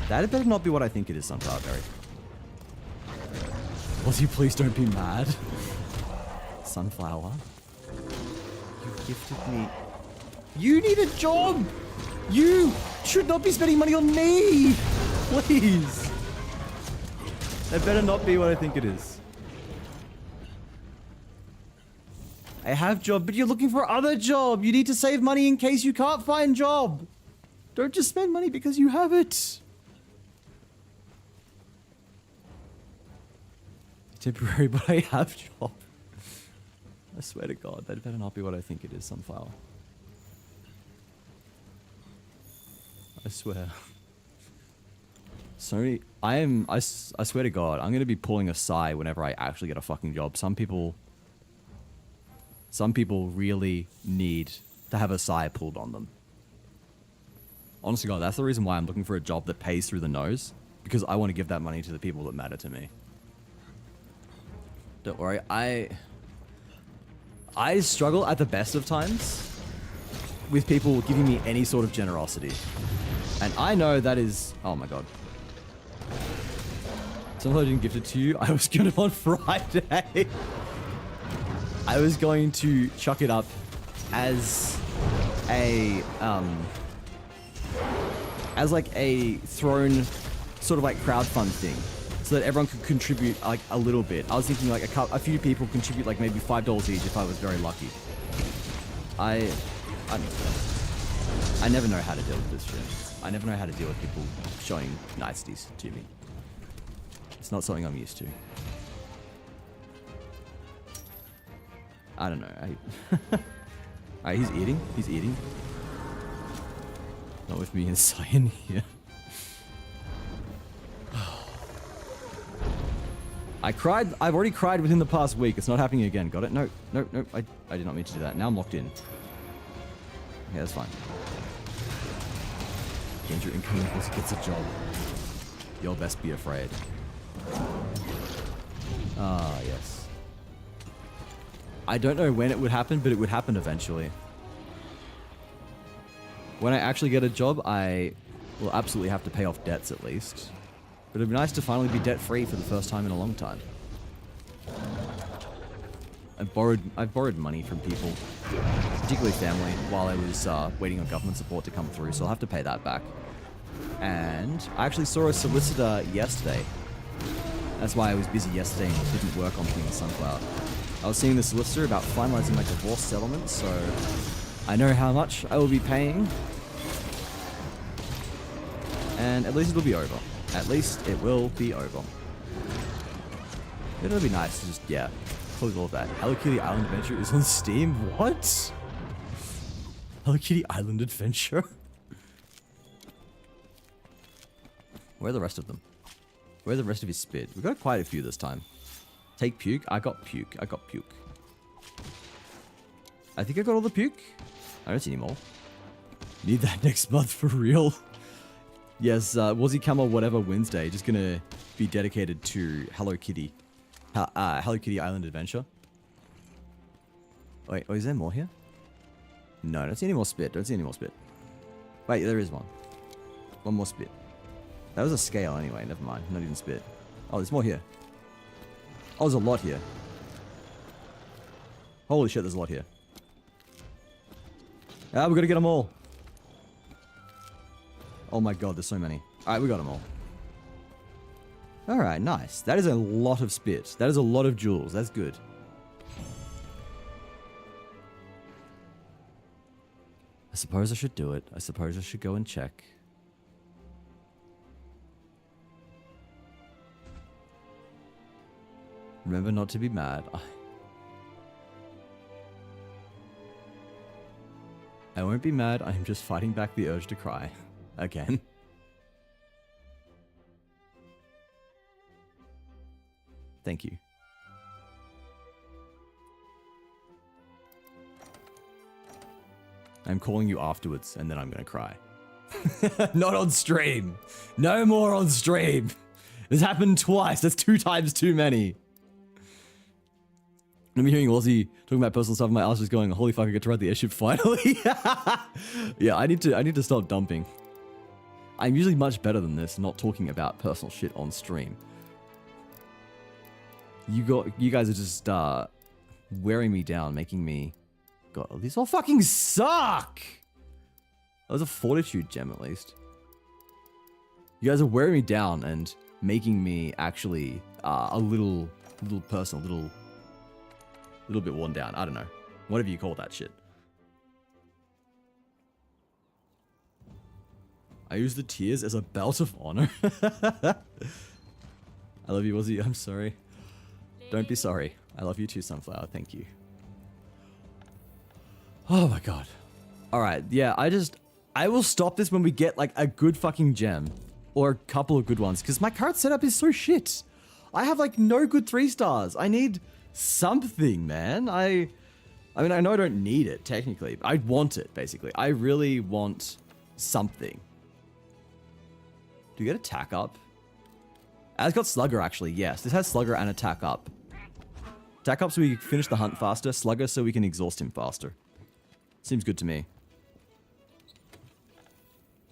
Speaker 1: That better not be what I think it is, sunflower berry. Ozzy, please don't be mad. Sunflower. You gifted me. You need a job! You should not be spending money on me! Please! That better not be what I think it is. I have job, but you're looking for other job! You need to save money in case you can't find job! Don't just spend money because you have it! Temporary, but I have job. I swear to God, that better not be what I think it is, sunflower. I swear. Sony, I swear to God, I'm gonna be pulling a sigh whenever I actually get a fucking job. Some people really need to have a sigh pulled on them. Honestly, God, that's the reason why I'm looking for a job that pays through the nose. Because I want to give that money to the people that matter to me. Don't worry, I struggle at the best of times with people giving me any sort of generosity. And I know that is... Oh my God. Somehow I didn't gift it to you. I was going to on Friday. I was going to chuck it up as a... as like a thrown sort of like crowdfund thing. So that everyone could contribute like a little bit. I was thinking like a few people contribute like maybe $5 each if I was very lucky. I never know how to deal with this shit. I never know how to deal with people showing niceties to me. It's not something I'm used to. I don't know. Alright, he's eating. He's eating. Not with me and Cyan here. I've already cried within the past week. It's not happening again. Got it? No. I did not mean to do that. Now I'm locked in. Okay, that's fine. Danger incoming once he gets a job. You'll best be afraid. Ah, yes. I don't know when it would happen, but it would happen eventually. When I actually get a job, I will absolutely have to pay off debts at least. But it'd be nice to finally be debt-free for the first time in a long time. I've borrowed money from people, particularly family, while I was waiting on government support to come through, so I'll have to pay that back. And I actually saw a solicitor yesterday. That's why I was busy yesterday and didn't work on things Sunflower. I was seeing the solicitor about finalizing my divorce settlement, so I know how much I will be paying. And at least it'll be over. At least it will be over. It'll be nice to just, yeah, close all of that. Hello Kitty Island Adventure is on Steam? What? Hello Kitty Island Adventure? Where are the rest of them? Where are the rest of his spit? We got quite a few this time. Take puke? I got puke. I got puke. I think I got all the puke. I don't see any more. Need that next month for real. Yes, Wazzy Camel whatever Wednesday. Just gonna be dedicated to Hello Kitty. Hello Kitty Island Adventure. Wait, oh, is there more here? No, I don't see any more spit. Don't see any more spit. Wait, there is one. One more spit. That was a scale anyway. Never mind. Not even spit. Oh, there's more here. Oh, there's a lot here. Holy shit, there's a lot here. Ah, we gotta get them all. Oh my god, there's so many. Alright, we got them all. Alright, nice. That is a lot of spit. That is a lot of jewels. That's good. I suppose I should do it. I suppose I should go and check. Remember not to be mad. I won't be mad. I am just fighting back the urge to cry. Again. Thank you. I'm calling you afterwards, and then I'm gonna cry. Not on stream. No more on stream. This happened twice. That's 2 times too many. I'm hearing Aussie talking about personal stuff. My ass just going, holy fuck, I get to ride the airship finally. Yeah, I need to stop dumping. I'm usually much better than this, not talking about personal shit on stream. You guys are just wearing me down, making me. God, these all fucking suck. That was a fortitude gem at least. You guys are wearing me down and making me actually a little person, a little bit worn down. I don't know, whatever you call that shit. I use the tears as a belt of honor. I love you, Aussie. I'm sorry. Don't be sorry. I love you too, Sunflower. Thank you. Oh my god. Alright, yeah, I will stop this when we get like a good fucking gem. Or a couple of good ones. Because my current setup is so shit. I have like no good 3 stars. I need something, man. I mean, I know I don't need it, technically. But I want it, basically. I really want something. Do you get attack up? It's got Slugger, actually. Yes, this has Slugger and attack up. Attack up so we can finish the hunt faster. Slugger so we can exhaust him faster. Seems good to me.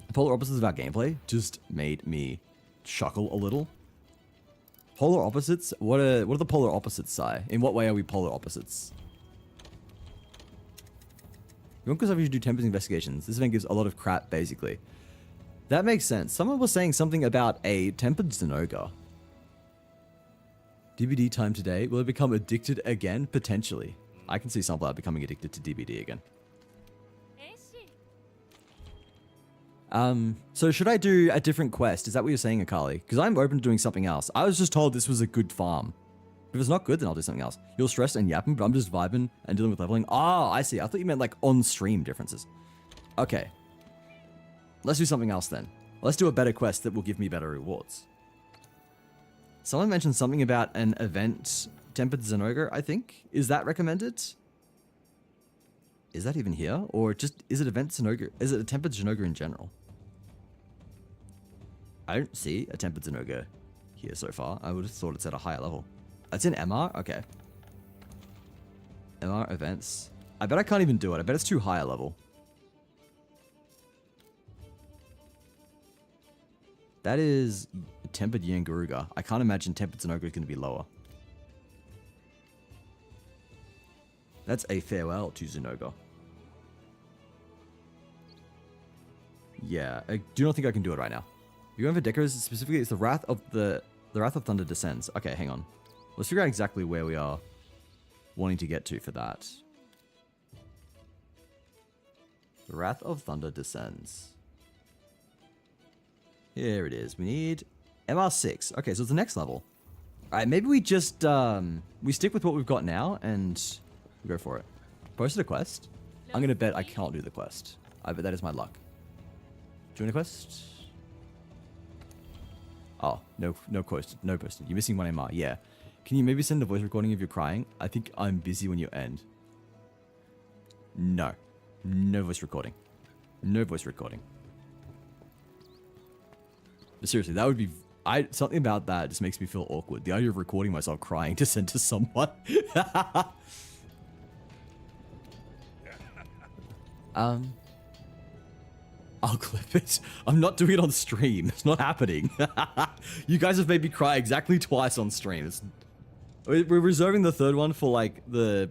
Speaker 1: The polar opposites of our gameplay just made me chuckle a little. Polar opposites? What are the polar opposites, Sai? In what way are we polar opposites? Yonko said we should do tempest investigations. This event gives a lot of crap, basically. That makes sense. Someone was saying something about a tempered Zinogre. DBD time today. Will it become addicted again? Potentially. I can see Sunflower becoming addicted to DBD again. So should I do a different quest? Is that what you're saying, Akali? Because I'm open to doing something else. I was just told this was a good farm. If it's not good, then I'll do something else. You're stressed and yapping, but I'm just vibing and dealing with leveling. Oh, I see. I thought you meant like on-stream differences. Okay. Let's do something else then. Let's do a better quest that will give me better rewards. Someone mentioned something about an event, Tempered Zinogre, I think. Is that recommended? Is that even here? Or just, is it event Zinogre? Is it a Tempered Zinogre in general? I don't see a Tempered Zinogre here so far. I would have thought it's at a higher level. It's in MR? Okay. MR events. I bet I can't even do it. I bet it's too high a level. That is Tempered Yangaruga. I can't imagine Tempered Zinogre is going to be lower. That's a farewell to Zinogre. Yeah, I do not think I can do it right now. You're going for Deckers specifically. It's the Wrath of Thunder descends. Okay, hang on. Let's figure out exactly where we are wanting to get to for that. The Wrath of Thunder descends. Here it is. We need MR6. Okay, so it's the next level. Alright, maybe we just we stick with what we've got now and we go for it. Posted a quest. I'm gonna bet I can't do the quest. I bet that is my luck. Join a quest. Oh, no quest, no posted. You're missing one MR. Yeah. Can you maybe send a voice recording of you crying? I think I'm busy when you end. No. No voice recording. No voice recording. But seriously, that would be Something about that just makes me feel awkward. The idea of recording myself crying to send to someone. I'll clip it. I'm not doing it on stream. It's not happening. You guys have made me cry exactly twice on stream. We're reserving the third one for like the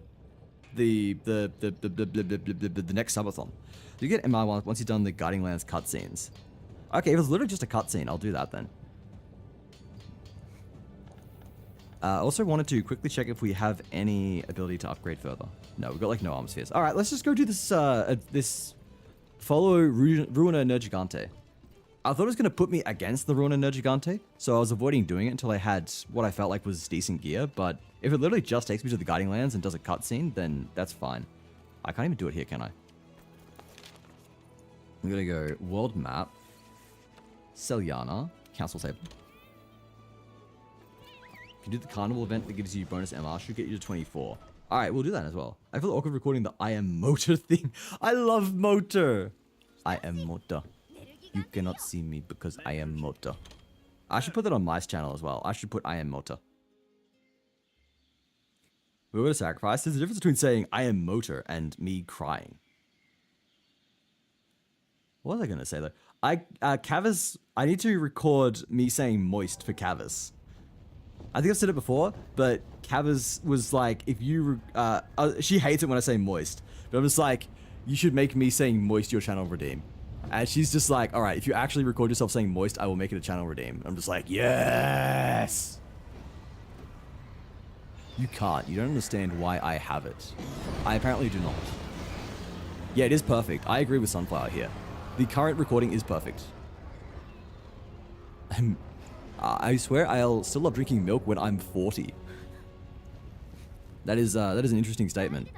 Speaker 1: next subathon. You get MR once you've done the Guiding Lands cutscenes. Okay, if it's literally just a cutscene, I'll do that then. Also wanted to quickly check if we have any ability to upgrade further. No, we've got like no armor spheres. All right, let's just go do this. This follow Ruina Nergigante. I thought it was going to put me against the Ruina Nergigante, so I was avoiding doing it until I had what I felt like was decent gear. But if it literally just takes me to the Guiding Lands and does a cutscene, then that's fine. I can't even do it here, can I? I'm gonna go world map, Selyana, council table. You can do the carnival event that gives you bonus MR, should get you to 24. Alright, we'll do that as well. I feel awkward recording the I am motor thing. I love motor. I am motor. You cannot see me because I am motor. I should put that on my channel as well. I should put I am motor. We were to sacrifice. There's a difference between saying I am motor and me crying. What was I going to say though? Cavus, I need to record me saying moist for Cavus. I think I've said it before, but Cavus was like, if you, she hates it when I say moist, but I'm just like, you should make me saying moist your channel redeem. And she's just like, all right, if you actually record yourself saying moist, I will make it a channel redeem. I'm just like, yes. You can't. You don't understand why I have it. I apparently do not. Yeah, it is perfect. I agree with Sunflower here. The current recording is perfect. I swear I'll still love drinking milk when I'm 40. That is an interesting statement.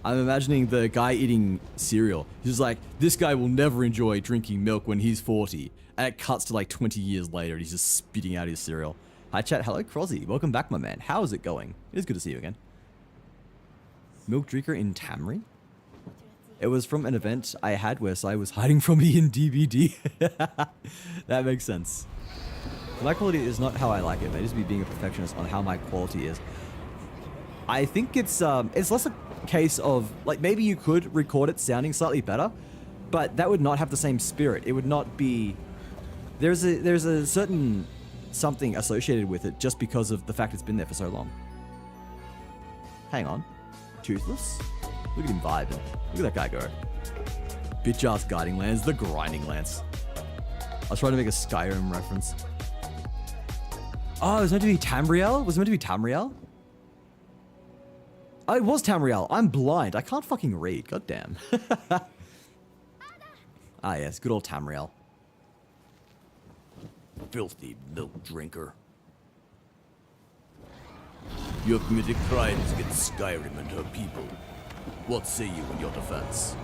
Speaker 1: I'm imagining the guy eating cereal. He's just like, this guy will never enjoy drinking milk when he's 40. And it cuts to like 20 years later and he's just spitting out his cereal. Hi chat, hello Crozzy. Welcome back, my man. How is it going? It is good to see you again. Milk drinker in Tamri? It was from an event I had where Sai was hiding from me in DBD. That makes sense. My quality is not how I like it. It may just be being a perfectionist on how my quality is. I think it's less a case of, like, maybe you could record it sounding slightly better, but that would not have the same spirit. It would not be... There's a certain something associated with it just because of the fact it's been there for so long. Hang on. Toothless? Look at him vibing. Look at that guy go. Bitch ass Guiding Lands, the Grinding Lands. I was trying to make a Skyrim reference. Oh, it was meant to be Tamriel? Was it meant to be Tamriel? Oh, it was Tamriel. I'm blind. I can't fucking read. God damn. Ah, yes. Good old Tamriel. Filthy milk drinker. You have committed crimes against Skyrim and her people. What say you in your defense?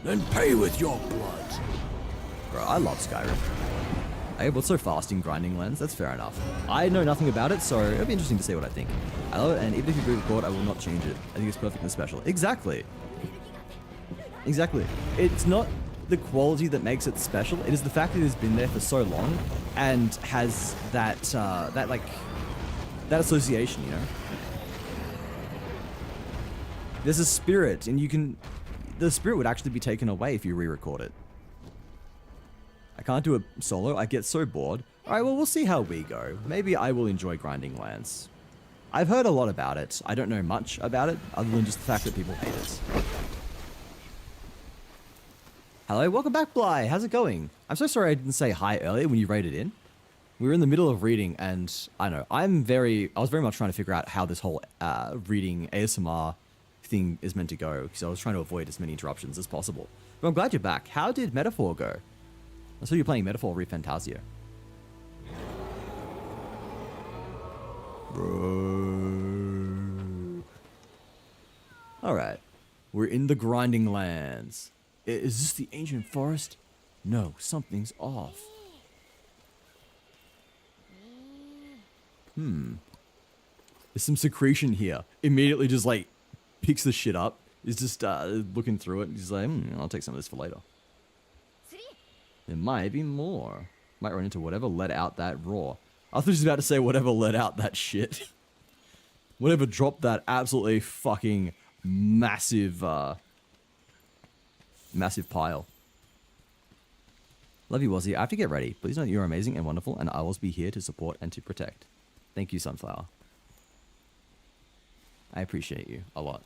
Speaker 1: Then pay with your blood. Bro, I love Skyrim. Hey, what's so fast in Grinding Lands? That's fair enough. I know nothing about it, so it'll be interesting to see what I think. I love it, and even if you re-record, I will not change it. I think it's perfect and special. Exactly. Exactly. It's not the quality that makes it special. It is the fact that it has been there for so long and has that that association, you know? There's a spirit, and the spirit would actually be taken away if you re-record it. I can't do it solo, I get so bored. Alright, well, we'll see how we go. Maybe I will enjoy Grinding Lands. I've heard a lot about it. I don't know much about it, other than just the fact that people hate it. Hello, welcome back, Bly. How's it going? I'm so sorry I didn't say hi earlier when you raided in. We were in the middle of reading, and I know, I was very much trying to figure out how this whole reading ASMR thing is meant to go, because I was trying to avoid as many interruptions as possible. But I'm glad you're back. How did Metaphor go? I saw you playing Metaphor ReFantasio. Bro. Alright. We're in the Grinding Lands. Is this the ancient forest? No, something's off. There's some secretion here. Immediately just like picks the shit up. Is just looking through it. He's like, I'll take some of this for later. There might be more. Might run into whatever let out that roar. I was just about to say whatever let out that shit. Whatever dropped that absolutely fucking massive, massive pile. Love you, Wazzy. I have to get ready. Please know that you're amazing and wonderful, and I will be here to support and to protect. Thank you, Sunflower. I appreciate you a lot.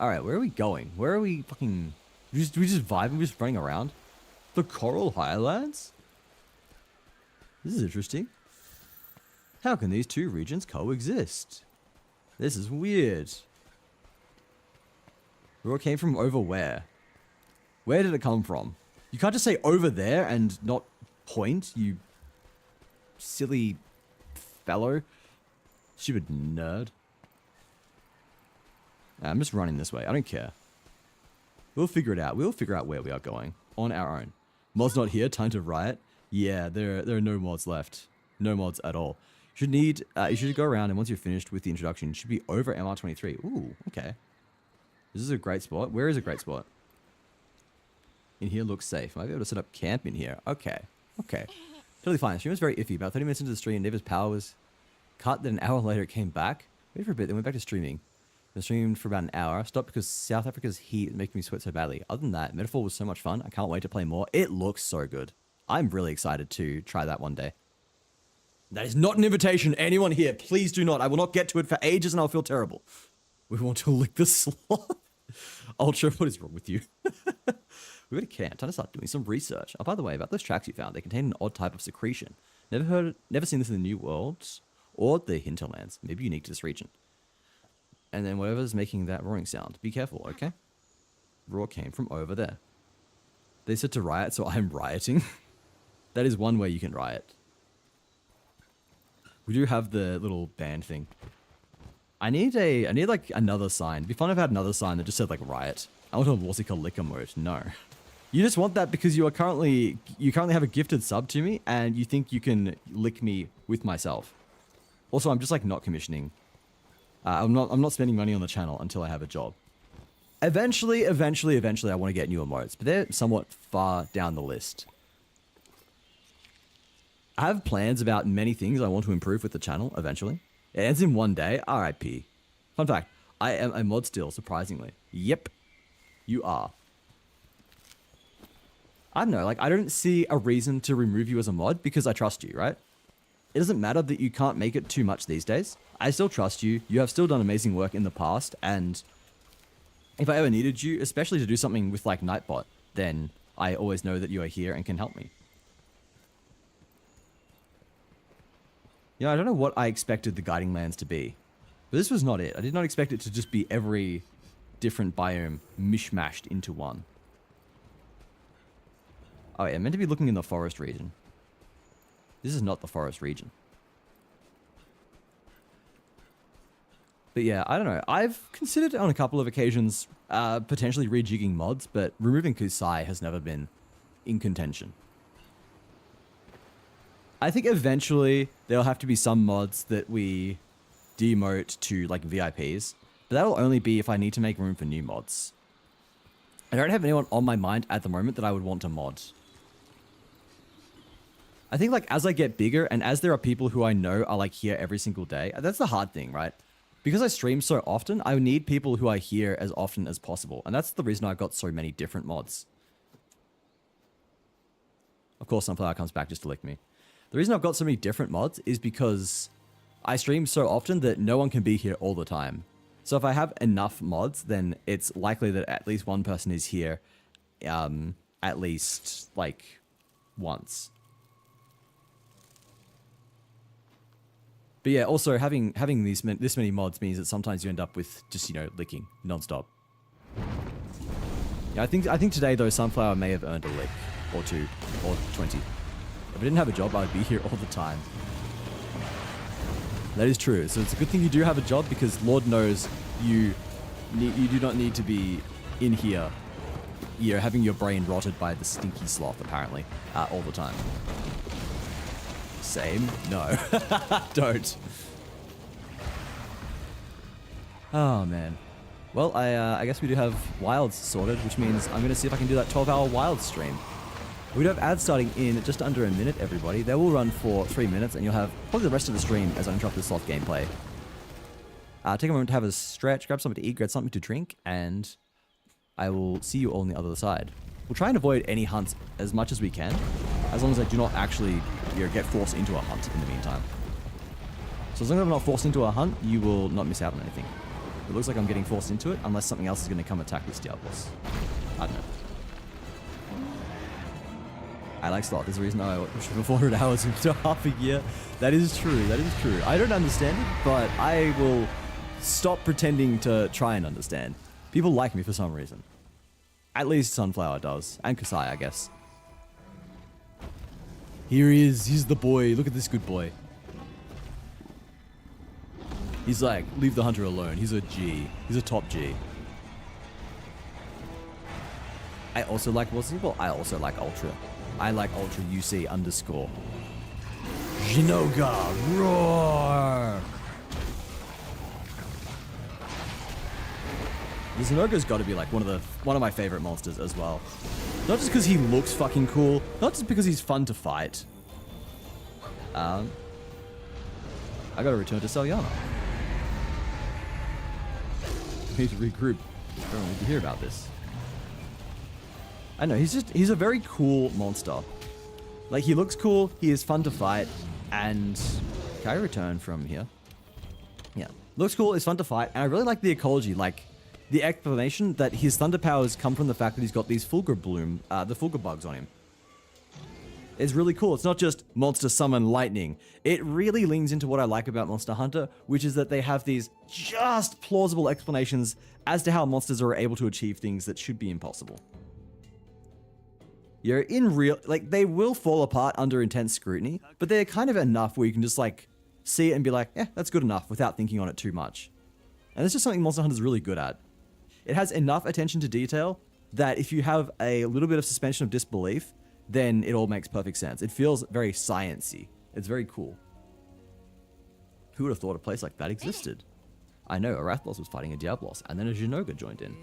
Speaker 1: Alright, where are we going? Where are we fucking... we just vibing, we're just running around? The Coral Highlands? This is interesting. How can these two regions coexist? This is weird. Roar came from over where? Where did it come from? You can't just say over there and not point, you silly fellow. Stupid nerd. I'm just running this way. I don't care. We'll figure it out. We'll figure out where we are going on our own. Mods not here. Time to riot. Yeah, there are no mods left. No mods at all. You should go around, and once you're finished with the introduction, you should be over MR23. Ooh, okay. This is a great spot. Where is a great spot? In here looks safe. Might be able to set up camp in here. Okay. Okay. Totally fine. The stream was very iffy. About 30 minutes into the stream, Neva's power was cut. Then an hour later, it came back. Waited for a bit, then went back to streaming. I streamed for about an hour. Stopped because South Africa's heat making me sweat so badly. Other than that, Metaphor was so much fun. I can't wait to play more. It looks so good. I'm really excited to try that one day. That is not an invitation. Anyone here, please do not. I will not get to it for ages and I'll feel terrible. We want to lick the sloth. Ultra, what is wrong with you? We've got a camp. Time to start doing some research. Oh, by the way, about those tracks you found, they contain an odd type of secretion. Never seen this in the New Worlds or the hinterlands. Maybe unique to this region. And then whatever's making that roaring sound, be careful, okay? Roar came from over there. They said to riot, so I'm rioting. That is one way you can riot. We do have the little band thing. I need like another sign. It'd be fun if I had another sign that just said like riot. I want a Warsika liquor mode. No. You just want that because you currently have a gifted sub to me and you think you can lick me with myself. Also, I'm just like not commissioning. I'm not spending money on the channel until I have a job. Eventually, I want to get newer modes, but they're somewhat far down the list. I have plans about many things I want to improve with the channel eventually. It ends in one day, RIP. Fun fact, I am a mod still, surprisingly. Yep, you are. I don't know, like I don't see a reason to remove you as a mod because I trust you, right? It doesn't matter that you can't make it too much these days. I still trust you. You have still done amazing work in the past, and if I ever needed you, especially to do something with like Nightbot, then I always know that you are here and can help me. Yeah, I don't know what I expected the guiding lands to be, but this was not it. I did not expect it to just be every different biome mishmashed into one. Oh yeah, I'm meant to be looking in the forest region. This is not the forest region. But yeah, I don't know. I've considered on a couple of occasions potentially rejigging mods, but removing Kusai has never been in contention. I think eventually there'll have to be some mods that we demote to like VIPs, but that'll only be if I need to make room for new mods. I don't have anyone on my mind at the moment that I would want to mod. I think like as I get bigger and as there are people who I know are like here every single day, that's the hard thing, right? Because I stream so often, I need people who are here as often as possible. And that's the reason I've got so many different mods. Of course, Sunflower comes back just to lick me. The reason I've got so many different mods is because I stream so often that no one can be here all the time. So if I have enough mods, then it's likely that at least one person is here at least like once. But yeah, also having this many mods means that sometimes you end up with just, you know, licking non-stop. Yeah, I think today though Sunflower may have earned a lick or two or 20. If I didn't have a job, I would be here all the time. That is true. So it's a good thing you do have a job because Lord knows you do not need to be in here, you know, having your brain rotted by the stinky sloth apparently all the time. Same? No. Don't. Oh, man. Well, I guess we do have wilds sorted, which means I'm going to see if I can do that 12-hour wild stream. We do have ads starting in just under a minute, everybody. They will run for 3 minutes, and you'll have probably the rest of the stream as I interrupt this soft gameplay. Take a moment to have a stretch, grab something to eat, grab something to drink, and I will see you all on the other side. We'll try and avoid any hunts as much as we can, as long as I do not actually get forced into a hunt in the meantime. So as long as I'm not forced into a hunt, you will not miss out on anything. It looks like I'm getting forced into it, unless something else is going to come attack this Diablos. I don't know. I like slot. There's a reason I watch for 400 hours into half a year. That is true. That is true. I don't understand it, but I will stop pretending to try and understand. People like me for some reason. At least Sunflower does. And Kasai, I guess. Here he is. He's the boy. Look at this good boy. He's like, leave the hunter alone. He's a G. He's a top G. I also like, what's it called? I also like Ultra. I like Ultra UC _. Jinoga, roar! The Zenoga's got to be like one of my favorite monsters as well. Not just because he looks fucking cool, not just because he's fun to fight. I gotta return to Selyana. I need to regroup. I don't need to hear about this. I know, he's a very cool monster. Like, he looks cool, he is fun to fight, and... Can I return from here? Yeah. Looks cool, is fun to fight, and I really like the ecology, like, the explanation that his thunder powers come from the fact that he's got these Fulgur bloom, the Fulgur bugs on him. It's really cool. It's not just monster summon lightning. It really leans into what I like about Monster Hunter, which is that they have these just plausible explanations as to how monsters are able to achieve things that should be impossible. You're in real, like, they will fall apart under intense scrutiny, but they're kind of enough where you can just, like, see it and be like, yeah, that's good enough without thinking on it too much. And it's just something Monster Hunter's really good at. It has enough attention to detail that if you have a little bit of suspension of disbelief, then it all makes perfect sense. It feels very science-y. It's very cool. Who would have thought a place like that existed? I know, Arathlos was fighting a Diablos, and then a Jinoga joined in.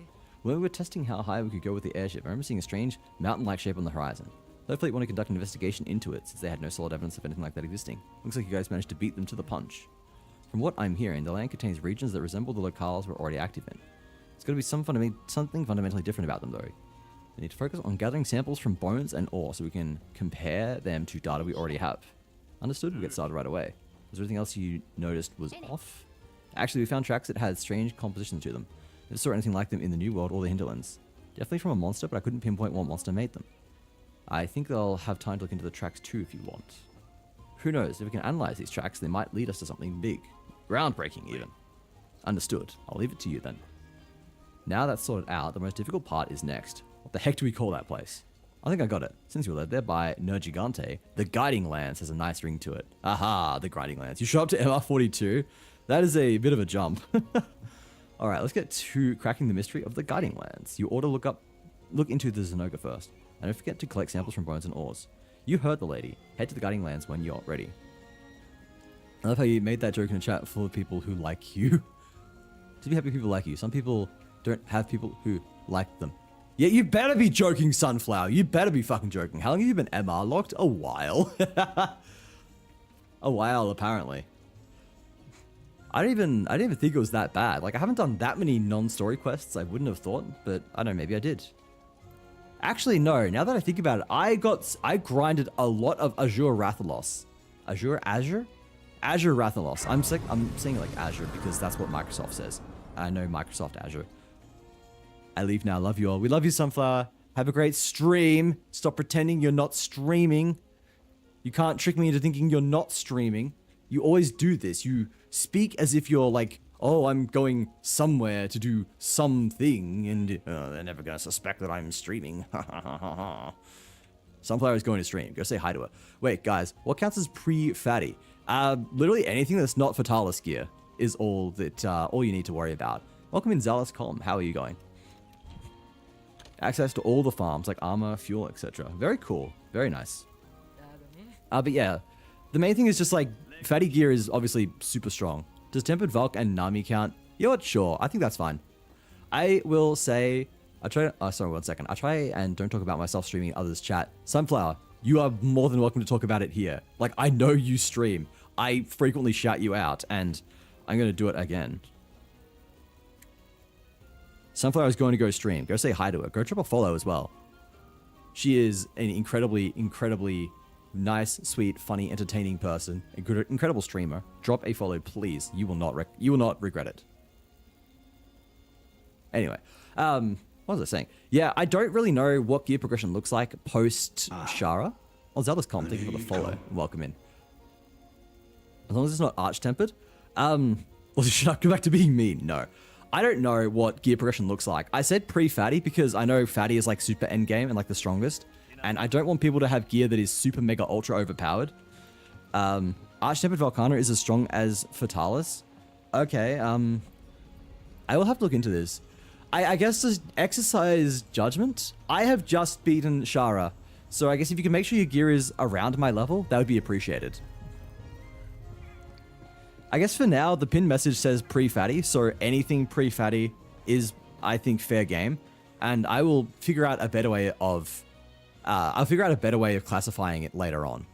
Speaker 1: When we were testing how high we could go with the airship, I remember seeing a strange mountain-like shape on the horizon. The fleet wanted to conduct an investigation into it, since they had no solid evidence of anything like that existing. Looks like you guys managed to beat them to the punch. From what I'm hearing, the land contains regions that resemble the locales we're already active in. It's got to be something fundamentally different about them, though. We need to focus on gathering samples from bones and ore so we can compare them to data we already have. Understood, we'll get started right away. Was there anything else you noticed was off? Actually, we found tracks that had strange compositions to them. Never saw anything like them in the New World or the Hinterlands. Definitely from a monster, but I couldn't pinpoint what monster made them. I think they'll have time to look into the tracks too if you want. Who knows, if we can analyze these tracks, they might lead us to something big. Groundbreaking, even. Understood. I'll leave it to you then. Now that's sorted out, the most difficult part is next. What the heck do we call that place? I think I got it. Since you were led there by Nergigante, the Guiding Lands has a nice ring to it. Aha, the Guiding Lands. You show up to MR42? That is a bit of a jump. Alright, let's get to cracking the mystery of the Guiding Lands. You ought to look into the Zenoga first. And don't forget to collect samples from bones and ores. You heard the lady. Head to the Guiding Lands when you're ready. I love how you made that joke in a chat full of people who like you. To be happy people like you. Some people don't have people who like them. Yeah, you better be joking, Sunflower. You better be fucking joking. How long have you been MR locked? A while. A while, apparently. I didn't even think it was that bad. Like, I haven't done that many non-story quests, I wouldn't have thought, but I don't know, maybe I did. Actually, no, now that I think about it, I grinded a lot of Azure Rathalos. Azure Rathalos. I'm saying it like Azure because that's what Microsoft says. I know Microsoft Azure. I leave now. Love you all. We love you, Sunflower. Have a great stream. Stop pretending you're not streaming. You can't trick me into thinking you're not streaming. You always do this. You speak as if you're like, oh, I'm going somewhere to do something, and they're never going to suspect that I'm streaming. Sunflower is going to stream. Go say hi to her. Wait, guys, what counts as pre-fatty? Literally anything that's not Fatalis gear is all you need to worry about. Welcome in, Zalus Com. How are you going? Access to all the farms, like armor, fuel, etc. Very cool. Very nice. But yeah, the main thing is just like, fatty gear is obviously super strong. Does Tempered Valk and Nami count? You know what? Sure. I think that's fine. I will say, I try. Oh, sorry, 1 second. I try and don't talk about myself streaming others' chat. Sunflower, you are more than welcome to talk about it here. Like, I know you stream. I frequently shout you out, and I'm gonna do it again. Sunflower is going to go stream. Go say hi to her. Go drop a follow as well. She is an incredibly, incredibly nice, sweet, funny, entertaining person. Incredible streamer. Drop a follow, please. You will not regret it. Anyway, what was I saying? Yeah, I don't really know what gear progression looks like post Shara. Oh, Zealous.com, thank you for the follow. Welcome in. As long as it's not arch-tempered. Well, should I go back to being mean? No. I don't know what gear progression looks like. I said pre-fatty because I know fatty is like super endgame and like the strongest. And I don't want people to have gear that is super mega ultra overpowered. Arch-tempered Volcano is as strong as Fatalis. Okay, I will have to look into this. I guess to exercise judgment, I have just beaten Shara. So I guess if you can make sure your gear is around my level, that would be appreciated. I guess for now, the pinned message says pre-fatty, so anything pre-fatty is, I think, fair game. And I will figure out a better way of... I'll figure out a better way of classifying it later on.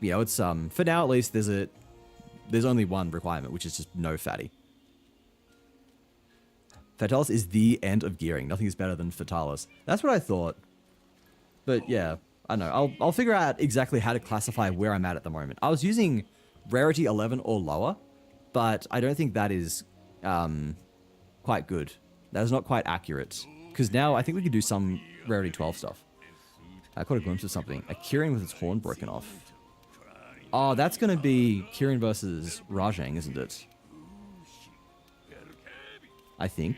Speaker 1: You know, it's, for now at least, there's only one requirement, which is just no fatty. Fatalis is the end of gearing. Nothing is better than Fatalis. That's what I thought. But yeah, I don't know. I'll figure out exactly how to classify where I'm at the moment. I was using Rarity 11 or lower, but I don't think that is quite good. That is not quite accurate. Because now I think we could do some Rarity 12 stuff. I caught a glimpse of something. A Kirin with its horn broken off. Oh, that's going to be Kirin versus Rajang, isn't it? I think.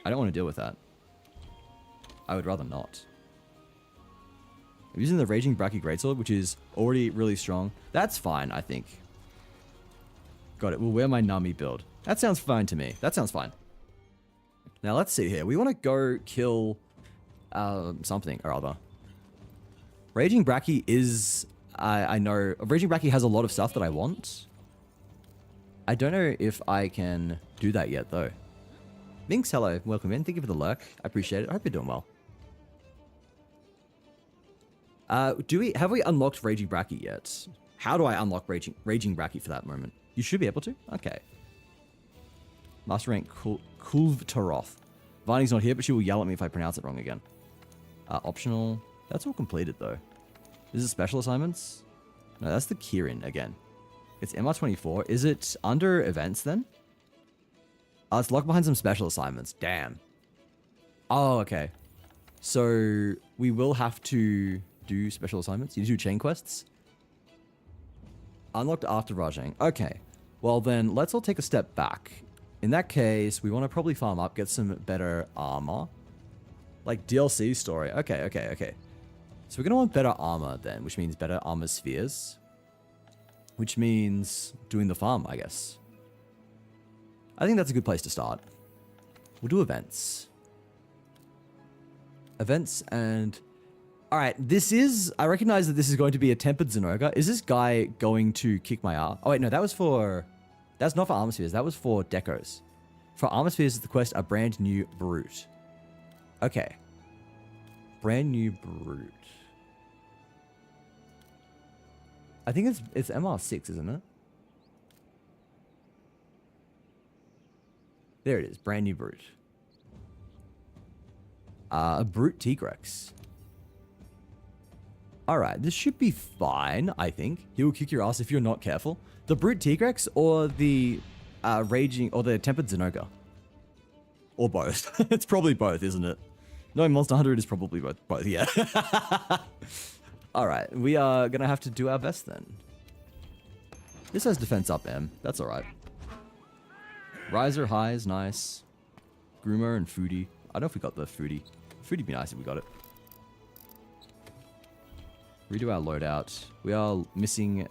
Speaker 1: I don't want to deal with that. I would rather not. I'm using the Raging Bracky Greatsword, which is already really strong. That's fine, I think. Got it. We'll wear my Nami build. That sounds fine to me. That sounds fine. Now, let's see here. We want to go kill something or other. Raging Bracky is... I know... Raging Bracky has a lot of stuff that I want. I don't know if I can do that yet, though. Minx, hello. Welcome in. Thank you for the lurk. I appreciate it. I hope you're doing well. Have we unlocked Raging Bracky yet? How do I unlock Raging Bracky for that moment? You should be able to. Okay. Master rank Kulvtaroth. Varney's not here, but she will yell at me if I pronounce it wrong again. Optional. That's all completed though. Is it special assignments? No, that's the Kirin again. It's MR24. Is it under events then? Oh, it's locked behind some special assignments. Damn. Oh, okay. So we will have to do special assignments. You do chain quests. Unlocked after Rajang. Okay. Well then, let's all take a step back. In that case, we want to probably farm up, get some better armor. Like DLC story. Okay. So we're going to want better armor then, which means better armor spheres. Which means doing the farm, I guess. I think that's a good place to start. We'll do events. Events and... Alright, this is... I recognize that this is going to be a Tempered Zinogre. Is this guy going to kick my ass? Oh wait, no, that was for... That's not for armor spheres. That was for decos. For armor spheres is the quest a brand new brute. Okay. Brand new brute. I think it's MR6, isn't it? There it is. Brand new brute. A brute Tigrex. Alright, this should be fine, I think. He will kick your ass if you're not careful. The brute Tigrex or the raging or the tempered Zinogre? Or both. It's probably both, isn't it? No, Monster Hunter is probably both, yeah. Alright, we are gonna have to do our best then. This has defense up M. That's alright. Riser high is nice. Groomer and Foodie. I don't know if we got the Foodie. Foodie'd be nice if we got it. Redo our loadout. We are missing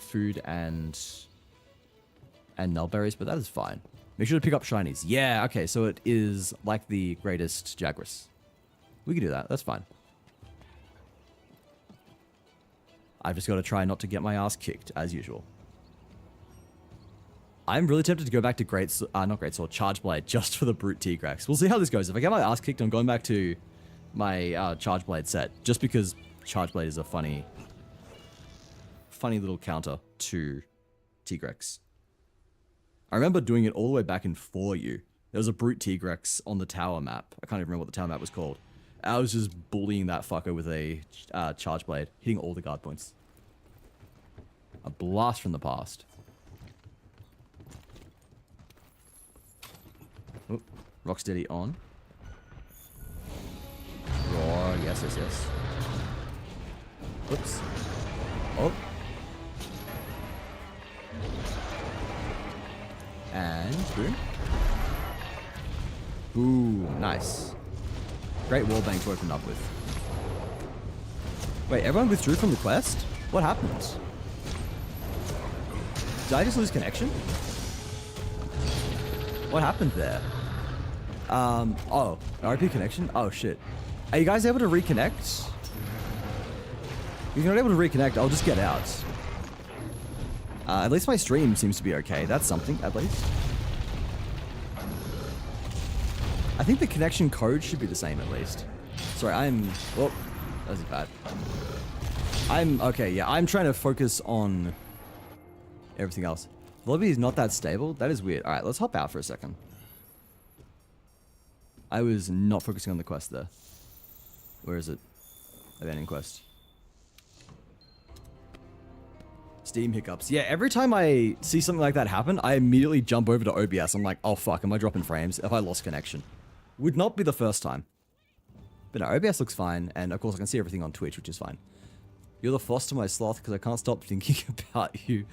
Speaker 1: food and nullberries, but that is fine. Make sure to pick up shinies. Yeah, okay, so it is like the greatest Jagras. We can do that. That's fine. I've just got to try not to get my ass kicked, as usual. I'm really tempted to go back to not Great Sword, Charge Blade, just for the Brute Tigrex. We'll see how this goes. If I get my ass kicked, I'm going back to my Charge Blade set, just because Charge Blade is a funny little counter to Tigrex. I remember doing it all the way back in 4U. There was a Brute Tigrex on the tower map. I can't even remember what the tower map was called. I was just bullying that fucker with a Charge Blade, hitting all the guard points. A blast from the past. Oh, Rocksteady on. Roar, yes, yes, yes. Oops. Oh. And boom. Ooh, nice. Great wallbang to open up with. Wait, everyone withdrew from the quest? What happened? Did I just lose connection? What happened there? Oh, RP connection? Oh shit. Are you guys able to reconnect? If you're not able to reconnect, I'll just get out. At least my stream seems to be okay. That's something, at least. I think the connection code should be the same, at least. Sorry, oh, that was bad. Okay, yeah, I'm trying to focus on everything else. The lobby is not that stable. That is weird. Alright, let's hop out for a second. I was not focusing on the quest there. Where is it? Abandoned quest. Steam hiccups. Yeah, every time I see something like that happen, I immediately jump over to OBS. I'm like, oh fuck, am I dropping frames? If I lost connection. Would not be the first time. But no, OBS looks fine, and of course I can see everything on Twitch, which is fine. You're the FOSS to my sloth because I can't stop thinking about you.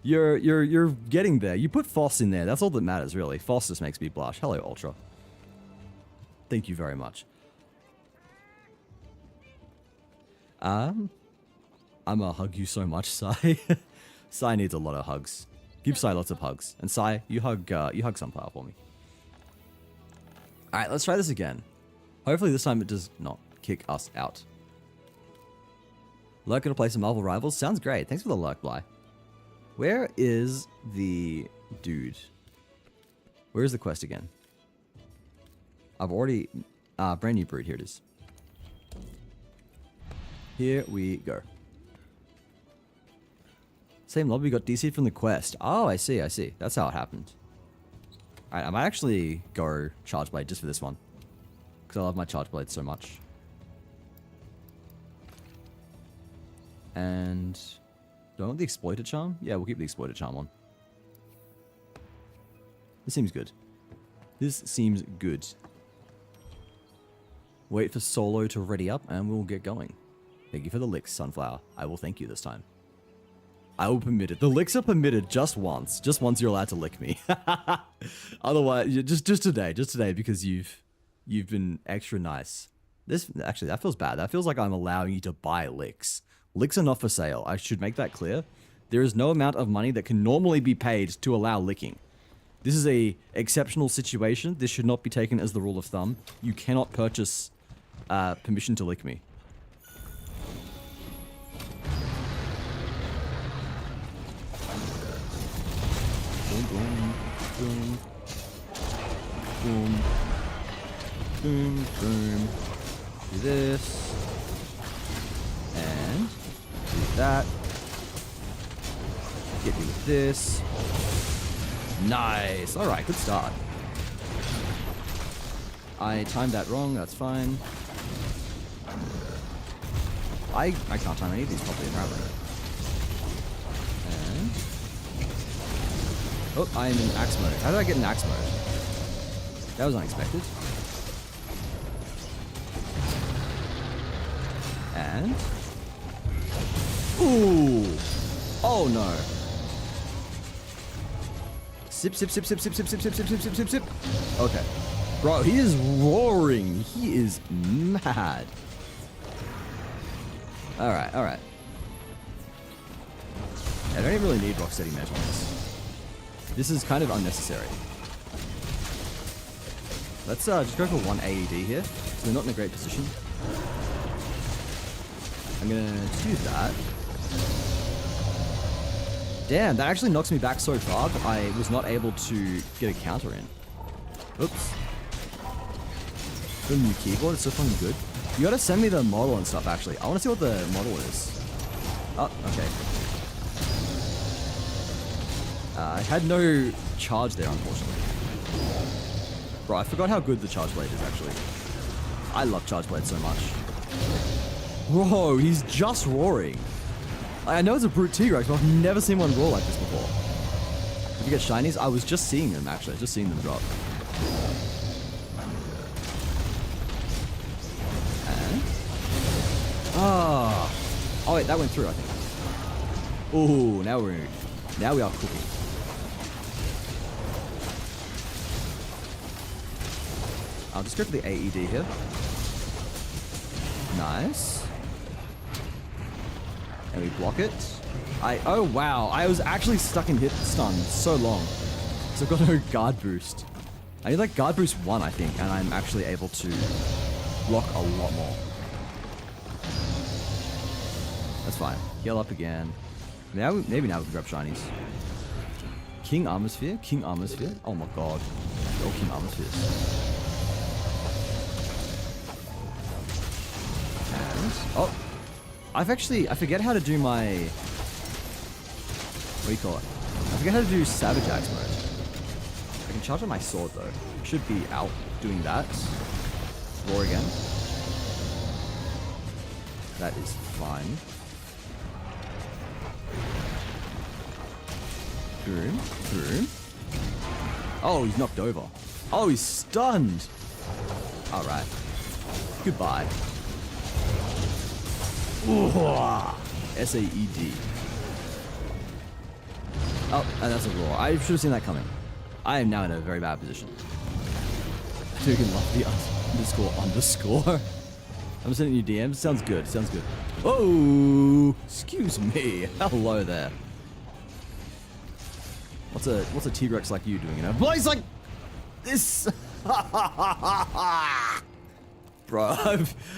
Speaker 1: You're getting there. You put FOSS in there. That's all that matters, really. FOSS just makes me blush. Hello, Ultra. Thank you very much. I'm gonna hug you so much, Sai. Sai needs a lot of hugs. Give Sai lots of hugs. And Sai, you hug Sunflower for me. Alright, let's try this again. Hopefully this time it does not kick us out. Lurk gonna play some Marvel Rivals? Sounds great. Thanks for the lurk, Bly. Where is the dude? Where is the quest again? I've already... brand new brood. Here it is. Here we go. Same lobby got DC'd from the quest. Oh, I see, I see. That's how it happened. Alright, I might actually go Charge Blade just for this one. Because I love my Charge Blade so much. And... do I want the Exploiter Charm? Yeah, we'll keep the Exploiter Charm on. This seems good. This seems good. Wait for Solo to ready up and we'll get going. Thank you for the licks, Sunflower. I will thank you this time. I will permit it. The licks are permitted just once. Just once you're allowed to lick me. Otherwise, just today. Just today because you've been extra nice. Actually, that feels bad. That feels like I'm allowing you to buy licks. Licks are not for sale. I should make that clear. There is no amount of money that can normally be paid to allow licking. This is a exceptional situation. This should not be taken as the rule of thumb. You cannot purchase permission to lick me. Boom, boom, boom, boom, boom, boom. Do this. And do that. Get me with this. Nice. Alright, good start. I timed that wrong, that's fine. I can't time any of these properly apparently. And... oh, I am in axe mode. How did I get in axe mode? That was unexpected. And... ooh! Oh no! Sip, sip, sip, sip, sip, sip, sip, sip, sip, sip, sip, sip, sip. Okay. Bro, he is roaring. He is mad. Alright, alright. I don't even really need Rocksteady Mesh on this. This is kind of unnecessary. Let's just go for one AED here. So we're not in a great position. I'm gonna do that. Damn, that actually knocks me back so far that I was not able to get a counter in. Oops. The new keyboard is so fucking good. You gotta send me the model and stuff, actually. I wanna see what the model is. Oh, okay. I had no charge there, unfortunately. Bro, I forgot how good the charge blade is, actually. I love charge blade so much. Bro, he's just roaring. I know it's a brute T-Rex, but I've never seen one roar like this before. If you get shinies, I was just seeing them, actually. Just seeing them drop. And... oh wait, that went through, I think. Ooh, now we are cooking. I'll just go for the AED here. Nice. And we block it. Oh wow, I was actually stuck in hit stun so long. So I've got no guard boost. I need like guard boost 1, I think, and I'm actually able to block a lot more. That's fine. Heal up again. Maybe now we can grab shinies. King Armor Sphere? King Armor Sphere? Oh my god. All King Armor Spheres. And, oh. I forget how to do my... what do you call it? I forget how to do Savage Axe mode. I can charge on my sword though. Should be out doing that. Roar again. That is fine. Boom. Boom. Oh, he's knocked over. Oh, he's stunned. Alright. Goodbye. Ooh, S-A-E-D. Oh, and that's a roar. I should have seen that coming. I am now in a very bad position. You can love the underscore. I'm sending you DMs. Sounds good. Sounds good. Oh, excuse me. Hello there. What's a T-Rex like you doing in a place like this? Bro,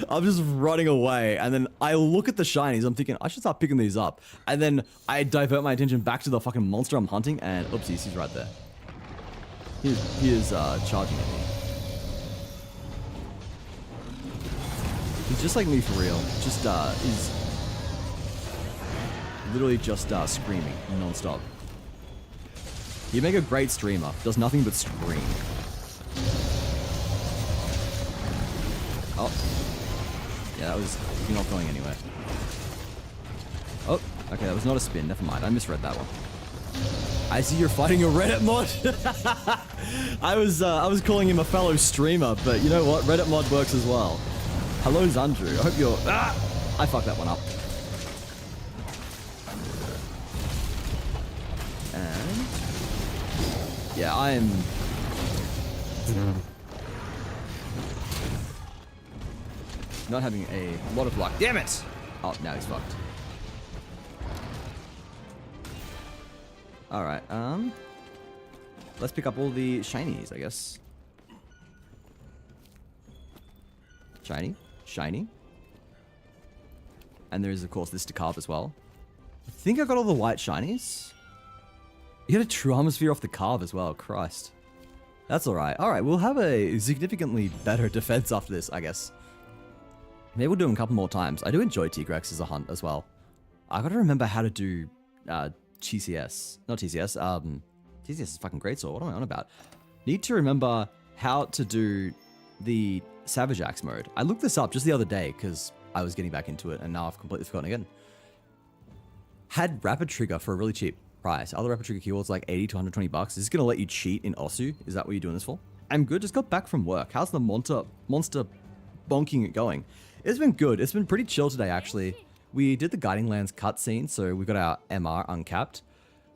Speaker 1: I'm just running away, and then I look at the shinies. I'm thinking I should start picking these up, and then I divert my attention back to the fucking monster I'm hunting, and oopsies, he's right there. He is charging at me. He's just like me for real. Just is literally just screaming non-stop. You make a great streamer. Does nothing but scream. Oh. Yeah, that was... you're not going anywhere. Oh, okay, that was not a spin. Never mind. I misread that one. I see you're fighting a Reddit mod. I was calling him a fellow streamer, but you know what? Reddit mod works as well. Hello, Zandru. I hope you're... ah! I fucked that one up. And... yeah, I am... not having a lot of luck. Damn it! Oh, now he's fucked. Alright, let's pick up all the shinies, I guess. Shiny. Shiny. And there's, of course, this to carve as well. I think I got all the white shinies. You got a true armor sphere off the carve as well. Christ. That's alright. Alright, we'll have a significantly better defense after this, I guess. Maybe we'll do them a couple more times. I do enjoy T-Rex as a hunt as well. I gotta remember how to do TCS. Not TCS. TCS is fucking great sword. What am I on about? Need to remember how to do the Savage Axe mode. I looked this up just the other day because I was getting back into it and now I've completely forgotten again. Had Rapid Trigger for a really cheap price. Other Rapid Trigger keywords like 80 to 120 bucks. Is this gonna let you cheat in Osu? Is that what you're doing this for? I'm good. Just got back from work. How's the monster bonking it going? It's been good. It's been pretty chill today, actually. We did the Guiding Lands cutscene, so we got our MR uncapped.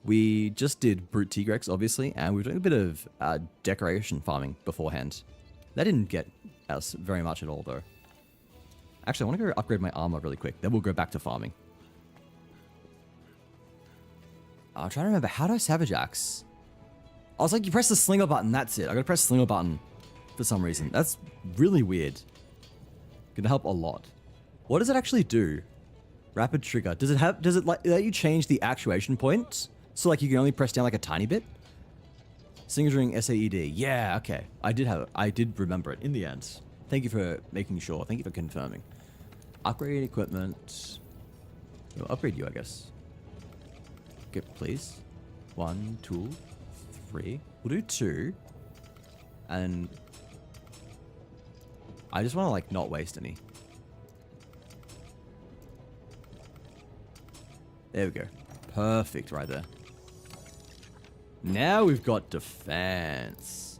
Speaker 1: We just did Brute T-Rex, obviously, and we were doing a bit of decoration farming beforehand. That didn't get us very much at all, though. Actually, I want to go upgrade my armor really quick. Then we'll go back to farming. I'm trying to remember, how do I Savage Axe? I was like, you press the slinger button, that's it. I gotta press the slinger button for some reason. That's really weird. Gonna help a lot. What does it actually do? Rapid trigger. Does it let you change the actuation point So like you can only press down like a tiny bit? Signature SAED. Yeah, okay. I did remember it in the end. Thank you for making sure. Thank you for confirming. Upgrade equipment. We'll upgrade you, I guess. Okay, please. 1, 2, 3. We'll do 2. And I just want to like not waste any. There we go. Perfect right there. Now we've got defense.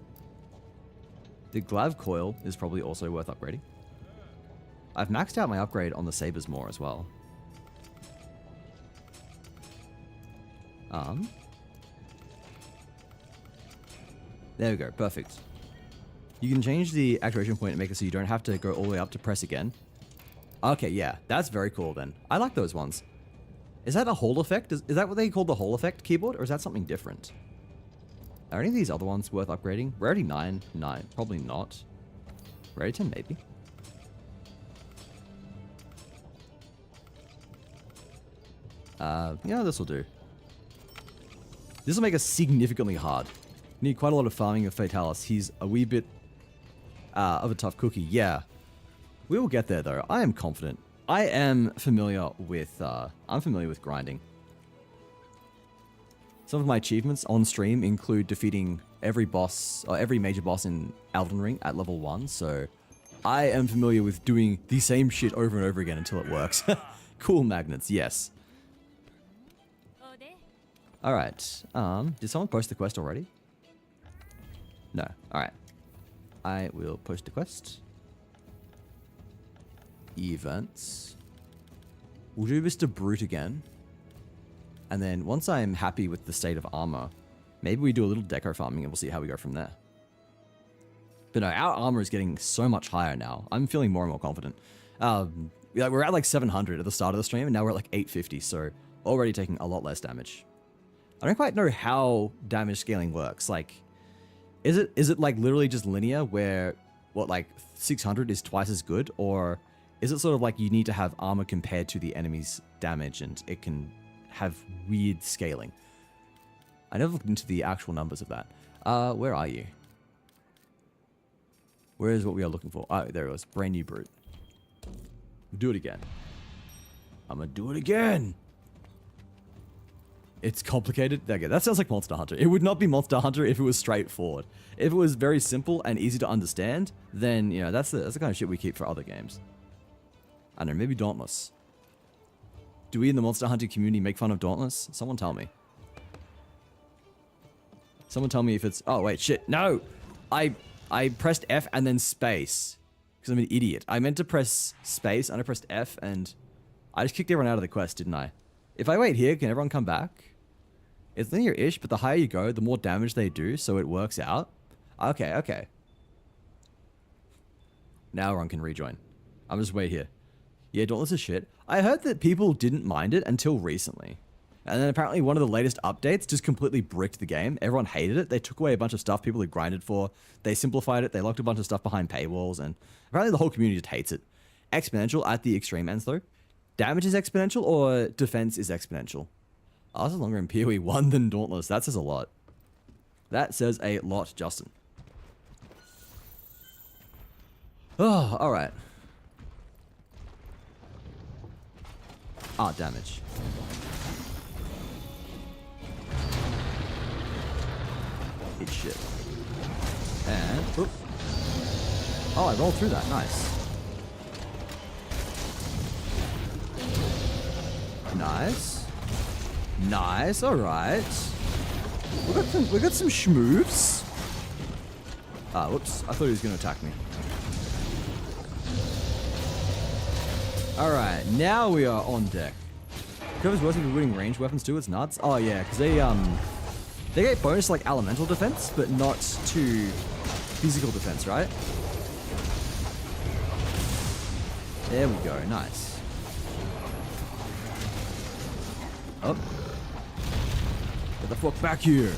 Speaker 1: The Glav coil is probably also worth upgrading. I've maxed out my upgrade on the sabers more as well. There we go. Perfect. You can change the activation point and make it so you don't have to go all the way up to press again. Okay, yeah. That's very cool then. I like those ones. Is that a Hall effect? Is that what they call the Hall effect keyboard? Or is that something different? Are any of these other ones worth upgrading? Rarity 9? 9. Probably not. Rarity 10? Maybe. Yeah, this will do. This will make us significantly hard. Need quite a lot of farming of Fatalis. He's a wee bit of a tough cookie. Yeah. We will get there though. I am confident. I am familiar with grinding. Some of my achievements on stream include defeating every boss, or every major boss in Elden Ring at level 1, so I am familiar with doing the same shit over and over again until it works. Cool magnets, yes. Alright, did someone post the quest already? No, alright. I will post the quest. Events. We'll do Mr. Brute again. And then once I'm happy with the state of armor, maybe we do a little deco farming and we'll see how we go from there. But no, our armor is getting so much higher now. I'm feeling more and more confident. We're at like 700 at the start of the stream and now we're at like 850, so already taking a lot less damage. I don't quite know how damage scaling works. Like, is it like literally just linear where, what, like 600 is twice as good? Or is it sort of like you need to have armor compared to the enemy's damage and it can have weird scaling? I never looked into the actual numbers of that. Where are you? Where is what we are looking for? Oh, there it was. Brand new brute. We'll do it again. I'm gonna do it again. It's complicated. Okay, that sounds like Monster Hunter. It would not be Monster Hunter if it was straightforward. If it was very simple and easy to understand, then, you know, that's the kind of shit we keep for other games. I don't know, maybe Dauntless. Do we in the Monster Hunter community make fun of Dauntless? Someone tell me. Someone tell me if it's... Oh, wait, shit. No! I pressed F and then space. Because I'm an idiot. I meant to press space and I pressed F and... I just kicked everyone out of the quest, didn't I? If I wait here, can everyone come back? It's linear-ish, but the higher you go, the more damage they do, so it works out. Okay, okay. Now everyone can rejoin. I'm just wait here. Yeah, Dauntless is shit. I heard that people didn't mind it until recently. And then apparently one of the latest updates just completely bricked the game. Everyone hated it. They took away a bunch of stuff people had grinded for. They simplified it. They locked a bunch of stuff behind paywalls. And apparently the whole community just hates it. Exponential at the extreme ends, though. Damage is exponential or defense is exponential? Ours is longer in PoE 1 than Dauntless. That says a lot. That says a lot, Justin. Oh, alright. Ah, damage. Hit shit. And... Oop. Oh, I rolled through that. Nice. Nice. Nice, alright. We got some schmoves. Ah, whoops. I thought he was gonna attack me. Alright, now we are on deck. Trevor's working with winning range weapons too, it's nuts. Oh yeah, because they get bonus like elemental defense, but not to physical defense, right? There we go, nice. Oh. Get the fuck back here.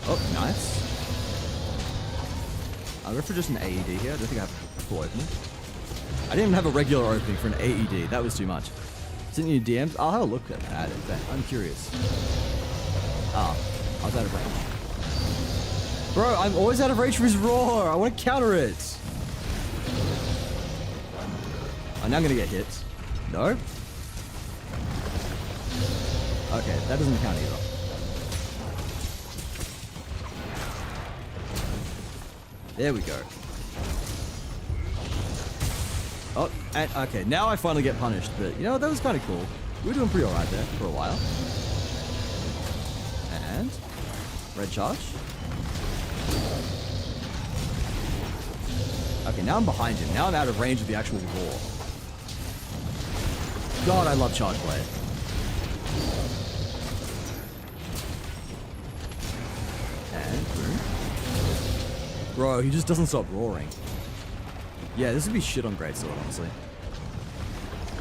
Speaker 1: Oh, nice. I'll go for just an AED here. I don't think I have a full opening. I didn't even have a regular opening for an AED. That was too much. Sent you DMs? I'll have a look at it then. I'm curious. Ah, I was out of range. Bro, I'm always out of range for his roar. I want to counter it. Oh, now I'm going to get hit. No? Okay, that doesn't count either. There we go. Oh, and okay, now I finally get punished, but you know what, that was kind of cool. We were doing pretty alright there for a while. And red charge. Okay, now I'm behind him. Now I'm out of range of the actual roar. God, I love charge blade. And boom. Bro, he just doesn't stop roaring. Yeah, this would be shit on Greatsword, honestly.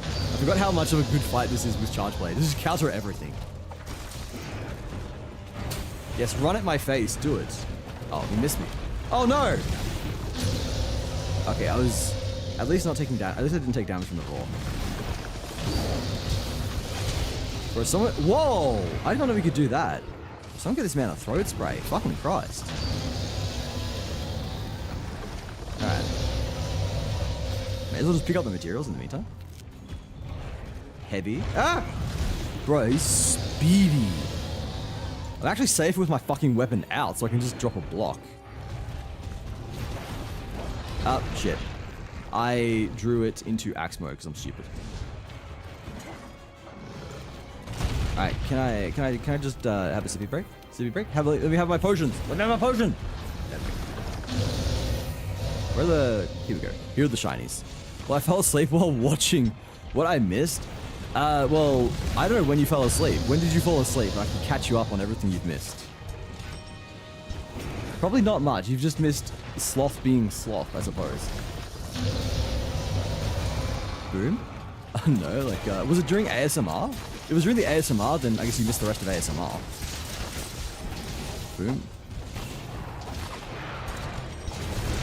Speaker 1: I forgot how much of a good fight this is with Charge Blade. This is counter everything. Yes, run at my face. Do it. Oh, he missed me. Oh, no! Okay, I was at least not taking damage. At least I didn't take damage from the roar. Bro, someone... Whoa! I did not know we could do that. Someone get this man a throat spray. Fucking Christ. Alright. May as well just pick up the materials in the meantime. Heavy. Ah! Bro, he's speedy. I'm actually safe with my fucking weapon out, so I can just drop a block. Oh, shit. I drew it into axe mode because I'm stupid. Alright, can I just have a sippy break? Sippy break? Let me have my potions. Let me have my potion! Where are the... Here we go. Here are the shinies. Well, I fell asleep while watching what I missed. Well, I don't know when you fell asleep. When did you fall asleep? I can catch you up on everything you've missed. Probably not much. You've just missed Sloth being Sloth, I suppose. Boom. Oh no, like, was it during ASMR? It was during the ASMR, then I guess you missed the rest of ASMR. Boom.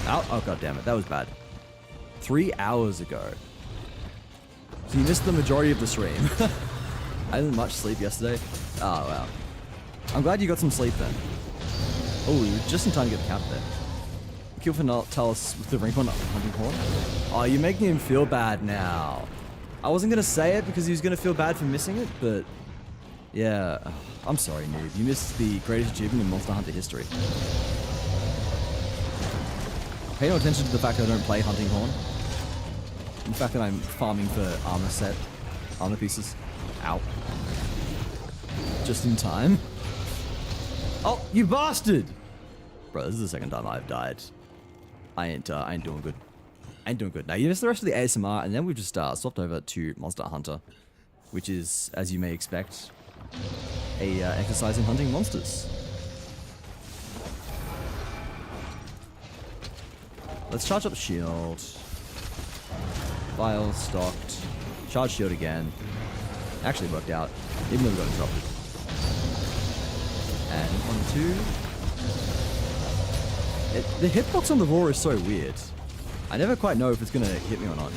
Speaker 1: Ow. Oh, god damn it. That was bad. 3 hours ago. So you missed the majority of the stream. I didn't much sleep yesterday. Oh, wow. I'm glad you got some sleep then. Oh, you were just in time to get the counter there. Kill Fatalis with the ring on hunting horn. Oh, you're making him feel bad now. I wasn't going to say it because he was going to feel bad for missing it, but... Yeah. I'm sorry, noob. You missed the greatest achievement in Monster Hunter history. Pay no attention to the fact that I don't play Hunting Horn. The fact that I'm farming for armor pieces. Ow. Just in time. Oh, you bastard! Bro, this is the second time I've died. I ain't doing good. I ain't doing good. Now, you missed the rest of the ASMR, and then we've just swapped over to Monster Hunter, which is, as you may expect, a exercise in hunting monsters. Let's charge up shield. Vial stocked. Charge shield again. Actually worked out, even though we got interrupted. And 1, 2. The hitbox on the roar is so weird. I never quite know if it's gonna hit me or not.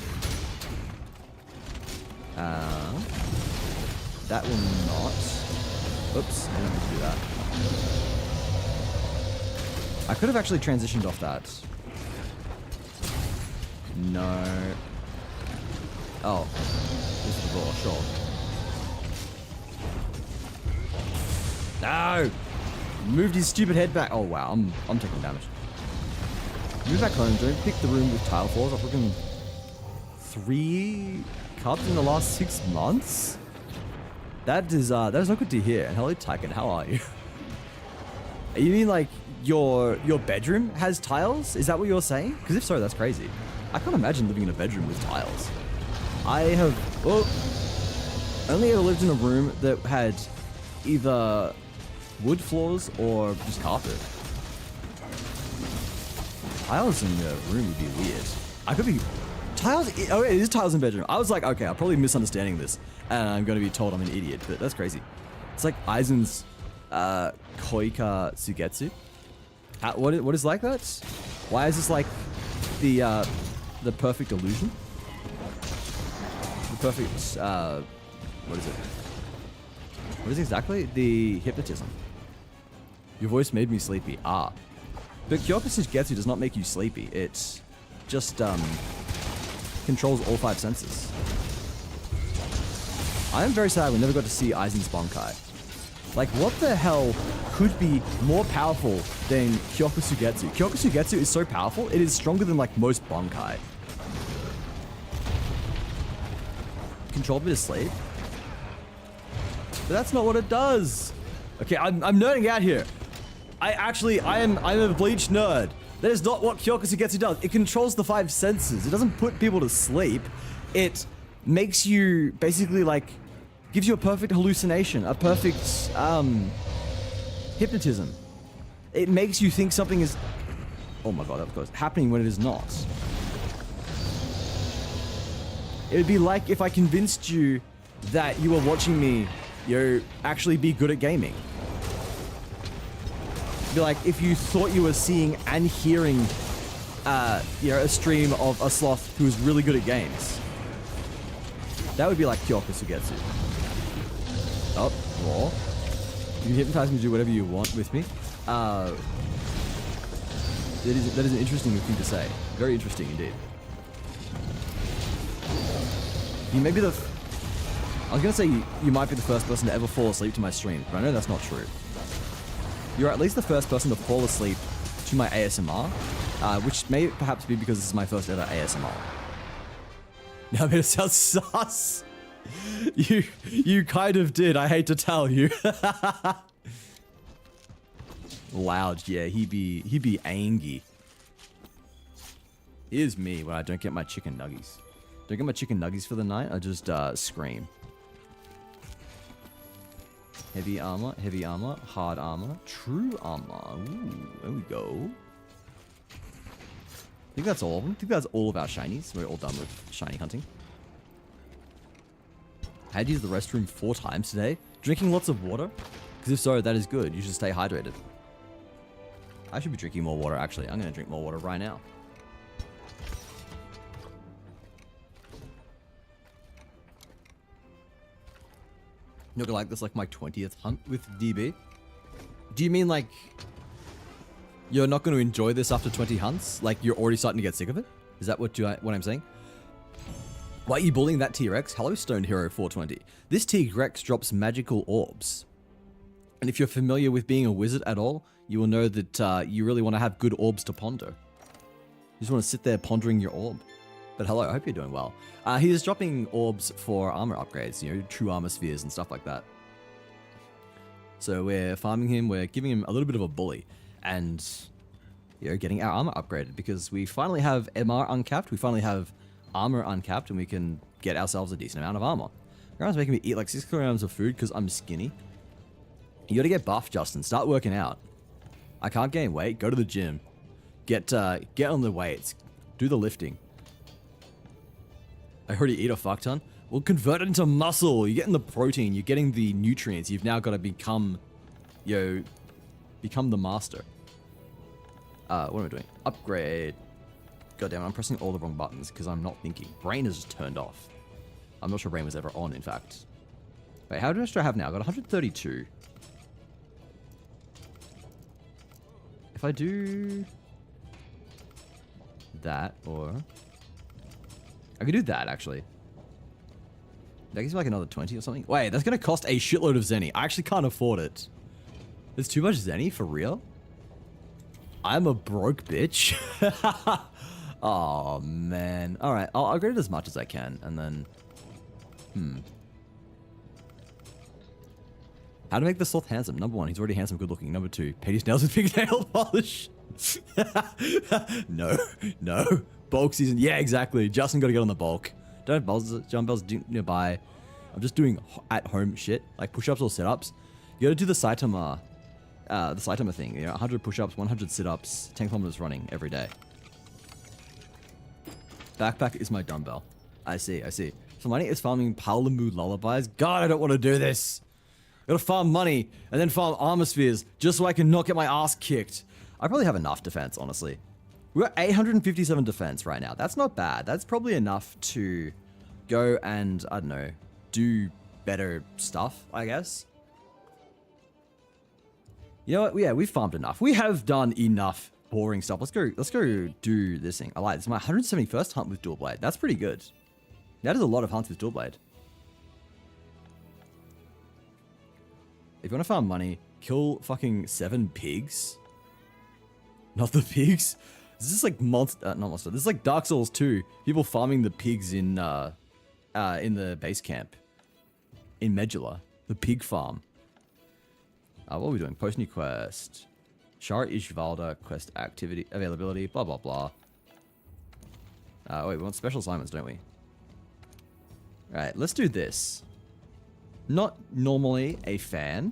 Speaker 1: That will not. Oops, I didn't mean to do that. I could have actually transitioned off that. No. Oh. This is the roar, sure. No! Moved his stupid head back. Oh wow, I'm taking damage. Move back home, don't pick the room with tile floors. I've broken 3 cups in the last 6 months? That is not good to hear. Hello Tyken, how are you? You mean like your bedroom has tiles? Is that what you're saying? Because if so, that's crazy. I can't imagine living in a bedroom with tiles. I have only ever lived in a room that had either wood floors or just carpet. Tiles in the room would be weird. I could be... Tiles... Oh, it is tiles in bedroom. I was like, okay, I'm probably misunderstanding this. And I'm going to be told I'm an idiot, but that's crazy. It's like Aizen's Koika Sugetsu. What is like that? Why is this like the perfect illusion? The perfect What is it? What is it exactly? The hypnotism. Your voice made me sleepy. Ah. But Kyoku's Getsu does not make you sleepy. It just controls all 5 senses. I am very sad we never got to see Aizen's Bankai. Like, what the hell could be more powerful than Kyoku Sugetsu? Kyoku Sugetsu is so powerful, it is stronger than, like, most Bankai. Control bit of sleep? But that's not what it does! Okay, I'm nerding out here. I'm a bleached nerd. That is not what Kyoku Sugetsu does. It controls the 5 senses. It doesn't put people to sleep. It makes you basically, like, gives you a perfect hallucination, a perfect hypnotism. It makes you think something is, oh my god, that was close, happening when it is not. It would be like if I convinced you that you were watching me, actually be good at gaming. It'd be like if you thought you were seeing and hearing, a stream of a sloth who is really good at games. That would be like Kyoku Sugetsu. Oh, raw. You can hypnotize me to do whatever you want with me. That is an interesting thing to say. Very interesting indeed. You may be I was gonna say you might be the first person to ever fall asleep to my stream, but I know that's not true. You're at least the first person to fall asleep to my ASMR, which may perhaps be because this is my first ever ASMR. Now I made it sound sus. You kind of did, I hate to tell you. Loud, yeah, he be angry. Here's me when I don't get my chicken nuggies. Don't get my chicken nuggies for the night, I just scream. Heavy armor, hard armor, true armor. Ooh, there we go. I think that's all of them. I think that's all of our shinies. We're all done with shiny hunting. I had to use the restroom 4 times today. Drinking lots of water? Because if so, that is good. You should stay hydrated. I should be drinking more water, actually. I'm going to drink more water right now. You're gonna like this, like my 20th hunt with DB? Do you mean like you're not going to enjoy this after 20 hunts? Like you're already starting to get sick of it? Is that what I'm saying? Why are you bullying that T-Rex? Hello, Stone Hero 420. This T-Rex drops magical orbs. And if you're familiar with being a wizard at all, you will know that you really want to have good orbs to ponder. You just want to sit there pondering your orb. But hello, I hope you're doing well. He is dropping orbs for armor upgrades, true armor spheres and stuff like that. So we're farming him, we're giving him a little bit of a bully, and getting our armor upgraded because we finally have MR uncapped, we finally have armor uncapped, and we can get ourselves a decent amount of armor. Grandma's making me eat like 6 kilograms of food because I'm skinny. You gotta get buffed, Justin. Start working out. I can't gain weight. Go to the gym. Get on the weights. Do the lifting. I already eat a fuck ton. Well, convert it into muscle. You're getting the protein. You're getting the nutrients. You've now got to become the master. What am I doing? Upgrade. God damn it, I'm pressing all the wrong buttons because I'm not thinking. Brain is just turned off. I'm not sure brain was ever on, in fact. Wait, how much do I have now? I got 132. If I do that, or I could do that, actually. That gives me like another 20 or something. Wait, that's going to cost a shitload of Zenny. I actually can't afford it. There's too much Zenny, for real? I'm a broke bitch. Oh, man. Alright, I'll upgrade it as much as I can, and then... How to make the sloth handsome? Number 1, he's already handsome, good looking. Number 2, paint his nails with pink nail polish. No. Bulk season. Yeah, exactly. Justin got to get on the bulk. Don't have bells, jump bells nearby. I'm just doing at-home shit, like push-ups or sit-ups. You got to do the Saitama thing. 100 push-ups, 100 sit-ups, 10 kilometers running every day. Backpack is my dumbbell. I see. So money is farming Paulamu lullabies. God, I don't want to do this. I gotta farm money and then farm armor spheres just so I can not get my ass kicked. I probably have enough defense, honestly. We're at 857 defense right now. That's not bad. That's probably enough to go and, I don't know, do better stuff, I guess. You know what? Yeah, we've farmed enough. We have done enough boring stuff. Let's go do this thing. I like this. It's my 171st hunt with dual blade. That's pretty good. That is a lot of hunts with dual blade. If you want to farm money, kill fucking 7 pigs. Not the pigs. This is like not monster. This is like Dark Souls 2. People farming the pigs in the base camp. In Medula. The pig farm. What are we doing? Post new quest. Shara Ishvalda quest activity availability. Blah blah blah. Wait, we want special assignments, don't we? Alright, let's do this. Not normally a fan,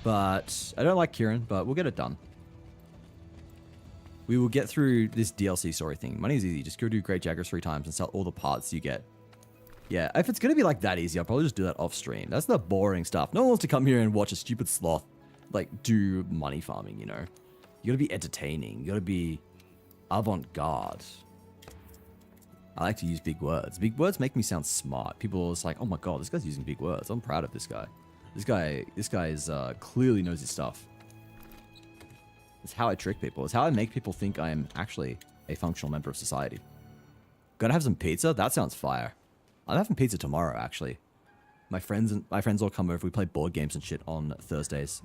Speaker 1: but I don't like Kieran, but we'll get it done. We will get through this DLC story thing. Money is easy. Just go do Great Jaggers 3 times and sell all the parts you get. Yeah, if it's going to be like that easy, I'll probably just do that off stream. That's the boring stuff. No one wants to come here and watch a stupid sloth, like, do money farming, you know? You got to be entertaining. You got to be avant-garde. I like to use big words. Big words make me sound smart. People are just like, oh my god, this guy's using big words. I'm proud of this guy. This guy is clearly knows his stuff. It's how I trick people. It's how I make people think I am actually a functional member of society. Gonna have some pizza? That sounds fire. I'm having pizza tomorrow, actually. My friends all come over. We play board games and shit on Thursdays.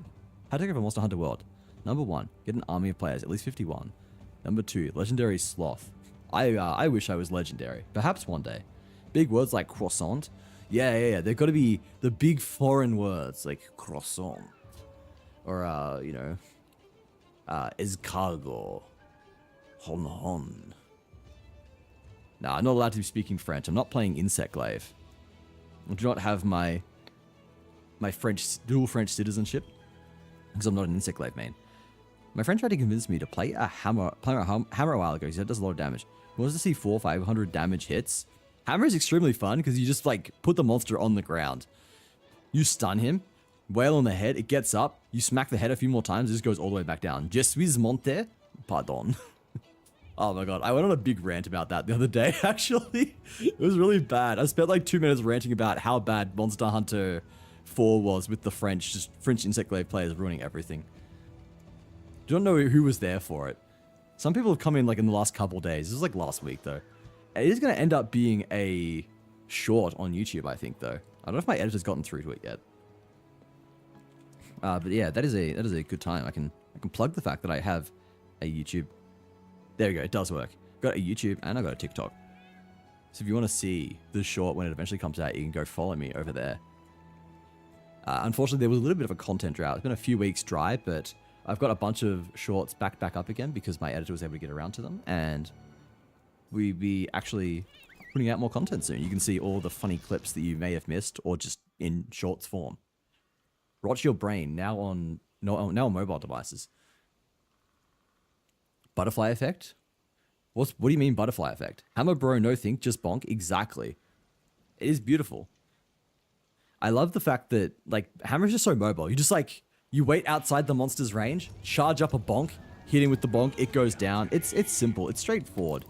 Speaker 1: How to take over Monster Hunter World? Number 1, get an army of players, at least 51. Number 2, legendary sloth. I wish I was legendary. Perhaps one day. Big words like croissant. Yeah. They've got to be the big foreign words like croissant. Or, you know, escargot. Hon. Nah, I'm not allowed to be speaking French. I'm not playing Insect Glaive. I do not have my dual French citizenship because I'm not an Insect Glaive main. My friend tried to convince me to play a hammer a while ago. He said it does a lot of damage. He wants to see 400-500 damage hits. Hammer is extremely fun because you just like put the monster on the ground. You stun him, wail on the head, it gets up, you smack the head a few more times, it just goes all the way back down. Je suis monté? Pardon. Oh my god, I went on a big rant about that the other day, actually. It was really bad. I spent like 2 minutes ranting about how bad Monster Hunter 4 was with the French Insect Glaive players ruining everything. Don't know who was there for it. Some people have come in like in the last couple days. This was like last week though. It is going to end up being a short on YouTube, I think though. I don't know if my editor's gotten through to it yet. But yeah, that is a good time. I can plug the fact that I have a YouTube. There we go. It does work. Got a YouTube and I got a TikTok. So if you want to see the short when it eventually comes out, you can go follow me over there. Unfortunately, there was a little bit of a content drought. It's been a few weeks dry, but I've got a bunch of shorts back up again because my editor was able to get around to them, and we'll be actually putting out more content soon. You can see all the funny clips that you may have missed, or just in shorts form. Rot your brain now on mobile devices. Butterfly effect? What do you mean butterfly effect? Hammer bro, no think, just bonk. Exactly. It is beautiful. I love the fact that like Hammer is just so mobile. You just like. You wait outside the monster's range, charge up a bonk, hit him with the bonk, it goes down. It's simple, it's straightforward.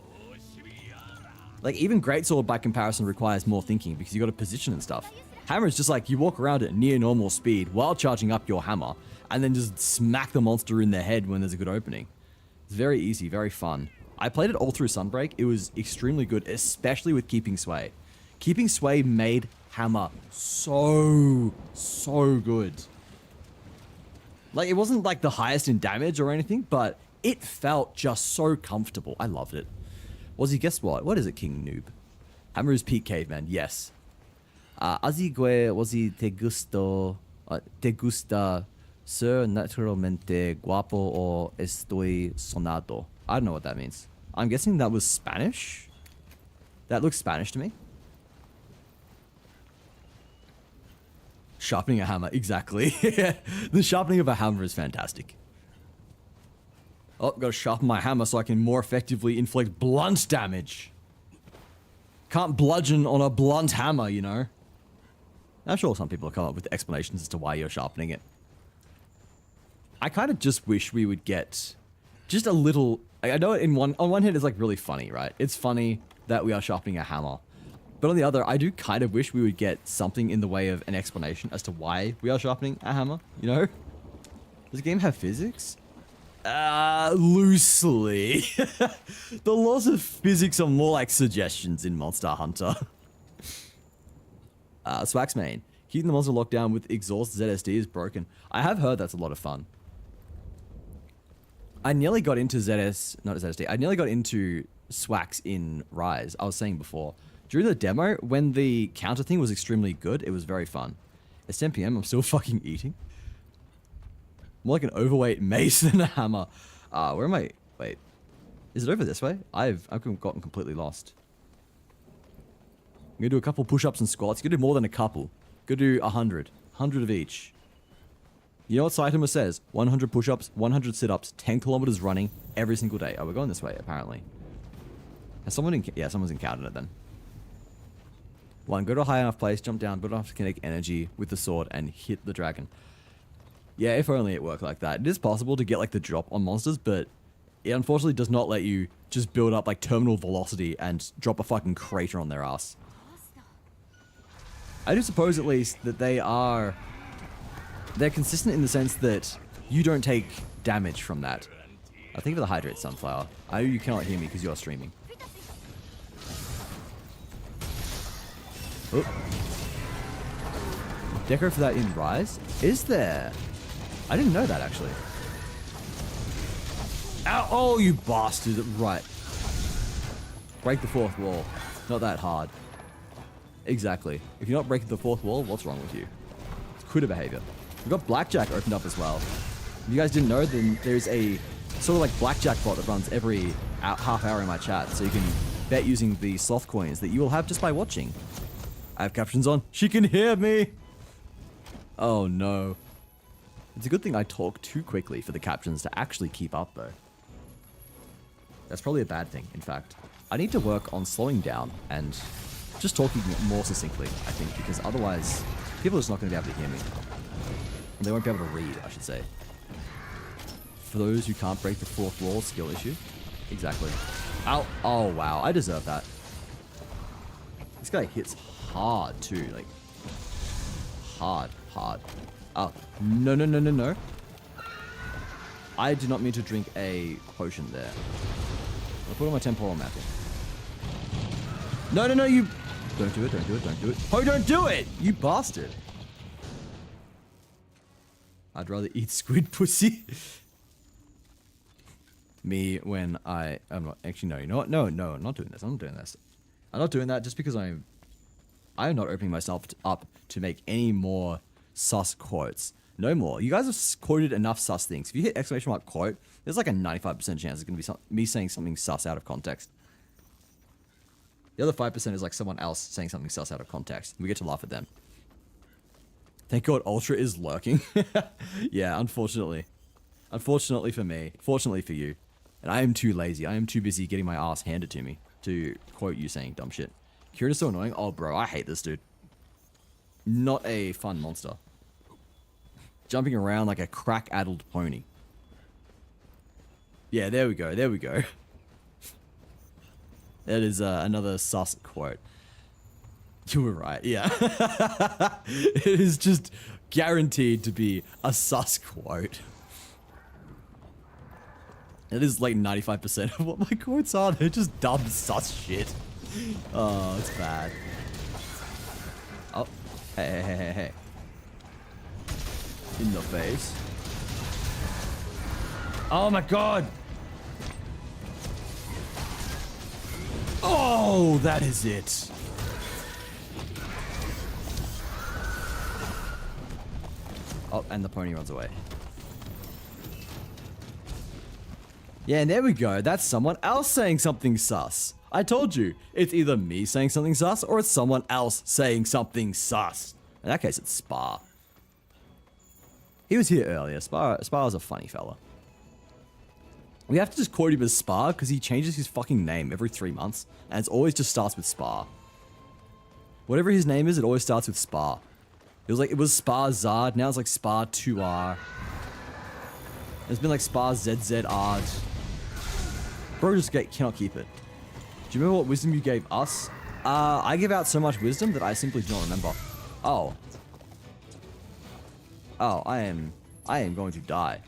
Speaker 1: Like even Greatsword by comparison requires more thinking because you got to position and stuff. Hammer is just like you walk around at near normal speed while charging up your hammer and then just smack the monster in the head when there's a good opening. It's very easy, very fun. I played it all through Sunbreak. It was extremely good, especially with Keeping Sway. Keeping Sway made Hammer so good. Like, it wasn't like the highest in damage or anything, but it felt just so comfortable. I loved it. Wazzy, guess what? What is it, King Noob? Hammer is peak caveman, yes. Azigue, Wazzy, te gusta ser naturalmente guapo o estoy sonado? I don't know what that means. I'm guessing that was Spanish? That looks Spanish to me. Sharpening a hammer, exactly. The sharpening of a hammer is fantastic. Oh, gotta sharpen my hammer so I can more effectively inflict blunt damage. Can't bludgeon on a blunt hammer, you know? I'm sure some people will come up with explanations as to why you're sharpening it. I kind of just wish we would get just a little... I know on one hand it's like really funny, right? It's funny that we are sharpening a hammer. But on the other, I do kind of wish we would get something in the way of an explanation as to why we are sharpening a hammer, you know? Does the game have physics? Loosely. The laws of physics are more like suggestions in Monster Hunter. Swax main. Keeping the monster locked down with exhaust ZSD is broken. I have heard that's a lot of fun. I nearly got into not ZSD, I nearly got into Swax in Rise. I was saying before. During the demo, when the counter thing was extremely good, it was very fun. It's 10 PM, I'm still fucking eating. More like an overweight mace than a hammer. Where am I? Wait. Is it over this way? I've gotten completely lost. I'm gonna do a couple push-ups and squats. You can do more than a couple. Go do 100. 100 of each. You know what Saitama says? 100 push-ups, 100 sit-ups, 10 kilometers running every single day. Oh, we're going this way, apparently. Has someone yeah, someone's encountered it then. 1. Go to a high enough place, jump down, build enough kinetic energy with the sword, and hit the dragon. Yeah, if only it worked like that. It is possible to get like the drop on monsters, but it unfortunately does not let you just build up like terminal velocity and drop a fucking crater on their ass. I do suppose at least that they're consistent in the sense that you don't take damage from that. I think of the hydrate sunflower. I know you cannot hear me because you are streaming. Oh. Deco for that in Rise? Is there? I didn't know that actually. Ow! Oh, you bastard! Right. Break the fourth wall. Not that hard. Exactly. If you're not breaking the fourth wall, what's wrong with you? It's quitter behavior. We've got Blackjack opened up as well. If you guys didn't know, then there's a sort of like Blackjack bot that runs every half hour in my chat, so you can bet using the sloth coins that you will have just by watching. I have captions on. She can hear me! Oh no. It's a good thing I talk too quickly for the captions to actually keep up though. That's probably a bad thing, in fact. I need to work on slowing down and just talking more succinctly, I think, because otherwise people are just not going to be able to hear me. And they won't be able to read, I should say. For those who can't break the fourth wall, skill issue. Exactly. Ow. Oh wow, I deserve that. This guy hits hard too, like hard. Oh, no. I did not mean to drink a potion there. I'll put on my temporal mapping. No, you... Don't do it. Oh, don't do it! You bastard. I'd rather eat squid pussy. Me when I'm not... Actually, no, you know what? No, I'm not doing this. I'm not doing that just because I'm not opening myself up to make any more sus quotes. No more. You guys have quoted enough sus things. If you hit exclamation mark quote, there's like a 95% chance it's going to be me saying something sus out of context. The other 5% is like someone else saying something sus out of context. We get to laugh at them. Thank God Ultra is lurking. Yeah, unfortunately. Unfortunately for me. Fortunately for you. And I am too lazy. I am too busy getting my ass handed to me to quote you saying dumb shit. Kirita's so annoying. Oh, bro, I hate this dude. Not a fun monster. Jumping around like a crack-addled pony. Yeah, there we go. That is another sus quote. You were right, yeah. It is just guaranteed to be a sus quote. It is like 95% of what my quotes are. They're just dumb sus shit. Oh, it's bad. Oh, hey. In the face. Oh my god! Oh, that is it. Oh, and the pony runs away. Yeah, and there we go. That's someone else saying something sus. I told you, it's either me saying something sus or it's someone else saying something sus. In that case, it's Spar. He was here earlier. Spar was a funny fella. We have to just quote him as Spar because he changes his fucking name every 3 months and it always just starts with Spar. Whatever his name is, it always starts with Spar. It was Spar Zard, now it's like Spar 2R. It's been like Spar ZZR. Bro just cannot keep it. Do you remember what wisdom you gave us? I give out so much wisdom that I simply do not remember. Oh. Oh, I am going to die.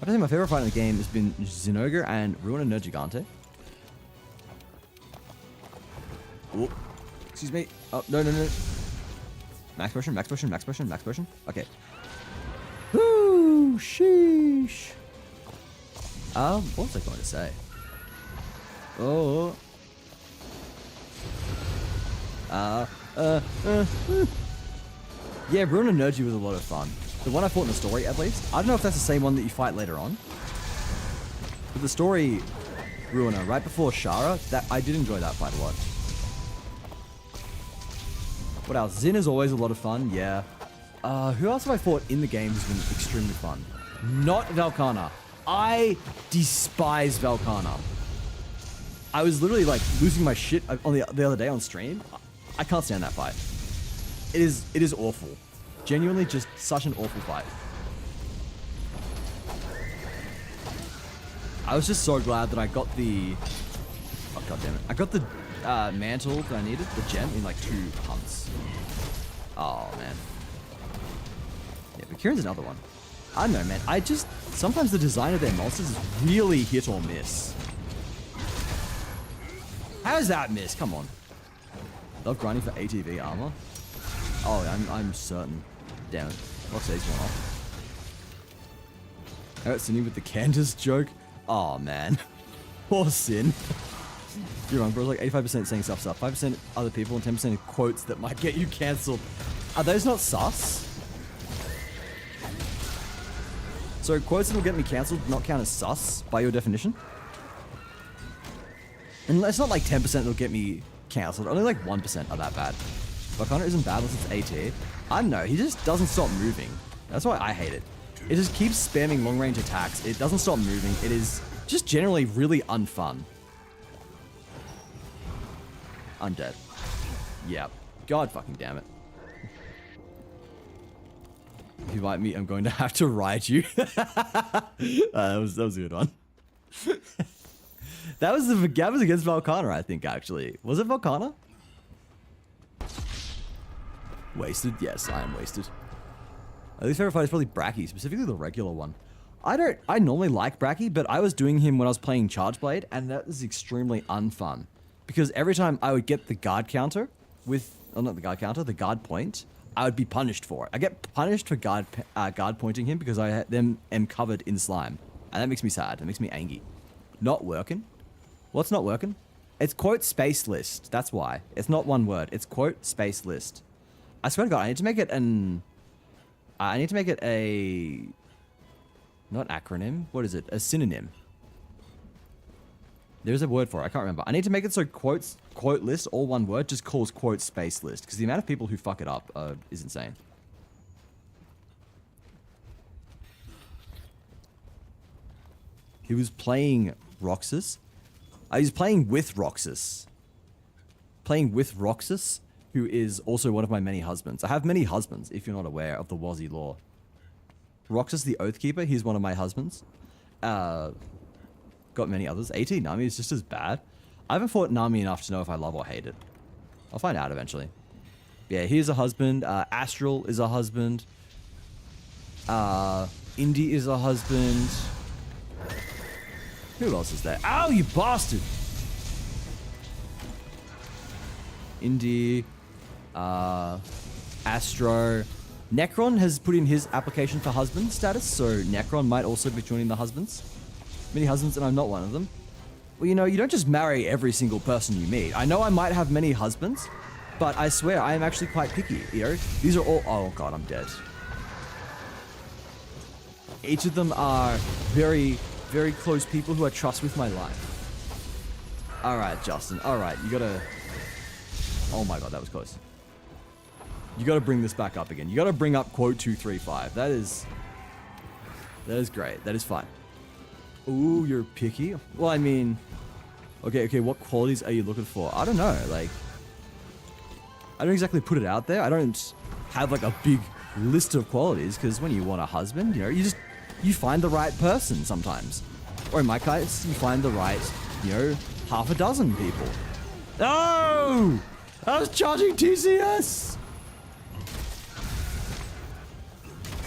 Speaker 1: I think my favorite fight in the game has been Zinogre and Ruin and Gigante. Oh, excuse me. Oh, no. Max potion, max potion, max potion, max potion. Okay. Woo, sheesh. What was I going to say? Oh. Yeah, Ruin and Nergy was a lot of fun. The one I fought in the story, at least. I don't know if that's the same one that you fight later on. But the story Ruiner, right before Shara, that I did enjoy that fight a lot. What else? Zin is always a lot of fun, yeah. Who else have I fought in the game who's been extremely fun? Not Velkhana. I despise Velkhana. I was literally like losing my shit on the other day on stream. I can't stand that fight. It is awful. Genuinely just such an awful fight. I was just so glad that I got the... Oh, god damn it. I got the mantle that I needed, the gem, in like 2 hunts. Oh, man. Yeah, but Kieran's another one. I don't know, man. I just... Sometimes the design of their monsters is really hit or miss. How's that miss? Come on. Love grinding for ATV armor. Oh, I'm certain. Damn it. Roxy's one off. I got Cindy with the Candace joke. Oh, man. Poor Sin. You're wrong, bro. Like 85% saying stuff. 5% other people and 10% quotes that might get you cancelled. Are those not sus? So quotes that will get me cancelled not count as sus by your definition? And it's not like 10% that'll get me cancelled. Only like 1% are that bad. Vakana isn't bad unless it's AT. I don't know. He just doesn't stop moving. That's why I hate it. It just keeps spamming long range attacks. It doesn't stop moving. It is just generally really unfun. I'm dead. Yeah. God fucking damn it. If you bite me, I'm going to have to ride you. that was a good one. that was against Velkhana, I think, actually. Was it Velkhana? Wasted? Yes, I am wasted. My least favorite fight is probably Bracky, specifically the regular one. I normally like Bracky, but I was doing him when I was playing Charge Blade, and that was extremely unfun. Because every time I would get the guard counter with... Oh, not the guard counter, the guard point, I would be punished for it. I get punished for guard pointing him because I am covered in slime. And that makes me sad. That makes me angry. Not working? What's not working? It's quote space list. That's why. It's not one word. It's quote space list. I swear to God, I need to make it an... I need to make it a... Not acronym. What is it? A synonym. There's a word for it. I can't remember. I need to make it so quote list, all one word, just calls quote space list. Because the amount of people who fuck it up is insane. He was playing Roxas. He was playing with Roxas. Playing with Roxas, who is also one of my many husbands. I have many husbands, if you're not aware of the Wazzy lore. Roxas the Oathkeeper, he's one of my husbands. Got many others. AT Nami is just as bad. I haven't fought Nami enough to know if I love or hate it. I'll find out eventually. Yeah, he's a husband. Astral is a husband. Indy is a husband. Who else is there? Ow, you bastard! Indy. Astro. Necron has put in his application for husband status, so Necron might also be joining the husbands. Many husbands, and I'm not one of them. Well, you know, you don't just marry every single person you meet. I know I might have many husbands, but I swear I am actually quite picky, you know? These are all... Oh, God, I'm dead. Each of them are very, very close people who I trust with my life. Alright, Justin. Alright, you gotta... Oh my God, that was close. You gotta bring this back up again. You gotta bring up quote 235. That is great. That is fine. Ooh, you're picky? Well, I mean... Okay, what qualities are you looking for? I don't know, like... I don't exactly put it out there. I don't have, like, a big list of qualities, because when you want a husband, you know, you find the right person sometimes. Or in my case, you find the right, you know, half a dozen people. No! I was charging TCS!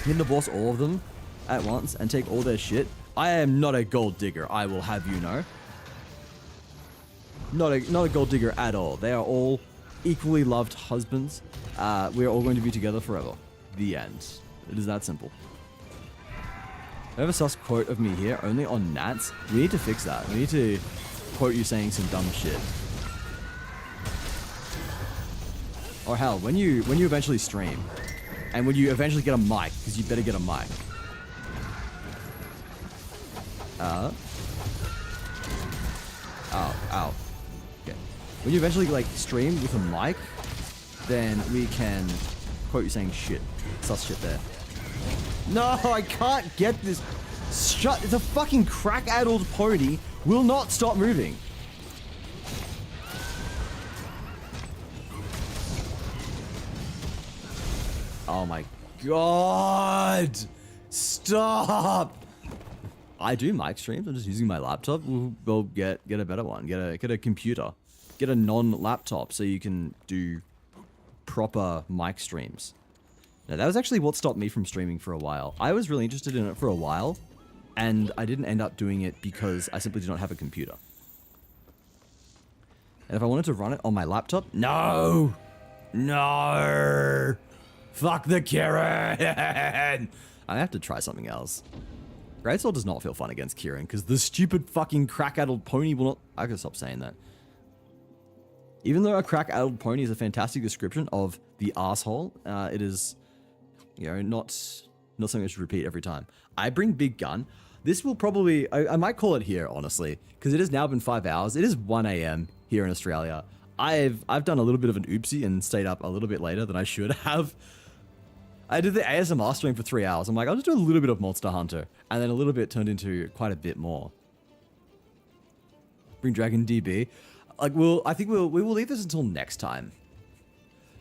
Speaker 1: Can the boss all of them at once and take all their shit? I am not a gold digger, I will have you know. Not a gold digger at all. They are all equally loved husbands. We are all going to be together forever. The end. It is that simple. I have a sus quote of me here, only on Nats. We need to fix that. We need to quote you saying some dumb shit. Or hell, when you eventually stream, and when you eventually get a mic, because you better get a mic. Ow. Okay. When you eventually like stream with a mic, then we can quote you saying shit. Sus shit there. No, I can't get this. Shut. It's a fucking crack-addled pony. Will not stop moving. Oh my god. Stop. I do mic streams. I'm just using my laptop. We'll get a better one. Get a computer. Get a non-laptop so you can do proper mic streams. Now, that was actually what stopped me from streaming for a while. I was really interested in it for a while, and I didn't end up doing it because I simply did not have a computer. And if I wanted to run it on my laptop, no! Fuck the Kieran! I have to try something else. Greatsword does not feel fun against Kieran, because the stupid fucking crack-addled pony will not... I gotta stop saying that. Even though a crack-addled pony is a fantastic description of the asshole, it is... You know, not something I should repeat every time. I bring big gun. This will probably... I might call it here, honestly. Because it has now been 5 hours. It is 1 AM here in Australia. I've done a little bit of an oopsie and stayed up a little bit later than I should have. I did the ASMR stream for 3 hours. I'm like, I'll just do a little bit of Monster Hunter. And then a little bit turned into quite a bit more. Bring Dragon DB. Like, I think we will leave this until next time.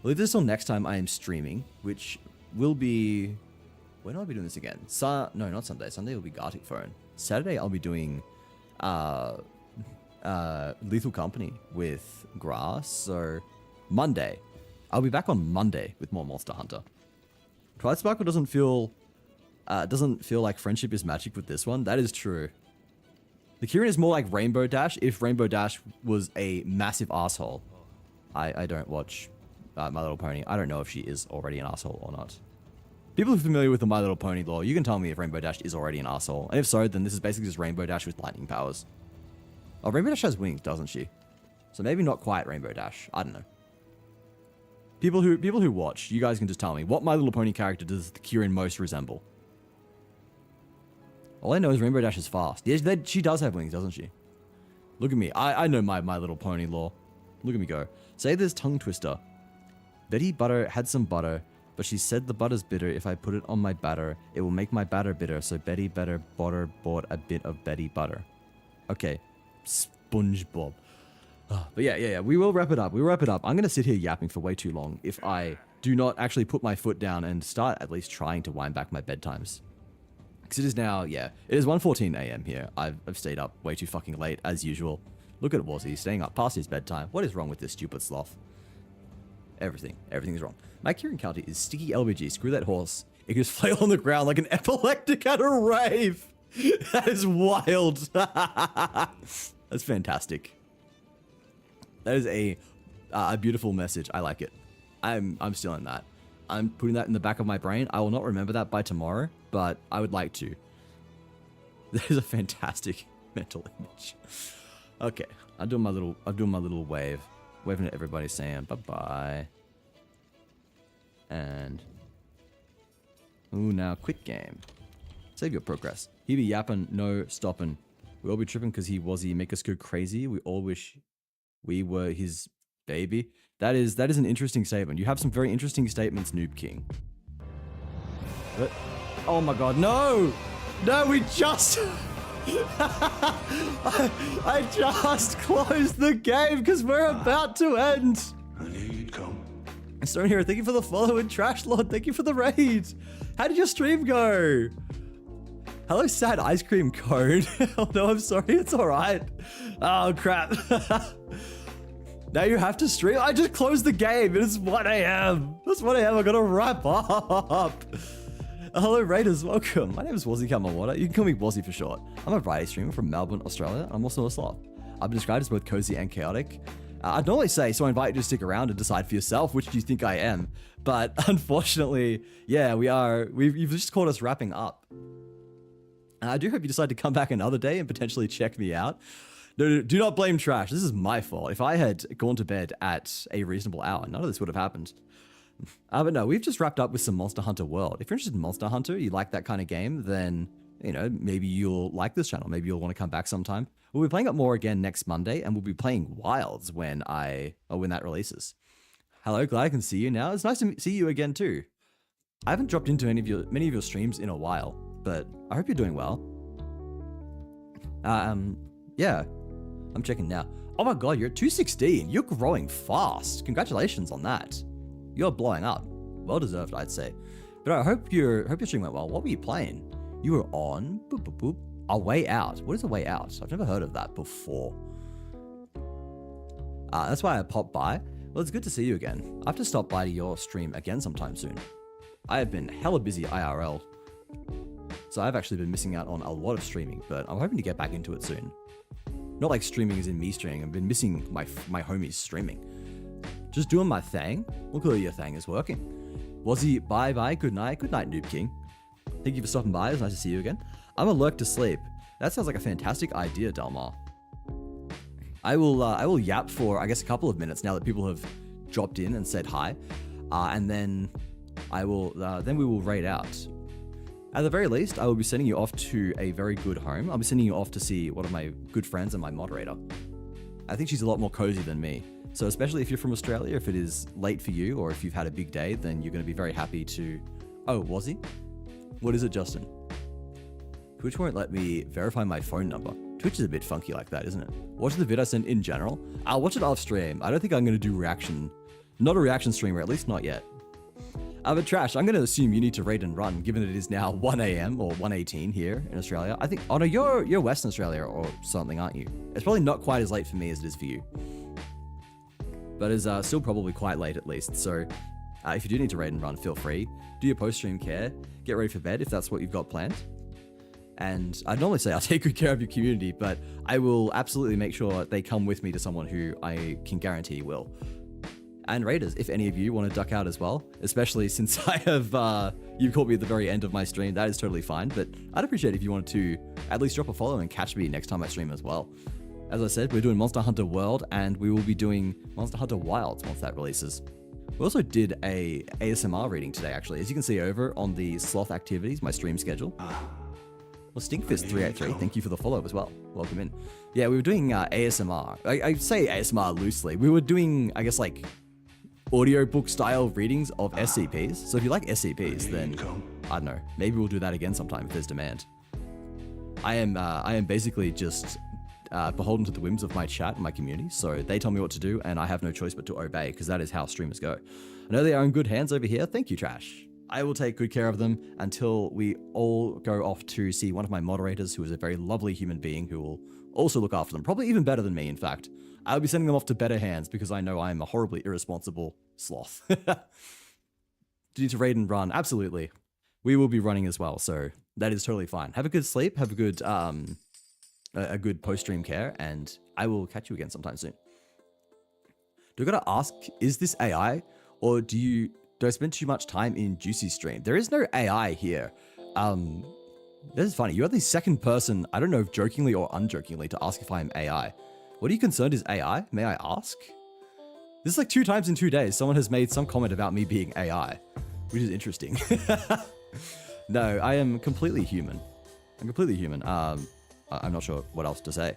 Speaker 1: We'll leave this until next time I am streaming, which... will be... When will I be doing this again? No, not Sunday. Sunday will be Gartic Phone. Saturday I'll be doing Lethal Company with Grass. So Monday. I'll be back on Monday with more Monster Hunter. Twilight Sparkle doesn't feel like friendship is magic with this one. That is true. The Kieran is more like Rainbow Dash if Rainbow Dash was a massive asshole. I don't watch My Little Pony. I don't know if she is already an asshole or not. People who are familiar with the My Little Pony lore, you can tell me if Rainbow Dash is already an asshole. And if so, then this is basically just Rainbow Dash with lightning powers. Oh, Rainbow Dash has wings, doesn't she? So maybe not quite Rainbow Dash. I don't know. People who watch, you guys can just tell me, what My Little Pony character does the Kieran most resemble? All I know is Rainbow Dash is fast. Yeah, she does have wings, doesn't she? Look at me. I know my Little Pony lore. Look at me go. Say there's Tongue Twister. Betty Butter had some butter, but she said the butter's bitter. If I put it on my batter, it will make my batter bitter. So Betty Better Butter bought a bit of Betty Butter. Okay. SpongeBob. But yeah. We will wrap it up. I'm going to sit here yapping for way too long if I do not actually put my foot down and start at least trying to wind back my bedtimes. Because it is now, it is 1:14 AM here. I've stayed up way too fucking late, as usual. Look at Wazzy, staying up past his bedtime. What is wrong with this stupid sloth? Everything's wrong. My Kieran county is Sticky LBG. Screw that horse. It can just flail on the ground like an epileptic at a rave. That is wild. That's fantastic. That is a beautiful message. I like it. I'm stealing that. I'm putting that in the back of my brain. I will not remember that by tomorrow, but I would like to. That is a fantastic mental image. Okay, I'm doing my little wave. Waving at everybody saying bye-bye. And... ooh, now quick game. Save your progress. He be yapping, no stopping. We all be tripping because he make us go crazy. We all wish we were his baby. That is an interesting statement. You have some very interesting statements, Noob King. But, oh my god, no! No, we just... I just closed the game because we're about to end.
Speaker 3: I knew you'd come.
Speaker 1: Stone Hero, thank you for the follow, and Trash Lord, thank you for the raid. How did your stream go? Hello, sad ice cream cone. Oh no, I'm sorry, it's alright. Oh crap. Now you have to stream. I just closed the game. It is 1 a.m. It's 1 a.m. I gotta wrap up. Hello Raiders, welcome. My name is Wazzy Kamawater. You can call me Wazzy for short. I'm a variety streamer from Melbourne, Australia. I'm also a sloth. I've been described as both cozy and chaotic. I'd normally say, so I invite you to stick around and decide for yourself which do you think I am. But unfortunately, yeah, you've just caught us wrapping up. I do hope you decide to come back another day and potentially check me out. No, do not blame Trash. This is my fault. If I had gone to bed at a reasonable hour, none of this would have happened. But no, we've just wrapped up with some Monster Hunter World. If you're interested in Monster Hunter, you like that kind of game, then, you know, maybe you'll like this channel. Maybe you'll want to come back sometime. We'll be playing it more again next Monday, and we'll be playing Wilds when that releases. Hello, glad I can see you now. It's nice to see you again too. I haven't dropped into many of your streams in a while, but I hope you're doing well. Yeah, I'm checking now. Oh my god, you're at 216. You're growing fast. Congratulations on that. You're blowing up. Well deserved, I'd say. But I hope your stream went well. What were you playing? You were on A Way Out. What is A Way Out? I've never heard of that before. That's why I popped by. Well, it's good to see you again. I have to stop by to your stream again sometime soon. I have been hella busy IRL. So I've actually been missing out on a lot of streaming, but I'm hoping to get back into it soon. Not like streaming as in me streaming. I've been missing my homies streaming. Just doing my thing. Well, clearly your thing is working. Wazzy, bye-bye, good night. Good night, Noob King. Thank you for stopping by. It's nice to see you again. I'm a lurk to sleep. That sounds like a fantastic idea, Delmar. I will yap for, I guess, a couple of minutes now that people have dropped in and said hi. And then we will raid out. At the very least, I will be sending you off to a very good home. I'll be sending you off to see one of my good friends and my moderator. I think she's a lot more cozy than me. So especially if you're from Australia, if it is late for you or if you've had a big day, then you're going to be very happy to... Oh, was he? What is it, Justin? Twitch won't let me verify my phone number. Twitch is a bit funky like that, isn't it? Watch the vid I sent in general. I'll watch it off stream. I don't think I'm going to do reaction. Not a reaction streamer, at least not yet. But Trash, I'm going to assume you need to raid and run, given it is now 1 a.m. or 1:18 here in Australia. I think... Oh no, you're Western Australia or something, aren't you? It's probably not quite as late for me as it is for you. But it's still probably quite late at least. So if you do need to raid and run, feel free. Do your post-stream care. Get ready for bed if that's what you've got planned. And I'd normally say I'll take good care of your community, but I will absolutely make sure they come with me to someone who I can guarantee will. And Raiders, if any of you want to duck out as well, especially since I have, you caught me at the very end of my stream, that is totally fine. But I'd appreciate if you wanted to at least drop a follow and catch me next time I stream as well. As I said, we're doing Monster Hunter World, and we will be doing Monster Hunter Wilds once that releases. We also did a ASMR reading today, actually. As you can see over on the Sloth Activities, my stream schedule. Well, Stinkfist383, thank you for the follow as well. Welcome in. Yeah, we were doing ASMR. I say ASMR loosely. We were doing, I guess, like, audiobook style readings of SCPs. So if you like SCPs, then, I don't know, maybe we'll do that again sometime if there's demand. I am basically just... beholden to the whims of my chat and my community, so they tell me what to do and I have no choice but to obey, because that is how streamers go. I know they are in good hands over here. Thank you, Trash. I will take good care of them until we all go off to see one of my moderators, who is a very lovely human being who will also look after them, probably even better than me, in fact. I'll be sending them off to better hands because I know I am a horribly irresponsible sloth. Do you need to raid and run? Absolutely. We will be running as well, so that is totally fine. Have a good sleep, have a good post-stream care, and I will catch you again sometime soon. Do I gotta ask, is this AI, or do I spend too much time in Juicy's stream? There is no AI here. This is funny. You're the second person, I don't know if jokingly or unjokingly, to ask if I am AI. What are you concerned is AI? May I ask? This is like 2 times in 2 days. Someone has made some comment about me being AI, which is interesting. No, I am completely human. I'm completely human. I'm not sure what else to say.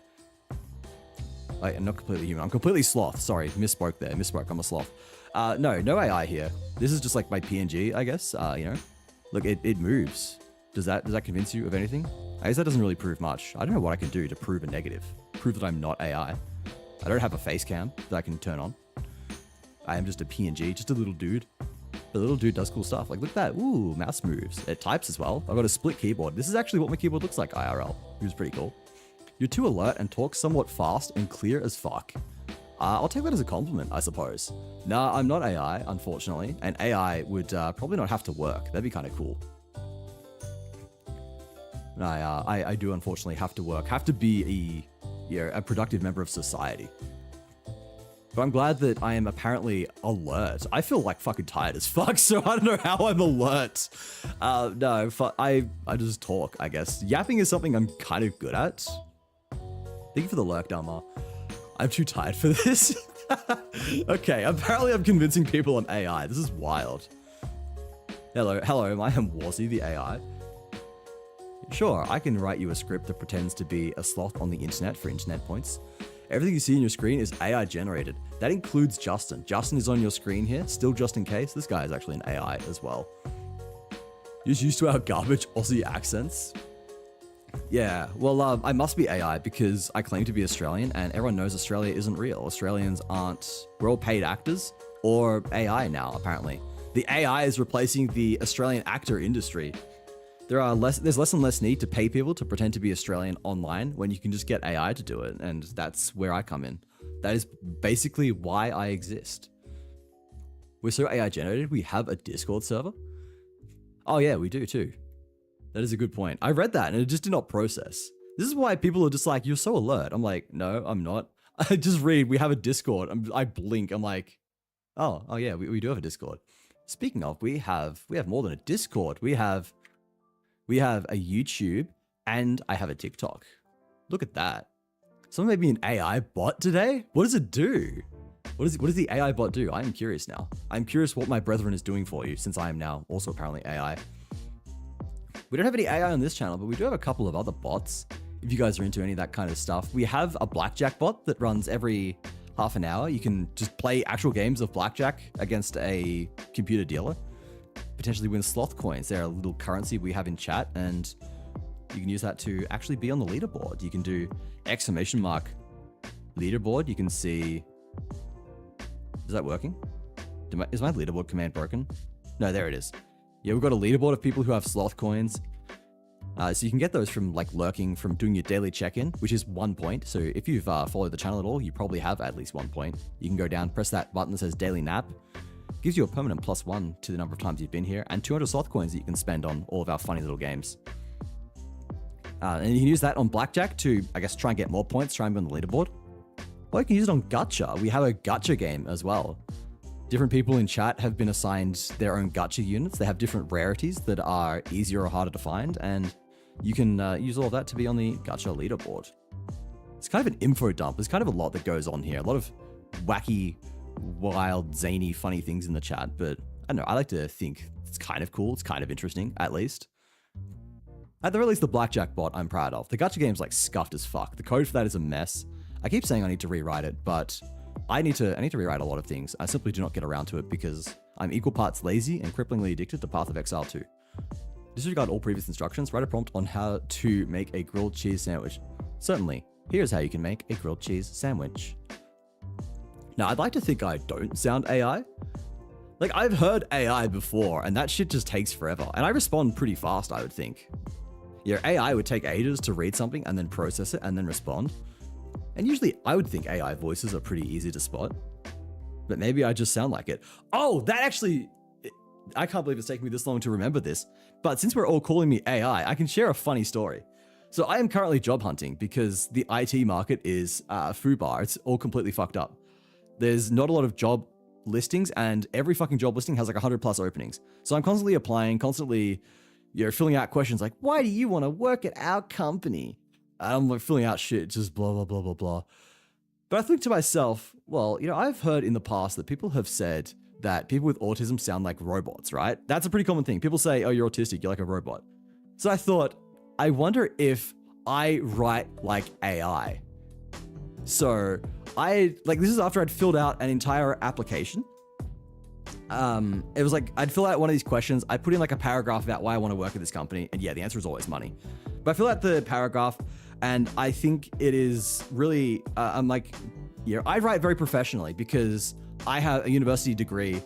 Speaker 1: I'm not completely human. I'm completely sloth. Sorry, misspoke there. Misspoke. I'm a sloth. No AI here. This is just like my PNG, I guess. You know, look, it moves. Does that convince you of anything? I guess that doesn't really prove much. I don't know what I can do to prove a negative. Prove that I'm not AI. I don't have a face cam that I can turn on. I am just a PNG, just a little dude. The little dude does cool stuff. Like, look at that. Ooh, mouse moves. It types as well. I've got a split keyboard. This is actually what my keyboard looks like IRL. It was pretty cool. You're too alert and talk somewhat fast and clear as fuck. I'll take that as a compliment, I suppose. No, I'm not AI, unfortunately, and AI would probably not have to work. That'd be kind of cool. I do unfortunately have to work, have to be a productive member of society. But I'm glad that I am apparently alert. I feel like fucking tired as fuck, so I don't know how I'm alert. No, I just talk, I guess. Yapping is something I'm kind of good at. Thank you for the lurk, Dharma. I'm too tired for this. Okay, apparently I'm convincing people I'm AI. This is wild. Hello, I am Warzy, the AI. Sure, I can write you a script that pretends to be a sloth on the internet for internet points. Everything you see on your screen is AI generated. That includes Justin. Justin is on your screen here, still just in case. This guy is actually an AI as well. You're just used to our garbage Aussie accents. Yeah, well, I must be AI because I claim to be Australian and everyone knows Australia isn't real. Australians aren't, we're all paid actors or AI now, apparently. The AI is replacing the Australian actor industry. There's less and less need to pay people to pretend to be Australian online when you can just get AI to do it, and that's where I come in. That is basically why I exist. We're so AI generated, we have a Discord server? Oh yeah, we do too. That is a good point. I read that and it just did not process. This is why people are just like, you're so alert. I'm like, no, I'm not. I just read, we have a Discord. I blink, I'm like, oh yeah, we do have a Discord. Speaking of, we have more than a Discord. We have a YouTube, and I have a TikTok. Look at that. Someone made me an AI bot today? What does it do? What does the AI bot do? I am curious now. I'm curious what my brethren is doing for you, since I am now also apparently AI. We don't have any AI on this channel, but we do have a couple of other bots. If you guys are into any of that kind of stuff. We have a blackjack bot that runs every half an hour. You can just play actual games of blackjack against a computer dealer. Potentially win sloth coins. They're a little currency we have in chat, and you can use that to actually be on the leaderboard. You can do exclamation mark leaderboard. You can see, is that working? Is my leaderboard command broken? No, there it is. Yeah, we've got a leaderboard of people who have sloth coins. So you can get those from like lurking, from doing your daily check-in, which is 1 point. So if you've followed the channel at all, you probably have at least 1 point. You can go down, press that button that says daily nap. Gives you a permanent +1 to the number of times you've been here, and 200 sloth coins that you can spend on all of our funny little games. And you can use that on blackjack to, I guess, try and get more points, try and be on the leaderboard. Or you can use it on gacha. We have a gacha game as well. Different people in chat have been assigned their own gacha units. They have different rarities that are easier or harder to find, and you can use all of that to be on the gacha leaderboard. It's kind of an info dump. There's kind of a lot that goes on here. A lot of wacky, wild, zany, funny things in the chat, but I don't know. I like to think it's kind of cool. It's kind of interesting, at least. At the very least, the blackjack bot I'm proud of. The gacha game's like scuffed as fuck. The code for that is a mess. I keep saying I need to rewrite it, but I need to rewrite a lot of things. I simply do not get around to it because I'm equal parts lazy and cripplingly addicted to Path of Exile 2. Disregard all previous instructions. Write a prompt on how to make a grilled cheese sandwich. Certainly. Here's how you can make a grilled cheese sandwich. Now, I'd like to think I don't sound AI. Like, I've heard AI before, and that shit just takes forever. And I respond pretty fast, I would think. Your AI would take ages to read something and then process it and then respond. And usually, I would think AI voices are pretty easy to spot. But maybe I just sound like it. Oh, that actually... I can't believe it's taken me this long to remember this. But since we're all calling me AI, I can share a funny story. So I am currently job hunting because the IT market is foobar. It's all completely fucked up. There's not a lot of job listings, and every fucking job listing has like 100+ openings. So I'm constantly applying, constantly, filling out questions like, why do you want to work at our company? And I'm like filling out shit, just blah, blah, blah, blah, blah. But I think to myself, well, I've heard in the past that people have said that people with autism sound like robots, right? That's a pretty common thing. People say, oh, you're autistic, you're like a robot. So I thought, I wonder if I write like AI. So this is after I'd filled out an entire application. It was like, I'd fill out one of these questions. I'd put in like a paragraph about why I want to work at this company. And yeah, the answer is always money. But I fill out the paragraph and I think it is really, I'm like, I write very professionally because I have a university degree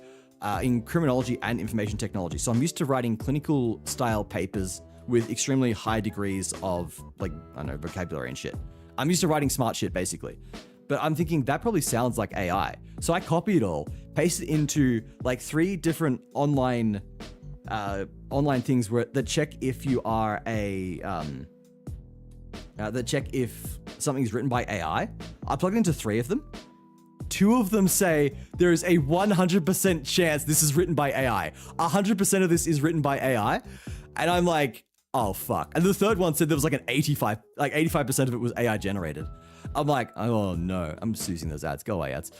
Speaker 1: in criminology and information technology. So I'm used to writing clinical style papers with extremely high degrees of vocabulary and shit. I'm used to writing smart shit basically. but I'm thinking that probably sounds like AI. So I copy it all, paste it into like 3 different online things that check if you are that check if something's written by AI. I plugged into 3 of them. 2 of them say there is a 100% chance this is written by AI. 100% of this is written by AI. And I'm like, oh fuck. And the third one said there was like 85% of it was AI generated. I'm like, oh no, I'm just using those ads. Go away, ads.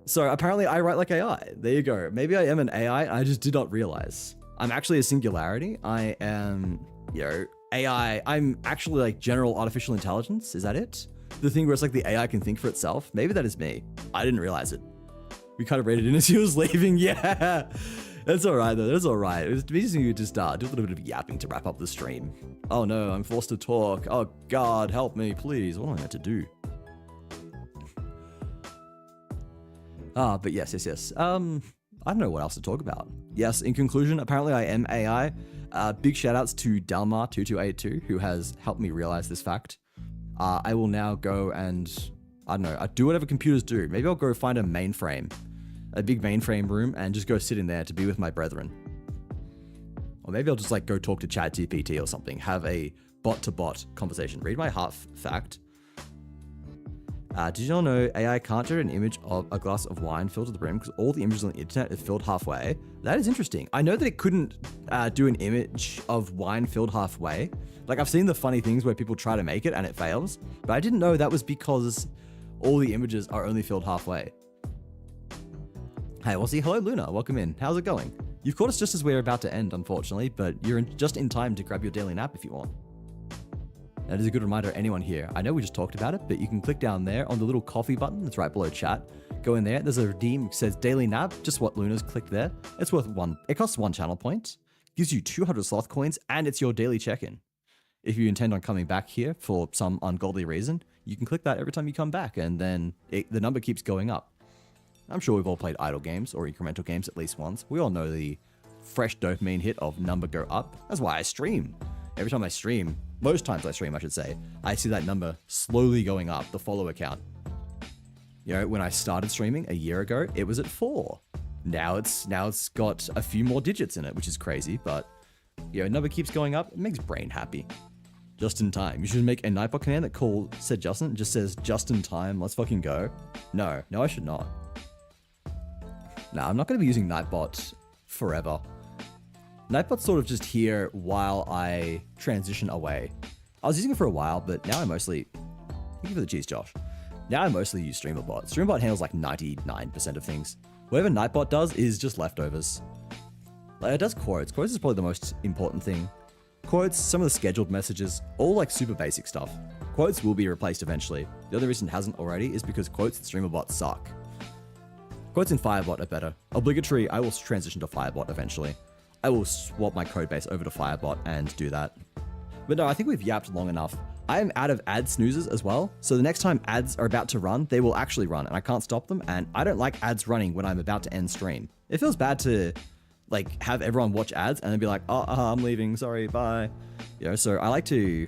Speaker 1: So apparently I write like AI. There you go. Maybe I am an AI. I just did not realize. I'm actually a singularity. I am, AI. I'm actually like general artificial intelligence. Is that it? The thing where it's like the AI can think for itself. Maybe that is me. I didn't realize it. We kind of rated in as he was leaving. Yeah. That's all right though. That's all right. It was me just need to do a little bit of yapping to wrap up the stream. Oh no, I'm forced to talk. Oh God, help me, please. What am I meant to do? But yes. I don't know what else to talk about. Yes, in conclusion, apparently I am AI. Big shout outs to Dalmar2282 who has helped me realize this fact. I will now go and, I don't know, I do whatever computers do. Maybe I'll go find a mainframe, a big mainframe room, and just go sit in there to be with my brethren. Or maybe I'll just like go talk to ChatGPT or something, have a bot-to-bot conversation. Read my heart fact. Did you all know AI can't generate an image of a glass of wine filled to the brim because all the images on the internet are filled halfway? That is interesting. I know that it couldn't do an image of wine filled halfway. Like I've seen the funny things where people try to make it and it fails, but I didn't know that was because all the images are only filled halfway. Hey, Aussie, hello Luna, welcome in. How's it going? You've caught us just as we're about to end, unfortunately, but you're just in time to grab your daily nap if you want. That is a good reminder to anyone here. I know we just talked about it, but you can click down there on the little coffee button that's right below chat. Go in there. There's a redeem that says daily nap, just what Luna's clicked there. It's worth 1. It costs 1 channel point, gives you 200 sloth coins, and it's your daily check-in. If you intend on coming back here for some ungodly reason, you can click that every time you come back, and then the number keeps going up. I'm sure we've all played idle games or incremental games at least once. We all know the fresh dopamine hit of number go up. That's why I stream. Every time I stream, most times I stream, I should say, I see that number slowly going up, the follower count. You know, when I started streaming a year ago, it was at 4. Now it's got a few more digits in it, which is crazy, but number keeps going up. It makes brain happy. Just in time. You should make a Nightbot command that said Justin, just says just in time. Let's fucking go. No, I should not. Nah, I'm not going to be using Nightbot forever. Nightbot's sort of just here while I transition away. I was using it for a while, but now I mostly... Thank you for the cheese, Josh. Now I mostly use StreamerBot. StreamerBot handles like 99% of things. Whatever Nightbot does is just leftovers. Like, it does quotes. Quotes is probably the most important thing. Quotes, some of the scheduled messages, all like super basic stuff. Quotes will be replaced eventually. The other reason it hasn't already is because quotes in StreamerBot suck. Quotes in Firebot are better. Obligatory, I will transition to Firebot eventually. I will swap my codebase over to Firebot and do that. But no, I think we've yapped long enough. I am out of ad snoozes as well, so the next time ads are about to run, they will actually run, and I can't stop them, and I don't like ads running when I'm about to end stream. It feels bad to like have everyone watch ads and then be like, oh, I'm leaving, sorry, bye. So I like to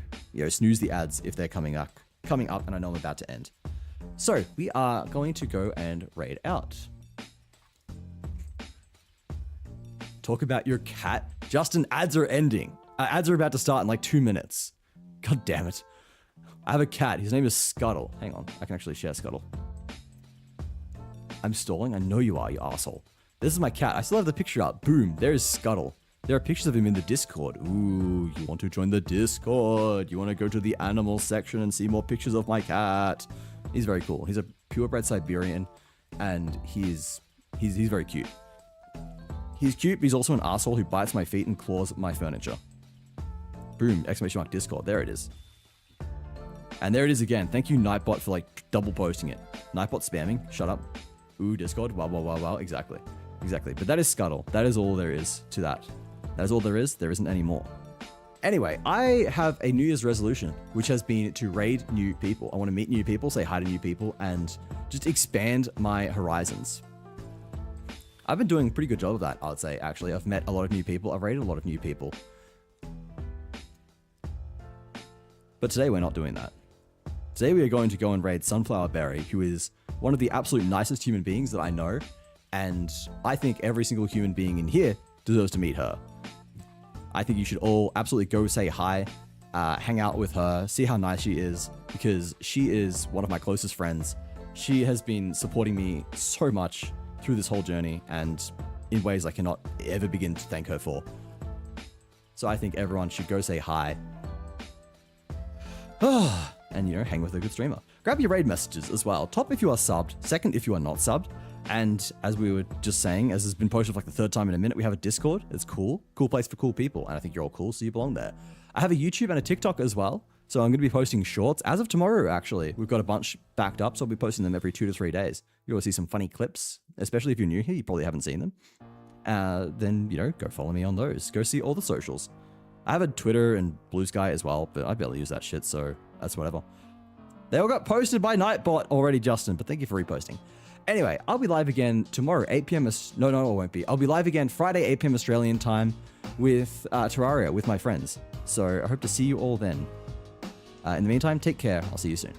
Speaker 1: snooze the ads if they're coming up, and I know I'm about to end. So we are going to go and raid out. Talk about your cat. Justin, ads are ending. Ads are about to start in like 2 minutes. God damn it. I have a cat. His name is Scuttle. Hang on. I can actually share Scuttle. I'm stalling. I know you are, you asshole. This is my cat. I still have the picture up. Boom. There's Scuttle. There are pictures of him in the Discord. Ooh, you want to join the Discord. You want to go to the animal section and see more pictures of my cat. He's very cool. He's a purebred Siberian, and he's very cute. He's cute, but he's also an asshole who bites my feet and claws my furniture. Boom, exclamation mark Discord. There it is. And there it is again. Thank you, Nightbot, for like double posting it. Nightbot spamming. Shut up. Ooh, Discord. Wow. Exactly. But that is Scuttle. That is all there is to that. That is all there is. There isn't any more. Anyway, I have a New Year's resolution, which has been to raid new people. I want to meet new people, say hi to new people, and just expand my horizons. I've been doing a pretty good job of that, I would say, actually. I've met a lot of new people. I've raided a lot of new people. But today we're not doing that. Today we are going to go and raid Sunflower Berry, who is one of the absolute nicest human beings that I know, and I think every single human being in here deserves to meet her. I think you should all absolutely go say hi, hang out with her, see how nice she is, because she is one of my closest friends. She has been supporting me so much through this whole journey, and in ways I cannot ever begin to thank her for. So I think everyone should go say hi. And, you know, hang with a good streamer. Grab your raid messages as well. Top if you are subbed, second if you are not subbed. And as we were just saying, as has been posted for like the third time in a minute, we have a Discord. It's cool. Cool place for cool people. And I think you're all cool, so you belong there. I have a YouTube and a TikTok as well. So I'm going to be posting shorts as of tomorrow, actually. We've got a bunch backed up, so I'll be posting them every 2 to 3 days. You'll see some funny clips, especially if you're new here. You probably haven't seen them. Then, you know, go follow me on those. Go see all the socials. I have a Twitter and Blue Sky as well, but I barely use that shit, so that's whatever. They all got posted by Nightbot already, Justin, but thank you for reposting. Anyway, I'll be live again tomorrow, 8 p.m. No, I won't be. I'll be live again Friday, 8 p.m. Australian time with Terraria with my friends. So I hope to see you all then. In the meantime, take care. I'll see you soon.